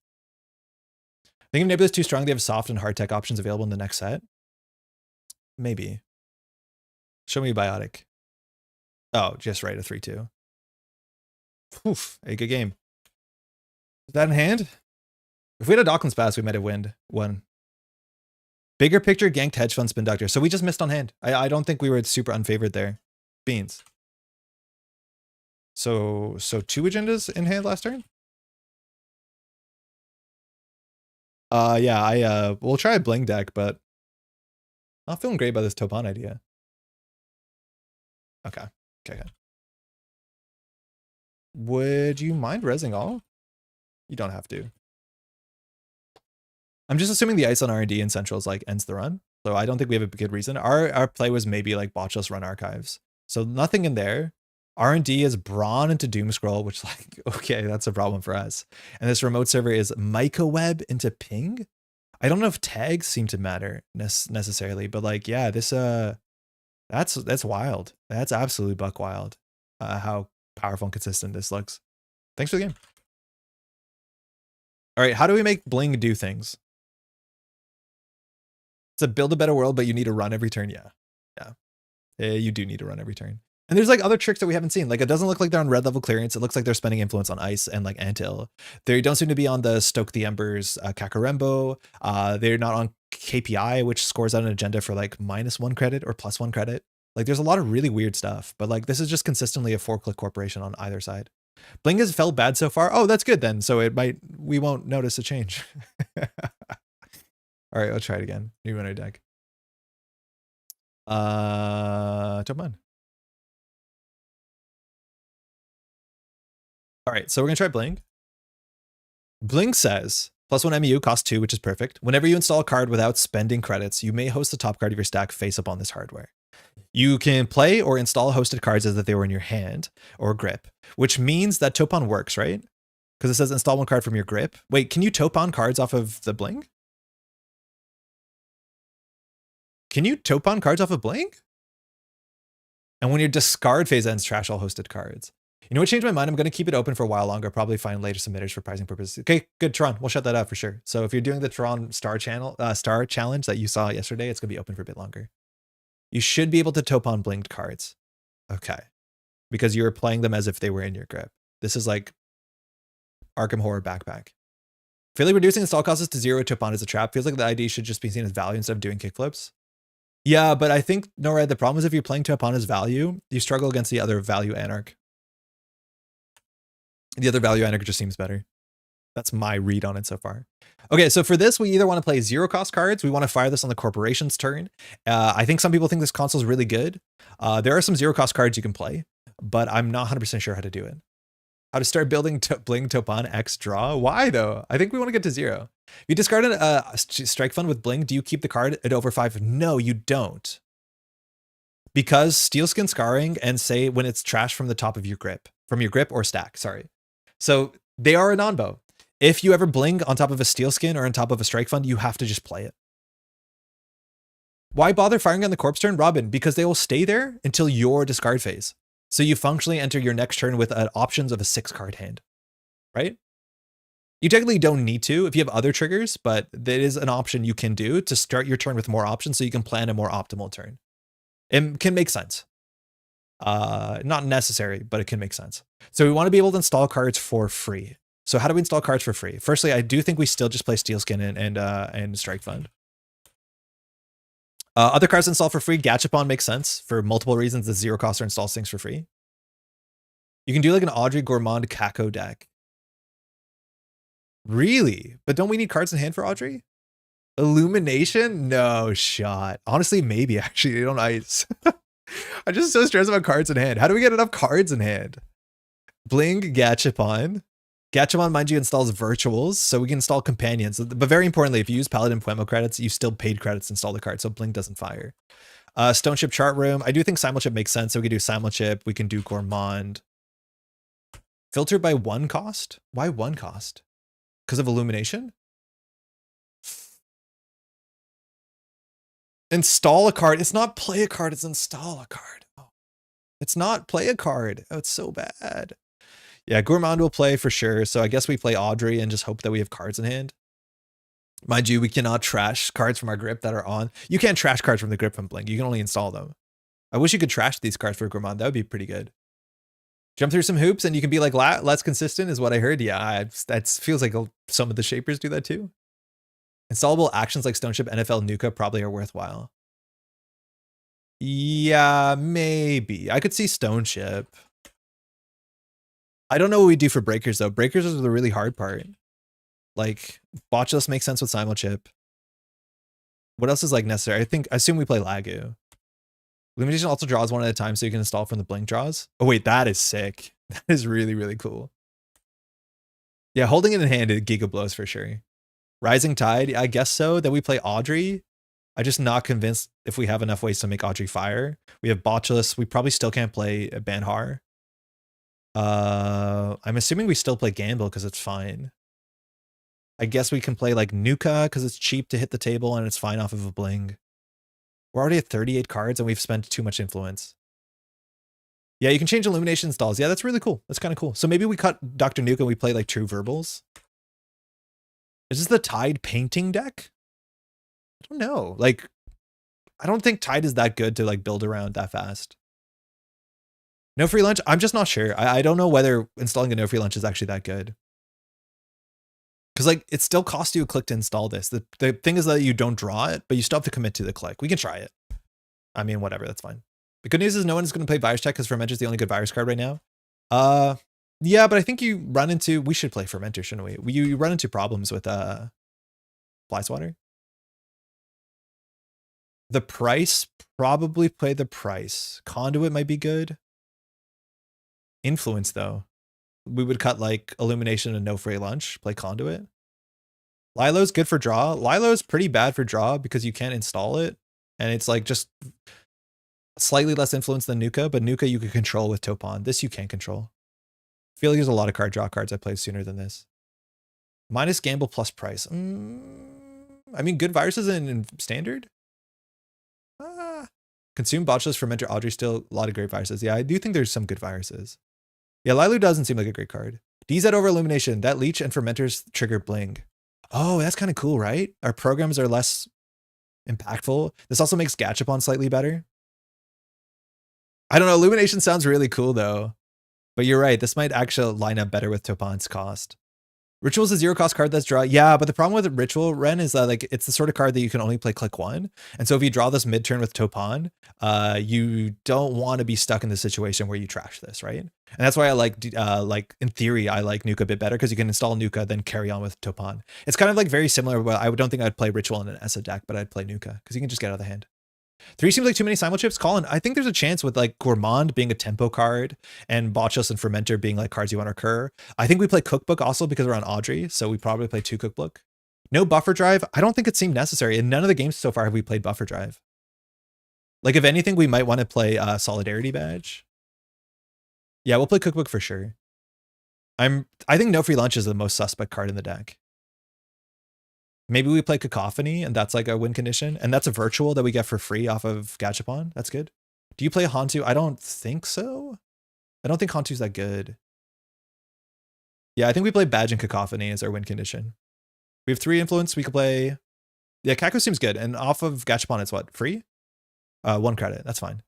I think if Nebula's too strong, they have soft and hard tech options available in the next set. Maybe. Show me a biotic. Oh, just right, a 3-2. Oof, a good game. Is that in hand? If we had a Docklands Pass, we might have won. Bigger picture, ganked hedge fund spin doctor. So we just missed on hand. I don't think we were super unfavored there. Beans. So 2 agendas in hand last turn? Yeah, we'll try a Bling deck, but not feeling great about this Topan idea. Okay. Would you mind resing all? You don't have to. I'm just assuming the ice on R&D and Centrals like ends the run. So I don't think we have a good reason. Our play was maybe like botchless run archives. So nothing in there. R&D is Brawn into Doomscroll, which like, okay, that's a problem for us. And this remote server is Microweb into Ping. I don't know if tags seem to matter necessarily, but like, yeah, this, that's wild. That's absolutely buck wild. How powerful and consistent this looks. Thanks for the game. All right, how do we make Bling do things? It's a build a better world, but you need to run every turn. Yeah. You do need to run every turn. And there's like other tricks that we haven't seen. Like it doesn't look like they're on red level clearance. It looks like they're spending influence on ice and like Antil. They don't seem to be on the Stoke the Embers Kakarembo. They're not on KPI, which scores out an agenda for like -1 credit or +1 credit. Like there's a lot of really weird stuff, but like this is just consistently a 4-click corporation on either side. Bling has felt bad so far. Oh, that's good then. So we won't notice a change. All right, let's try it again. New winner deck. Topan. All right, so we're gonna try Bling. Bling says +1 MEU cost 2, which is perfect. Whenever you install a card without spending credits, you may host the top card of your stack face up on this hardware. You can play or install hosted cards as if they were in your hand or grip, which means that Topan works, right? Because it says install 1 card from your grip. Wait, can you Topan cards off of the Bling? Can you Topan cards off of Bling? And when your discard phase ends, trash all hosted cards. You know what changed my mind? I'm going to keep it open for a while longer, probably find later submitters for pricing purposes. Okay, good, Tron. We'll shut that out for sure. So if you're doing the Tron star challenge that you saw yesterday, it's going to be open for a bit longer. You should be able to Topan Blinged cards. Okay. Because you were playing them as if they were in your grip. This is like Arkham Horror Backpack. feel like reducing install costs to 0 Topan is a trap. Feels like the ID should just be seen as value instead of doing kickflips. Yeah, but I think, no, right, the problem is if you're playing Topan as value, you struggle against the other value Anarch. The other value Anarch just seems better. That's my read on it so far. Okay, so for this, we either want to play 0 cost cards. We want to fire this on the corporation's turn. I think some people think this console is really good. There are some 0 cost cards you can play, but I'm not 100% sure how to do it. How to start building Bling Topan X draw? Why though? I think we want to get to 0. If you discarded a strike fund with Bling, do you keep the card at over 5? No, you don't. Because Steelskin Scarring and say when it's trash from the top of your grip, from your grip or stack, sorry. So they are a non-bow. If you ever Bling on top of a Steelskin or on top of a strike fund, you have to just play it. Why bother firing on the corpse turn, Robin? Because they will stay there until your discard phase. So you functionally enter your next turn with options of a 6-card hand, right? You technically don't need to if you have other triggers, but that is an option you can do to start your turn with more options so you can plan a more optimal turn. It can make sense. Not necessary, but it can make sense. So we want to be able to install cards for free. So how do we install cards for free? Firstly, I do think we still just play Steelskin and Strike Fund. Other cards install for free. Gachapon makes sense for multiple reasons. The 0 cost or installs things for free. You can do like an Audrey Gourmand Kako deck. Really? But don't we need cards in hand for Audrey? Illumination? No shot. Honestly, maybe actually. They don't ice. I'm just so stressed about cards in hand. How do we get enough cards in hand? Bling, Gachapon. Gachapon, mind you, installs virtuals, so we can install companions. But very importantly, if you use Paladin Puemo credits, you still paid credits to install the card, so Bling doesn't fire. Stone Chip Chart Room. I do think Simulchip makes sense, so we can do Simulchip. We can do Gourmand. Filter by 1 cost? Why 1 cost? Because of Illumination? Install a card. It's not play a card, it's install a card. Oh. It's not play a card. Oh, it's so bad. Yeah, Gourmand will play for sure. So I guess we play Audrey and just hope that we have cards in hand. Mind you, we cannot trash cards from our grip that are on. You can't trash cards from the grip from Bling. You can only install them. I wish you could trash these cards for Gourmand. That would be pretty good. Jump through some hoops and you can be like less consistent is what I heard. Yeah, that feels like some of the shapers do that too. Installable actions like Stone Chip, NFL, Nuka probably are worthwhile. Yeah, maybe. I could see Stone Chip. I don't know what we do for breakers though. Breakers is the really hard part. Like Botchless makes sense with Simulchip. What else is like necessary? I assume we play Lagu. Illumination also draws 1 at a time so you can install from the Blink draws. Oh wait, that is sick. That is really, really cool. Yeah, holding it in hand, it Giga blows for sure. Rising Tide, I guess so. Then we play Audrey. I'm just not convinced if we have enough ways to make Audrey fire. We have Botchless. We probably still can't play Banhar. I'm assuming we still play Gamble because it's fine. I guess we can play like Nuka because it's cheap to hit the table and it's fine off of a Bling. We're already at 38 cards and we've spent too much influence. Yeah, you can change Illumination installs. Yeah, that's really cool. That's kind of cool. So maybe we cut Dr. Nuka and we play like True Verbals. Is this the Tide painting deck? I don't know. Like, I don't think Tide is that good to like build around that fast. No free lunch? I'm just not sure. I don't know whether installing a no free lunch is actually that good. Because like it still costs you a click to install this. The thing is that you don't draw it, but you still have to commit to the click. We can try it. I mean, whatever, that's fine. The good news is no one is going to play Virus Check because Fermentor is the only good virus card right now. Yeah, but I think you run into, we should play Fermentor, shouldn't we? You run into problems with Fly Swatter. The price, probably play the price. Conduit might be good. Influence though. We would cut like Illumination and no free lunch, play Conduit. Lilo's good for draw. Lilo's pretty bad for draw because you can't install it. And it's like just slightly less influence than Nuka, but Nuka you can control with Topan. This you can't control. I feel like there's a lot of card draw cards I played sooner than this. Minus Gamble plus price. I mean, good viruses in standard. Consume Botchless, Fermentor, Audrey, still a lot of great viruses. Yeah, I do think there's some good viruses. Yeah, Lilu doesn't seem like a great card. DZ over Illumination. That Leech and Fermentors trigger Bling. Oh, that's kind of cool, right? Our programs are less impactful. This also makes Gachapon slightly better. I don't know. Illumination sounds really cool, though. But you're right. This might actually line up better with Topan's cost. Ritual is a 0-cost card that's draw. Yeah, but the problem with Ritual, Ren, is that like it's the sort of card that you can only play click 1. And so if you draw this mid-turn with Topan, you don't want to be stuck in the situation where you trash this, right? And that's why I like in theory, I like Nuka a bit better because you can install Nuka, then carry on with Topan. It's kind of like very similar, but I don't think I'd play Ritual in an ESA deck, but I'd play Nuka because you can just get out of the hand. 3 seems like too many simul chips. Colin, I think there's a chance with like Gourmand being a tempo card and Botchus and Fermenter being like cards you want to recur. I think we play Cookbook also because we're on Audrey, so we probably play 2 Cookbook. No Buffer Drive. I don't think it seemed necessary. In none of the games so far have we played Buffer Drive. Like if anything, we might want to play Solidarity Badge. Yeah, we'll play Cookbook for sure. I think No Free Lunch is the most suspect card in the deck. Maybe we play Cacophony, and that's like a win condition. And that's a virtual that we get for free off of Gachapon. That's good. Do you play Hantu? I don't think so. I don't think Hantu's that good. Yeah, I think we play Badge and Cacophony as our win condition. We have 3 influence. We could play... Yeah, Kako seems good. And off of Gachapon, it's what? Free? 1 credit. That's fine.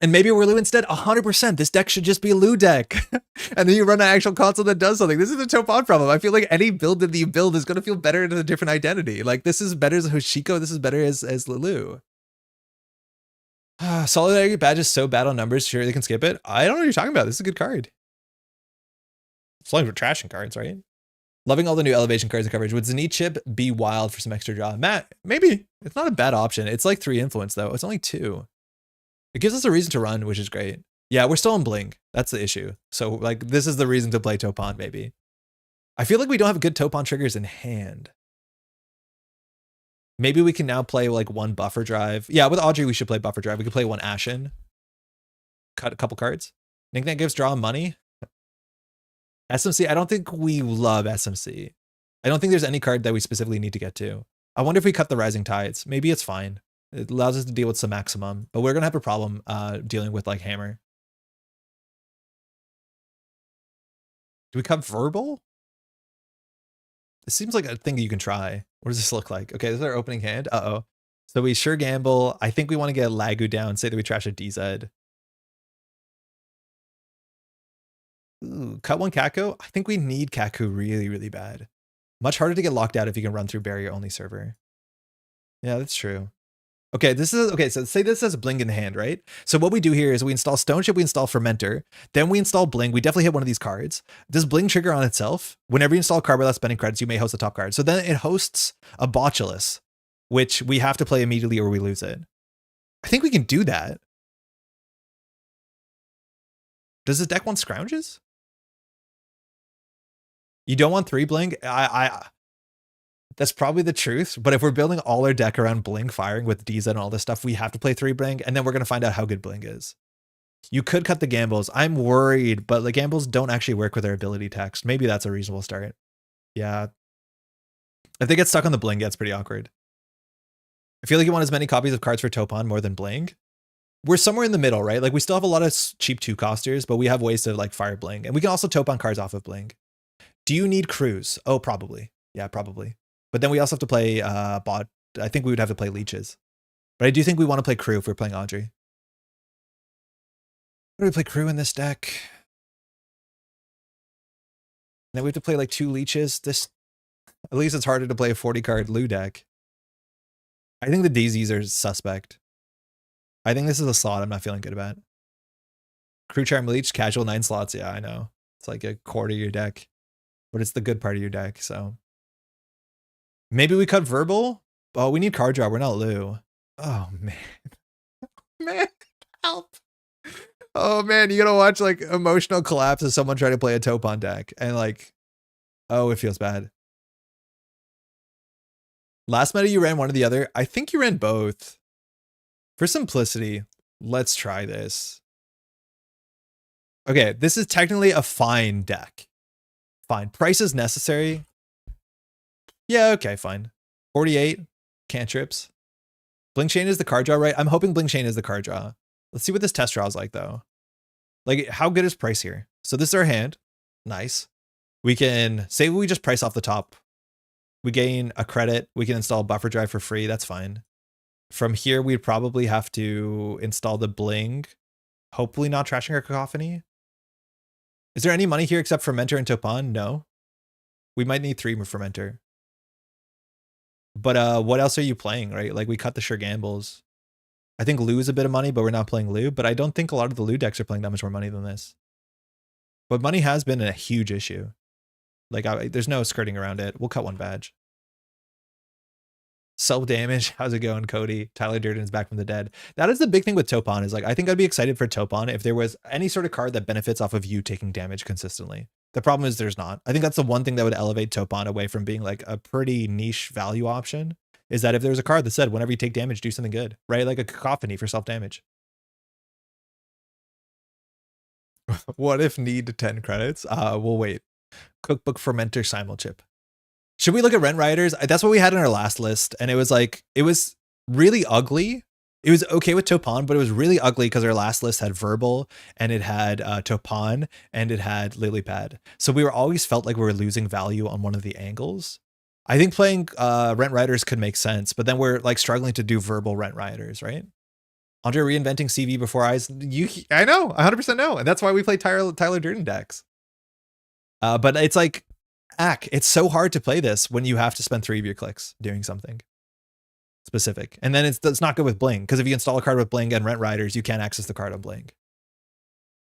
And maybe we're Lou instead. 100%. This deck should just be a Lou deck. And then you run an actual console that does something. This is the Topan problem. I feel like any build that you build is going to feel better in a different identity. Like this is better as Hoshiko. This is better as Lulu. Solidarity Badge is so bad on numbers. Sure, they can skip it. I don't know what you're talking about. This is a good card. As long as we're trashing cards, right? Loving all the new elevation cards and coverage. Would Zenith Chip be wild for some extra draw? Matt, maybe. It's not a bad option. It's like 3 influence though. It's only 2. It gives us a reason to run, which is great. Yeah, we're still in Bling. That's the issue. So like this is the reason to play Topan, maybe. I feel like we don't have good Topan triggers in hand. Maybe we can now play like 1 Buffer Drive. Yeah, with Audrey, we should play Buffer Drive. We could play 1 Ashen. Cut a couple cards. Nickname gives draw money. SMC, I don't think we love SMC. I don't think there's any card that we specifically need to get to. I wonder if we cut the Rising Tides. Maybe it's fine. It allows us to deal with some maximum, but we're going to have a problem dealing with like Hammer. Do we cut Verbal? It seems like a thing you can try. What does this look like? Okay, this is our opening hand. Uh-oh. So we sure gamble. I think we want to get Lagu down. Say that we trash a DZ. Ooh, cut 1 Kako. I think we need Kaku really, really bad. Much harder to get locked out if you can run through barrier only server. Yeah, that's true. Okay, so say this has a Bling in the hand, right? So what we do here is we install Stone Chip, we install Fermenter, then we install Bling. We definitely hit one of these cards. Does Bling trigger on itself? Whenever you install a card without spending credits, you may host the top card. So then it hosts a Botulus, which we have to play immediately or we lose it. I think we can do that. Does this deck want Scrounges? You don't want 3 Bling? That's probably the truth, but if we're building all our deck around Bling firing with DZ and all this stuff, we have to play 3 Bling, and then we're going to find out how good Bling is. You could cut the gambles. I'm worried, but the gambles don't actually work with our ability text. Maybe that's a reasonable start. Yeah. If they get stuck on the Bling, it's pretty awkward. I feel like you want as many copies of cards for Topan more than Bling. We're somewhere in the middle, right? Like we still have a lot of cheap 2-costers, but we have ways to like fire Bling, and we can also Topan cards off of Bling. Do you need Cruise? Oh, probably. Yeah, probably. But then we also have to play bot. I think we would have to play leeches. But I do think we want to play crew if we're playing Audrey. What do we play crew in this deck? Then we have to play like 2 leeches. This, at least it's harder to play a 40 card Lou deck. I think the DZs are suspect. I think this is a slot I'm not feeling good about. Crew Charm Leech, casual 9 slots. Yeah, I know. It's like a quarter of your deck. But it's the good part of your deck, so. Maybe we cut Verbal? Oh, we need card draw. We're not Lou. Oh, man. Man, help. Oh, man, you gotta watch, like, emotional collapse of someone trying to play a Topan deck. And, like, oh, it feels bad. Last meta, you ran one or the other. I think you ran both. For simplicity, let's try this. Okay, this is technically a fine deck. Fine. Price is necessary. Yeah, okay, fine. 48 cantrips. Blink Chain is the card draw, right? I'm hoping Blink Chain is the card draw. Let's see what this test draw is like, though. Like, how good is price here? So this is our hand. Nice. We can say we just price off the top. We gain a credit. We can install Buffer Drive for free. That's fine. From here, we'd probably have to install the Bling. Hopefully not trashing our Cacophony. Is there any money here except Fermenter and Topan? No. We might need 3 more Fermenter. But what else are you playing, right? Like we cut the sure gambles. I think Lou is a bit of money, but we're not playing Lou. But I don't think a lot of the Lou decks are playing that much more money than this. But money has been a huge issue. Like there's no skirting around it. We'll cut 1 badge. Self damage. How's it going, Cody? Tyler Durden's back from the dead. That is the big thing with Topan is like, I think I'd be excited for Topan if there was any sort of card that benefits off of you taking damage consistently. The problem is there's not. I think that's the one thing that would elevate Topan away from being like a pretty niche value option, is that if there was a card that said, whenever you take damage, do something good, right? Like a cacophony for self damage. What if need 10 credits? We'll wait. Cookbook Fermenter Simulchip. Should we look at Rent Riders? That's what we had in our last list. And it was like, it was really ugly. It was okay with Topan, but it was really ugly because our last list had Verbal and it had Topan and it had Lilypad. So we were always felt like we were losing value on one of the angles. I think playing Rent Riders could make sense, but then we're like struggling to do verbal Rent Riders, right? Andre reinventing CV before eyes. I know, 100% know. And that's why we play Tyler Durden decks. But it's like, it's so hard to play this when you have to spend 3 of your clicks doing something specific. And then it's not good with Bling, because if you install a card with Bling and Rent Riders, you can't access the card on Bling.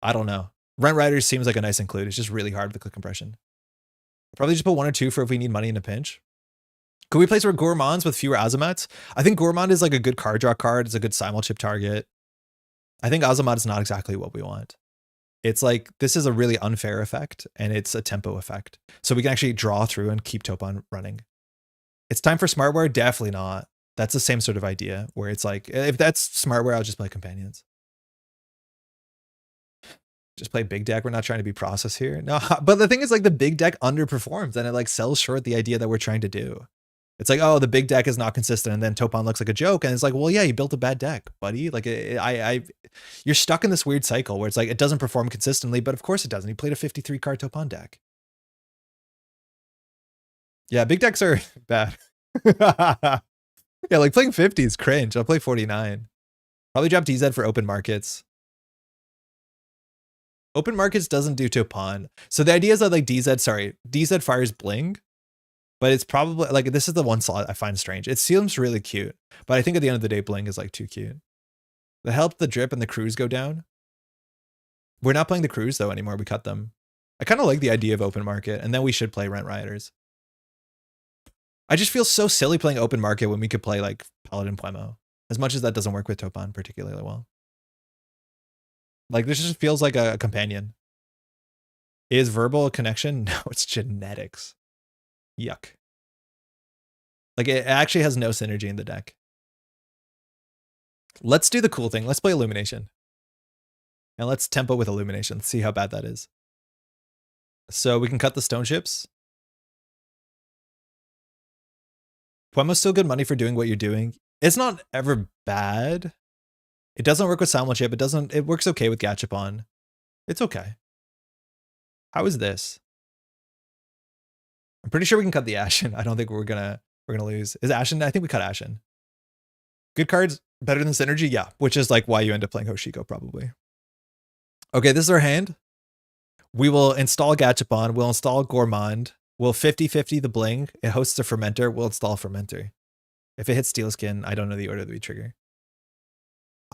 I don't know. Rent Riders seems like a nice include. It's just really hard with the click compression. Probably just put 1 or 2 for if we need money in a pinch. Could we play some Gourmands with fewer Azamats? I think Gourmand is like a good card draw card. It's a good Simulchip target. I think Azamat is not exactly what we want. It's like, this is a really unfair effect and it's a tempo effect. So we can actually draw through and keep Topan running. It's time for Smartware? Definitely not. That's the same sort of idea where it's like, if that's Smartware, I'll just play Companions. Just play big deck. We're not trying to be process here. No, but the thing is like the big deck underperforms and it like sells short the idea that we're trying to do. It's like, oh, the big deck is not consistent. And then Topan looks like a joke. And it's like, well, yeah, you built a bad deck, buddy. Like you're stuck in this weird cycle where it's like, it doesn't perform consistently, but of course it doesn't. He played a 53 card Topan deck. Yeah, big decks are bad. Yeah, like playing 50 is cringe. I'll play 49. Probably drop DZ for open markets. Open markets doesn't do Topan. So the idea is that like DZ fires Bling. But it's probably like, this is the one slot I find strange. It seems really cute, but I think at the end of the day, Bling is like too cute. The help, the drip, and the cruise go down. We're not playing the cruise though anymore. We cut them. I kind of like the idea of open market, and then we should play Rent Riders. I just feel so silly playing open market when we could play like Paladin Puemo, as much as that doesn't work with Topan particularly well. Like this just feels like a companion. Is verbal a connection? No, it's genetics. Yuck. Like it actually has no synergy in the deck. Let's do the cool thing. Let's play Illumination. And let's tempo with Illumination. See how bad that is. So we can cut the stone ships. Puemo's still good money for doing what you're doing. It's not ever bad. It doesn't work with Simulchip. It works okay with Gachapon. It's okay. How is this? I'm pretty sure we can cut the Ashen. I don't think we're gonna lose. Is Ashen? I think we cut Ashen. Good cards, better than Synergy? Yeah, which is like why you end up playing Hoshiko probably. Okay, this is our hand. We will install Gachapon. We'll install Gourmand. We'll 50-50 the Bling. It hosts a Fermenter. We'll install Fermenter. If it hits Steel Skin, I don't know the order that we trigger.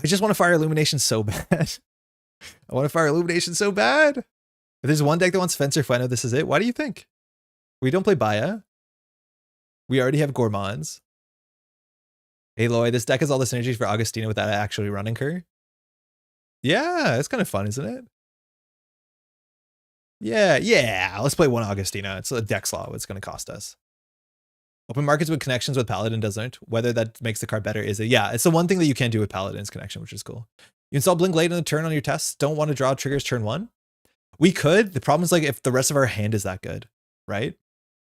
I just want to fire Illumination so bad. I want to fire Illumination so bad. If there's one deck that wants Fencer Fueno, this is it. Why do you think? We don't play Baya. We already have Gourmands. Aloy, this deck has all the synergies for Augustina without actually running her. Yeah, it's kind of fun, isn't it? Yeah. Let's play 1 Augustina. It's a deck slot. What's going to cost us? Open markets with connections with Paladin doesn't. Whether that makes the card better is it? Yeah, it's the one thing that you can do with Paladin's connection, which is cool. You install Blink late in the turn on your tests. Don't want to draw triggers turn 1. We could. The problem is like if the rest of our hand is that good, right?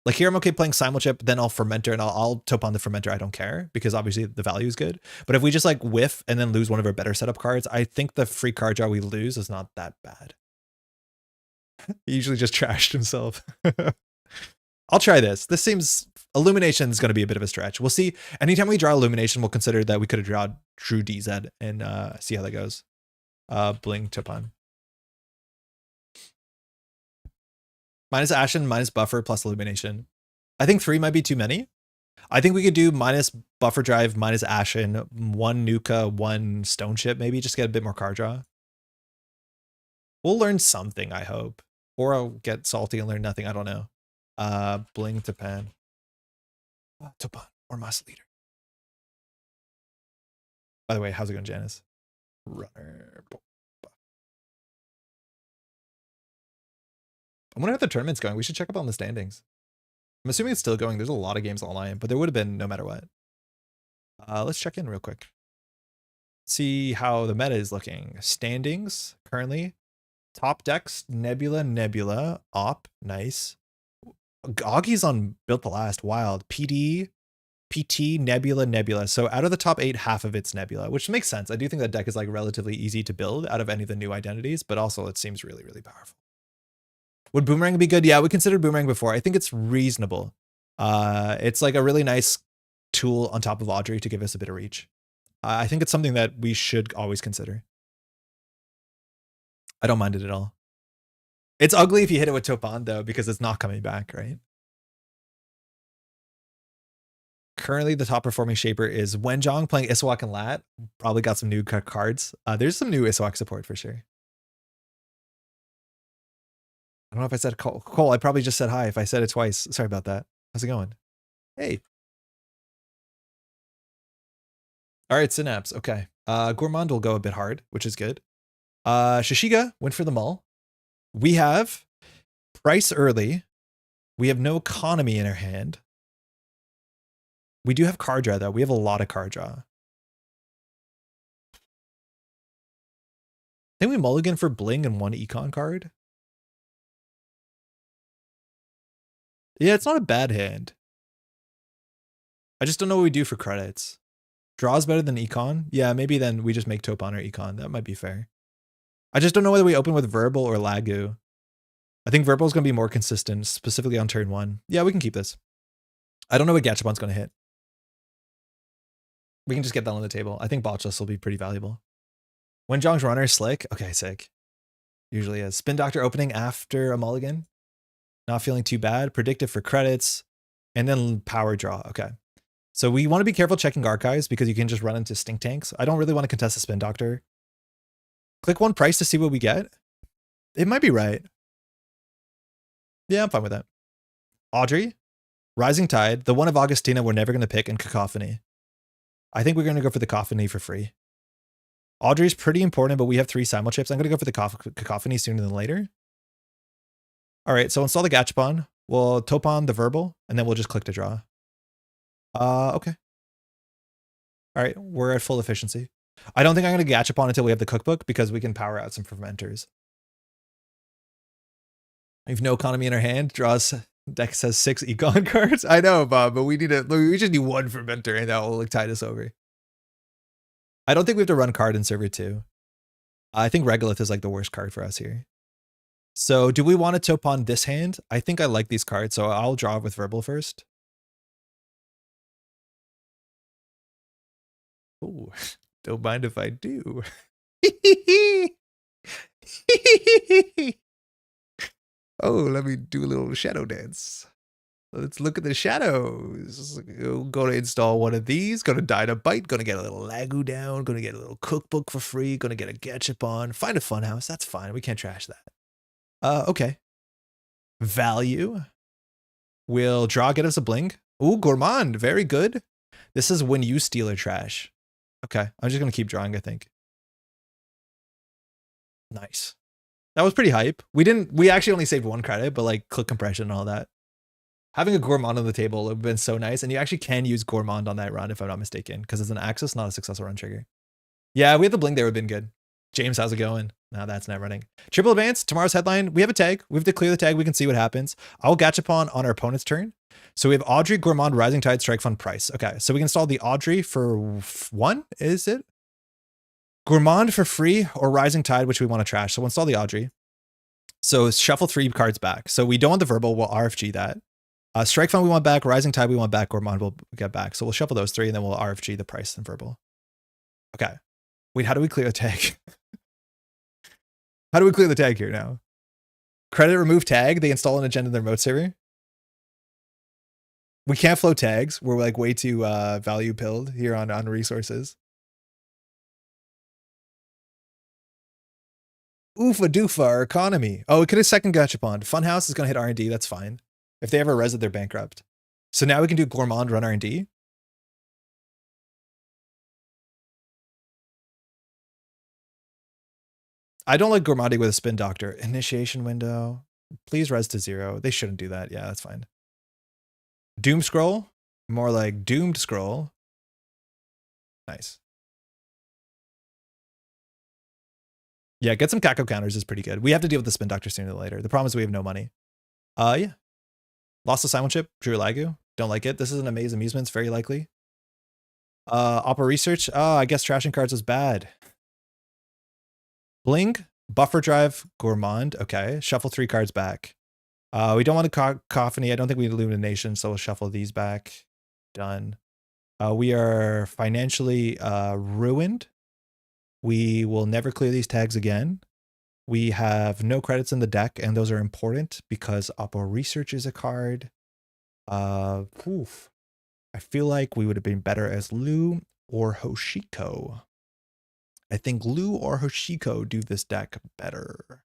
Like here, I'm okay playing Simulchip, then I'll Fermenter and I'll Topan the Fermenter. I don't care because obviously the value is good. But if we just like whiff and then lose one of our better setup cards, I think the free card draw we lose is not that bad. He usually just trashed himself. I'll try this. This seems Illumination is going to be a bit of a stretch. We'll see. Anytime we draw Illumination, we'll consider that we could have drew DZ and see how that goes. Bling Topan. Minus Ashen, minus Buffer, plus Illumination. I think 3 might be too many. I think we could do minus Buffer Drive, minus Ashen, 1 Nuka, 1 Stone Chip, maybe just get a bit more card draw. We'll learn something, I hope. Or I'll get salty and learn nothing, I don't know. Bling, Topan. Topan, or Mass Leader. By the way, how's it going, Janice? Runner. I wonder how the tournament's going. We should check up on the standings. I'm assuming it's still going. There's a lot of games online, but there would have been no matter what. Let's check in real quick. See how the meta is looking. Standings currently. Top decks, Nebula, Op, nice. Augie's on Built to Last, wild. PD, PT, Nebula. So out of the top 8, half of it's Nebula, which makes sense. I do think that deck is like relatively easy to build out of any of the new identities, but also it seems really, really powerful. Would Boomerang be good? Yeah, we considered Boomerang before. I think it's reasonable. It's like a really nice tool on top of Audrey to give us a bit of reach. I think it's something that we should always consider. I don't mind it at all. It's ugly if you hit it with Topan, though, because it's not coming back, right? Currently, the top performing shaper is Wenjong playing Iswak and Lat. Probably got some new cards. There's some new Iswak support for sure. I don't know if I said Cole. I probably just said hi if I said it twice. Sorry about that. How's it going? Hey. All right, Synapse. Okay. Gourmand will go a bit hard, which is good. Shishiga went for the mull. We have price early. We have no economy in our hand. We do have card draw, though. We have a lot of card draw. I think we mulligan for Bling and 1 econ card. Yeah, it's not a bad hand. I just don't know what we do for credits. Draw's better than econ. Yeah, maybe then we just make Topan or econ. That might be fair. I just don't know whether we open with Verbal or Lagu. I think Verbal is going to be more consistent, specifically on turn 1. Yeah, we can keep this. I don't know what Gachapon's going to hit. We can just get that on the table. I think Botchless will be pretty valuable. Wenjong's runner, slick. Okay, sick. Usually is. Spin Doctor opening after a mulligan. Not feeling too bad. Predictive for credits. And then power draw. Okay. So we want to be careful checking archives because you can just run into stink tanks. I don't really want to contest the Spin Doctor. Click 1 price to see what we get. It might be right. Yeah, I'm fine with that. Audrey, Rising Tide, the one of Augustina we're never going to pick, and Cacophony. I think we're going to go for the Cacophony for free. Audrey's pretty important, but we have 3 simul chips. I'm going to go for the Cacophony sooner than later. All right, so install the Gachapon. We'll Topan the Verbal, and then we'll just click to draw. Okay. All right, we're at full efficiency. I don't think I'm going to Gachapon until we have the cookbook because we can power out some fermenters. We have no economy in our hand. Draws deck says 6 econ cards. I know, Bob, but we just need 1 fermenter and that will like tide us over. I don't think we have to run card in server 2. I think Regolith is like the worst card for us here. So do we want to Topan this hand? I think I like these cards, so I'll draw with Verbal first. Oh, don't mind if I do. Oh, let me do a little shadow dance. Let's look at the shadows. Gonna install one of these. Gonna Dynabite. Gonna get a little Lagu down. Gonna get a little cookbook for free. Gonna get a Gachapon. Find a funhouse. That's fine. We can't trash that. Okay. Value. Will draw get us a Bling. Ooh, Gourmand. Very good. This is when you steal or trash. Okay. I'm just gonna keep drawing, I think. Nice. That was pretty hype. We actually only saved 1 credit, but like click compression and all that. Having a Gourmand on the table would have been so nice. And you actually can use Gourmand on that run if I'm not mistaken, because it's an access, not a successful run trigger. Yeah, we had the Bling there would have been good. James, how's it going? No, that's not running. Triple advance, tomorrow's headline. We have a tag. We have to clear the tag. We can see what happens. I'll Gachapon on our opponent's turn. So we have Audrey, Gourmand, Rising Tide, Strike Fund, Price. Okay, so we can install the Audrey for 1, is it? Gourmand for free or Rising Tide, which we want to trash. So we'll install the Audrey. So shuffle 3 cards back. So we don't want the Verbal. We'll RFG that. Strike Fund we want back. Rising Tide we want back. Gourmand we'll get back. So we'll shuffle those 3 and then we'll RFG the Price and Verbal. Okay. Wait, how do we clear the tag? How do we clear the tag here now? Credit remove tag. They install an agenda in their remote server. We can't flow tags. We're like way too value pilled here on resources. Oofa doofa, our economy. Oh, it could have second Gachapon. Funhouse is going to hit R&D. That's fine. If they ever res it, they're bankrupt. So now we can do Gourmand run R&D. I don't like Gourmanding with a spin doctor. Initiation window. Please res to 0. They shouldn't do that. Yeah, that's fine. Doom scroll. More like doomed scroll. Nice. Yeah, get some Kako counters is pretty good. We have to deal with the spin doctor sooner or later. The problem is we have no money. Yeah. Lost the Simon chip. Drew Lagu. Don't like it. This is an Amaze Amusements, very likely. Opera Research. Oh, I guess trashing cards is bad. Bling. Buffer Drive. Gourmand. Okay. Shuffle 3 cards back. We don't want a cacophony. I don't think we need Illumination, so we'll shuffle these back. Done. We are financially ruined. We will never clear these tags again. We have no credits in the deck, and those are important because Opera Research is a card. Oof. I feel like we would have been better as Lu or Hoshiko. I think Lu or Hoshiko do this deck better.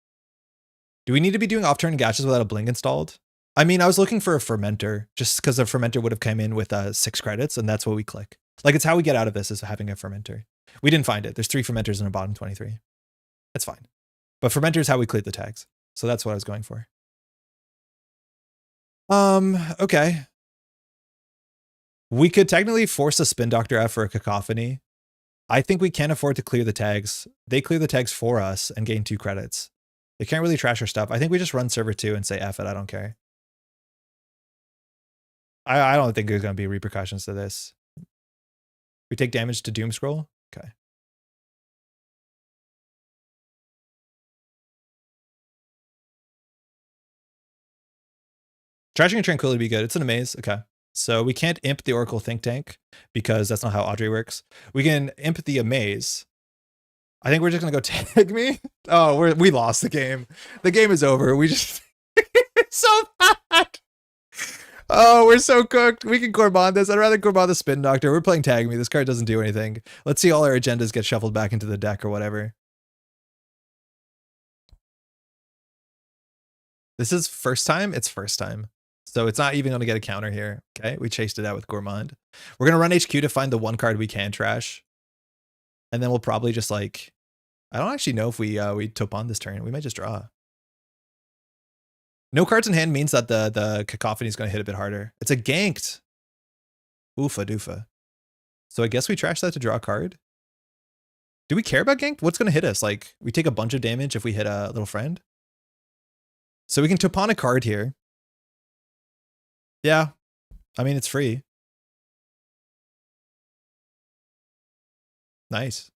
Do we need to be doing off-turn gachas without a Bling installed? I mean, I was looking for a fermenter just because the fermenter would have come in with 6 credits, and that's what we click. Like, it's how we get out of this is having a fermenter. We didn't find it. There's 3 fermenters in a bottom 23. That's fine. But fermenter is how we cleared the tags. So that's what I was going for. Okay. We could technically force a spin doctor out for a cacophony. I think we can't afford to clear the tags. They clear the tags for us and gain 2 credits. They can't really trash our stuff. I think we just run server 2 and say F it, I don't care. I don't think there's going to be repercussions to this. We take damage to Doom Scroll? Okay. Trashing and Tranquility would be good. It's an Amaze. Okay. So we can't imp the Oracle Think Tank because that's not how Audrey works. We can imp the Amaze. I think we're just going to go tag me. Oh, we lost the game. The game is over. We just... It's so bad. Oh, we're so cooked. We can Gourmand this. I'd rather Gourmand the Spin Doctor. We're playing Tag Me. This card doesn't do anything. Let's see all our agendas get shuffled back into the deck or whatever. This is first time? It's first time. So it's not even going to get a counter here. Okay, we chased it out with Gourmand. We're going to run HQ to find the 1 card we can trash. And then we'll probably just like... I don't actually know if we Topan this turn. We might just draw. No cards in hand means that the cacophony is going to hit a bit harder. It's a ganked. Oofa doofa. So I guess we trash that to draw a card. Do we care about ganked? What's going to hit us? Like, we take a bunch of damage if we hit a little friend. So we can Topan a card here. Yeah. I mean, it's free. Nice.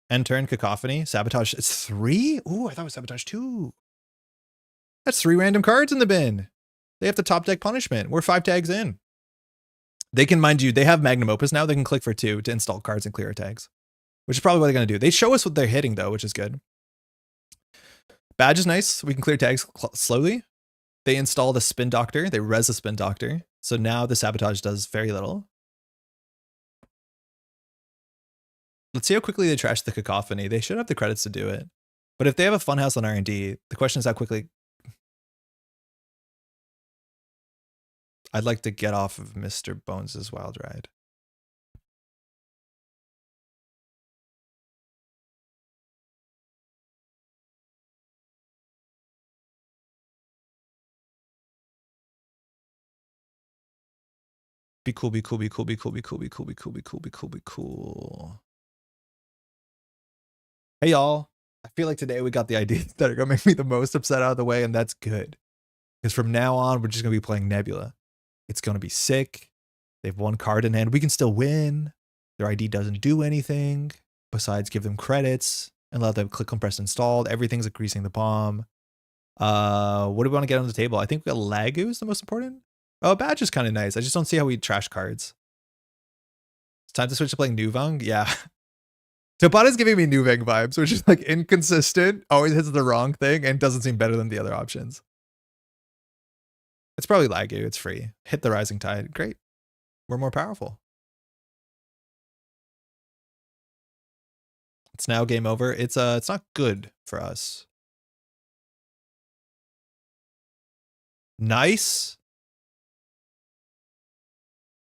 End turn cacophony. Sabotage. It's 3? Ooh, I thought it was sabotage 2. That's 3 random cards in the bin. They have the top deck punishment. We're 5 tags in. They can, mind you, they have Magnum Opus now. They can click for 2 to install cards and clear our tags, which is probably what they're going to do. They show us what they're hitting, though, which is good. Badge is nice. We can clear tags slowly. They install the Spin Doctor. They res the Spin Doctor. So now the sabotage does very little. Let's see how quickly they trash the cacophony. They should have the credits to do it. But if they have a funhouse on R&D, the question is how quickly... I'd like to get off of Mr. Bones' Wild Ride. Be cool, be cool, be cool, be cool, be cool, be cool, be cool, be cool, be cool, be cool. Hey, y'all. I feel like today we got the ideas that are going to make me the most upset out of the way, and that's good. Because from now on, we're just going to be playing Nebula. It's going to be sick. They have 1 card in hand. We can still win. Their ID doesn't do anything besides give them credits and let them click compress installed. Everything's increasing the bomb. What do we want to get on the table? I think we got Lagu is the most important. Oh, Badge is kind of nice. I just don't see how we trash cards. It's time to switch to playing Nuvang. Yeah. Topan is giving me New Vang vibes, which is like inconsistent, always hits the wrong thing, and doesn't seem better than the other options. It's probably laggy. It's free. Hit the Rising Tide. Great. We're more powerful. It's now game over. It's not good for us. Nice.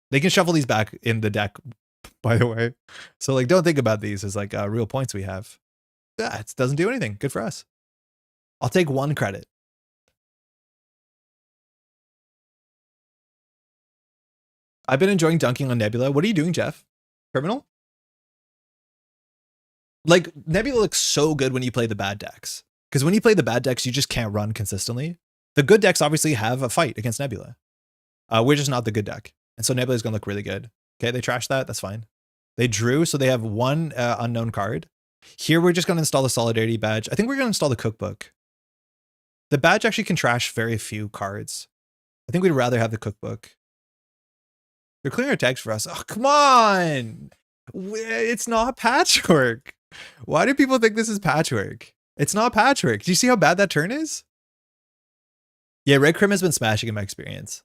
They can shuffle these back in the deck, by the way. So like, don't think about these as like real points we have. Yeah, it doesn't do anything. Good for us. I'll take 1 credit. I've been enjoying dunking on Nebula. What are you doing, Jeff? Criminal? Like, Nebula looks so good when you play the bad decks. Because when you play the bad decks, you just can't run consistently. The good decks obviously have a fight against Nebula. We're just not the good deck. And so Nebula's going to look really good. Okay, they trashed that. That's fine. They drew, so they have 1 unknown card. Here, we're just going to install the Solidarity Badge. I think we're going to install the Cookbook. The badge actually can trash very few cards. I think we'd rather have the Cookbook. They're clearing our tags for us. Oh, come on! It's not Patchwork. Why do people think this is Patchwork? It's not Patchwork. Do you see how bad that turn is? Yeah, Red Crim has been smashing in my experience.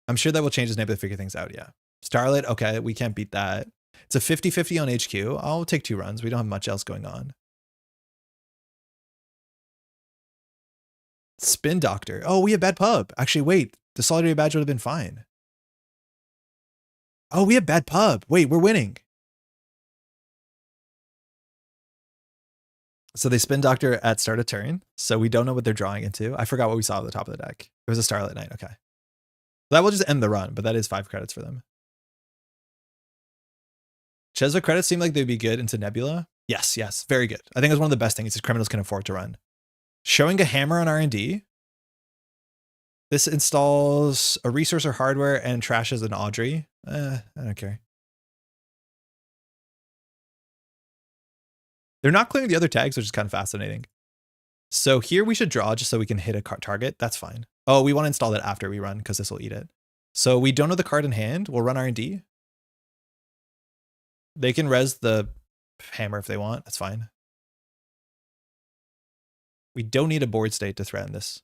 I'm sure that will change as Nebula to figure things out, yeah. Starlit, okay, we can't beat that. It's a 50-50 on HQ. I'll take 2 runs. We don't have much else going on. Spin Doctor. Oh, we have bad pub. Actually, wait. The Solidarity Badge would have been fine. Oh, we have bad pub. Wait, we're winning. So they Spin Doctor at start of turn. So we don't know what they're drawing into. I forgot what we saw at the top of the deck. It was a Starlit Knight. Okay. That will just end the run, but that is 5 credits for them. Chesva credits seem like they'd be good into Nebula. Yes, yes, very good. I think it's one of the best things that criminals can afford to run. Showing a hammer on R&D. This installs a resource or hardware and trashes an Audrey. I don't care. They're not clearing the other tags, which is kind of fascinating. So here we should draw just so we can hit a target. That's fine. Oh, we want to install that after we run because this will eat it. So we don't know the card in hand. We'll run R&D. They can res the hammer if they want. That's fine. We don't need a board state to threaten this.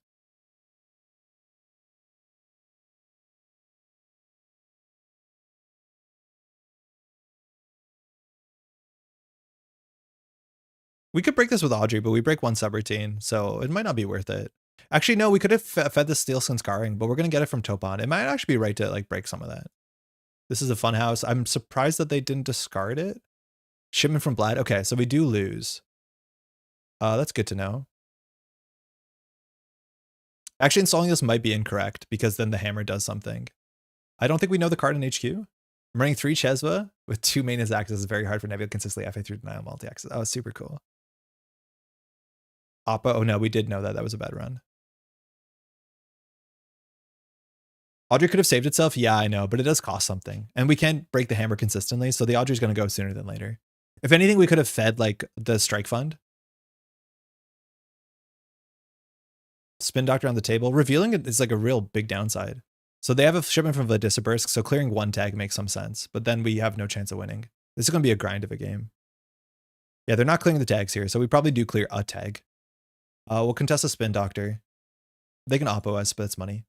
We could break this with Audrey, but we break 1 subroutine, so it might not be worth it. Actually, no, we could have fed the Steel Skin Scarring, but we're going to get it from Topan. It might actually be right to like break some of that. This is a fun house. I'm surprised that they didn't discard it. Shipment from Blad. Okay, so we do lose. That's good to know. Actually, installing this might be incorrect because then the hammer does something. I don't think we know the card in HQ. I'm running 3 Chesva with 2 main as access. It's very hard for Nebula consistently FA through denial multi-access. Oh, super cool. Appa. Oh no, we did know that. That was a bad run. Audrey could have saved itself. Yeah, I know, but it does cost something. And we can't break the hammer consistently, so the Audrey's going to go sooner than later. If anything, we could have fed like the strike fund. Spin Doctor on the table. Revealing it is like a real big downside. So they have a shipment from Vladisbursk, so clearing 1 tag makes some sense, but then we have no chance of winning. This is going to be a grind of a game. Yeah, they're not clearing the tags here, so we probably do clear a tag. We'll contest a Spin Doctor. They can oppo us, but it's money.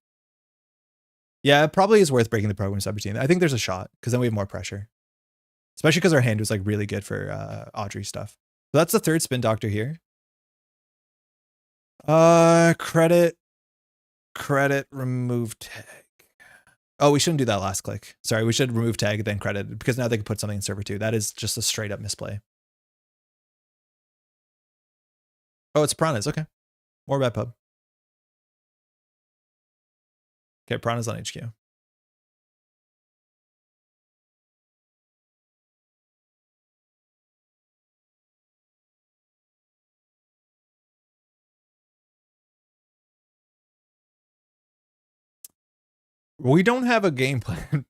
Yeah, it probably is worth breaking the program subroutine. I think there's a shot, because then we have more pressure. Especially because our hand was like really good for Audrey stuff. So that's the 3rd Spin Doctor here. Credit, remove tag. Oh, we shouldn't do that last click. Sorry, we should remove tag, then credit, because now they can put something in server 2. That is just a straight up misplay. Oh, it's Piranhas. Okay. More bad pub. Okay, Piranhas on HQ. We don't have a game plan.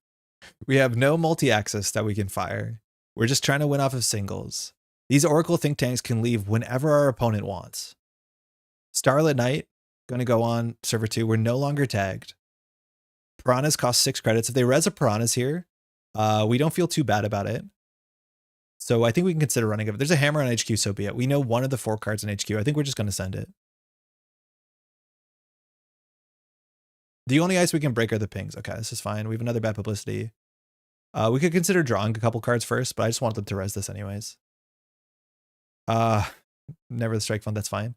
We have no multi-access that we can fire. We're just trying to win off of singles. These Oracle think tanks can leave whenever our opponent wants. Starlit Knight, going to go on server 2. We're no longer tagged. Piranhas cost 6 credits. If they res a Piranhas here, we don't feel too bad about it. So I think we can consider running it. If there's a hammer on HQ, so be it. We know one of the 4 cards in HQ. I think we're just going to send it. The only ice we can break are the pings. Okay, this is fine. We have another bad publicity. We could consider drawing a couple cards first, but I just want them to res this anyways. Never the strike fund, that's fine.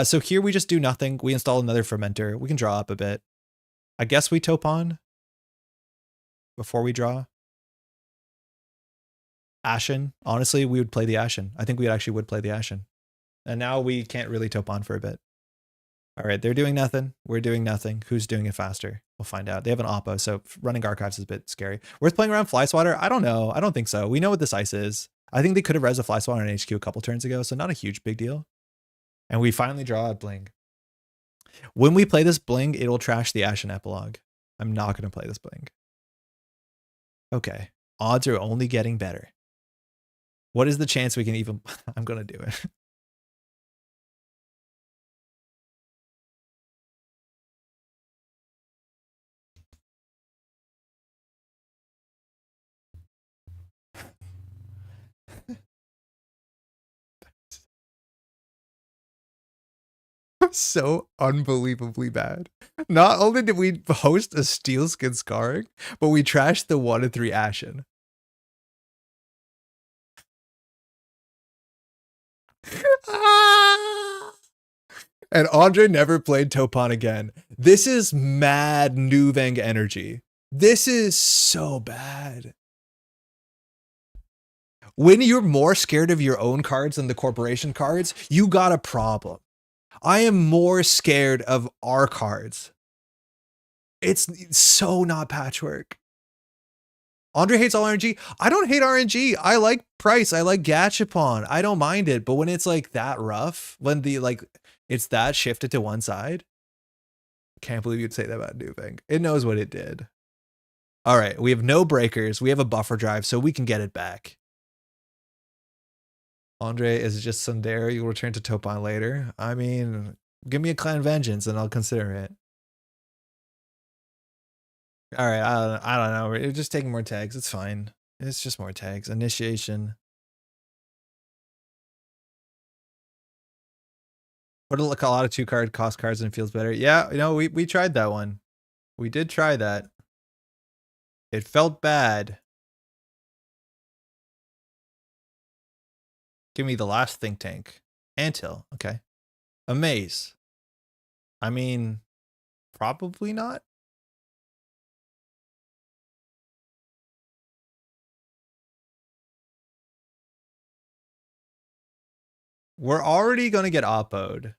So here we just do nothing. We install another fermenter. We can draw up a bit. I guess we Topan before we draw. Ashen. Honestly, we would play the Ashen. I think we actually would play the Ashen. And now we can't really Topan for a bit. All right, they're doing nothing. We're doing nothing. Who's doing it faster? We'll find out. They have an Oppo, so running archives is a bit scary. Worth playing around Fly Swatter? I don't know. I don't think so. We know what this ice is. I think they could have res a Fly Swatter in HQ a couple turns ago, so not a huge big deal. And we finally draw a Bling. When we play this Bling, it'll trash the Ashen Epilogue. I'm not going to play this Bling. Okay. Odds are only getting better. What is the chance we can even... I'm going to do it. So unbelievably bad. Not only did we host a Steel Skin Scarring, but we trashed the 1-3 Ashen. And Andre never played Topan again. This is mad Nuvang energy. This is so bad. When you're more scared of your own cards than the corporation cards, you got a problem. I am more scared of our cards. It's so not Patchwork. Andre hates all RNG. I don't hate RNG. I like Price. I like Gachapon. I don't mind it. But when it's like that rough, when the it's that shifted to one side, can't believe you'd say that about Nuvang. It knows what it did. All right, we have no breakers. We have a buffer drive, so we can get it back. Andre is just Sundare. You'll return to Topan later. I mean, give me a Clan Vengeance and I'll consider it. All right, I don't know. We're just taking more tags. It's fine. It's just more tags. Initiation. What a look, a lot of 2-card cost cards and feels better. Yeah, you know, we tried that one. We did try that. It felt bad. Give me the last think tank. Anthill. Okay. Amaze. I mean, probably not. We're already going to get oppoed.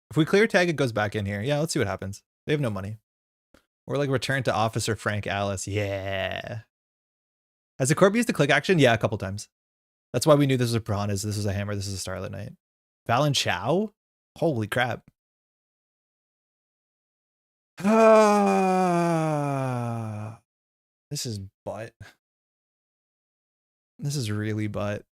If we clear tag, it goes back in here. Yeah, let's see what happens. They have no money. Or like return to Officer Frank Alice. Yeah. Has the corp used the click action? Yeah, a couple times. That's why we knew this was a Piranhas, this was a Hammer, this is a Starlit Knight. Valen Chow? Holy crap. This is butt. This is really butt.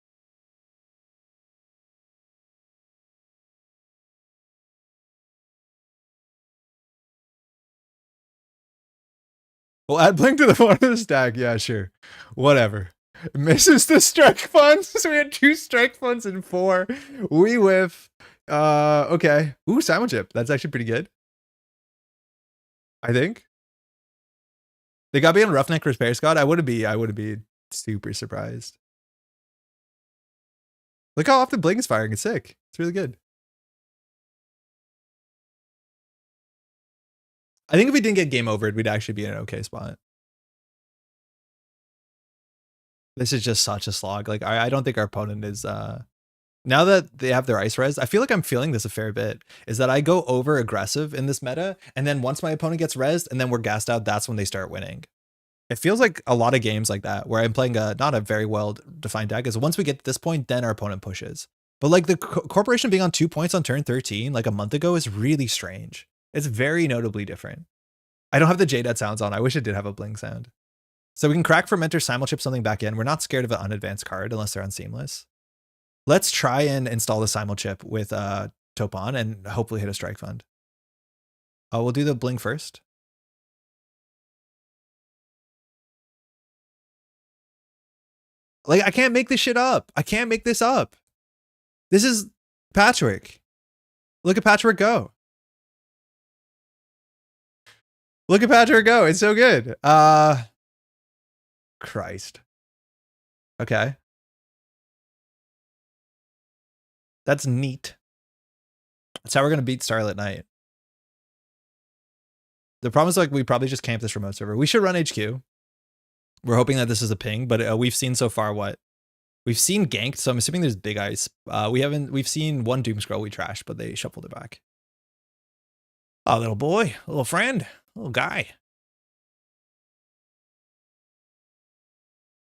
We'll add Bling to the front of the stack. Yeah, sure. Whatever. Misses the strike funds. So we had 2 strike funds and 4. We whiff. Okay. Ooh, Simon Chip. That's actually pretty good. I think. They got me on Roughneck Repair Squad. I wouldn't be super surprised. Look how often Bling is firing. It's sick. It's really good. I think if we didn't get game overed, we'd actually be in an okay spot. This is just such a slog. Like, I don't think our opponent is, now that they have their ice res, I feel like I'm feeling this a fair bit, is that I go over aggressive in this meta, and then once my opponent gets resed and then we're gassed out, that's when they start winning. It feels like a lot of games like that, where I'm playing not a very well-defined deck, is once we get to this point, then our opponent pushes. But like the corporation being on 2 points on turn 13, like a month ago, is really strange. It's very notably different. I don't have the JDAT sounds on. I wish it did have a Bling sound. So we can crack Fermenter, Simulchip something back in. We're not scared of an unadvanced card unless they're on Seamless. Let's try and install the Simulchip with Topan and hopefully hit a strike fund. We'll do the Bling first. Like, I can't make this shit up. I can't make this up. This is patchwork. Look at patchwork go. Look at patchwork go. It's so good. Christ. Okay. That's neat. That's how we're going to beat Starlit Night. The problem is, like, we probably just camp this remote server. We should run HQ. We're hoping that this is a ping, but we've seen so far what? We've seen ganked, so I'm assuming there's big ice. We've seen one doom scroll we trashed, but they shuffled it back. Oh, little boy, little friend, little guy.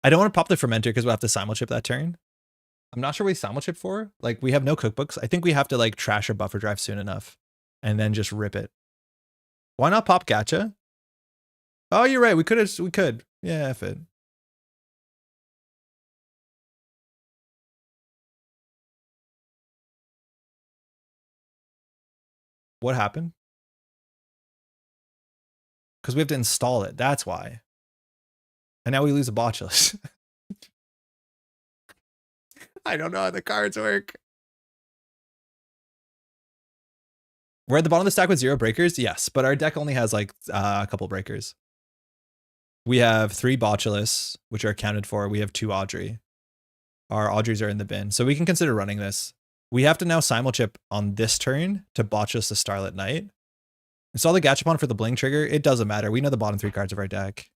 I don't want to pop the fermenter because we'll have to simulchip that turn. I'm not sure what we simulchip for. Like, we have no cookbooks. I think we have to like trash our buffer drive soon enough and then just rip it. Why not pop gacha? Oh, you're right. We could. Yeah, F it. What happened? Because we have to install it. That's why. And now we lose a botchless. I don't know how the cards work. We're at the bottom of the stack with 0 breakers? Yes, but our deck only has like a couple breakers. We have 3 botchlists, which are accounted for. We have 2 Audrey. Our Audreys are in the bin. So we can consider running this. We have to now simulchip on this turn to botchlist the Starlit Night. Install the Gachapon for the Bling trigger. It doesn't matter. We know the bottom 3 cards of our deck.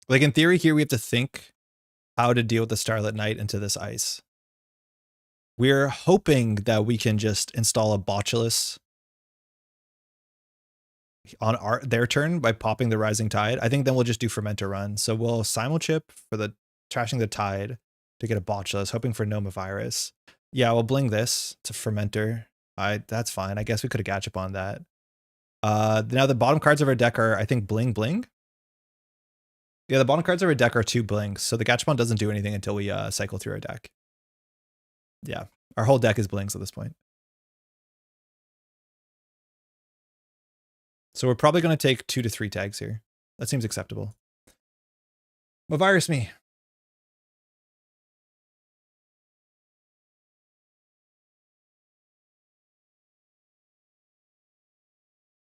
Like, in theory here, we have to think how to deal with the Starlit Night into this ice. We're hoping that we can just install a botchless on their turn by popping the Rising Tide. I think then we'll just do Fermenter Run. So we'll simulchip for the trashing the Tide to get a botchless, hoping for Nomavirus. Yeah, we'll Bling this to Fermenter. That's fine. I guess we could have Gachapon that. Now the bottom cards of our deck are, I think, Bling. Yeah, the bottom cards of our deck are 2 Blings, so the Gachapon doesn't do anything until we cycle through our deck. Yeah, our whole deck is Blings at this point. So we're probably going to take 2 to 3 tags here. That seems acceptable. Virus me.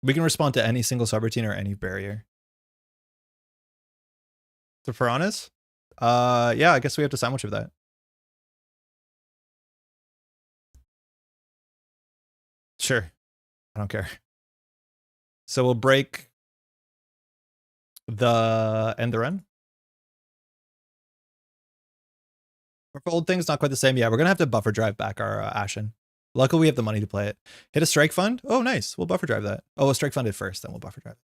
We can respond to any single subroutine or any barrier. The Piranhas? Yeah, I guess we have to simulchip that. Sure. I don't care. So we'll break the end the run. For old things, not quite the same. Yeah, we're gonna have to buffer drive back our Ashen. Luckily, we have the money to play it. Hit a strike fund. Oh, nice. We'll buffer drive that. Oh, we'll strike fund it first, then we'll buffer drive.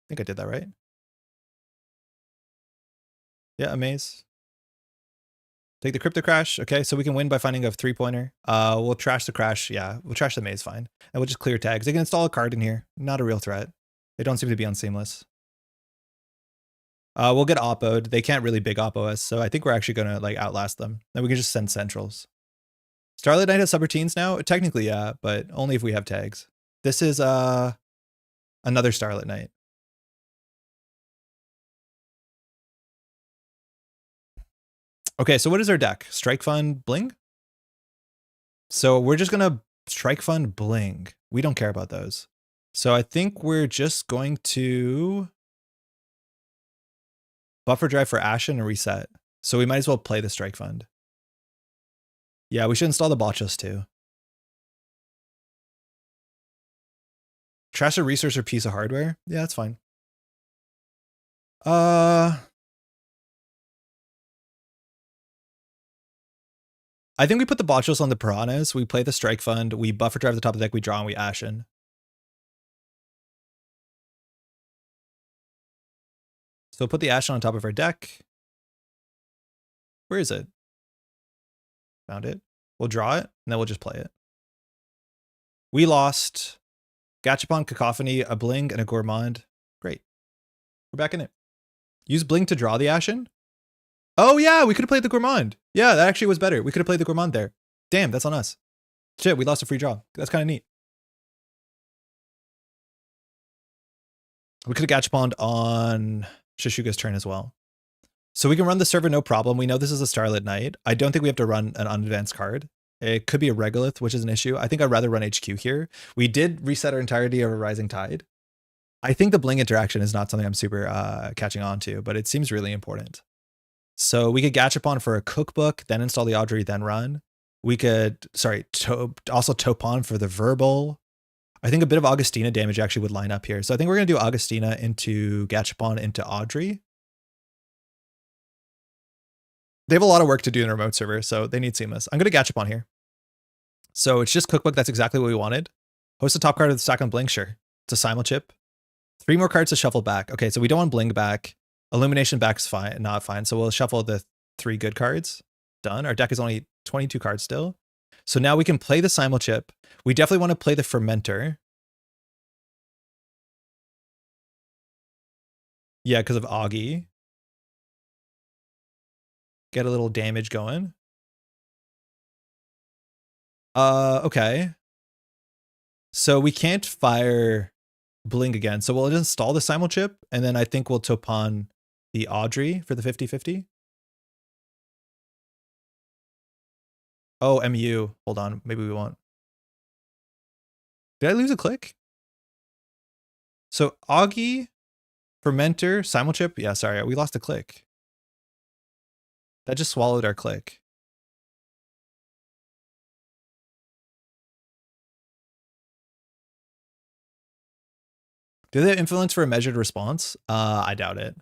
I think I did that right. Yeah, Amaze. Take the Crypto Crash. Okay, so we can win by finding a 3-pointer. We'll trash the Crash. Yeah, we'll trash the Maze, fine. And we'll just clear tags. They can install a card in here. Not a real threat. They don't seem to be on Seamless. We'll get Oppo'd. They can't really big Oppo us, so I think we're actually gonna like outlast them. Then we can just send Centrals. Starlit Night has subroutines now? Technically, yeah, but only if we have tags. This is another Starlit Night. Okay, so what is our deck? Strike Fund, Bling? So we're just gonna Strike Fund, Bling. We don't care about those. So I think we're just going to buffer drive for Ashen and reset. So we might as well play the Strike Fund. Yeah, we should install the botchless too. Trash a resource or piece of hardware? Yeah, that's fine. I think we put the botchless on the Piranhas. We play the Strike Fund. We buffer drive the top of the deck. We draw and we Ashen. So we'll put the Ashen on top of our deck. Where is it? Found it. We'll draw it, and then we'll just play it. We lost Gachapon, Cacophony, a Bling, and a Gourmand. Great. We're back in it. Use Bling to draw the Ashen? Oh yeah, we could have played the Gourmand. Yeah, that actually was better. We could have played the Gourmand there. Damn, that's on us. Shit, we lost a free draw. That's kind of neat. We could have Gachapon on Shishuga's turn as well. So we can run the server no problem. We know this is a Starlit Knight. I don't think we have to run an unadvanced card. It could be a Regolith, which is an issue. I think I'd rather run HQ here. We did reset our entirety of a Rising Tide. I think the Bling interaction is not something I'm super catching on to, but it seems really important. So we could Gachapon for a Cookbook, then install the Audrey, then run. We could, also Topan for the Verbal. I think a bit of Augustina damage actually would line up here. So I think we're going to do Augustina into Gachapon into Audrey. They have a lot of work to do in a remote server, so they need seamless. I'm going to Gachapon here. So it's just Cookbook. That's exactly what we wanted. Host a top card of the stack on Bling. Sure. It's a Simulchip. 3 more cards to shuffle back. Okay, so we don't want Bling back. Illumination back is fine, not fine. So we'll shuffle the 3 good cards. Done. Our deck is only 22 cards still. So now we can play the Simulchip. We definitely want to play the Fermenter. Yeah, because of Augie. Get a little damage going. Okay. So we can't fire Bling again. So we'll install the Simulchip, and then I think we'll Topan the Audrey for the 50-50. Oh, MU. Hold on. Maybe we won't. Did I lose a click? So Augie, Fermenter, Simulchip. Yeah, sorry. We lost a click. That just swallowed our click. Do they have influence for a measured response? I doubt it.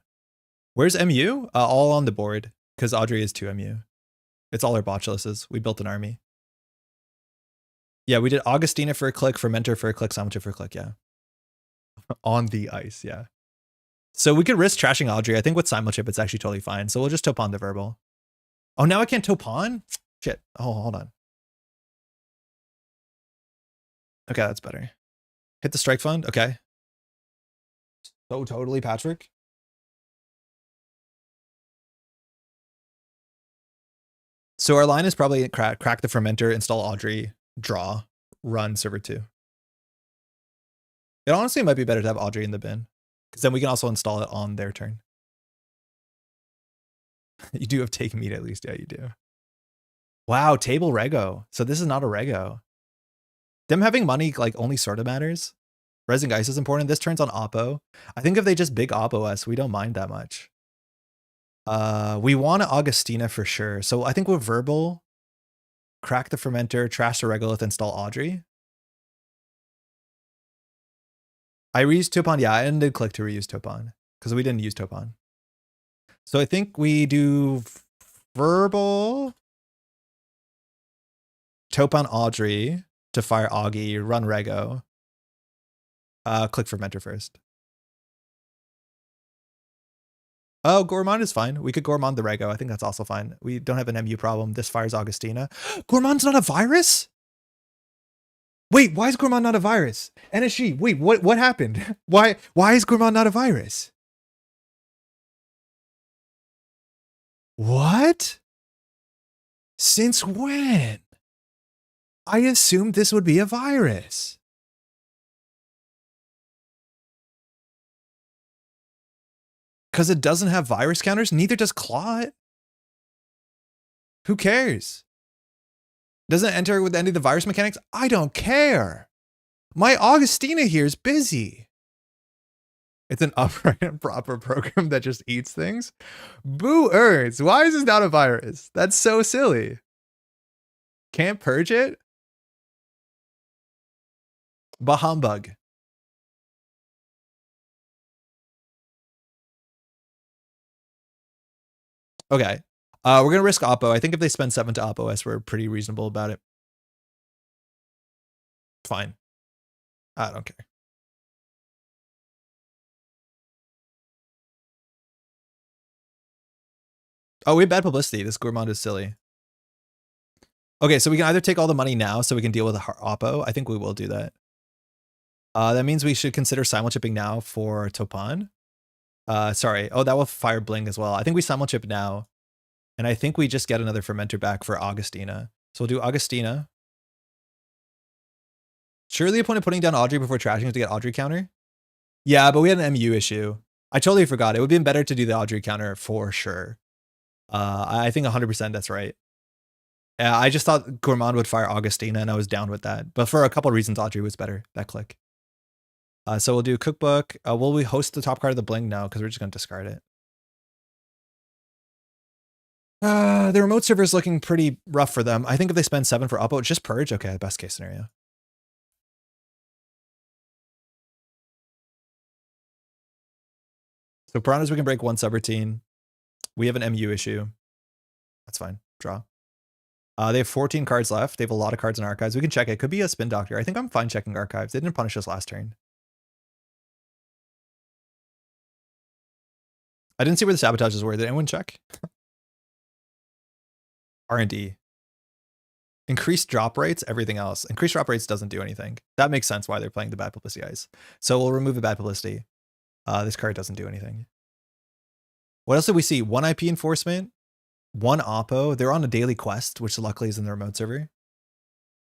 Where's MU? All on the board, because Audrey is 2 MU. It's all our Botulises. We built an army. Yeah, we did Augustina for a click, Fermenter for a click, Simulchip for a click, yeah. On the ice, yeah. So we could risk trashing Audrey. I think with Simulchip, it's actually totally fine. So we'll just Topan the Verbal. Oh, now I can't Topan? Shit. Oh, hold on. Okay, that's better. Hit the Strike Fund. Okay. So totally, Patrick. So our line is probably crack the Fermenter, install Audrey, draw, run server 2. It honestly might be better to have Audrey in the bin, because then we can also install it on their turn. You do have Take Meat at least. Yeah, you do. Wow, table Rego. So this is not a Rego. Them having money like only sort of matters. Resing Ice is important. This turns on Oppo. I think if they just big Oppo us, we don't mind that much. We want an Augustina for sure. So I think we're Verbal, crack the Fermenter, trash the Regolith, install Audrey. I reused Topan. Yeah, I did click to reuse Topan because we didn't use Topan. So I think we do Verbal, Topan Audrey to fire Augie, run Rego. Click Fermenter first. Oh, Gourmand is fine. We could Gourmand the Rego. I think that's also fine. We don't have an MU problem. This fires Augustina. Gourmand's not a virus? Wait, why is Gourmand not a virus? NSG, wait, what happened? Why is Gourmand not a virus? What? Since when? I assumed this would be a virus. Because it doesn't have virus counters? Neither does Clot. Who cares? Doesn't it enter with any of the virus mechanics? I don't care. My Augustina here is busy. It's an upright and proper program that just eats things. Boo Earths. Why is this not a virus? That's so silly. Can't purge it? Bah humbug. Okay. We're going to risk Oppo. I think if they spend 7 to Oppo S, we're pretty reasonable about it. Fine. I don't care. Oh, we have bad publicity. This Gourmand is silly. Okay, so we can either take all the money now so we can deal with Oppo. I think we will do that. That means we should consider Simulchipping now for Topan. Sorry. Oh, that will fire Bling as well. I think we Simulchip now. And I think we just get another Fermenter back for Augustina. So we'll do Augustina. Surely the point of putting down Audrey before trashing is to get Audrey counter. Yeah, but we had an MU issue. I totally forgot. It would have been better to do the Audrey counter for sure. I think 100% that's right. Yeah, I just thought Gourmand would fire Augustina, and I was down with that. But for a couple of reasons, Audrey was better, that click. So we'll do Cookbook. Will we host the top card of the Bling? No, because we're just going to discard it. The remote server is looking pretty rough for them. I think if they spend 7 for Oppo, it's just Purge. Okay, best case scenario. So Piranhas, we can break 1 subroutine. We have an MU issue. That's fine. Draw. They have 14 cards left. They have a lot of cards in archives. We can check it. Could be a Spin Doctor. I think I'm fine checking archives. They didn't punish us last turn. I didn't see where the sabotages were. Did anyone check? R&D. Increased drop rates, everything else. Increased drop rates doesn't do anything. That makes sense why they're playing the bad publicity ice. So we'll remove the bad publicity. This card doesn't do anything. What else did we see? 1 IP enforcement, 1 Oppo. They're on a daily quest, which luckily is in the remote server.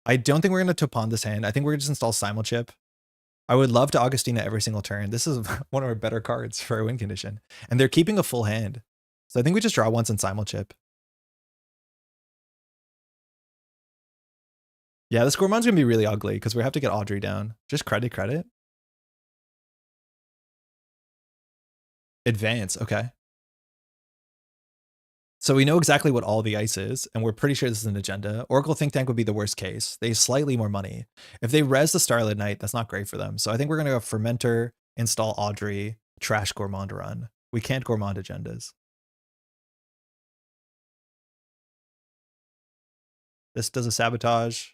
I don't think we're going to Topan this hand. I think we're going to just install Simulchip. I would love to Augustina every single turn. This is one of our better cards for a win condition. And they're keeping a full hand. So I think we just draw once and Simulchip. Yeah, this Gourmand's going to be really ugly because we have to get Audrey down. Just credit. Advance, okay. So we know exactly what all the ice is, and we're pretty sure this is an agenda. Oracle Think Tank would be the worst case. They have slightly more money. If they res the Starlit Knight, that's not great for them. So I think we're going to go Fermenter, install Audrey, trash Gourmand run. We can't Gourmand agendas. This does a sabotage.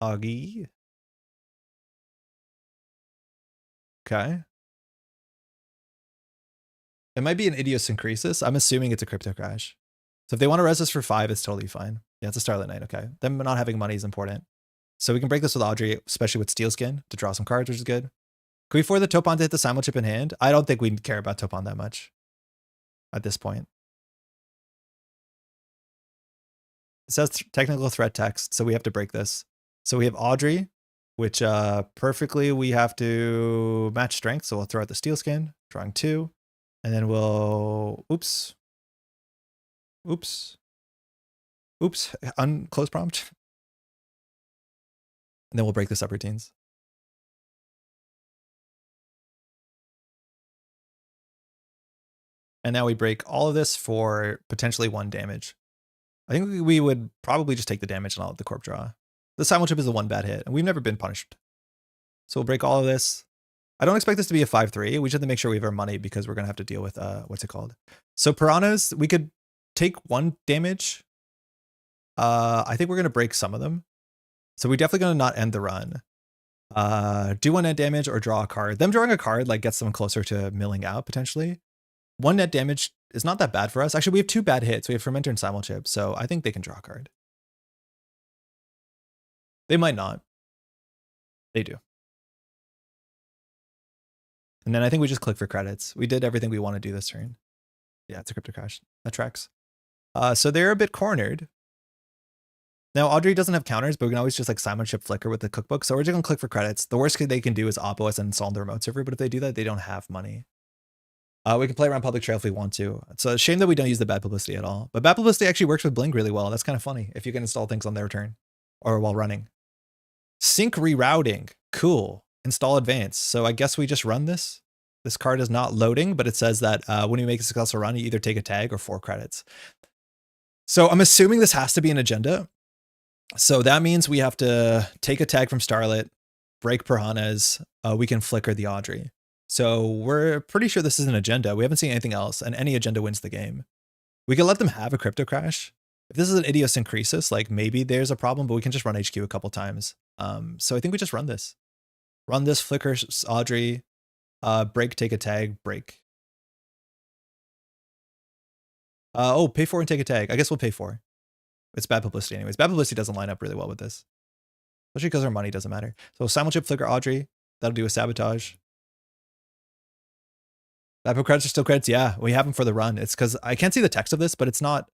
Augie. Okay. It might be an idiosyncrasis. I'm assuming it's a crypto crash. So if they want to res this for 5, it's totally fine. Yeah, it's a Starlit Knight. Okay. Them not having money is important. So we can break this with Audrey, especially with Steel Skin, to draw some cards, which is good. Can we afford the Topan to hit the Simulchip in hand? I don't think we care about Topan that much at this point. It says technical threat text, so we have to break this. So we have Audrey, which perfectly we have to match strength. So we'll throw out the Steel Skin, drawing 2. And then we'll, oops, unclose prompt. And then we'll break the subroutines. And now we break all of this for potentially 1 damage. I think we would probably just take the damage and I'll let the corp draw. The Simulchip is the 1 bad hit, and we've never been punished. So we'll break all of this. I don't expect this to be a 5-3. We just have to make sure we have our money because we're going to have to deal with, what's it called? So Piranhas, we could take 1 damage. I think we're going to break some of them. So we're definitely going to not end the run. Do 1 net damage or draw a card. Them drawing a card like gets them closer to milling out potentially. 1 net damage is not that bad for us. Actually, we have 2 bad hits. We have Fermenter and Simulchip, so I think they can draw a card. They might not. They do. And then I think we just click for credits. We did everything we want to do this turn. Yeah, it's a crypto crash. That tracks. So they're a bit cornered. Now, Audrey doesn't have counters, but we can always just like Simulchip flicker with the cookbook. So we're just going to click for credits. The worst they can do is Oppo us and install the remote server. But if they do that, they don't have money. We can play around public trail if we want to. It's a shame that we don't use the bad publicity at all. But bad publicity actually works with Bling really well. That's kind of funny if you can install things on their turn or while running. Sync rerouting. Cool. Install advance. So I guess we just run this. This card is not loading, but it says that when you make a successful run, you either take a tag or 4 credits. So I'm assuming this has to be an agenda. So that means we have to take a tag from Starlit, break Piranhas. We can flicker the Audrey. So we're pretty sure this is an agenda. We haven't seen anything else, and any agenda wins the game. We can let them have a crypto crash. If this is an idiosyncrasis, like maybe there's a problem, but we can just run HQ a couple times. So I think we just run this. Run this, flicker Audrey, break, take a tag, break. Oh, pay 4 and take a tag. I guess we'll pay 4. It's bad publicity anyways. Bad publicity doesn't line up really well with this. Especially because our money doesn't matter. So Simulchip, flicker Audrey. That'll do a sabotage. Bad credits are still credits. Yeah, we have them for the run. It's because I can't see the text of this, but it's not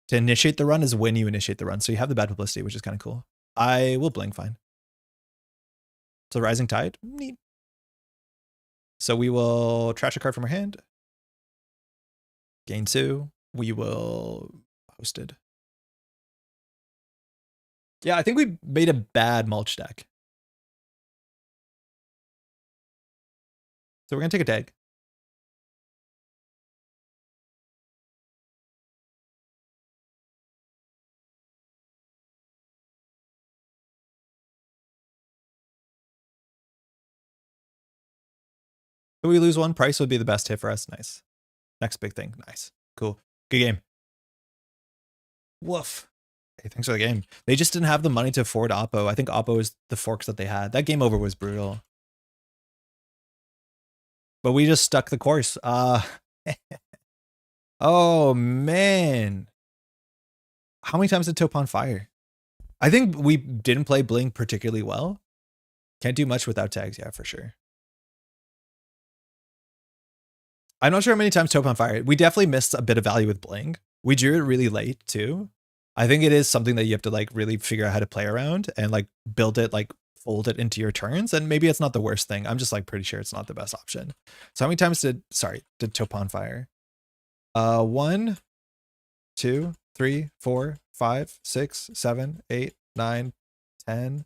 to initiate the run is when you initiate the run. So you have the bad publicity, which is kind of cool. I will Bling fine. So Rising Tide, neat. So we will trash a card from our hand. Gain 2. We will Hosted. Yeah, I think we made a bad Mulch deck. So we're going to take a tag. If we lose one, price would be the best hit for us. Nice. Next big thing. Nice. Cool. Good game. Woof. Hey, thanks for the game. They just didn't have the money to afford Oppo. I think Oppo is the forks that they had. That game over was brutal. But we just stuck the course. Oh, man. How many times did Topan fire? I think we didn't play Bling particularly well. Can't do much without tags. Yeah, for sure. I'm not sure how many times Topan fired. We definitely missed a bit of value with Bling. We drew it really late too. I think it is something that you have to like really figure out how to play around and like build it, like fold it into your turns. And maybe it's not the worst thing. I'm just like pretty sure it's not the best option. So how many times did Topan fire? 1, 2, 3, 4, 5, 6, 7, 8, 9, 10,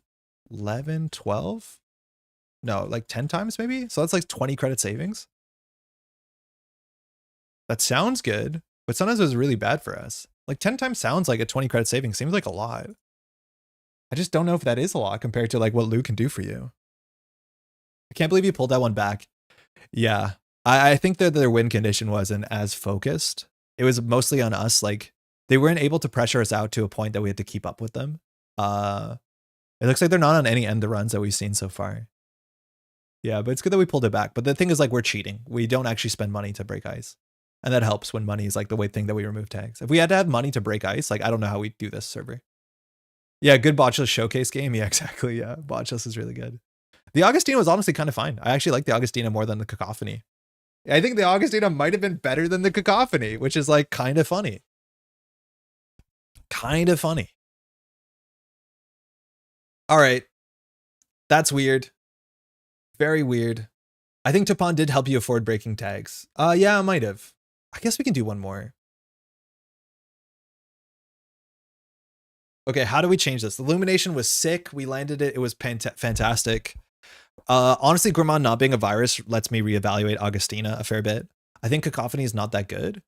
11, 12. No, like 10 times maybe. So that's like 20 credit savings. That sounds good, but sometimes it was really bad for us. Like 10 times sounds like a 20 credit saving. Seems like a lot. I just don't know if that is a lot compared to like what Lou can do for you. I can't believe you pulled that one back. Yeah. I think that their win condition wasn't as focused. It was mostly on us. Like they weren't able to pressure us out to a point that we had to keep up with them. It looks like they're not on any end of runs that we've seen so far. Yeah, but it's good that we pulled it back. But the thing is like we're cheating. We don't actually spend money to break ice. And that helps when money is like the way thing that we remove tags. If we had to have money to break ice, like I don't know how we do this server. Yeah, good Botchless showcase game. Yeah, exactly. Yeah, Botchless is really good. The Augustina was honestly kind of fine. I actually like the Augustina more than the Cacophony. I think the Augustina might have been better than the Cacophony, which is like kind of funny. Kind of funny. All right. That's weird. Very weird. I think Topan did help you afford breaking tags. Yeah, I might have. I guess we can do one more. Okay, how do we change this? The Illumination was sick. We landed it. It was fantastic. Honestly, Gourmand not being a virus lets me reevaluate Augustina a fair bit. I think Cacophony is not that good.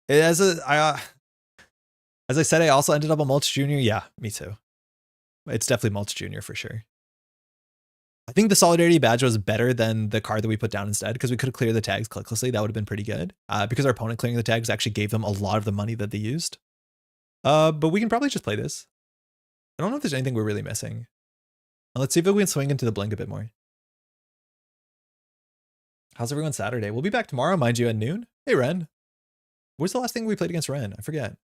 As I said, I also ended up on Mulch Jr. Yeah, me too. It's definitely Mulch Jr. for sure. I think the Solidarity Badge was better than the card that we put down instead because we could have cleared the tags clicklessly. That would have been pretty good because our opponent clearing the tags actually gave them a lot of the money that they used. But we can probably just play this. I don't know if there's anything we're really missing. Let's see if we can swing into the Blink a bit more. How's everyone Saturday? We'll be back tomorrow, mind you, at noon. Hey, Ren. Where's the last thing we played against Ren? I forget.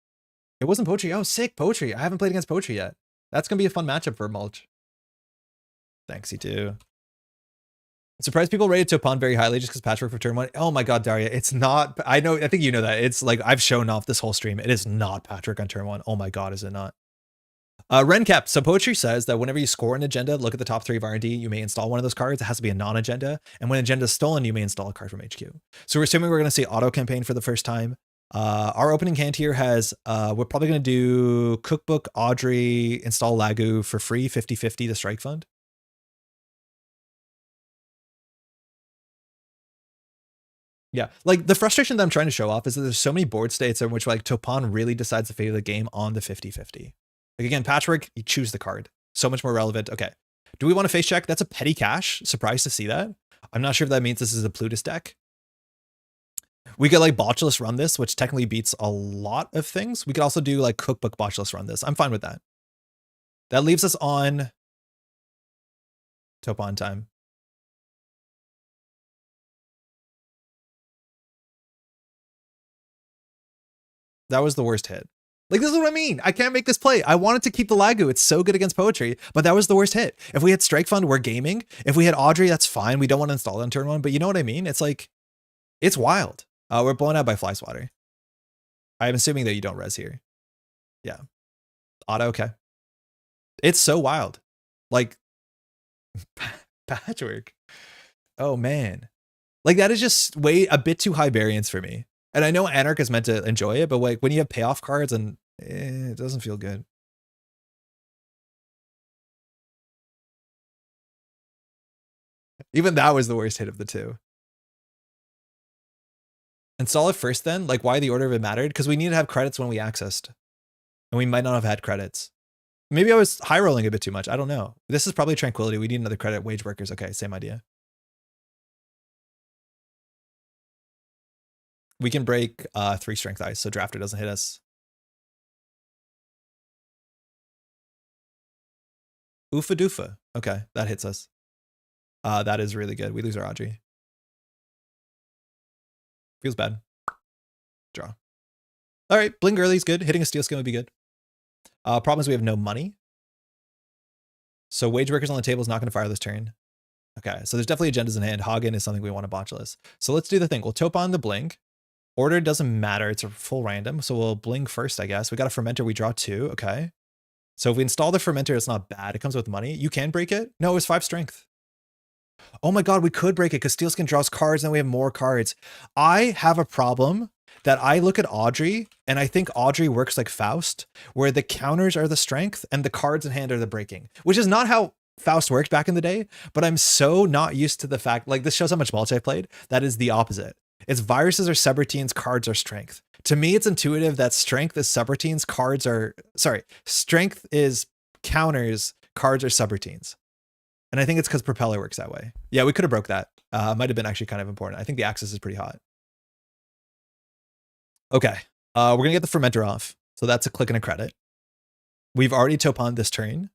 It wasn't Poetry. Oh, sick, Poetry. I haven't played against Poetry yet. That's going to be a fun matchup for Mulch. Thanks, you too. I'm surprised people rated Topan very highly just because Patchwork for turn 1. Oh my god, Daria, it's not. I think you know that. It's like I've shown off this whole stream. It is not Patchwork on turn 1. Oh my god, is it not? Rencap. So Poetry says that whenever you score an agenda, look at the top 3 of R&D, you may install one of those cards. It has to be a non-agenda. And when agenda is stolen, you may install a card from HQ. So we're assuming we're going to see auto campaign for the first time. Our opening hand here has, we're probably going to do Cookbook, Audrey, install Lagu for free, 50-50 the strike fund. Yeah, like the frustration that I'm trying to show off is that there's so many board states in which like Topan really decides the fate of the game on the 50-50. Like again, Patchwork, you choose the card. So much more relevant. Okay. Do we want to face check? That's a petty cash. Surprised to see that. I'm not sure if that means this is a Plutus deck. We could like Botchless run this, which technically beats a lot of things. We could also do like Cookbook Botchless run this. I'm fine with that. That leaves us on Topan time. That was the worst hit. Like, this is what I mean. I can't make this play. I wanted to keep the Lagu. It's so good against Poetry, but that was the worst hit. If we had Strike Fund, we're gaming. If we had Audrey, that's fine. We don't want to install it on turn 1, but you know what I mean? It's like, it's wild. We're blown out by Fly Swatter. I'm assuming that you don't res here. Yeah. Auto, okay. It's so wild. Like, Patchwork. Oh man. Like that is just way a bit too high variance for me. And I know Anarch is meant to enjoy it, but like when you have payoff cards and it doesn't feel good. Even that was the worst hit of the two. Install it first then? Like why the order of it mattered? Because we need to have credits when we accessed. And we might not have had credits. Maybe I was high rolling a bit too much. I don't know. This is probably Tranquility. We need another credit. Wage workers. Okay, same idea. We can break 3 strength ice, so Drafter doesn't hit us. Oofa doofa. Okay, that hits us. That is really good. We lose our Audrey. Feels bad. Draw. All right, Bling early is good. Hitting a steel skin would be good. Problem is we have no money. So wage workers on the table is not going to fire this turn. Okay, so there's definitely agendas in hand. Hagen is something we want to botchless. So let's do the thing. We'll Topan the Bling. Order doesn't matter. It's a full random. So we'll Bling first, I guess. We got a fermenter. We draw 2. Okay. So if we install the fermenter, it's not bad. It comes with money. You can break it. No, it was 5 strength. Oh my God, we could break it because Steelskin draws cards and we have more cards. I have a problem that I look at Audrey and I think Audrey works like Faust, where the counters are the strength and the cards in hand are the breaking, which is not how Faust worked back in the day. But I'm so not used to the fact, like this shows how much Mulch I played. That is the opposite. It's viruses are subroutines, cards are strength. To me, it's intuitive that strength is subroutines, cards are, sorry, strength is counters, cards are subroutines. And I think it's because Propeller works that way. Yeah, we could have broke that. Might have been actually kind of important. I think the axis is pretty hot. Okay, we're gonna get the fermenter off. So that's a click and a credit. We've already Topan this turn.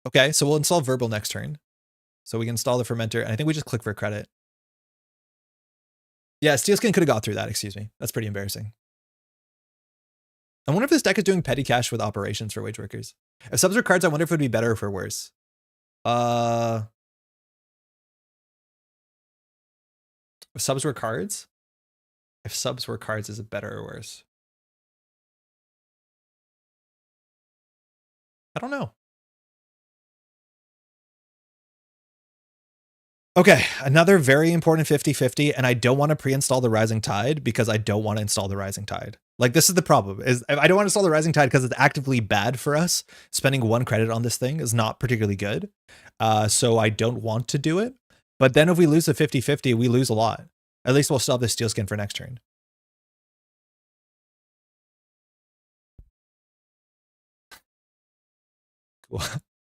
Okay, so we'll install Verbal next turn. So we can install the fermenter, and I think we just click for a credit. Yeah, Steelskin could have got through that, excuse me. That's pretty embarrassing. I wonder if this deck is doing petty cash with operations for wage workers. If subs were cards, I wonder if it would be better or for worse. If subs were cards? If subs were cards, is it better or worse? I don't know. Okay, another very important 50-50, and I don't want to pre-install the Rising Tide because I don't want to install the Rising Tide. Like, this is the problem, is I don't want to install the Rising Tide because it's actively bad for us. Spending 1 credit on this thing is not particularly good, so I don't want to do it. But then if we lose the 50-50, we lose a lot. At least we'll still have the Steel Skin for next turn.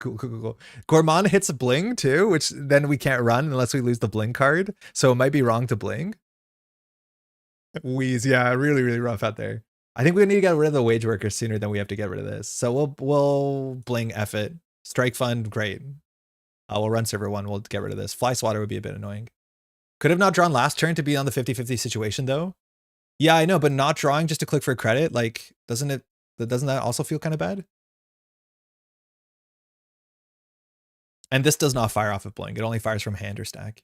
Cool. Gourmand hits a Bling too, which then we can't run unless we lose the Bling card. So it might be wrong to Bling. Wheeze, yeah, really rough out there. I think we need to get rid of the wage workers sooner than we have to get rid of this. So we'll Bling F it. Strike Fund, great. We'll run server 1. We'll get rid of this. Fly Swatter would be a bit annoying. Could have not drawn last turn to be on the 50-50 situation though. Yeah, I know, but not drawing just to click for a credit, like, doesn't that also feel kind of bad? And this does not fire off of Bling. It only fires from hand or stack.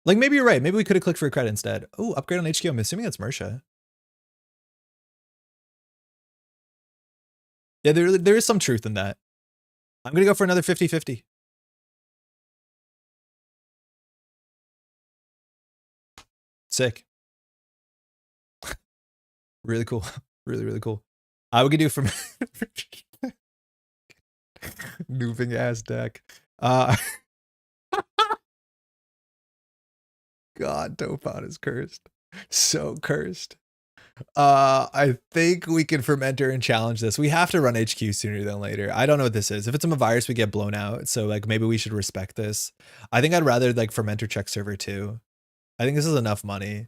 Like, maybe you're right. Maybe we could have clicked for a credit instead. Oh, upgrade on HQ. I'm assuming that's Mersha. Yeah, there is some truth in that. I'm going to go for another 50-50. Sick. Really cool. Really cool. We could do from moving ass deck. God, Topan is cursed. So cursed. I think we can fermenter and challenge this. We have to run HQ sooner than later. I don't know what this is. If it's a virus, we get blown out. So like maybe we should respect this. I think I'd rather like fermenter check server 2. I think this is enough money.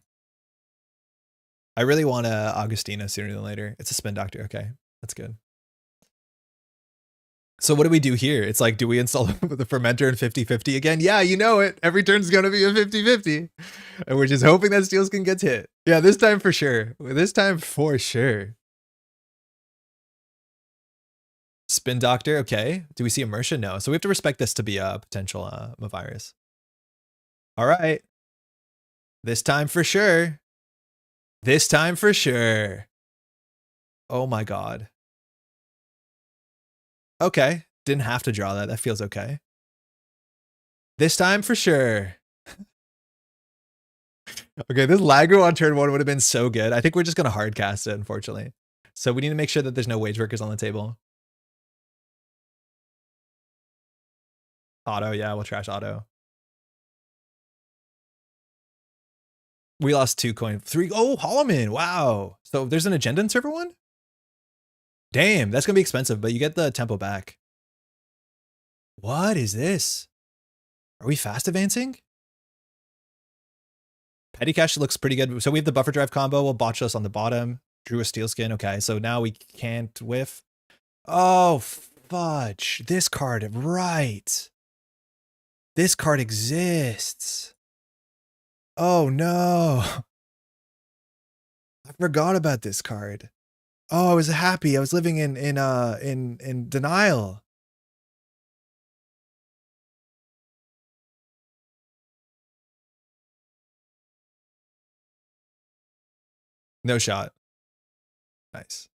I really want a Augustina sooner than later. It's a spin doctor. Okay, that's good. So what do we do here? It's like, do we install the fermenter in 50-50 again? Yeah, you know it. Every turn's going to be a 50-50. And we're just hoping that Steelskin gets hit. Yeah, this time for sure. This time for sure. Spin Doctor, okay. Do we see a Mersha? No. So we have to respect this to be a potential virus. All right. This time for sure. This time for sure. Oh my God. Okay. Didn't have to draw that. That feels okay. This time for sure. Okay, this Lago on turn 1 would have been so good. I think we're just going to hard cast it, unfortunately. So we need to make sure that there's no wage workers on the table. Auto, yeah, we'll trash auto. We lost 2 coin. 3. Oh, Holloman. Wow. So there's an agenda in server 1? Damn, that's going to be expensive, but you get the tempo back. What is this? Are we fast advancing? Petty Cash looks pretty good. So we have the buffer drive combo. We'll botch us on the bottom. Drew a steel skin. Okay, so now we can't whiff. Oh, fudge. This card, right. This card exists. Oh, no. I forgot about this card. Oh, I was happy. I was living in denial. No shot. Nice.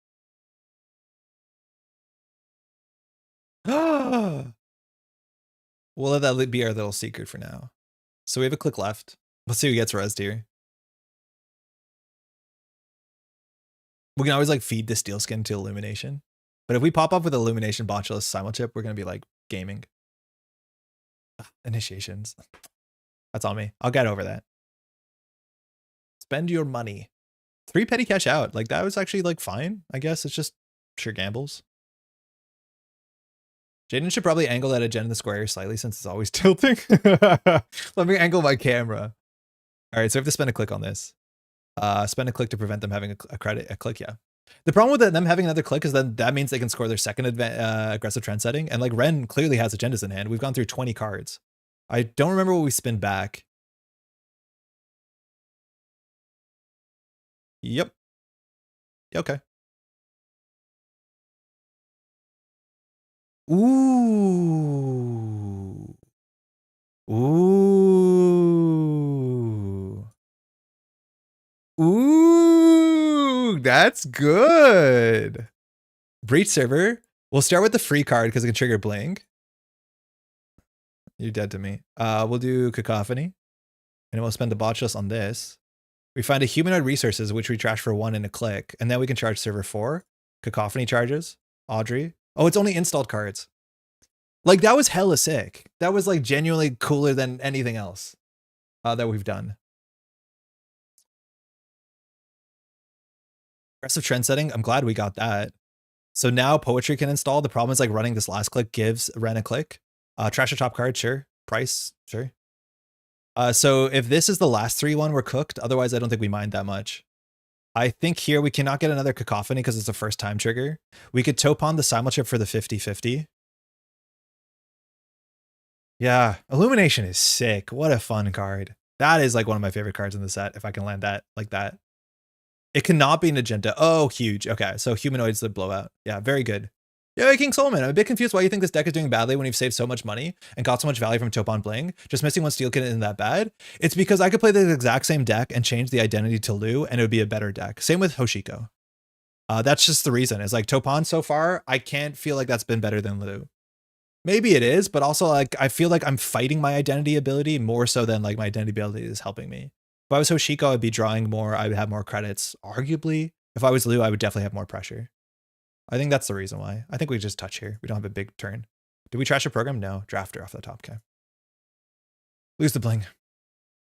We'll let that be our little secret for now. So we have a click left. Let's see who gets rezzed here. We can always like feed the steel skin to illumination. But if we pop up with illumination botulus simulchip, we're going to be like gaming. Initiations. That's on me. I'll get over that. Spend your money. 3 petty cash out. Like that was actually like fine. I guess it's just pure gambles. Jaden should probably angle that agenda in the square slightly since it's always tilting. Let me angle my camera. All right, so I have to spend a click on this. Spend a click to prevent them having a click, yeah. The problem with them having another click is that means they can score their second aggressive trend setting. And like Ren clearly has agendas in hand. We've gone through 20 cards. I don't remember what we spin back. Yep. Okay. Ooh. Ooh. Ooh, that's good. Breach server. We'll start with the free card because it can trigger Bling. You're dead to me. We'll do Cacophony. And we'll spend the botchless on this. We find a humanoid resources, which we trash for 1 in a click. And then we can charge server 4. Cacophony charges. Audrey. Oh, it's only installed cards. Like, that was hella sick. That was, like, genuinely cooler than anything else that we've done. Aggressive trend setting. I'm glad we got that. So now Poetry can install. The problem is, like, running this last click gives Ren a click. Trash a top card, sure. Price, sure. So if this is the last 3 one, we're cooked. Otherwise, I don't think we mind that much. I think here we cannot get another Cacophony because it's a first time trigger. We could Topan the simulchip for the 50-50. Yeah, Illumination is sick. What a fun card. That is like one of my favorite cards in the set, if I can land that like that. It cannot be an agenda. Oh, huge. Okay, so Humanoid's the blowout. Yeah, very good. Yeah, King Solomon, I'm a bit confused why you think this deck is doing badly when you've saved so much money and got so much value from Topan Bling. Just missing 1 steel kit isn't that bad. It's because I could play the exact same deck and change the identity to Lu and it would be a better deck. Same with Hoshiko. That's just the reason. It's like Topan so far, I can't feel like that's been better than Lu. Maybe it is, but also like I feel like I'm fighting my identity ability more so than like my identity ability is helping me. If I was Hoshiko, I'd be drawing more. I would have more credits. Arguably, if I was Lu, I would definitely have more pressure. I think that's the reason why. I think we just touch here. We don't have a big turn. Did we trash a program? No. Drafter off the top. Okay. Lose the Bling.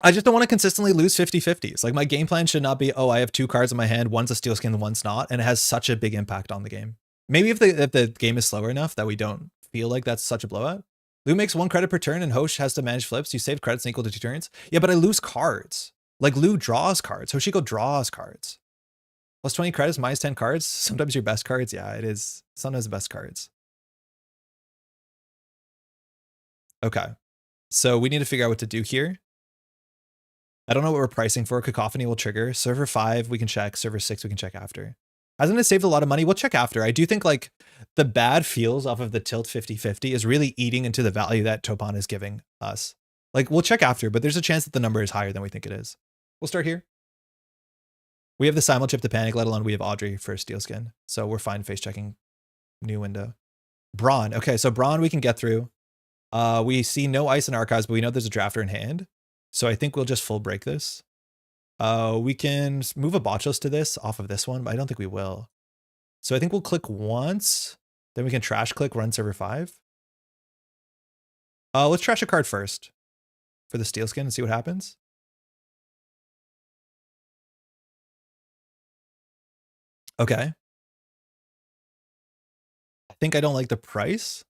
I just don't want to consistently lose 50-50s. Like my game plan should not be, oh, I have 2 cards in my hand. One's a steel skin, one's not. And it has such a big impact on the game. Maybe if the game is slower enough that we don't feel like that's such a blowout. Lu makes 1 credit per turn and Hosh has to manage flips. You save credits equal to 2 turns. Yeah, but I lose cards. Like Lu draws cards. Hoshiko draws cards. Plus 20 credits, minus 10 cards. Sometimes your best cards. Yeah, it is. Sometimes the best cards. Okay. So we need to figure out what to do here. I don't know what we're pricing for. Cacophony will trigger. Server 5, we can check. Server 6, we can check after. Hasn't it saved a lot of money? We'll check after. I do think like the bad feels off of the tilt 50-50 is really eating into the value that Topan is giving us. Like we'll check after, but there's a chance that the number is higher than we think it is. We'll start here. We have the simulchip to panic, let alone we have Audrey for steel skin. So we're fine face checking new window. Brawn. Okay, so Brawn we can get through. We see no ice in archives, but we know there's a drafter in hand. So I think we'll just full break this. We can move a botchless to this off of this one, but I don't think we will. So I think we'll click once, then we can trash click run server 5. Let's trash a card first for the steel skin and see what happens. Okay. I think I don't like the price.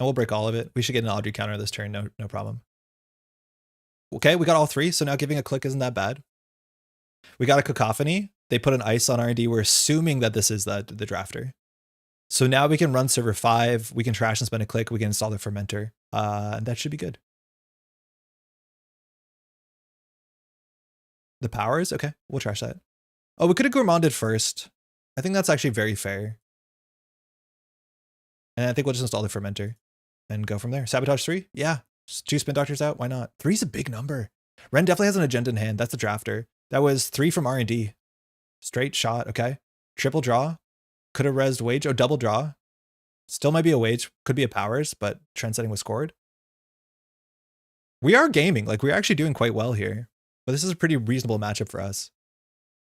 And we'll break all of it. We should get an Audrey counter this turn, no problem. Okay, we got all 3, so now giving a click isn't that bad. We got a cacophony. They put an ice on R&D. We're assuming that this is the drafter. So now we can run server 5. We can trash and spend a click. We can install the fermenter. And that should be good. The powers? Okay, we'll trash that. Oh, we could have gourmanded first. I think that's actually very fair. And I think we'll just install the fermenter and go from there. Sabotage 3? Yeah. Just 2 spin doctors out. Why not? 3's a big number. Ren definitely has an agenda in hand. That's the drafter. That was 3 from R&D. Straight shot. Okay. Triple draw. Could have rezzed wage. Oh, double draw. Still might be a wage. Could be a powers, but trend setting was scored. We are gaming. Like, we're actually doing quite well here. But this is a pretty reasonable matchup for us.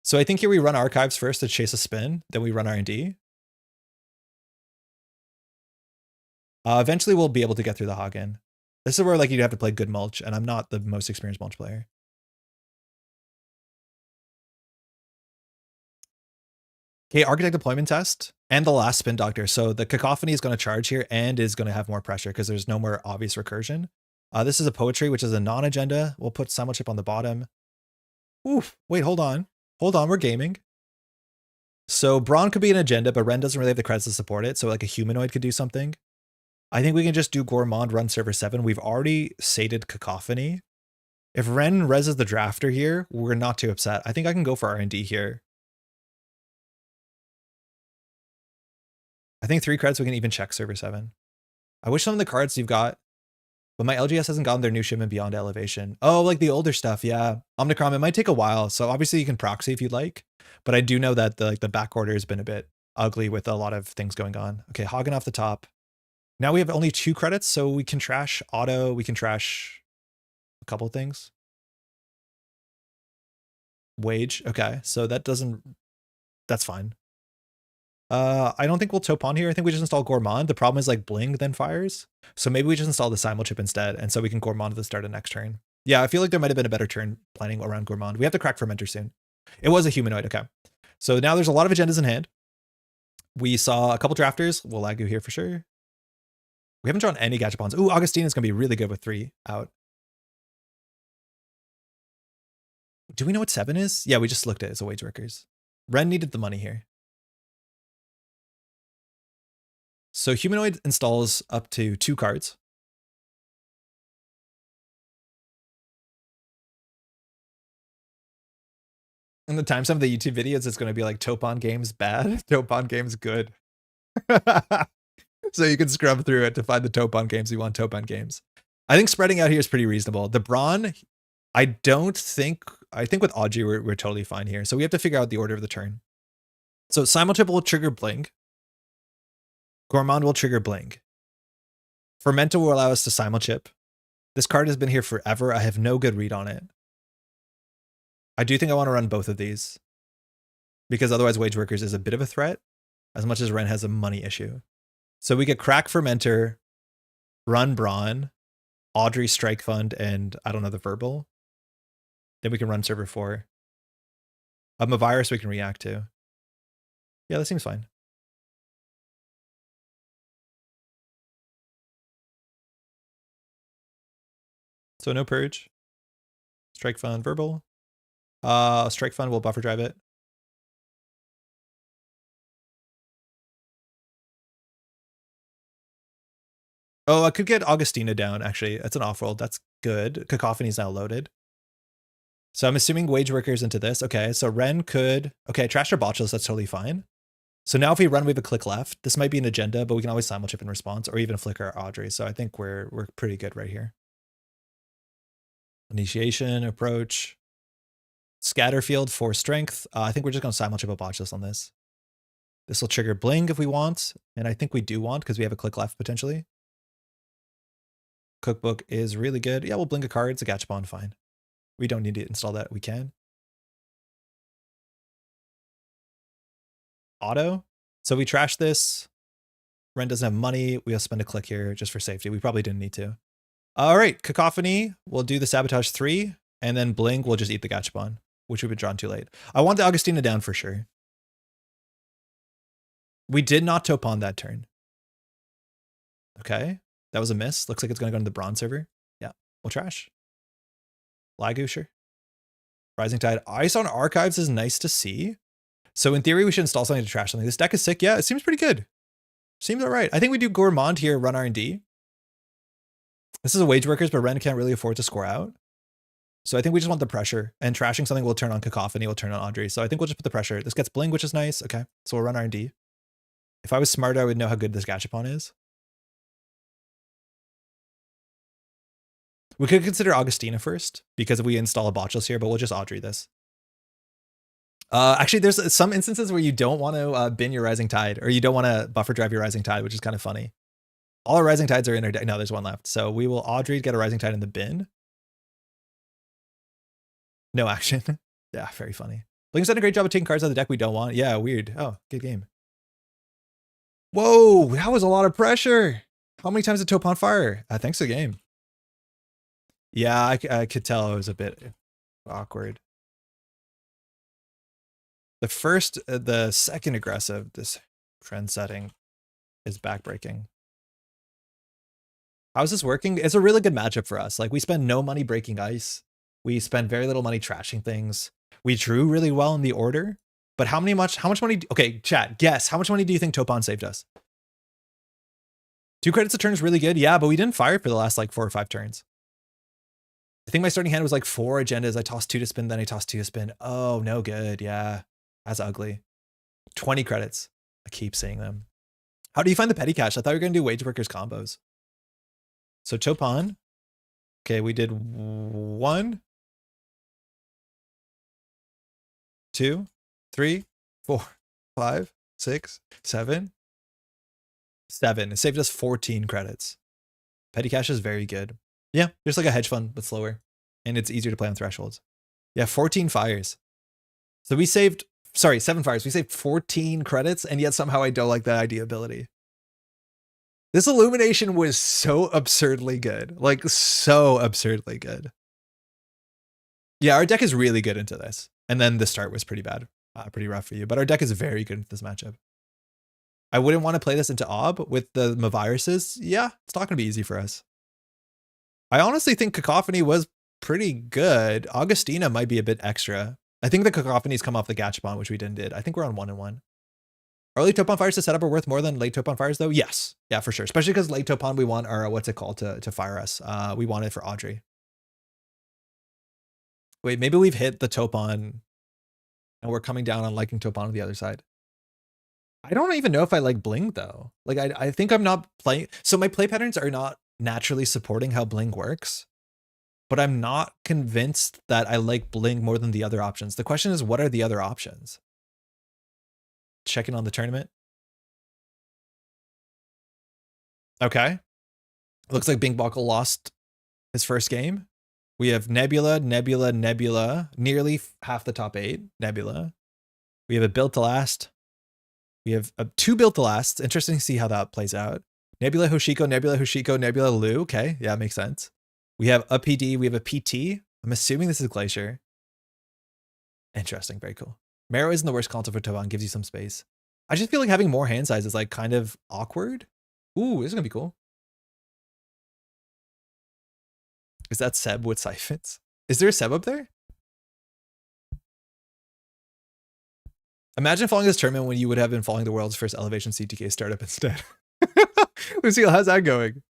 So I think here we run archives first to chase a spin. Then we run R&D. Eventually we'll be able to get through the Hagen. This is where like you'd have to play good Mulch, and I'm not the most experienced Mulch player. Okay, Architect deployment test and the last spin doctor. So the cacophony is going to charge here and is going to have more pressure because there's no more obvious recursion. This is a poetry, which is a non-agenda. We'll put Simulchip on the bottom. Oof, wait, hold on. Hold on, we're gaming. So Brawn could be an agenda, but Ren doesn't really have the credits to support it. So like a humanoid could do something. I think we can just do Gourmand, run server 7. We've already sated Cacophony. If Ren reses the drafter here, we're not too upset. I think I can go for R&D here. I think 3 credits we can even check server 7. I wish some of the cards you've got, but my LGS hasn't gotten their new shipment beyond elevation. Oh, like the older stuff, yeah. Omnicrom, it might take a while, so obviously you can proxy if you'd like, but I do know that the back order has been a bit ugly with a lot of things going on. Okay, Hagen off the top. Now we have only 2 credits, so we can trash auto, we can trash a couple of things. Wage, okay, so that's fine. I don't think we'll Topan here. I think we just install Gourmand. The problem is like Bling then fires. So maybe we just install the Simulchip instead, and so we can Gourmand at the start of next turn. Yeah, I feel like there might have been a better turn planning around Gourmand. We have to crack Fermenter soon. It was a humanoid, okay. So now there's a lot of agendas in hand. We saw a couple drafters. We'll lag you here for sure. We haven't drawn any Gachapons. Ooh, Augustine is going to be really good with 3 out. Do we know what 7 is? Yeah, we just looked at it as a wage workers. Ren needed the money here. So humanoid installs up to 2 cards. In the timestamp of the YouTube videos, it's going to be like Topan games bad, Topan games good. So you can scrub through it to find the Topan games you want Topan games. I think spreading out here is pretty reasonable. The Brawn, I think with Audrey, we're totally fine here. So we have to figure out the order of the turn. So Simulchip will trigger Bling. Gourmand will trigger Bling. Fermenta will allow us to Simulchip. This card has been here forever. I have no good read on it. I do think I want to run both of these because otherwise Wage Workers is a bit of a threat as much as Ren has a money issue. So we get Crack Fermenter, run Brawn, Audrey Strike Fund, and I don't know, the Verbal. Then we can run server 4. A virus we can react to. Yeah, that seems fine. So no Purge. Strike Fund, Verbal. Strike Fund will buffer drive it. Oh, I could get Augustina down, actually. That's an off-roll. That's good. Cacophony is now loaded. So I'm assuming Wage Workers into this. Okay, so Ren could... Okay, trash our botchless, that's totally fine. So now if we run, we have a click left. This might be an agenda, but we can always Simulchip in response, or even flicker our Audrey. So I think we're pretty good right here. Initiation, approach. Scatterfield for strength. I think we're just going to Simulchip a botchless on this. This will trigger Bling if we want, and I think we do want because we have a click left potentially. Cookbook is really good. Yeah, we'll Bling a card. It's a Gachapon, fine. We don't need to install that. We can. Auto. So we trash this. Ren doesn't have money. We'll spend a click here just for safety. We probably didn't need to. All right, Cacophony. We'll do the Sabotage 3, and then Bling will just eat the Gachapon, which we've been drawn too late. I want the Augustina down for sure. We did not Topan that turn. Okay, that was a miss. Looks like it's going to go into the bronze server. Yeah, we'll trash. Lagu, sure. Rising Tide. Ice on Archives is nice to see. So in theory, we should install something to trash something. This deck is sick. Yeah, it seems pretty good. Seems all right. I think we do Gourmand here, run R&D. This is a Wage Workers, but Ren can't really afford to score out. So I think we just want the pressure, and trashing something will turn on Cacophony, will turn on Audrey. So I think we'll just put the pressure. This gets Bling, which is nice. Okay, so we'll run R&D. If I was smarter, I would know how good this Gachapon is. We could consider Augustina first, because if we install a Botchels here, but we'll just Audrey this. Actually, there's some instances where you don't want to bin your Rising Tide, or you don't want to buffer drive your Rising Tide, which is kind of funny. All our Rising Tides are in our deck. No, there's one left. So we will Audrey get a Rising Tide in the bin. No action. Yeah, very funny. Bling's done a great job of taking cards out of the deck we don't want. Yeah, weird. Oh, good game. Whoa, that was a lot of pressure. How many times did Topan fire? Thanks for the game. Yeah, I could tell it was a bit awkward. The second aggressive, this trend setting is backbreaking. How's this working? It's a really good matchup for us. Like, we spend no money breaking ice. We spend very little money trashing things. We drew really well in the order. But how much money? Okay, chat, guess. How much money do you think Topan saved us? 2 credits a turn is really good. Yeah, but we didn't fire for the last like 4 or 5 turns. I think my starting hand was like 4 agendas. I tossed 2 to spin, then I tossed 2 to spin. Oh, no good. Yeah, that's ugly. 20 credits. I keep saying them. How do you find the petty cash? I thought we were going to do Wage Workers combos. So Topan. Okay, we did 1, 2, 3, 4, 5, 6, 7. 7. It saved us 14 credits. Petty cash is very good. Yeah, just like a hedge fund, but slower. And it's easier to play on thresholds. Yeah, 14 fires. So we saved, sorry, 7 fires. We saved 14 credits, and yet somehow I don't like that idea ability. This illumination was so absurdly good. Like, so absurdly good. Yeah, our deck is really good into this. And then the start was pretty bad. Pretty rough for you. But our deck is very good into this matchup. I wouldn't want to play this into Ob with the viruses. Yeah, it's not going to be easy for us. I honestly think Cacophony was pretty good. Augustina might be a bit extra. I think the Cacophonies come off the Gachapon, which we did. I think we're on 1-1. Early Topan fires to set up are worth more than late Topan fires, though? Yes. Yeah, for sure. Especially because late Topan, we want our, what's it called, to fire us. We want it for Audrey. Wait, maybe we've hit the Topan and we're coming down on liking Topan on the other side. I don't even know if I like Bling, though. Like, I think I'm not playing. So my play patterns are not naturally supporting how Bling works, but I'm not convinced that I like Bling more than the other options. The question is, what are the other options? Checking on the tournament. Okay. Looks like Bing Buckle lost his first game. We have Nebula, Nebula, Nebula, nearly half the top 8. Nebula. We have a build to last. We have 2 build to last. Interesting to see how that plays out. Nebula Hoshiko, Nebula Hoshiko, Nebula Lu. Okay, yeah, makes sense. We have a PD, we have a PT. I'm assuming this is Glacier. Interesting, very cool. Marrow isn't the worst console for Topan, gives you some space. I just feel like having more hand size is like kind of awkward. Ooh, this is gonna be cool. Is that Seb with siphons? Is there a Seb up there? Imagine following this tournament when you would have been following the world's first elevation CTK startup instead. Lucille, how's that going?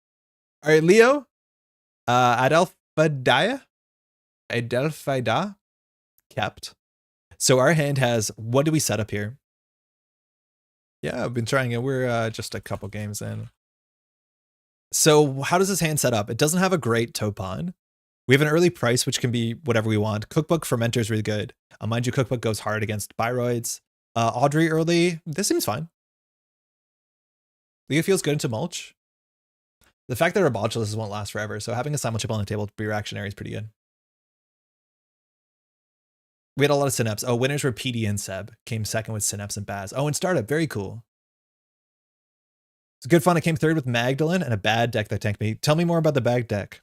All right, Leo. Adelphida kept. So our hand has, what do we set up here? Yeah, I've been trying it. We're just a couple games in. So how does this hand set up? It doesn't have a great Topan. We have an early price, which can be whatever we want. Cookbook Fermenter is really good. Mind you, Cookbook goes hard against Biroids. Audrey early. This seems fine. Leo feels good into Mulch. The fact that our botulists won't last forever, so having a simul chip on the table to be reactionary is pretty good. We had a lot of Synapse. Oh, winners were PD and Seb. Came second with Synapse and Baz. Oh, and Startup. Very cool. It's good fun. I came third with Magdalene and a bad deck that tanked me. Tell me more about the bad deck.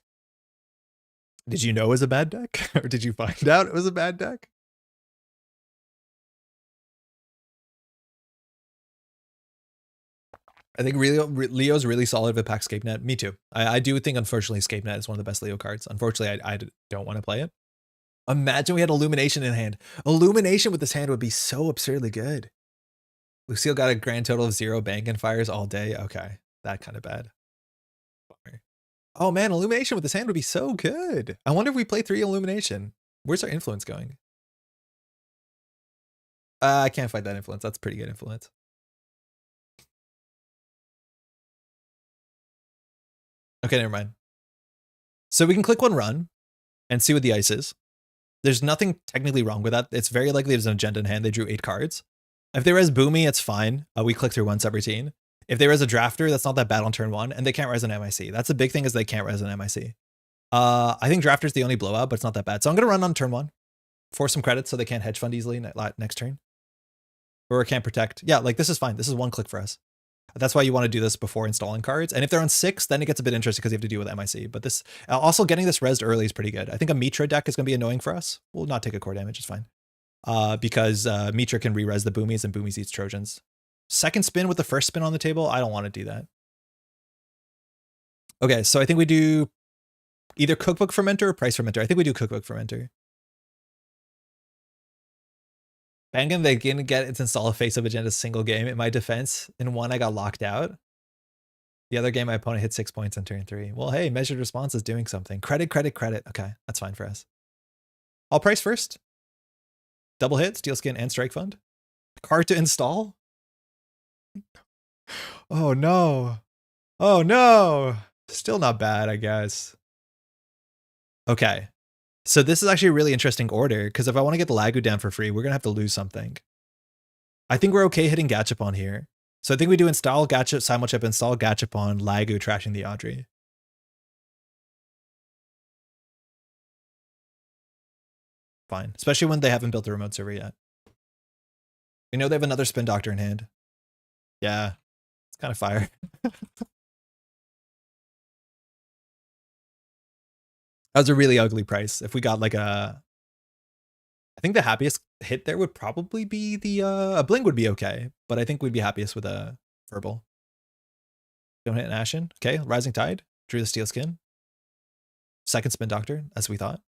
Did you know it was a bad deck? Or did you find out it was a bad deck? I think Leo's really solid with Pack ScapeNet. Me too. I do think, unfortunately, ScapeNet is one of the best Leo cards. Unfortunately, I don't want to play it. Imagine we had Illumination in hand. Illumination with this hand would be so absurdly good. Lucille got a grand total of 0 BANGUN fires all day. Okay, that kind of bad. Oh man, Illumination with this hand would be so good. I wonder if we play 3 Illumination. Where's our influence going? I can't fight that influence. That's pretty good influence. Okay, never mind. So we can click one run and see what the ice is. There's nothing technically wrong with that. It's very likely there's an agenda in hand. They drew 8 cards. If they res Boomy, it's fine. We click through one subroutine. If they res a drafter, that's not that bad on turn 1. And they can't res an MIC. That's the big thing, is they can't res an MIC. I think drafter's the only blowout, but it's not that bad. So I'm going to run on turn 1. Force some credits so they can't hedge fund easily next turn. Or it can't protect. Yeah, like this is fine. This is one click for us. That's why you want to do this before installing cards. And if they're on 6, then it gets a bit interesting because you have to deal with MIC. But this also getting this resed early is pretty good. I think a Mitra deck is going to be annoying for us. We'll not take a core damage. It's fine. Because Mitra can re-res the Boomies and Boomies eats Trojans. Second spin with the first spin on the table. I don't want to do that. Okay, so I think we do either Cookbook Fermenter or Price Fermenter. I think we do Cookbook Fermenter. BANGUN, they didn't get its install a face of agenda single game. In my defense, in one I got locked out. The other game my opponent hit 6 points on turn 3. Well, hey, measured response is doing something. Credit, credit, credit. Okay, that's fine for us. I'll price first. Double hit, Steel Skin, and Strike Fund. Card to install. Oh no. Oh no. Still not bad, I guess. Okay. So this is actually a really interesting order, because if I want to get the Lagu down for free, we're going to have to lose something. I think we're okay hitting Gachapon here. So I think we do install Gachap, Simulchip, install Gachapon, Lagu, trashing the Audrey. Fine. Especially when they haven't built a remote server yet. You know they have another Spin Doctor in hand. Yeah. It's kind of fire. That was a really ugly price. If we got like a... I think the happiest hit there would probably be the... a Bling would be okay, but I think we'd be happiest with a Verbal. Don't hit an Ashen. Okay, Rising Tide. Drew the Steel Skin. Second Spin Doctor, as we thought.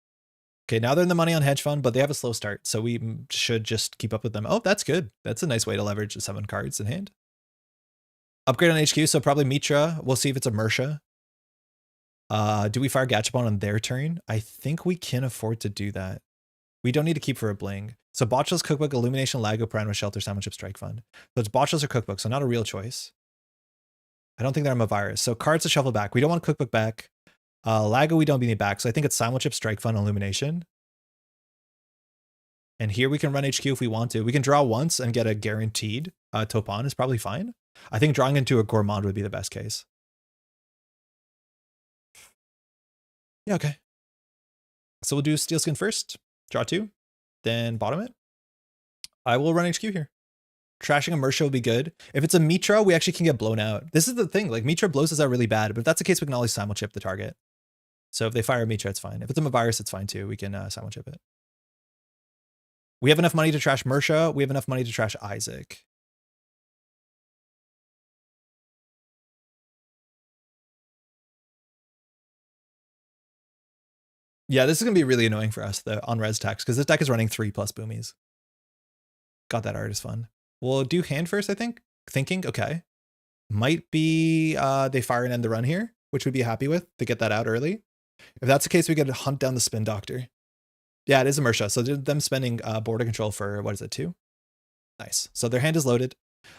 Okay, now they're in the money on Hedge Fund, but they have a slow start, so we should just keep up with them. Oh, that's good. That's a nice way to leverage the 7 cards in hand. Upgrade on HQ, so probably Mitra. We'll see if it's a Mersha. Do we fire Gachapon on their turn? I think we can afford to do that. We don't need to keep for a Bling. So Botchel's Cookbook, Illumination, Lago, Piranha Shelter, Simulchip, Strike Fund. So it's Botchel's or Cookbook, so not a real choice. I don't think that I'm a virus. So cards to shuffle back. We don't want Cookbook back. Lago we don't need back. So I think it's Simulchip, Strike Fund, Illumination. And here we can run HQ if we want to. We can draw once and get a guaranteed Topan is probably fine. I think drawing into a Gourmand would be the best case. Yeah, okay. So we'll do Steel Skin first. Draw 2. Then bottom it. I will run HQ here. Trashing a Mersha will be good. If it's a Mitra, we actually can get blown out. This is the thing. Like, Mitra blows us out really bad. But if that's the case, we can always Simulchip the target. So if they fire a Mitra, it's fine. If it's a virus, it's fine too. We can Simulchip it. We have enough money to trash Mersha. We have enough money to trash Isaac. Yeah, this is going to be really annoying for us, the on-res tax, because this deck is running 3+ Boomies. God, that art is fun. We'll do hand first, I think. Thinking, okay. Might be they fire and end the run here, which we'd be happy with to get that out early. If that's the case, we get to hunt down the Spin Doctor. Yeah, it is a Mersha. So them spending border control for, what is it, 2? Nice. So their hand is loaded.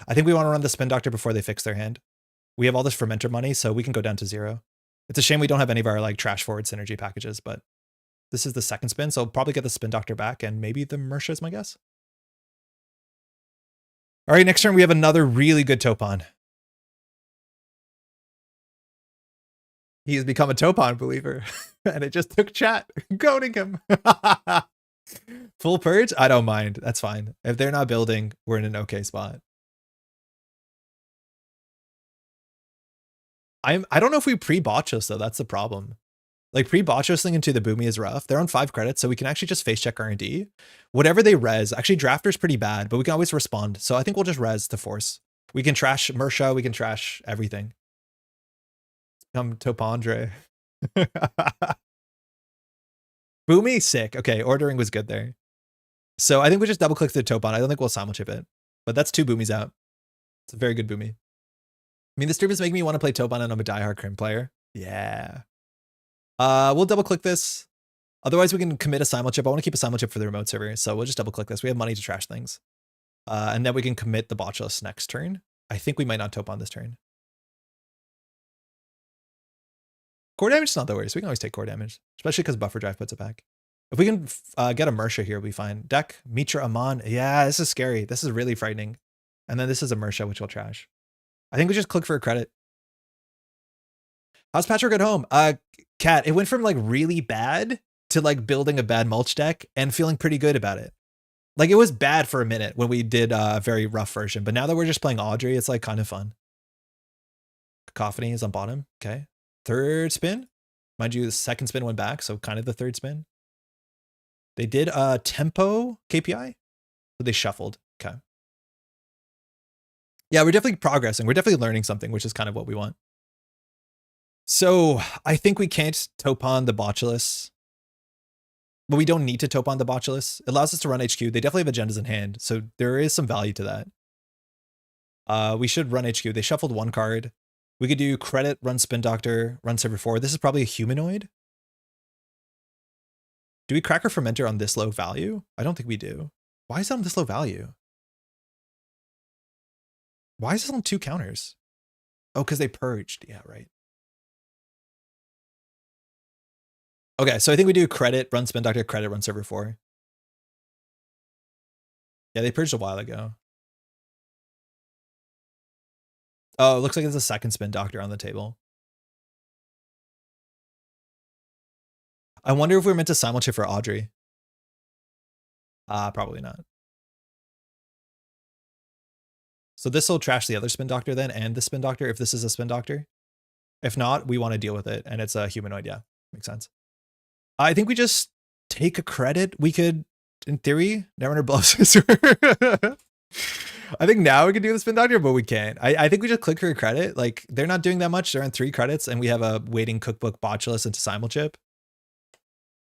I think we want to run the Spin Doctor before they fix their hand. We have all this Fermenter money, so we can go down to 0. It's a shame we don't have any of our like trash forward synergy packages, but this is the second spin, so I'll probably get the Spin Doctor back, and maybe the Mersha is my guess. All right, next turn we have another really good Topan. He has become a Topan believer, and it just took chat goading him. Full purge? I don't mind. That's fine. If they're not building, we're in an okay spot. I don't know if we pre-botchos though. That's the problem. Like pre-botchosing into the Boomy is rough. They're on 5 credits, so we can actually just face check R&D. Whatever they res, actually Drafter's pretty bad, but we can always respond. So I think we'll just res to force. We can trash Mersha, we can trash everything. Come Topandre. Boomy, sick. Okay, ordering was good there. So I think we just double click the Topan. I don't think we'll simulchip it, but that's 2 Boomies out. It's a very good Boomy. I mean, the stream is making me want to play Topan and I'm a diehard Crim player. Yeah. We'll double click this. Otherwise we can commit a simulchip. I want to keep a simulchip for the remote server. So we'll just double click this. We have money to trash things. And then we can commit the botchless next turn. I think we might not Topan this turn. Core damage is not the worst. We can always take core damage, especially because buffer drive puts it back. If we can get a Mersha here, we'll be fine. Deck, Mitra Aman. Yeah, this is scary. This is really frightening. And then this is a Mersha, which we'll trash. I think we just click for a credit. How's Patrick at home? Cat, it went from like really bad to like building a bad mulch deck and feeling pretty good about it. Like it was bad for a minute when we did a very rough version, but now that we're just playing Audrey, it's like kind of fun. Cacophony is on bottom. Okay. Third spin. Mind you, the second spin went back, so kind of the third spin. They did a tempo KPI, but they shuffled. Okay. Yeah, we're definitely progressing. We're definitely learning something, which is kind of what we want. So I think we can't Topan the botchless, but we don't need to Topan the botchless. It allows us to run HQ. They definitely have agendas in hand, so there is some value to that. We should run HQ. They shuffled 1 card. We could do credit, run Spin Doctor, run Server 4. This is probably a humanoid. Do we Cracker Fermenter on this low value? I don't think we do. Why is that on this low value? Why is this on 2 counters? Oh, because they purged. Yeah, right. Okay, so I think we do credit, run Spin Doctor, credit, run Server 4. Yeah, they purged a while ago. Oh, it looks like there's a second Spin Doctor on the table. I wonder if we're meant to simulchip for Audrey. Probably not. So this will trash the other Spin Doctor then, and the Spin Doctor, if this is a Spin Doctor. If not, we want to deal with it, and it's a humanoid. Yeah, makes sense. I think we just take a credit. We could, in theory, Netrunner blows his. I think now we can do the Spin Doctor, but we can't. I think we just click for a credit. Like, they're not doing that much. They're on 3 credits, and we have a waiting cookbook botchless into simulchip.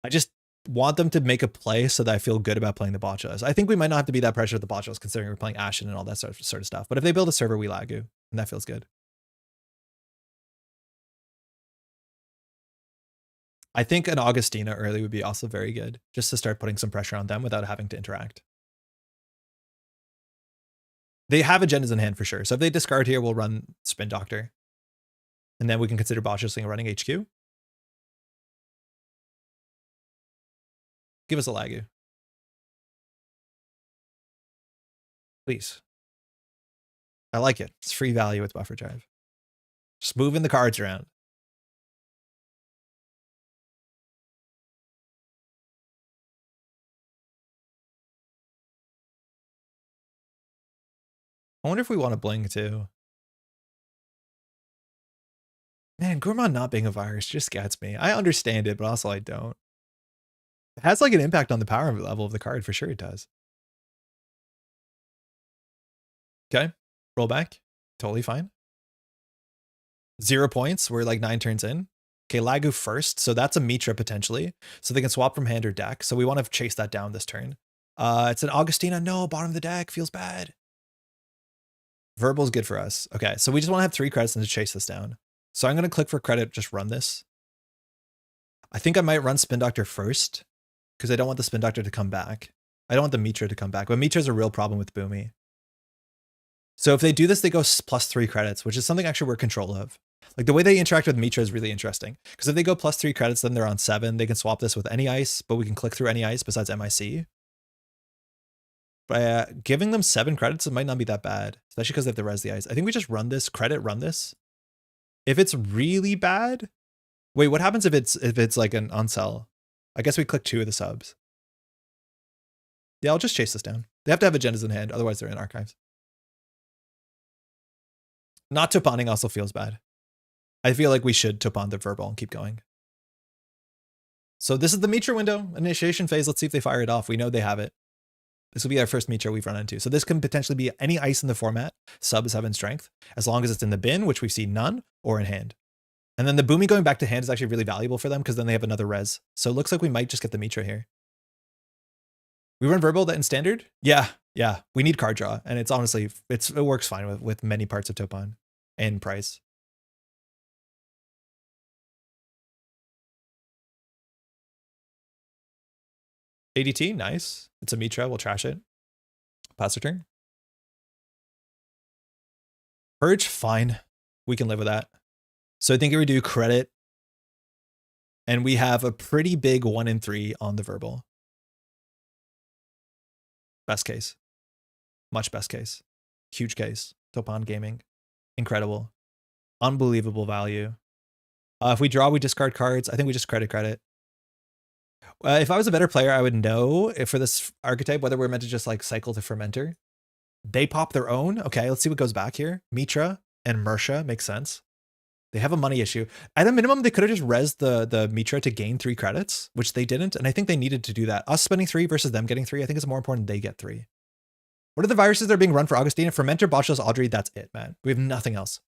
I just want them to make a play so that I feel good about playing the botchas. I think we might not have to be that pressured with the botchas considering we're playing Ashen and all that sort of stuff. But if they build a server, we lagu, and that feels good. I think an Augustina early would be also very good, just to start putting some pressure on them without having to interact. They have agendas in hand for sure. So if they discard here, we'll run Spin Doctor. And then we can consider botchasing and running HQ. Give us a lagu. Please. I like it. It's free value with buffer drive. Just moving the cards around. I wonder if we want to Bling too. Man, Gourmand not being a virus just gets me. I understand it, but also I don't. It has like an impact on the power level of the card, for sure it does. Okay, roll back. Totally fine. 0 points. We're like 9 turns in. Okay, Lagu first. So that's a Mitra potentially. So they can swap from hand or deck. So we want to chase that down this turn. It's an Augustina. No, bottom of the deck. Feels bad. Verbal's good for us. Okay, so we just want to have 3 credits and to chase this down. So I'm going to click for credit, just run this. I think I might run Spin Doctor first because I don't want the Spin Doctor to come back. I don't want the Mitra to come back, but Mitra is a real problem with Boomy. So if they do this, they go +3 credits, which is something actually we're in control of. Like the way they interact with Mitra is really interesting because if they go +3 credits, then they're on 7. They can swap this with any ice, but we can click through any ice besides MIC. Giving them 7 credits, it might not be that bad, especially because they have to res the ice. I think we just run this, run this. If it's really bad, wait, what happens if it's like an on-sell? I guess we click 2 of the subs. Yeah, I'll just chase this down. They have to have agendas in hand, otherwise they're in archives. Not Topaning also feels bad. I feel like we should Topan the verbal and keep going. So this is the Mitra window, initiation phase. Let's see if they fire it off. We know they have it. This will be our first Mitra we've run into. So this can potentially be any ice in the format, sub 7 strength, as long as it's in the bin, which we've seen none, or in hand. And then the Boomy going back to hand is actually really valuable for them because then they have another res. So it looks like we might just get the Mitra here. We run verbal in standard? Yeah. We need card draw. And it's honestly, it works fine with many parts of Topan and price. ADT, nice. It's a Mitra, we'll trash it. Pass the turn. Purge, fine. We can live with that. So I think we do credit. And we have a pretty big 1 in 3 on the verbal. Best case. Much best case. Huge case. Topan Gaming. Incredible. Unbelievable value. If we draw, we discard cards. I think we just credit. If I was a better player, I would know if for this archetype, whether we're meant to just like cycle to Fermenter. They pop their own. Okay, let's see what goes back here. Mitra and Mersha makes sense. They have a money issue. At a minimum, they could have just rezzed the Mitra to gain 3 credits, which they didn't. And I think they needed to do that. Us spending 3 versus them getting 3, I think it's more important they get 3. What are the viruses that are being run for Augustine? Fermenter, Botulus, Audrey, that's it, man. We have nothing else.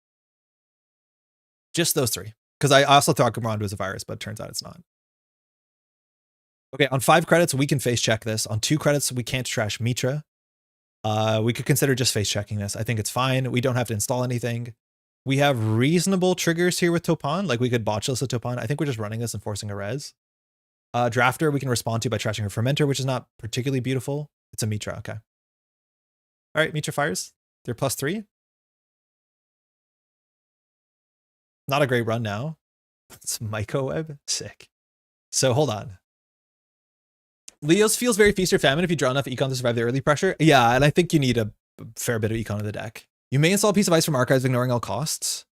Just those 3. Because I also thought Command was a virus, but it turns out it's not. Okay, on 5 credits, we can face check this. On 2 credits, we can't trash Mitra. We could consider just face checking this. I think it's fine. We don't have to install anything. We have reasonable triggers here with Topan. Like we could Botulus a Topan. I think we're just running this and forcing a res. Drafter, we can respond to by trashing her Fermenter, which is not particularly beautiful. It's a Mitra, okay. All right, Mitra fires. They're +3. Not a great run now. It's Microweb, sick. So hold on. Leos feels very feast or famine if you draw enough econ to survive the early pressure. Yeah, and I think you need a fair bit of econ in the deck. You may install a piece of ice from archives ignoring all costs.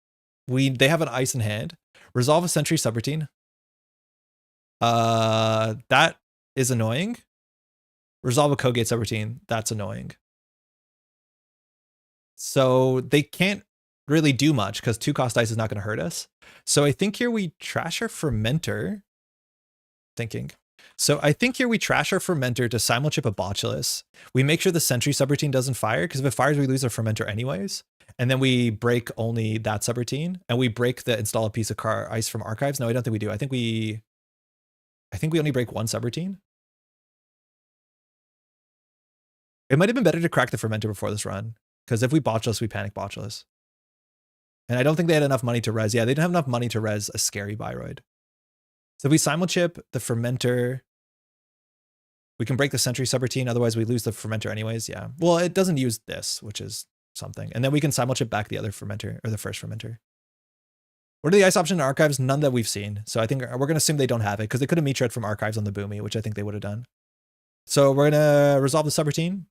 They have an ice in hand. Resolve a Sentry subroutine. That is annoying. Resolve a Kogate subroutine. That's annoying. So they can't really do much because 2-cost ice is not going to hurt us. So I think here we trash our Fermenter. So I think here we trash our Fermenter to simulchip a Botulus. We make sure the Sentry subroutine doesn't fire, because if it fires, we lose our Fermenter anyways. And then we break only that subroutine, and we break the install a piece of ice from archives. No, I don't think we do. I think we only break 1 subroutine. It might have been better to crack the Fermenter before this run, because if we Botulus, we panic Botulus. And I don't think they had enough money to res. Yeah, they didn't have enough money to res a scary Biroid. So if we simulchip the Fermenter, we can break the Sentry subroutine, otherwise we lose the Fermenter anyways, yeah. Well, it doesn't use this, which is something. And then we can simulchip back the other Fermenter, or the first Fermenter. What are the ice options in archives? None that we've seen. So I think we're going to assume they don't have it, because they could have Mitra from archives on the Boomy, which I think they would have done. So we're going to resolve the subroutine.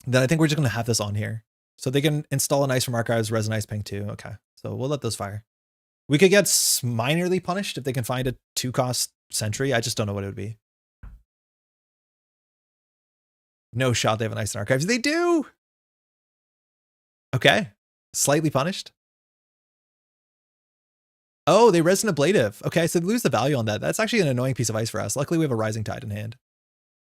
Then I think we're just going to have this on here. So they can install an ice from archives, res an ice ping too. Okay, so we'll let those fire. We could get minorly punished if they can find a 2-cost Sentry. I just don't know what it would be. No shot they have an ice in archives. They do! Okay. Slightly punished. Oh, they res an ablative. Okay, so they lose the value on that. That's actually an annoying piece of ice for us. Luckily, we have a Rising Tide in hand.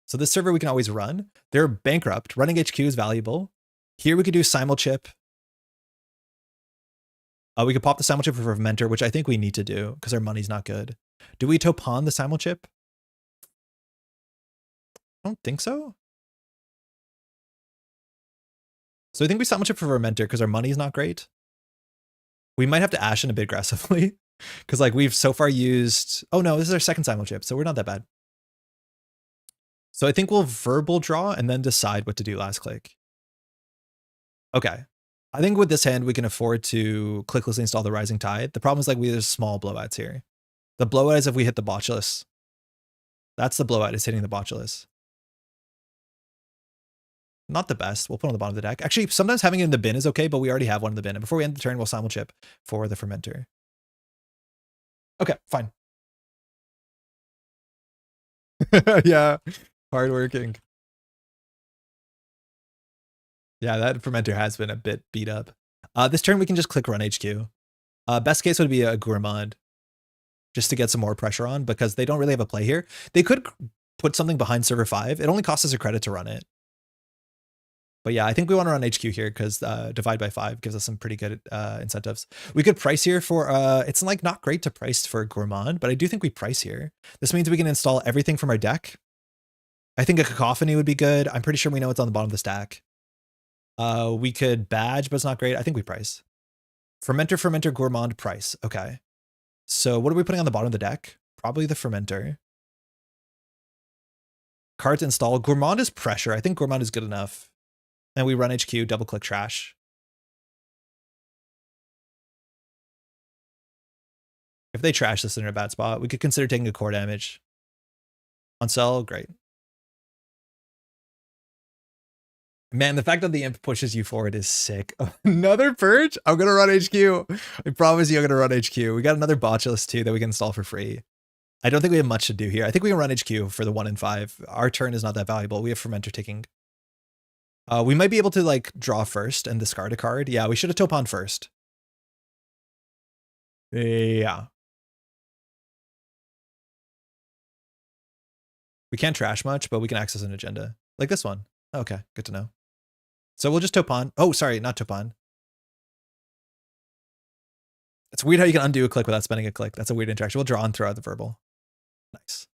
So this server we can always run. They're bankrupt. Running HQ is valuable. Here we could do Simulchip. We could pop the Simulchip for Fermenter, which I think we need to do because our money's not good. Do we Topan the Simulchip? I don't think so. So I think we Simulchip for Fermenter because our money's not great. We might have to Ashen a bit aggressively because like we've so far used... Oh no, this is our second Simulchip, so we're not that bad. So I think we'll verbal draw and then decide what to do last click. Okay. I think with this hand, we can afford to clicklessly install the Rising Tide. The problem is like there's small blowouts here. The blowout is if we hit the Botulus. That's the blowout, is hitting the Botulus. Not the best. We'll put it on the bottom of the deck. Actually, sometimes having it in the bin is okay, but we already have one in the bin. And before we end the turn, we'll simul chip for the fermenter. Okay, fine. Yeah, hardworking. Yeah, that fermenter has been a bit beat up. This turn we can just click run HQ. Best case would be a gourmand, just to get some more pressure on, because they don't really have a play here. They could put something behind server 5. It only costs us a credit to run it. But yeah, I think we want to run HQ here because divide by 5 gives us some pretty good incentives. We could price here for, it's like not great to price for gourmand, but I do think we price here. This means we can install everything from our deck. I think a cacophony would be good. I'm pretty sure we know it's on the bottom of the stack. We could badge, but it's not great. I think we price. Fermenter, gourmand, price. Okay. So what are we putting on the bottom of the deck? Probably the fermenter. Cards install. Gourmand is pressure. I think gourmand is good enough. And we run HQ, double click trash. If they trash this in a bad spot, we could consider taking a core damage. On sell, great. Man, the fact that the imp pushes you forward is sick. Another purge? I'm going to run HQ. I promise you I'm going to run HQ. We got another botulus too that we can install for free. I don't think we have much to do here. I think we can run HQ for the 1 and 5. Our turn is not that valuable. We have fermenter taking. We might be able to like draw first and discard a card. Yeah, we should have Topan first. Yeah. We can't trash much, but we can access an agenda. Like this one. Okay, good to know. So we'll just Topan. Oh, sorry, not Topan. It's weird how you can undo a click without spending a click. That's a weird interaction. We'll draw and throw out the verbal. Nice.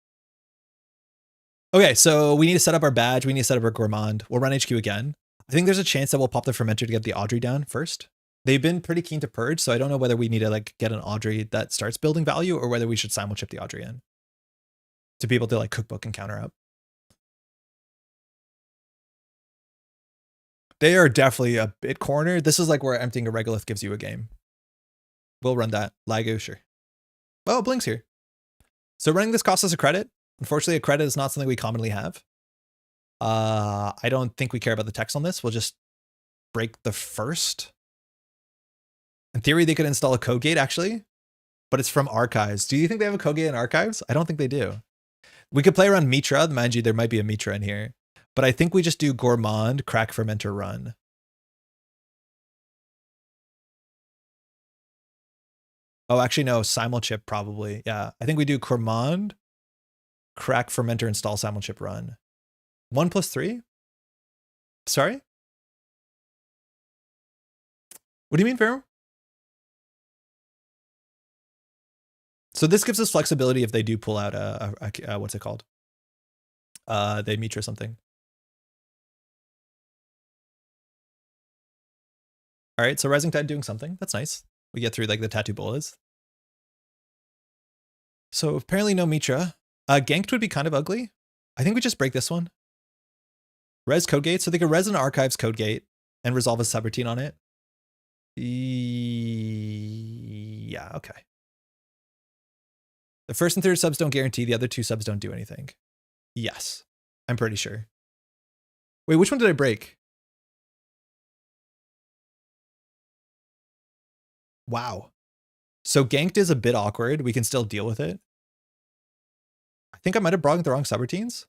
Okay, so we need to set up our badge. We need to set up our gourmand. We'll run HQ again. I think there's a chance that we'll pop the fermenter to get the Audrey down first. They've been pretty keen to purge, so I don't know whether we need to like get an Audrey that starts building value or whether we should simul chip the Audrey in to be able to like cookbook and counter up. They are definitely a bit cornered. This is like where emptying a regolith gives you a game. We'll run that. Lagu, sure. Oh, Bling's here. So running this costs us a credit. Unfortunately, a credit is not something we commonly have. I don't think we care about the text on this. We'll just break the first. In theory, they could install a code gate, actually, but it's from archives. Do you think they have a code gate in archives? I don't think they do. We could play around Mitra. Mind you, there might be a Mitra in here, but I think we just do gourmand, crack, fermenter, run. Oh, actually, no, simul chip probably. Yeah, I think we do gourmand, crack, fermenter, install, simul chip, run. 1 + 3? Sorry? What do you mean, Pharaoh? So this gives us flexibility if they do pull out a what's it called? They Mitra something. All right, so Rising Tide doing something. That's nice. We get through like the tattoo bolas. So apparently no Mitra. Ganked would be kind of ugly. I think we just break this one. Res code gate. So they could res an archives code gate and resolve a subroutine on it. Yeah, okay. The first and third subs don't guarantee. The other 2 subs don't do anything. Yes, I'm pretty sure. Wait, which one did I break? Wow. So ganked is a bit awkward. We can still deal with it. I think I might have brought the wrong subroutines.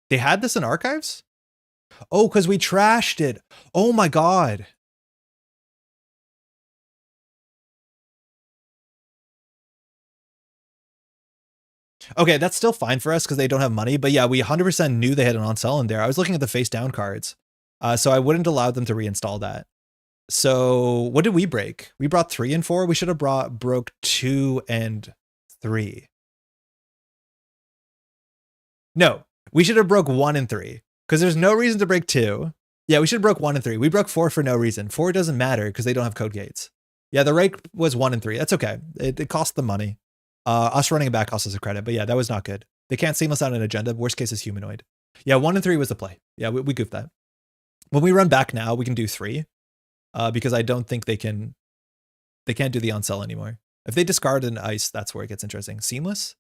They had this in archives? Oh, because we trashed it. Oh my God. Okay, that's still fine for us because they don't have money. But yeah, we 100% knew they had an on-sell in there. I was looking at the face down cards. So I wouldn't allow them to reinstall that. So what did we break? We brought 3 and 4. We should have broke 2 and 3. No, we should have broke 1 and 3 because there's no reason to break 2. Yeah, we should have broke 1 and 3. We broke 4 for no reason. 4 doesn't matter because they don't have code gates. Yeah, the rate was 1 and 3. That's okay. It cost them money. Us running it back cost us a credit, but yeah, that was not good. They can't seamless out an agenda. Worst case is humanoid. Yeah, 1 and 3 was the play. Yeah, we goofed that. When we run back now, we can do 3 because I don't think they can't do the on-sell anymore. If they discard an ice, that's where it gets interesting. Seamless?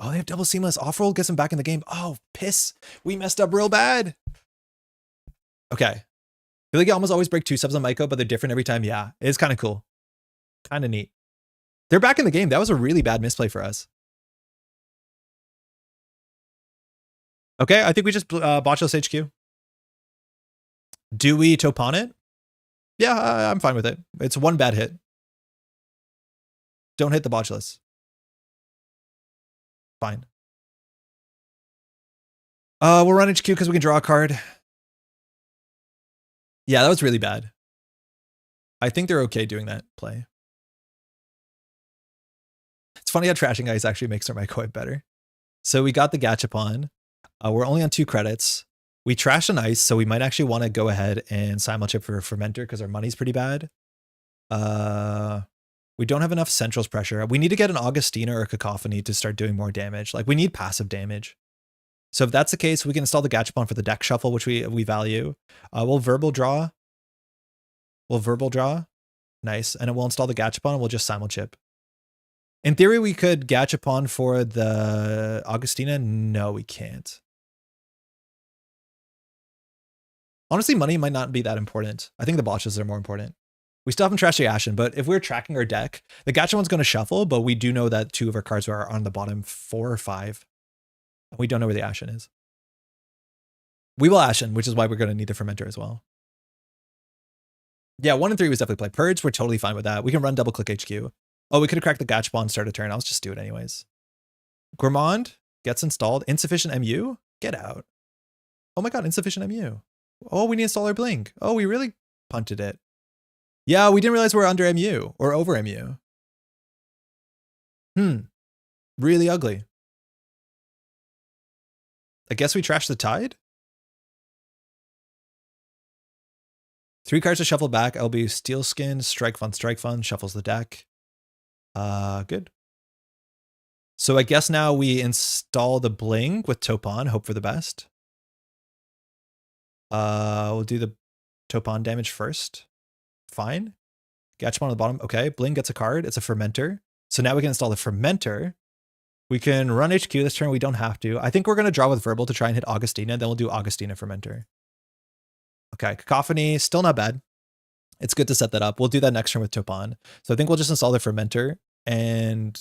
Oh, they have double seamless. Off-roll gets them back in the game. Oh, piss. We messed up real bad. Okay. I feel like you almost always break 2 subs on Myco, but they're different every time. Yeah, it's kind of cool. Kind of neat. They're back in the game. That was a really bad misplay for us. Okay, I think we just botchless HQ. Do we Topan it? Yeah, I'm fine with it. It's one bad hit. Don't hit the botchless. Fine. We'll run HQ because we can draw a card. Yeah, that was really bad. I think they're okay doing that play. It's funny how trashing ice actually makes our microwave better. So we got the Gachapon. We're only on 2 credits. We trashed an ice, so we might actually want to go ahead and simulchip for Fermenter because our money's pretty bad. We don't have enough Centrals pressure. We need to get an Augustina or a Cacophony to start doing more damage. Like, we need passive damage. So if that's the case, we can install the Gachapon for the deck shuffle, which we value. We'll verbal draw. Nice. And then we'll install the Gachapon and we'll just simulchip. In theory, we could Gachapon for the Augustina. No, we can't. Honestly, money might not be that important. I think the botches are more important. We still haven't trashed the Ashen, but if we're tracking our deck, the Gachapon's going to shuffle, but we do know that 2 of our cards are on the bottom 4 or 5. We don't know where the Ashen is. We will Ashen, which is why we're going to need the Fermenter as well. Yeah, 1 and 3 was definitely played. Purge, we're totally fine with that. We can run double click HQ. Oh, we could have cracked the Gachapon, start a turn. I'll just do it anyways. Gourmand gets installed. Insufficient MU? Get out. Oh my god, insufficient MU. Oh, we need to install our Bling. Oh, we really punted it. Yeah, we didn't realize we're under MU or over MU. Really ugly. I guess we trashed the Tide. 3 cards to shuffle back. LB Steelskin, Strike Fund, shuffles the deck. Good. So I guess now we install the Bling with Topan, hope for the best. We'll do the Topan damage first. Fine. Gachapon on the bottom. Okay, Bling gets a card. It's a Fermenter. So now we can install the Fermenter. We can run HQ this turn. We don't have to. I think we're going to draw with Verbal to try and hit Augustina. Then we'll do Augustina Fermenter. Okay, Cacophony, still not bad. It's good to set that up. We'll do that next turn with Topan. So I think we'll just install the Fermenter and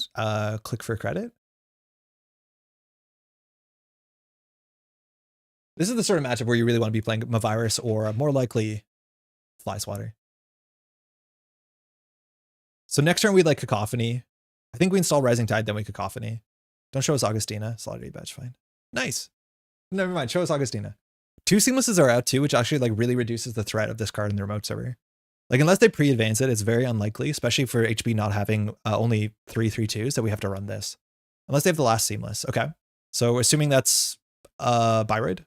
click for credit. This is the sort of matchup where you really want to be playing Mavirus or more likely Fly Swatter. So next turn we'd like Cacophony. I think we install Rising Tide, then we Cacophony. Don't show us Augustina. Slaughter badge, fine. Nice. Never mind, show us Augustina. 2 Seamlesses are out too, which actually like really reduces the threat of this card in the remote server. Like unless they pre-advance it, it's very unlikely, especially for HB not having only 3/3/2s that we have to run this. Unless they have the last Seamless. Okay. So assuming that's Byroid.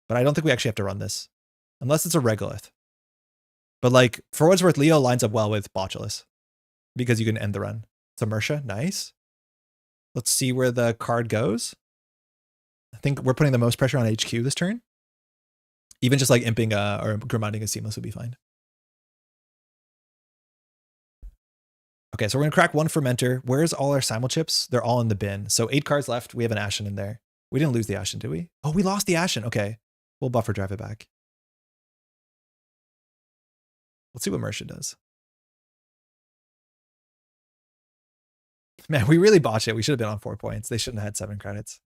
But I don't think we actually have to run this. Unless it's a Regolith. But like, for what's worth, Leo lines up well with Botulus. Because you can end the run. It's a Mersha, nice. Let's see where the card goes. I think we're putting the most pressure on HQ this turn. Even just like imping or Grimanding a Seamless would be fine. Okay, so we're gonna crack 1 Fermenter. Where's all our Simulchips? They're all in the bin. So 8 cards left. We have an Ashen in there. We didn't lose the Ashen, did we? Oh, we lost the Ashen. Okay, we'll buffer drive it back. Let's see what Mersha does. Man, we really botched it. We should have been on 4 points. They shouldn't have had 7 credits.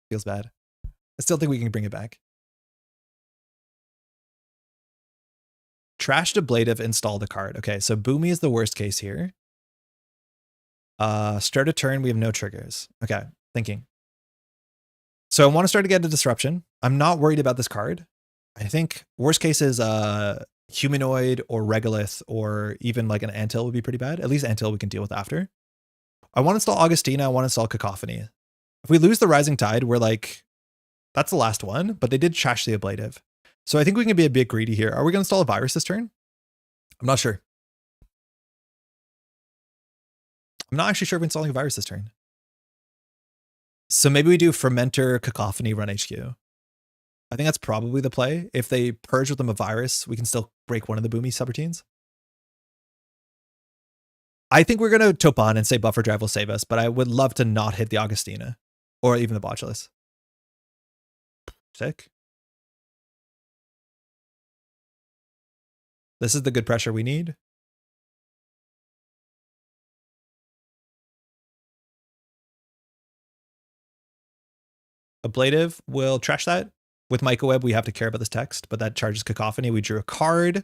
Feels bad. I still think we can bring it back. Trashed Ablative, install the card. Okay, so Boomy is the worst case here. Start a turn, we have no triggers. Okay, thinking. So I want to start to get a disruption. I'm not worried about this card. I think worst case is Humanoid or Regolith or even like an Antil would be pretty bad. At least Antil we can deal with after. I want to install Augustina. I want to install Cacophony. If we lose the Rising Tide, we're like, that's the last one, but they did trash the Ablative. So I think we can be a bit greedy here. Are we going to install a Virus this turn? I'm not sure. I'm not actually sure if we're installing a Virus this turn. So maybe we do Fermenter, Cacophony, run HQ. I think that's probably the play. If they purge with them a Virus, we can still break one of the Boomy subroutines. I think we're going to Topan and say Buffer Drive will save us, but I would love to not hit the Augustina or even the Botulus. Sick. This is the good pressure we need. Ablative will trash that. With microweb, we have to care about this text, but that charges cacophony. We drew a card.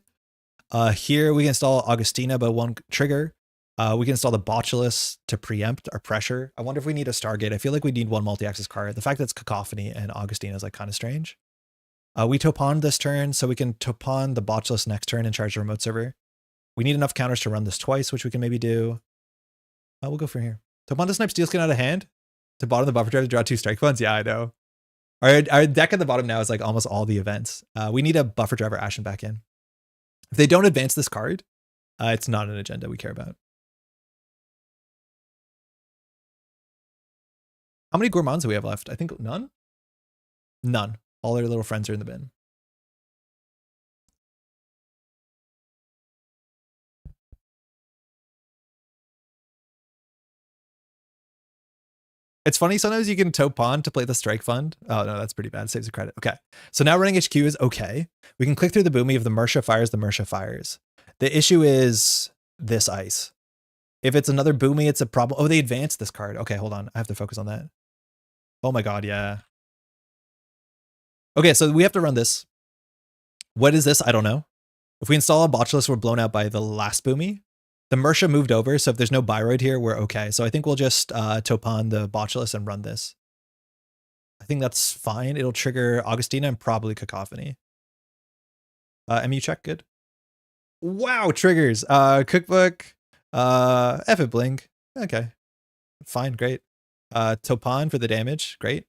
Here we can install Augustina, but one trigger. We can install the Botulus to preempt our pressure. I wonder if we need a Stargate. I feel like we need one multi-axis card. The fact that it's cacophony and Augustina is like kind of strange. We Topan this turn, so we can Topan the Botulus next turn and charge the remote server. We need enough counters to run this twice, which we can maybe do. We'll go for here. Topan the Snipe Steel Skin out of hand. To bottom the buffer drive to draw 2 strike funds. Yeah, I know. Our deck at the bottom now is like almost all the events. We need a buffer driver Ashen back in. If they don't advance this card, it's not an agenda we care about. How many gourmands do we have left? I think none. None. All their little friends are in the bin. It's funny, sometimes you can Topan to play the strike fund. Oh no, that's pretty bad. Saves the credit. Okay. So now running HQ is okay. We can click through the boomy. If the Mersha fires, the Mersha fires. The issue is this ice. If it's another boomy, it's a problem. Oh, they advanced this card. Okay, hold on. I have to focus on that. Oh my god, yeah. Okay, so we have to run this. What is this? I don't know. If we install a Botulus, we're blown out by the last boomy. The Mersha moved over, so if there's no Biroid here, we're okay. So I think we'll just Topan the Botulus and run this. I think that's fine. It'll trigger Augustina and probably Cacophony. MU check, good. Wow, triggers. Cookbook. F it, Bling. Okay. Fine, great. Topan for the damage, great.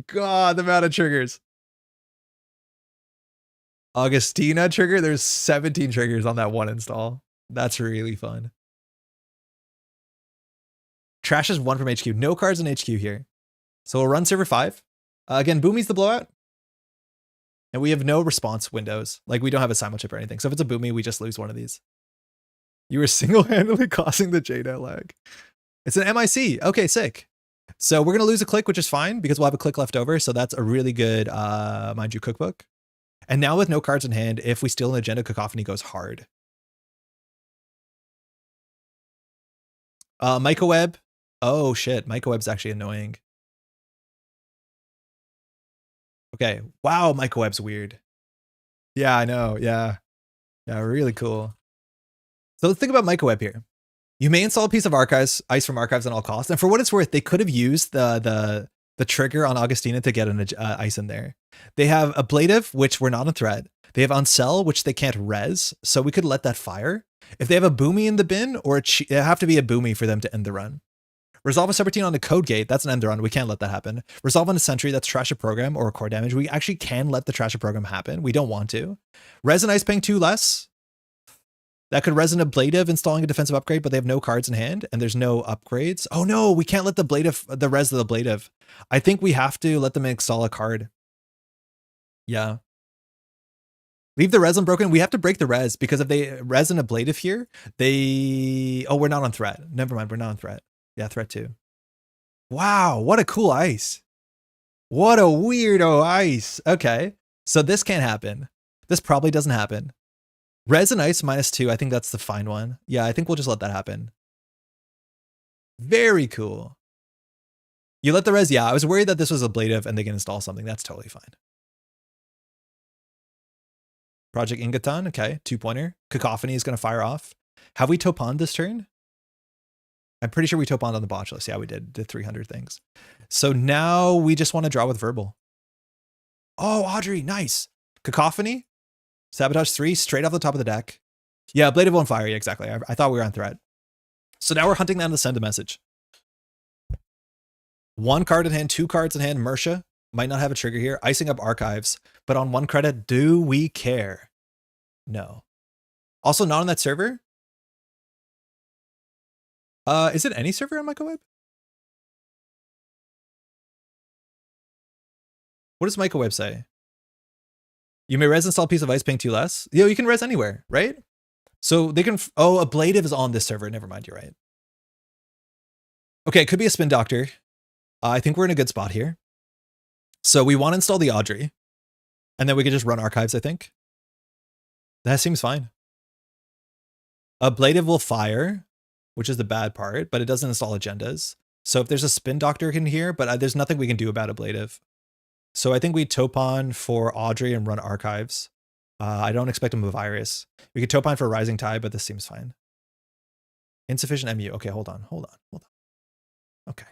God, the amount of triggers. Augustina trigger. There's 17 triggers on that one install. That's really fun. Trash is 1 from HQ. No cards in HQ here. So we'll run server 5. Again, Boomy's the blowout. And we have no response windows. Like we don't have a simulchip or anything. So if it's a Boomy, we just lose one of these. You were single-handedly causing the JNet lag. It's an MIC. Okay, sick. So we're going to lose a click, which is fine because we'll have a click left over. So that's a really good, mind you, cookbook. And now with no cards in hand, if we steal an agenda, Cacophony goes hard. Microweb. Oh shit, Microweb's actually annoying. Okay, wow, Microweb's weird. Yeah, I know, yeah. Yeah, really cool. So let's think about Microweb here. You may install a piece of archives, ice from archives at all costs. And for what it's worth, they could have used the trigger on Augustina to get an ice in there. They have Ablative, which we're not a threat. They have Uncell, which they can't res, so we could let that fire. If they have a Boomy in the bin, or it have to be a Boomy for them to end the run. Resolve a Subroutine on the Code Gate, that's an end run, we can't let that happen. Resolve on a Sentry, that's trash a program or a core damage. We actually can let the trash a program happen. We don't want to. Res and Ice Ping 2 less. That could res an Ablative installing a defensive upgrade, but they have no cards in hand and there's no upgrades. Oh no, we can't let the res the Ablative. I think we have to let them install a card. Yeah. Leave the res unbroken. We have to break the res because if they res an Ablative here, they... Oh, we're not on threat. Never mind, we're not on threat. Yeah, threat 2. Wow, what a cool ice. What a weirdo ice. Okay, so this can't happen. This probably doesn't happen. Res and ice -2, I think that's the fine one. Yeah, I think we'll just let that happen. Very cool. You let the res, yeah, I was worried that this was ablative and they can install something. That's totally fine. Project Ingatan, okay, 2-pointer. Cacophony is going to fire off. Have we Topan this turn? I'm pretty sure we Topan on the Botulus. Yeah, we did 300 things. So now we just want to draw with verbal. Oh, Audrey, nice. Cacophony. Sabotage 3, straight off the top of the deck. Yeah, Blade of One Fire, yeah, exactly. I thought we were on threat. So now we're hunting down to send a message. 1 card in hand, 2 cards in hand, Mersha. Might not have a trigger here. Icing up archives. But on 1 credit, do we care? No. Also not on that server? Is it any server on Microweb? What does Microweb say? You may res install a piece of ice ping 2 less. Yo, you can res anywhere, right? So they can, oh, Ablative is on this server. Never mind, you're right. Okay, it could be a Spin Doctor. I think we're in a good spot here. So we want to install the Audrey. And then we could just run archives, I think. That seems fine. Ablative will fire, which is the bad part, but it doesn't install agendas. So if there's a spin doctor in here, but there's nothing we can do about ablative. So I think we Topan for Audrey and run archives. I don't expect him a virus. We could Topan for Rising Tide, but this seems fine. Insufficient MU. Okay, hold on. Okay.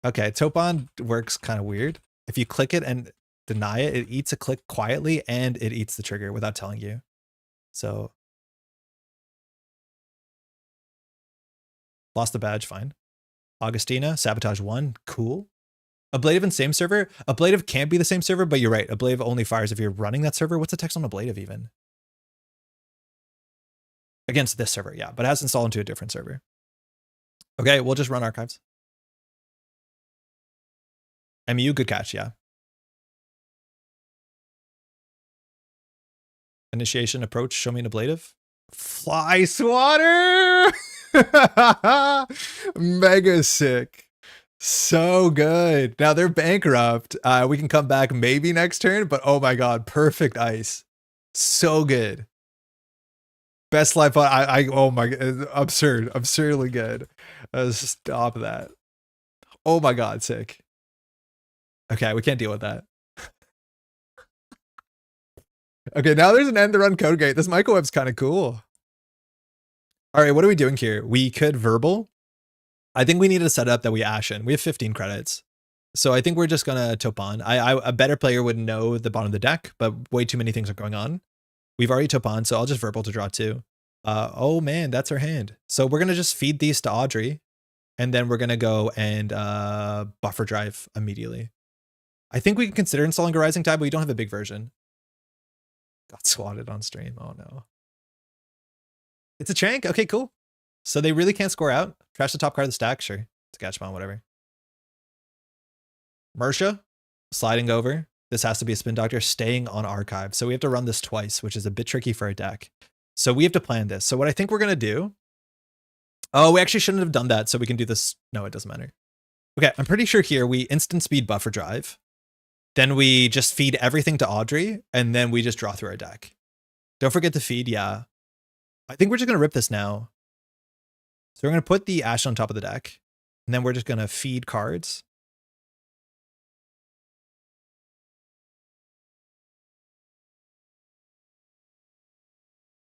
Okay, Topan works kind of weird. If you click it and deny it, it eats a click quietly and it eats the trigger without telling you. So lost the badge, fine. Augustina, sabotage 1, cool. Ablative and same server. Ablative can't be the same server, but you're right. Ablative only fires if you're running that server. What's the text on Ablative even? Against this server, yeah, but it has installed into a different server. Okay, we'll just run archives. MU, good catch, yeah. Initiation approach, show me an ablative. Fly swatter! Mega sick. So good. Now they're bankrupt. We can come back maybe next turn, but oh my god, perfect ice. So good. Best life on oh my god, absurdly good. Stop that. Oh my god, sick. Okay, we can't deal with that. Okay, now there's an end to run code gate. This microweb's kind of cool. All right, what are we doing here? We could verbal. I think we need to set up that we Ashen. We have 15 credits. So I think we're just gonna Topan. A better player would know the bottom of the deck, but way too many things are going on. We've already Topan, so I'll just verbal to draw 2. Oh man, that's our hand. So we're gonna just feed these to Audrey, and then we're gonna go and buffer drive immediately. I think we can consider installing a Rising Tide, but we don't have a big version. Got swatted on stream. Oh no. It's a Trank. Okay, cool. So they really can't score out. Trash the top card of the stack. Sure. It's a Gachapon, whatever. Mersha, sliding over. This has to be a spin doctor staying on archive. So we have to run this twice, which is a bit tricky for a deck. So we have to plan this. So what I think we're going to do. Oh, we actually shouldn't have done that. So we can do this. No, it doesn't matter. Okay, I'm pretty sure here we instant speed buffer drive. Then we just feed everything to Audrey, and then we just draw through our deck. Don't forget to feed, yeah. I think we're just going to rip this now. So we're going to put the Ash on top of the deck, and then we're just going to feed cards.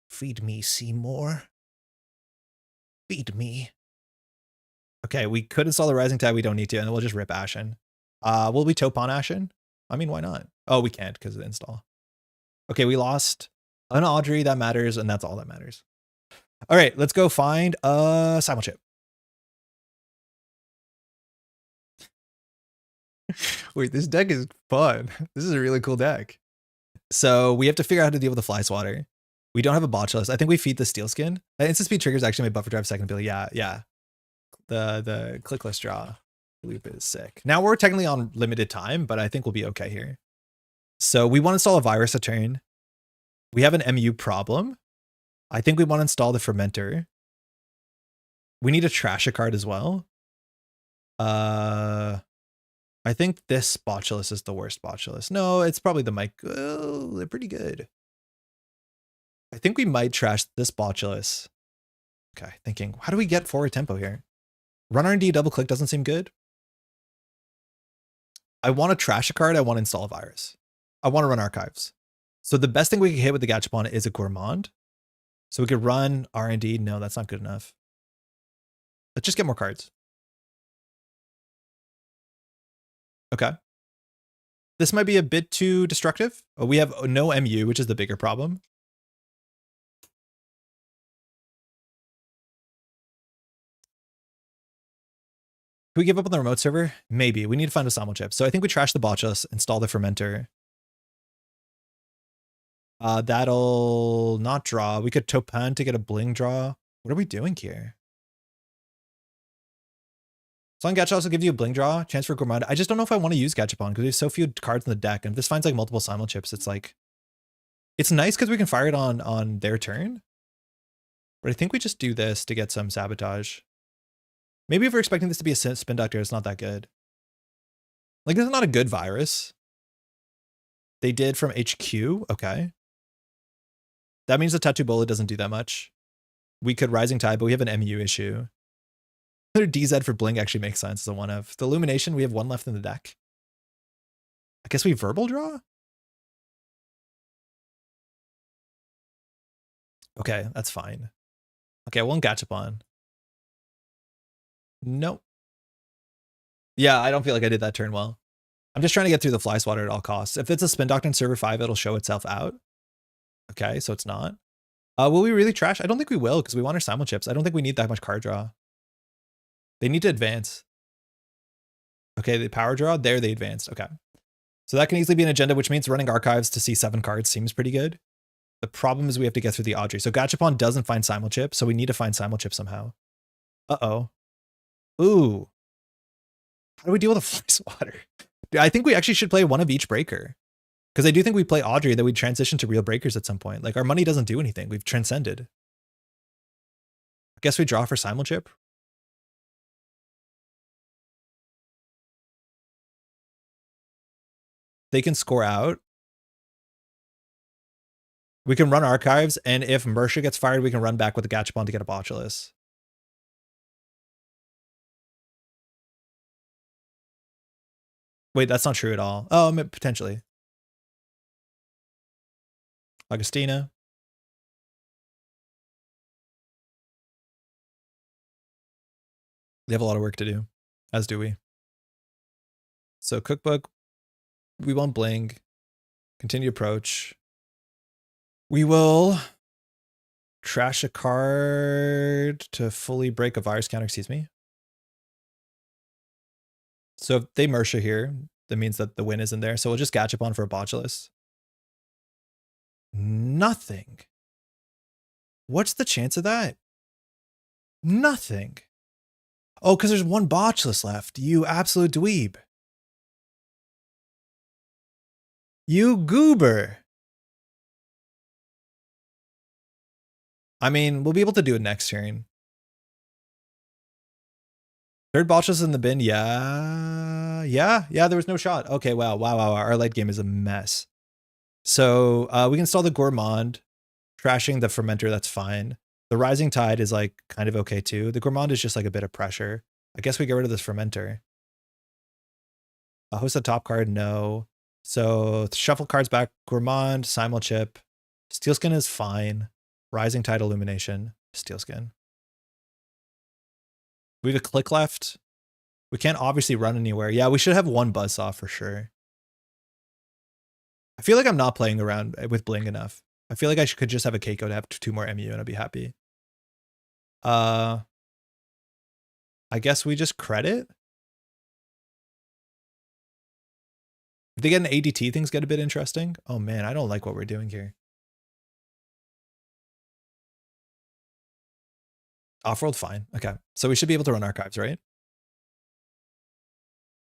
Feed me, Seymour. Feed me. Okay, we could install the Rising Tide. We don't need to, and we'll just rip Ashen. Will we Topan Ashen? I mean, why not? Oh, we can't because of the install. Okay, we lost an Audrey. That matters, and that's all that matters. All right, let's go find a Simul chip. Wait, this deck is fun. This is a really cool deck. So we have to figure out how to deal with the Fly Swatter. We don't have a Botulus. I think we feed the Steel Skin. Instant speed triggers actually my buffer drive second ability. Yeah. The clickless draw loop is sick. Now we're technically on limited time, but I think we'll be okay here. So we want to install a virus a turn. We have an MU problem. I think we want to install the fermenter. We need to trash a card as well. I think this Botulus is the worst Botulus. No, it's probably the mic. Oh, they're pretty good. I think we might trash this Botulus. Okay, thinking, how do we get forward tempo here? Run R&D double click doesn't seem good. I want to trash a card. I want to install a virus. I want to run archives. So the best thing we can hit with the Gachapon is a Gourmand. So we could run R&D. No, that's not good enough. Let's just get more cards. Okay. This might be a bit too destructive. Oh, we have no MU, which is the bigger problem. Can we give up on the remote server? Maybe. We need to find a Simul chip. So I think we trash the Botchus, install the fermenter. That'll not draw. We could Topan to get a Bling draw. What are we doing here? Song Gacha also gives you a Bling draw, chance for Gourmand. I just don't know if I want to use Gachapon because we have so few cards in the deck. And if this finds like multiple Simul chips, it's like, it's nice because we can fire it on their turn. But I think we just do this to get some sabotage. Maybe if we're expecting this to be a spin doctor, it's not that good. Like, this is not a good virus. They did from HQ. Okay. That means the Tattoo Bullet doesn't do that much. We could Rising Tide, but we have an MU issue. Another DZ for Bling actually makes sense as a 1-of. The Illumination, we have 1 left in the deck. I guess we Verbal Draw? Okay, that's fine. Okay, we'll Gachapon. Nope. Yeah, I don't feel like I did that turn well. I'm just trying to get through the Fly Swatter at all costs. If it's a Spin Doctrine server 5, it'll show itself out. Okay, so it's not. Will we really trash? I don't think we will, because we want our Simul Chips. I don't think we need that much card draw. They need to advance. Okay, the power draw, there they advanced. Okay. So that can easily be an agenda, which means running archives to see 7 cards seems pretty good. The problem is we have to get through the Audrey. So Gachapon doesn't find Simul Chip, so we need to find Simul Chip somehow. Uh-oh. Ooh. How do we deal with a Fly Swatter? I think we actually should play 1 of each breaker. Because I do think we play Audrey, that we transition to real breakers at some point. Like, our money doesn't do anything. We've transcended. I guess we draw for Simul Chip. They can score out. We can run archives, and if Mersha gets fired, we can run back with the Gachapon to get a Botulus. Wait, that's not true at all. Oh, potentially. Augustina. They have a lot of work to do, as do we. So Cookbook, we want Bling. Continue approach. We will trash a card to fully break a virus counter, excuse me. So if they Mersha here, that means that the win isn't there. So we'll just Gachapon for a Botulus. Nothing. What's the chance of that? Nothing. Oh, because there's 1 Botulus left. You absolute dweeb. You goober. I mean, we'll be able to do it next turn. 3rd Botulus in the bin. Yeah, there was no shot. Okay, wow. Our late game is a mess. So we can install the Gourmand, trashing the Fermenter, that's fine. The Rising Tide is like kind of okay too. The Gourmand is just like a bit of pressure. I guess we get rid of this Fermenter. Host the top card, no. So shuffle cards back, Gourmand, Simul Chip. Steelskin is fine. Rising Tide Illumination, Steelskin. We have a click left. We can't obviously run anywhere. Yeah, we should have 1 Buzzsaw for sure. I feel like I'm not playing around with Bling enough. I feel like I could just have a Keiko to have 2 more MU and I'd be happy. I guess we just credit. If they get an ADT, things get a bit interesting. Oh man, I don't like what we're doing here. Offworld, fine. Okay, so we should be able to run archives, right?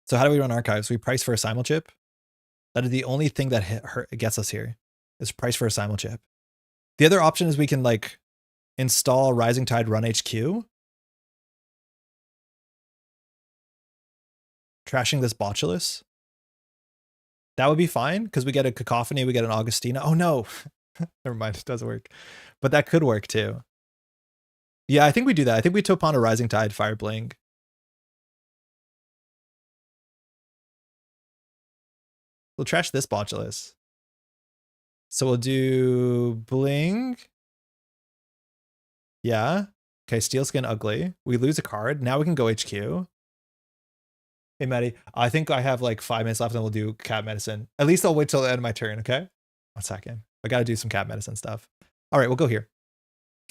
So how do we run archives? We price for a Simul Chip. That is the only thing that gets us here, is price for a Simul Chip. The other option is we can like install Rising Tide Run HQ. Trashing this Botulus. That would be fine, because we get a Cacophony, we get an Augustina. Oh no, never mind, it doesn't work. But that could work too. Yeah, I think we do that. I think we Topan a Rising Tide, Fire Bling. We'll trash this Botulus. So we'll do Bling. Yeah. Okay, Steelskin ugly. We lose a card. Now we can go HQ. Hey, Maddie, I think I have like 5 minutes left and we'll do cat medicine. At least I'll wait till the end of my turn, okay? 1 second. I got to do some cat medicine stuff. All right, we'll go here.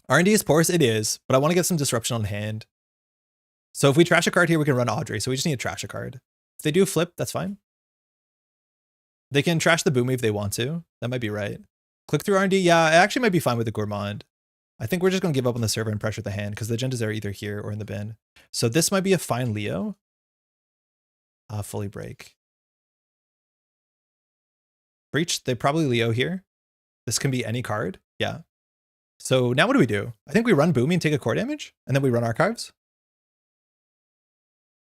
R&D is porous? It is, but I want to get some disruption on hand. So if we trash a card here, we can run Audrey. So we just need to trash a card. If they do a flip, that's fine. They can trash the Boom if they want to. That might be right. Click through R&D. Yeah, it actually might be fine with the Gourmand. I think we're just going to give up on the server and pressure the hand because the agendas are either here or in the bin. So this might be a fine Leo. Fully break. Breach, they probably Leo here. This can be any card. Yeah. So now what do we do? I think we run Boomy and take a core damage, and then we run archives.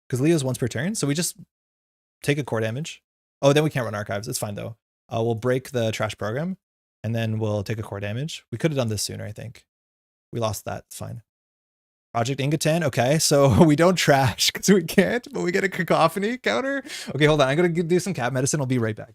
Because Leo's once per turn, so we just take a core damage. Oh, then we can't run archives. It's fine though. We'll break the trash program and then we'll take a core damage. We could have done this sooner, I think. We lost that. It's fine. Project Ingatan. Okay, so we don't trash because we can't, but we get a cacophony counter. Okay, hold on. I'm going to do some cat medicine. I'll be right back.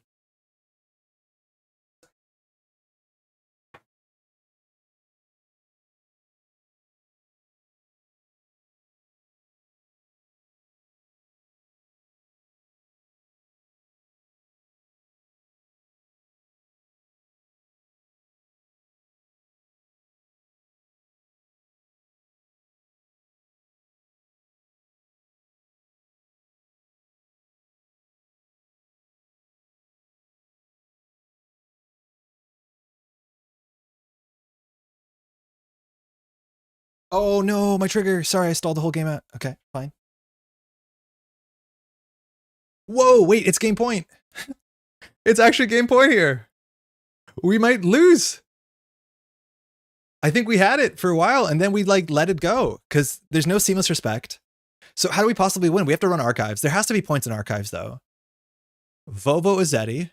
Oh no, my trigger. Sorry, I stalled the whole game out. Okay, fine. Whoa, wait, it's game point. It's actually game point here. We might lose. I think we had it for a while and then we like let it go because there's no seamless respect. So how do we possibly win? We have to run archives. There has to be points in archives though. Vovo Izzetti.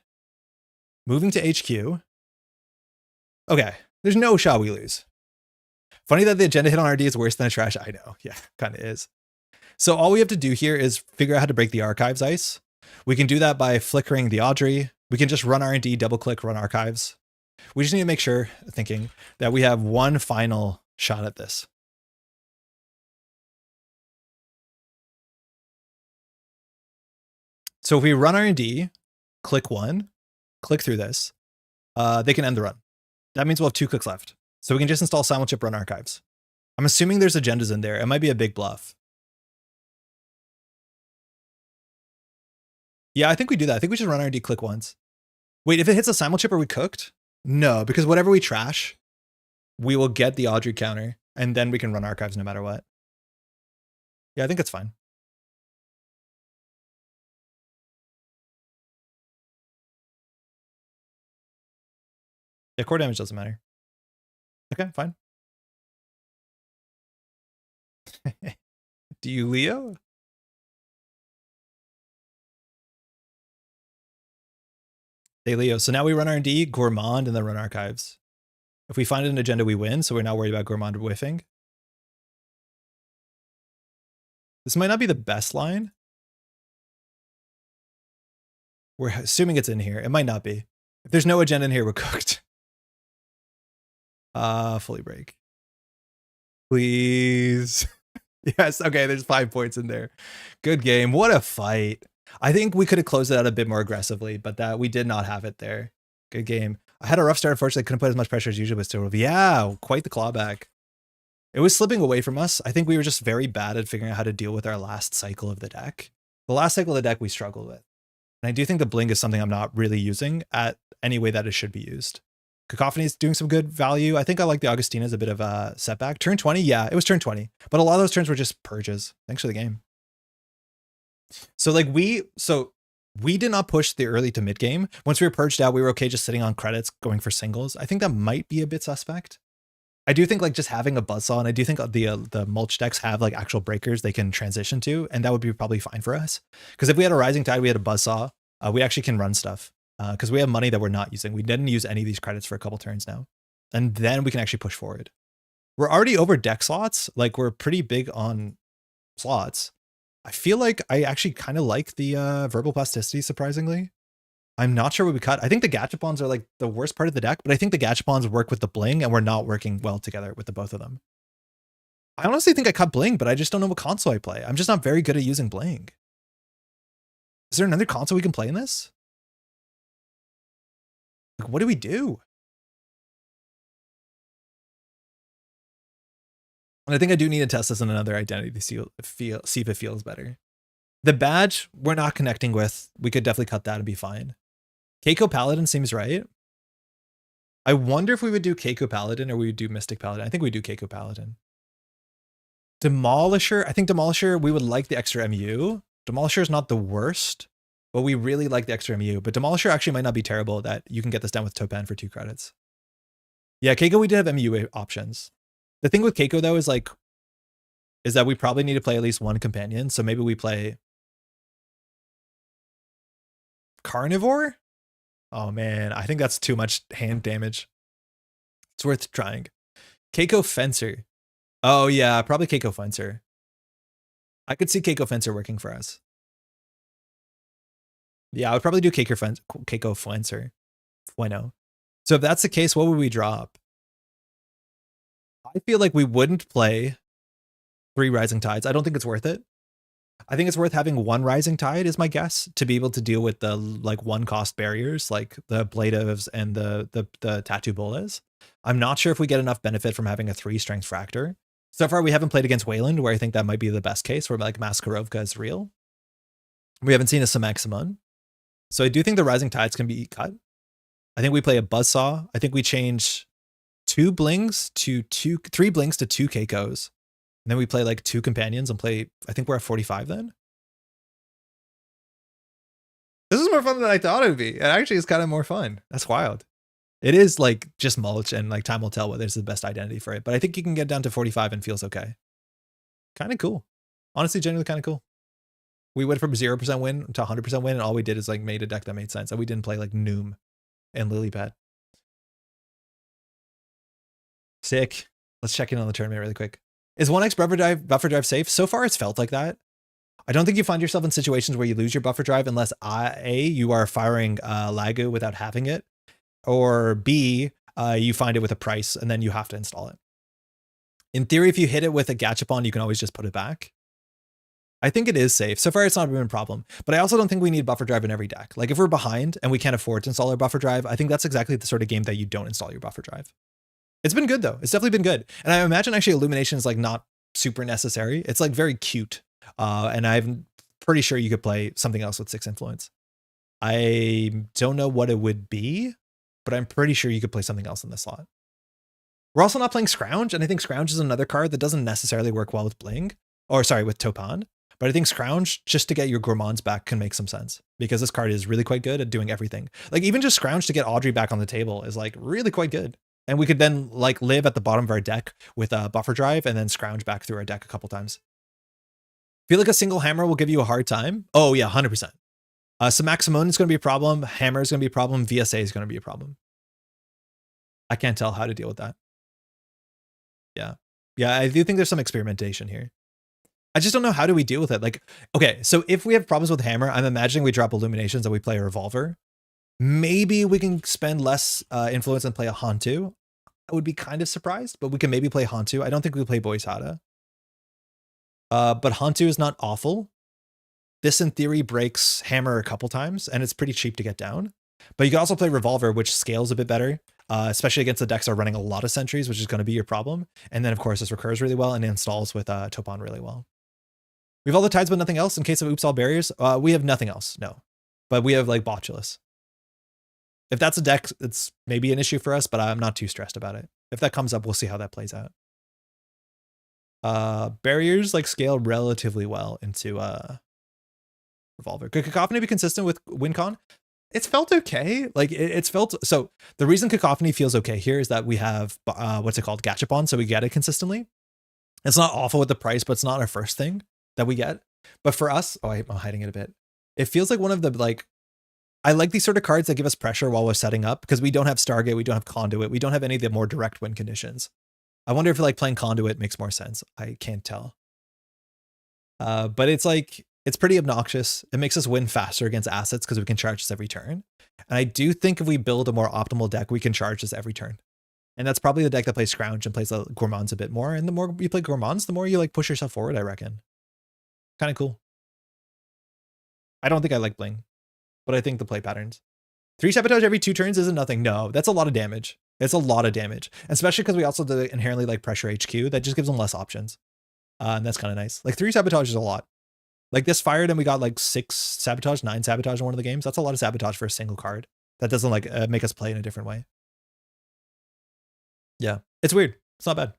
Moving to HQ. Okay, there's no shot we lose. Funny that the agenda hit on RD is worse than a trash. I know, yeah, kind of is. So all we have to do here is figure out how to break the archives ice. We can do that by flickering the Audrey. We can just run R&D, double click, run archives. We just need to make sure, thinking, that we have one final shot at this. So if we run R&D, click one, click through this, they can end the run. That means we'll have 2 clicks left. So we can just install simulchip run archives. I'm assuming there's agendas in there. It might be a big bluff. Yeah, I think we do that. I think we should run R&D click once. Wait, if it hits a simulchip, are we cooked? No, because whatever we trash, we will get the Audrey counter, and then we can run archives no matter what. Yeah, I think it's fine. Yeah, core damage doesn't matter. Okay, fine. Do you Leo? They Leo. So now we run R&D, Gourmand, and then run archives. If we find an agenda, we win, so we're not worried about Gourmand whiffing. This might not be the best line. We're assuming it's in here. It might not be. If there's no agenda in here, we're cooked. Fully break. Please. Yes, okay, there's 5 points in there. Good game. What a fight. I think we could have closed it out a bit more aggressively, but that we did not have it there. Good game. I had a rough start, unfortunately. Couldn't put as much pressure as usual, but still, yeah, quite the clawback. It was slipping away from us. I think we were just very bad at figuring out how to deal with our last cycle of the deck. The last cycle of the deck we struggled with. And I do think the Bling is something I'm not really using at any way that it should be used. Cacophony is doing some good value. I think I like the Augustina as a bit of a setback. Turn 20, yeah, it was turn 20. But a lot of those turns were just purges. Thanks for the game. So like we did not push the early to mid game. Once we were purged out, we were okay just sitting on credits, going for singles. I think that might be a bit suspect. I do think like just having a buzzsaw, and I do think the mulch decks have like actual breakers they can transition to, and that would be probably fine for us. Because if we had a rising tide, we had a buzzsaw, we actually can run stuff. Because we have money that we're not using. We didn't use any of these credits for a couple turns now. And then we can actually push forward. We're already over deck slots. Like we're pretty big on slots. I feel like I actually kind of like the verbal plasticity, surprisingly. I'm not sure what we cut. I think the Gachapons are like the worst part of the deck, but I think the Gachapons work with the Bling and we're not working well together with the both of them. I honestly think I cut Bling, but I just don't know what console I play. I'm just not very good at using Bling. Is there another console we can play in this? Like, what do we do? And I think I do need to test this on another identity to see if it feels better. The badge we're not connecting with. We could definitely cut that and be fine. Keiko Paladin seems right. I wonder if we would do Keiko Paladin or we would do Mystic Paladin. I think we do Keiko Paladin. Demolisher. I think Demolisher, we would like the extra MU. Demolisher is not the worst, but we really like the extra MU. But Demolisher actually might not be terrible that you can get this done with Topan for 2 credits. Yeah, Keiko, we did have MU options. The thing with Keiko though is that we probably need to play at least one companion. So maybe we play Carnivore? Oh man, I think that's too much hand damage. It's worth trying. Keiko Fencer. Oh yeah, probably Keiko Fencer. I could see Keiko Fencer working for us. Yeah, I would probably do Keiko Fencer. Bueno. So if that's the case, what would we drop? I feel like we wouldn't play 3 Rising Tides. I don't think it's worth it. I think it's worth having 1 Rising Tide is my guess to be able to deal with the like 1 cost barriers like the Bladevs and the Tattoo Bolas. I'm not sure if we get enough benefit from having a 3 Strength Fractor. So far we haven't played against Wayland, where I think that might be the best case, where like Maskarovka is real. We haven't seen a Samaximon. So I do think the Rising Tides can be cut. I think we play a Buzzsaw. I think we change 3 Blings to 2 Keikos. And then we play like 2 Companions and play, I think we're at 45 then. This is more fun than I thought it would be. It actually is kind of more fun. That's wild. It is like just Mulch, and like time will tell whether it's the best identity for it. But I think you can get down to 45 and feels okay. Kind of cool. Honestly, genuinely kind of cool. We went from 0% win to 100% win, and all we did is like made a deck that made sense. And we didn't play like Noom and Lilipad. Sick. Let's check in on the tournament really quick. Is 1x buffer drive safe? So far, it's felt like that. I don't think you find yourself in situations where you lose your buffer drive unless A, you are firing Lagu without having it, or B, you find it with a price and then you have to install it. In theory, if you hit it with a Gachapon, you can always just put it back. I think it is safe. So far, it's not been a problem. But I also don't think we need buffer drive in every deck. Like if we're behind and we can't afford to install our buffer drive, I think that's exactly the sort of game that you don't install your buffer drive. It's been good though. It's definitely been good. And I imagine actually Illumination is like not super necessary. It's like very cute. And I'm pretty sure you could play something else with 6 influence. I don't know what it would be, but I'm pretty sure you could play something else in this slot. We're also not playing Scrounge, and I think Scrounge is another card that doesn't necessarily work well with Bling, or sorry, with Topan. But I think Scrounge, just to get your Gourmands back, can make some sense, because this card is really quite good at doing everything. Like even just Scrounge to get Audrey back on the table is like really quite good. And we could then like live at the bottom of our deck with a buffer drive and then Scrounge back through our deck a couple times. Feel like a single hammer will give you a hard time? Oh yeah, 100%. So Maximum is going to be a problem. Hammer is going to be a problem. VSA is going to be a problem. I can't tell how to deal with that. Yeah. Yeah, I do think there's some experimentation here. I just don't know how do we deal with it. Like, okay, so if we have problems with Hammer, I'm imagining we drop Illuminations and we play a Revolver. Maybe we can spend less influence and play a Hantu. I would be kind of surprised, but we can maybe play Hantu. I don't think we play Boisada. But Hantu is not awful. This in theory breaks Hammer a couple times, and it's pretty cheap to get down. But you can also play Revolver, which scales a bit better, especially against the decks that are running a lot of sentries, which is going to be your problem. And then, of course, this recurs really well and installs with Topan really well. We have all the tides, but nothing else in case of Oops All Barriers. We have nothing else, no. But we have like Botulus. If that's a deck, it's maybe an issue for us, but I'm not too stressed about it. If that comes up, we'll see how that plays out. Barriers like scale relatively well into Revolver. Could Cacophony be consistent with WinCon? It's felt okay. Like it's felt, so the reason Cacophony feels okay here is that we have what's it called, Gachapon, so we get it consistently. It's not awful with the price, but it's not our first thing that we get. But for us, oh, I'm hiding it a bit. It feels like one of the like, I like these sort of cards that give us pressure while we're setting up, because we don't have Stargate, we don't have Conduit, we don't have any of the more direct win conditions. I wonder if like playing Conduit makes more sense. I can't tell. But it's like, it's pretty obnoxious. It makes us win faster against assets because we can charge this every turn. And I do think if we build a more optimal deck, we can charge this every turn. And that's probably the deck that plays Scrounge and plays the Gourmands a bit more. And the more you play Gourmands, the more you like push yourself forward, I reckon. Kind of cool. I don't think I like Bling, but I think the play patterns. 3 Sabotage every 2 turns isn't nothing. No, that's a lot of damage. It's a lot of damage, especially because we also do inherently like Pressure HQ. That just gives them less options. And that's kind of nice. Like 3 Sabotage is a lot. Like this fired and we got like 6 Sabotage, 9 Sabotage in one of the games. That's a lot of Sabotage for a single card. That doesn't like make us play in a different way. Yeah, it's weird. It's not bad.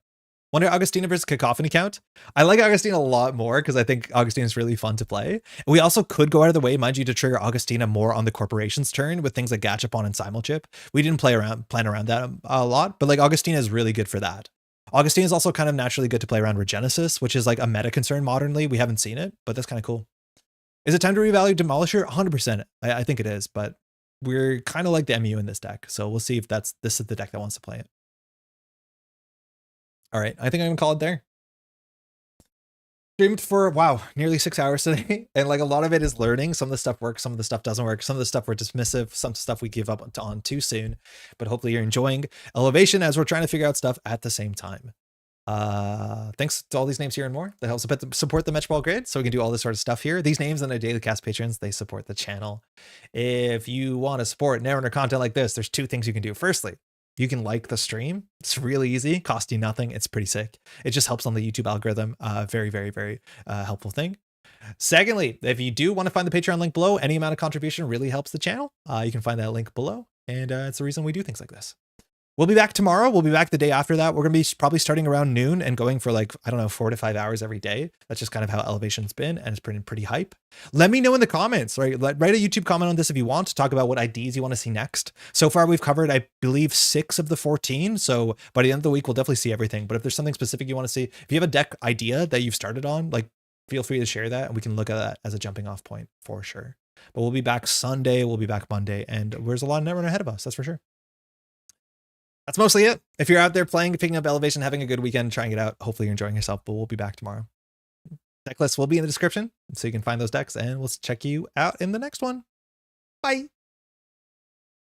Wonder Augustina versus Cacophony count. I like Augustina a lot more because I think Augustina is really fun to play. We also could go out of the way, mind you, to trigger Augustina more on the corporation's turn with things like Gachapon and Simulchip. We didn't plan around that a lot, but like Augustina is really good for that. Augustina is also kind of naturally good to play around Regenesis, which is like a meta concern modernly. We haven't seen it, but that's kind of cool. Is it time to revalue Demolisher? 100%. I think it is, but we're kind of like the MU in this deck. So we'll see if this is the deck that wants to play it. All right. I think I'm going to call it there. Streamed for, wow, nearly 6 hours today. And like a lot of it is learning. Some of the stuff works. Some of the stuff doesn't work. Some of the stuff we're dismissive. Some stuff we give up on too soon. But hopefully you're enjoying Elevation as we're trying to figure out stuff at the same time. Thanks to all these names here and more that help support the Metropole Grid, so we can do all this sort of stuff here. These names and their daily cast patrons, they support the channel. If you want to support Netrunner content like this, there's 2 things you can do. Firstly, you can like the stream. It's really easy, cost you nothing. It's pretty sick. It just helps on the YouTube algorithm. Very, very, very helpful thing. Secondly, if you do want to find the Patreon link below, any amount of contribution really helps the channel. You can find that link below, and it's the reason we do things like this. We'll be back tomorrow. We'll be back the day after that. We're going to be probably starting around noon and going for like, I don't know, 4 to 5 hours every day. That's just kind of how Elevation's been, and it's pretty hype. Let me know in the comments, right? Write a YouTube comment on this if you want to talk about what IDs you want to see next. So far, we've covered, I believe, 6 of the 14. So by the end of the week, we'll definitely see everything. But if there's something specific you want to see, if you have a deck idea that you've started on, like, feel free to share that, and we can look at that as a jumping off point for sure. But we'll be back Sunday. We'll be back Monday, and there's a lot of Netrunner ahead of us. That's for sure. That's mostly it. If you're out there playing, picking up Elevation, having a good weekend, trying it out, hopefully you're enjoying yourself, but we'll be back tomorrow. Deck lists will be in the description, so you can find those decks, and we'll check you out in the next one. Bye.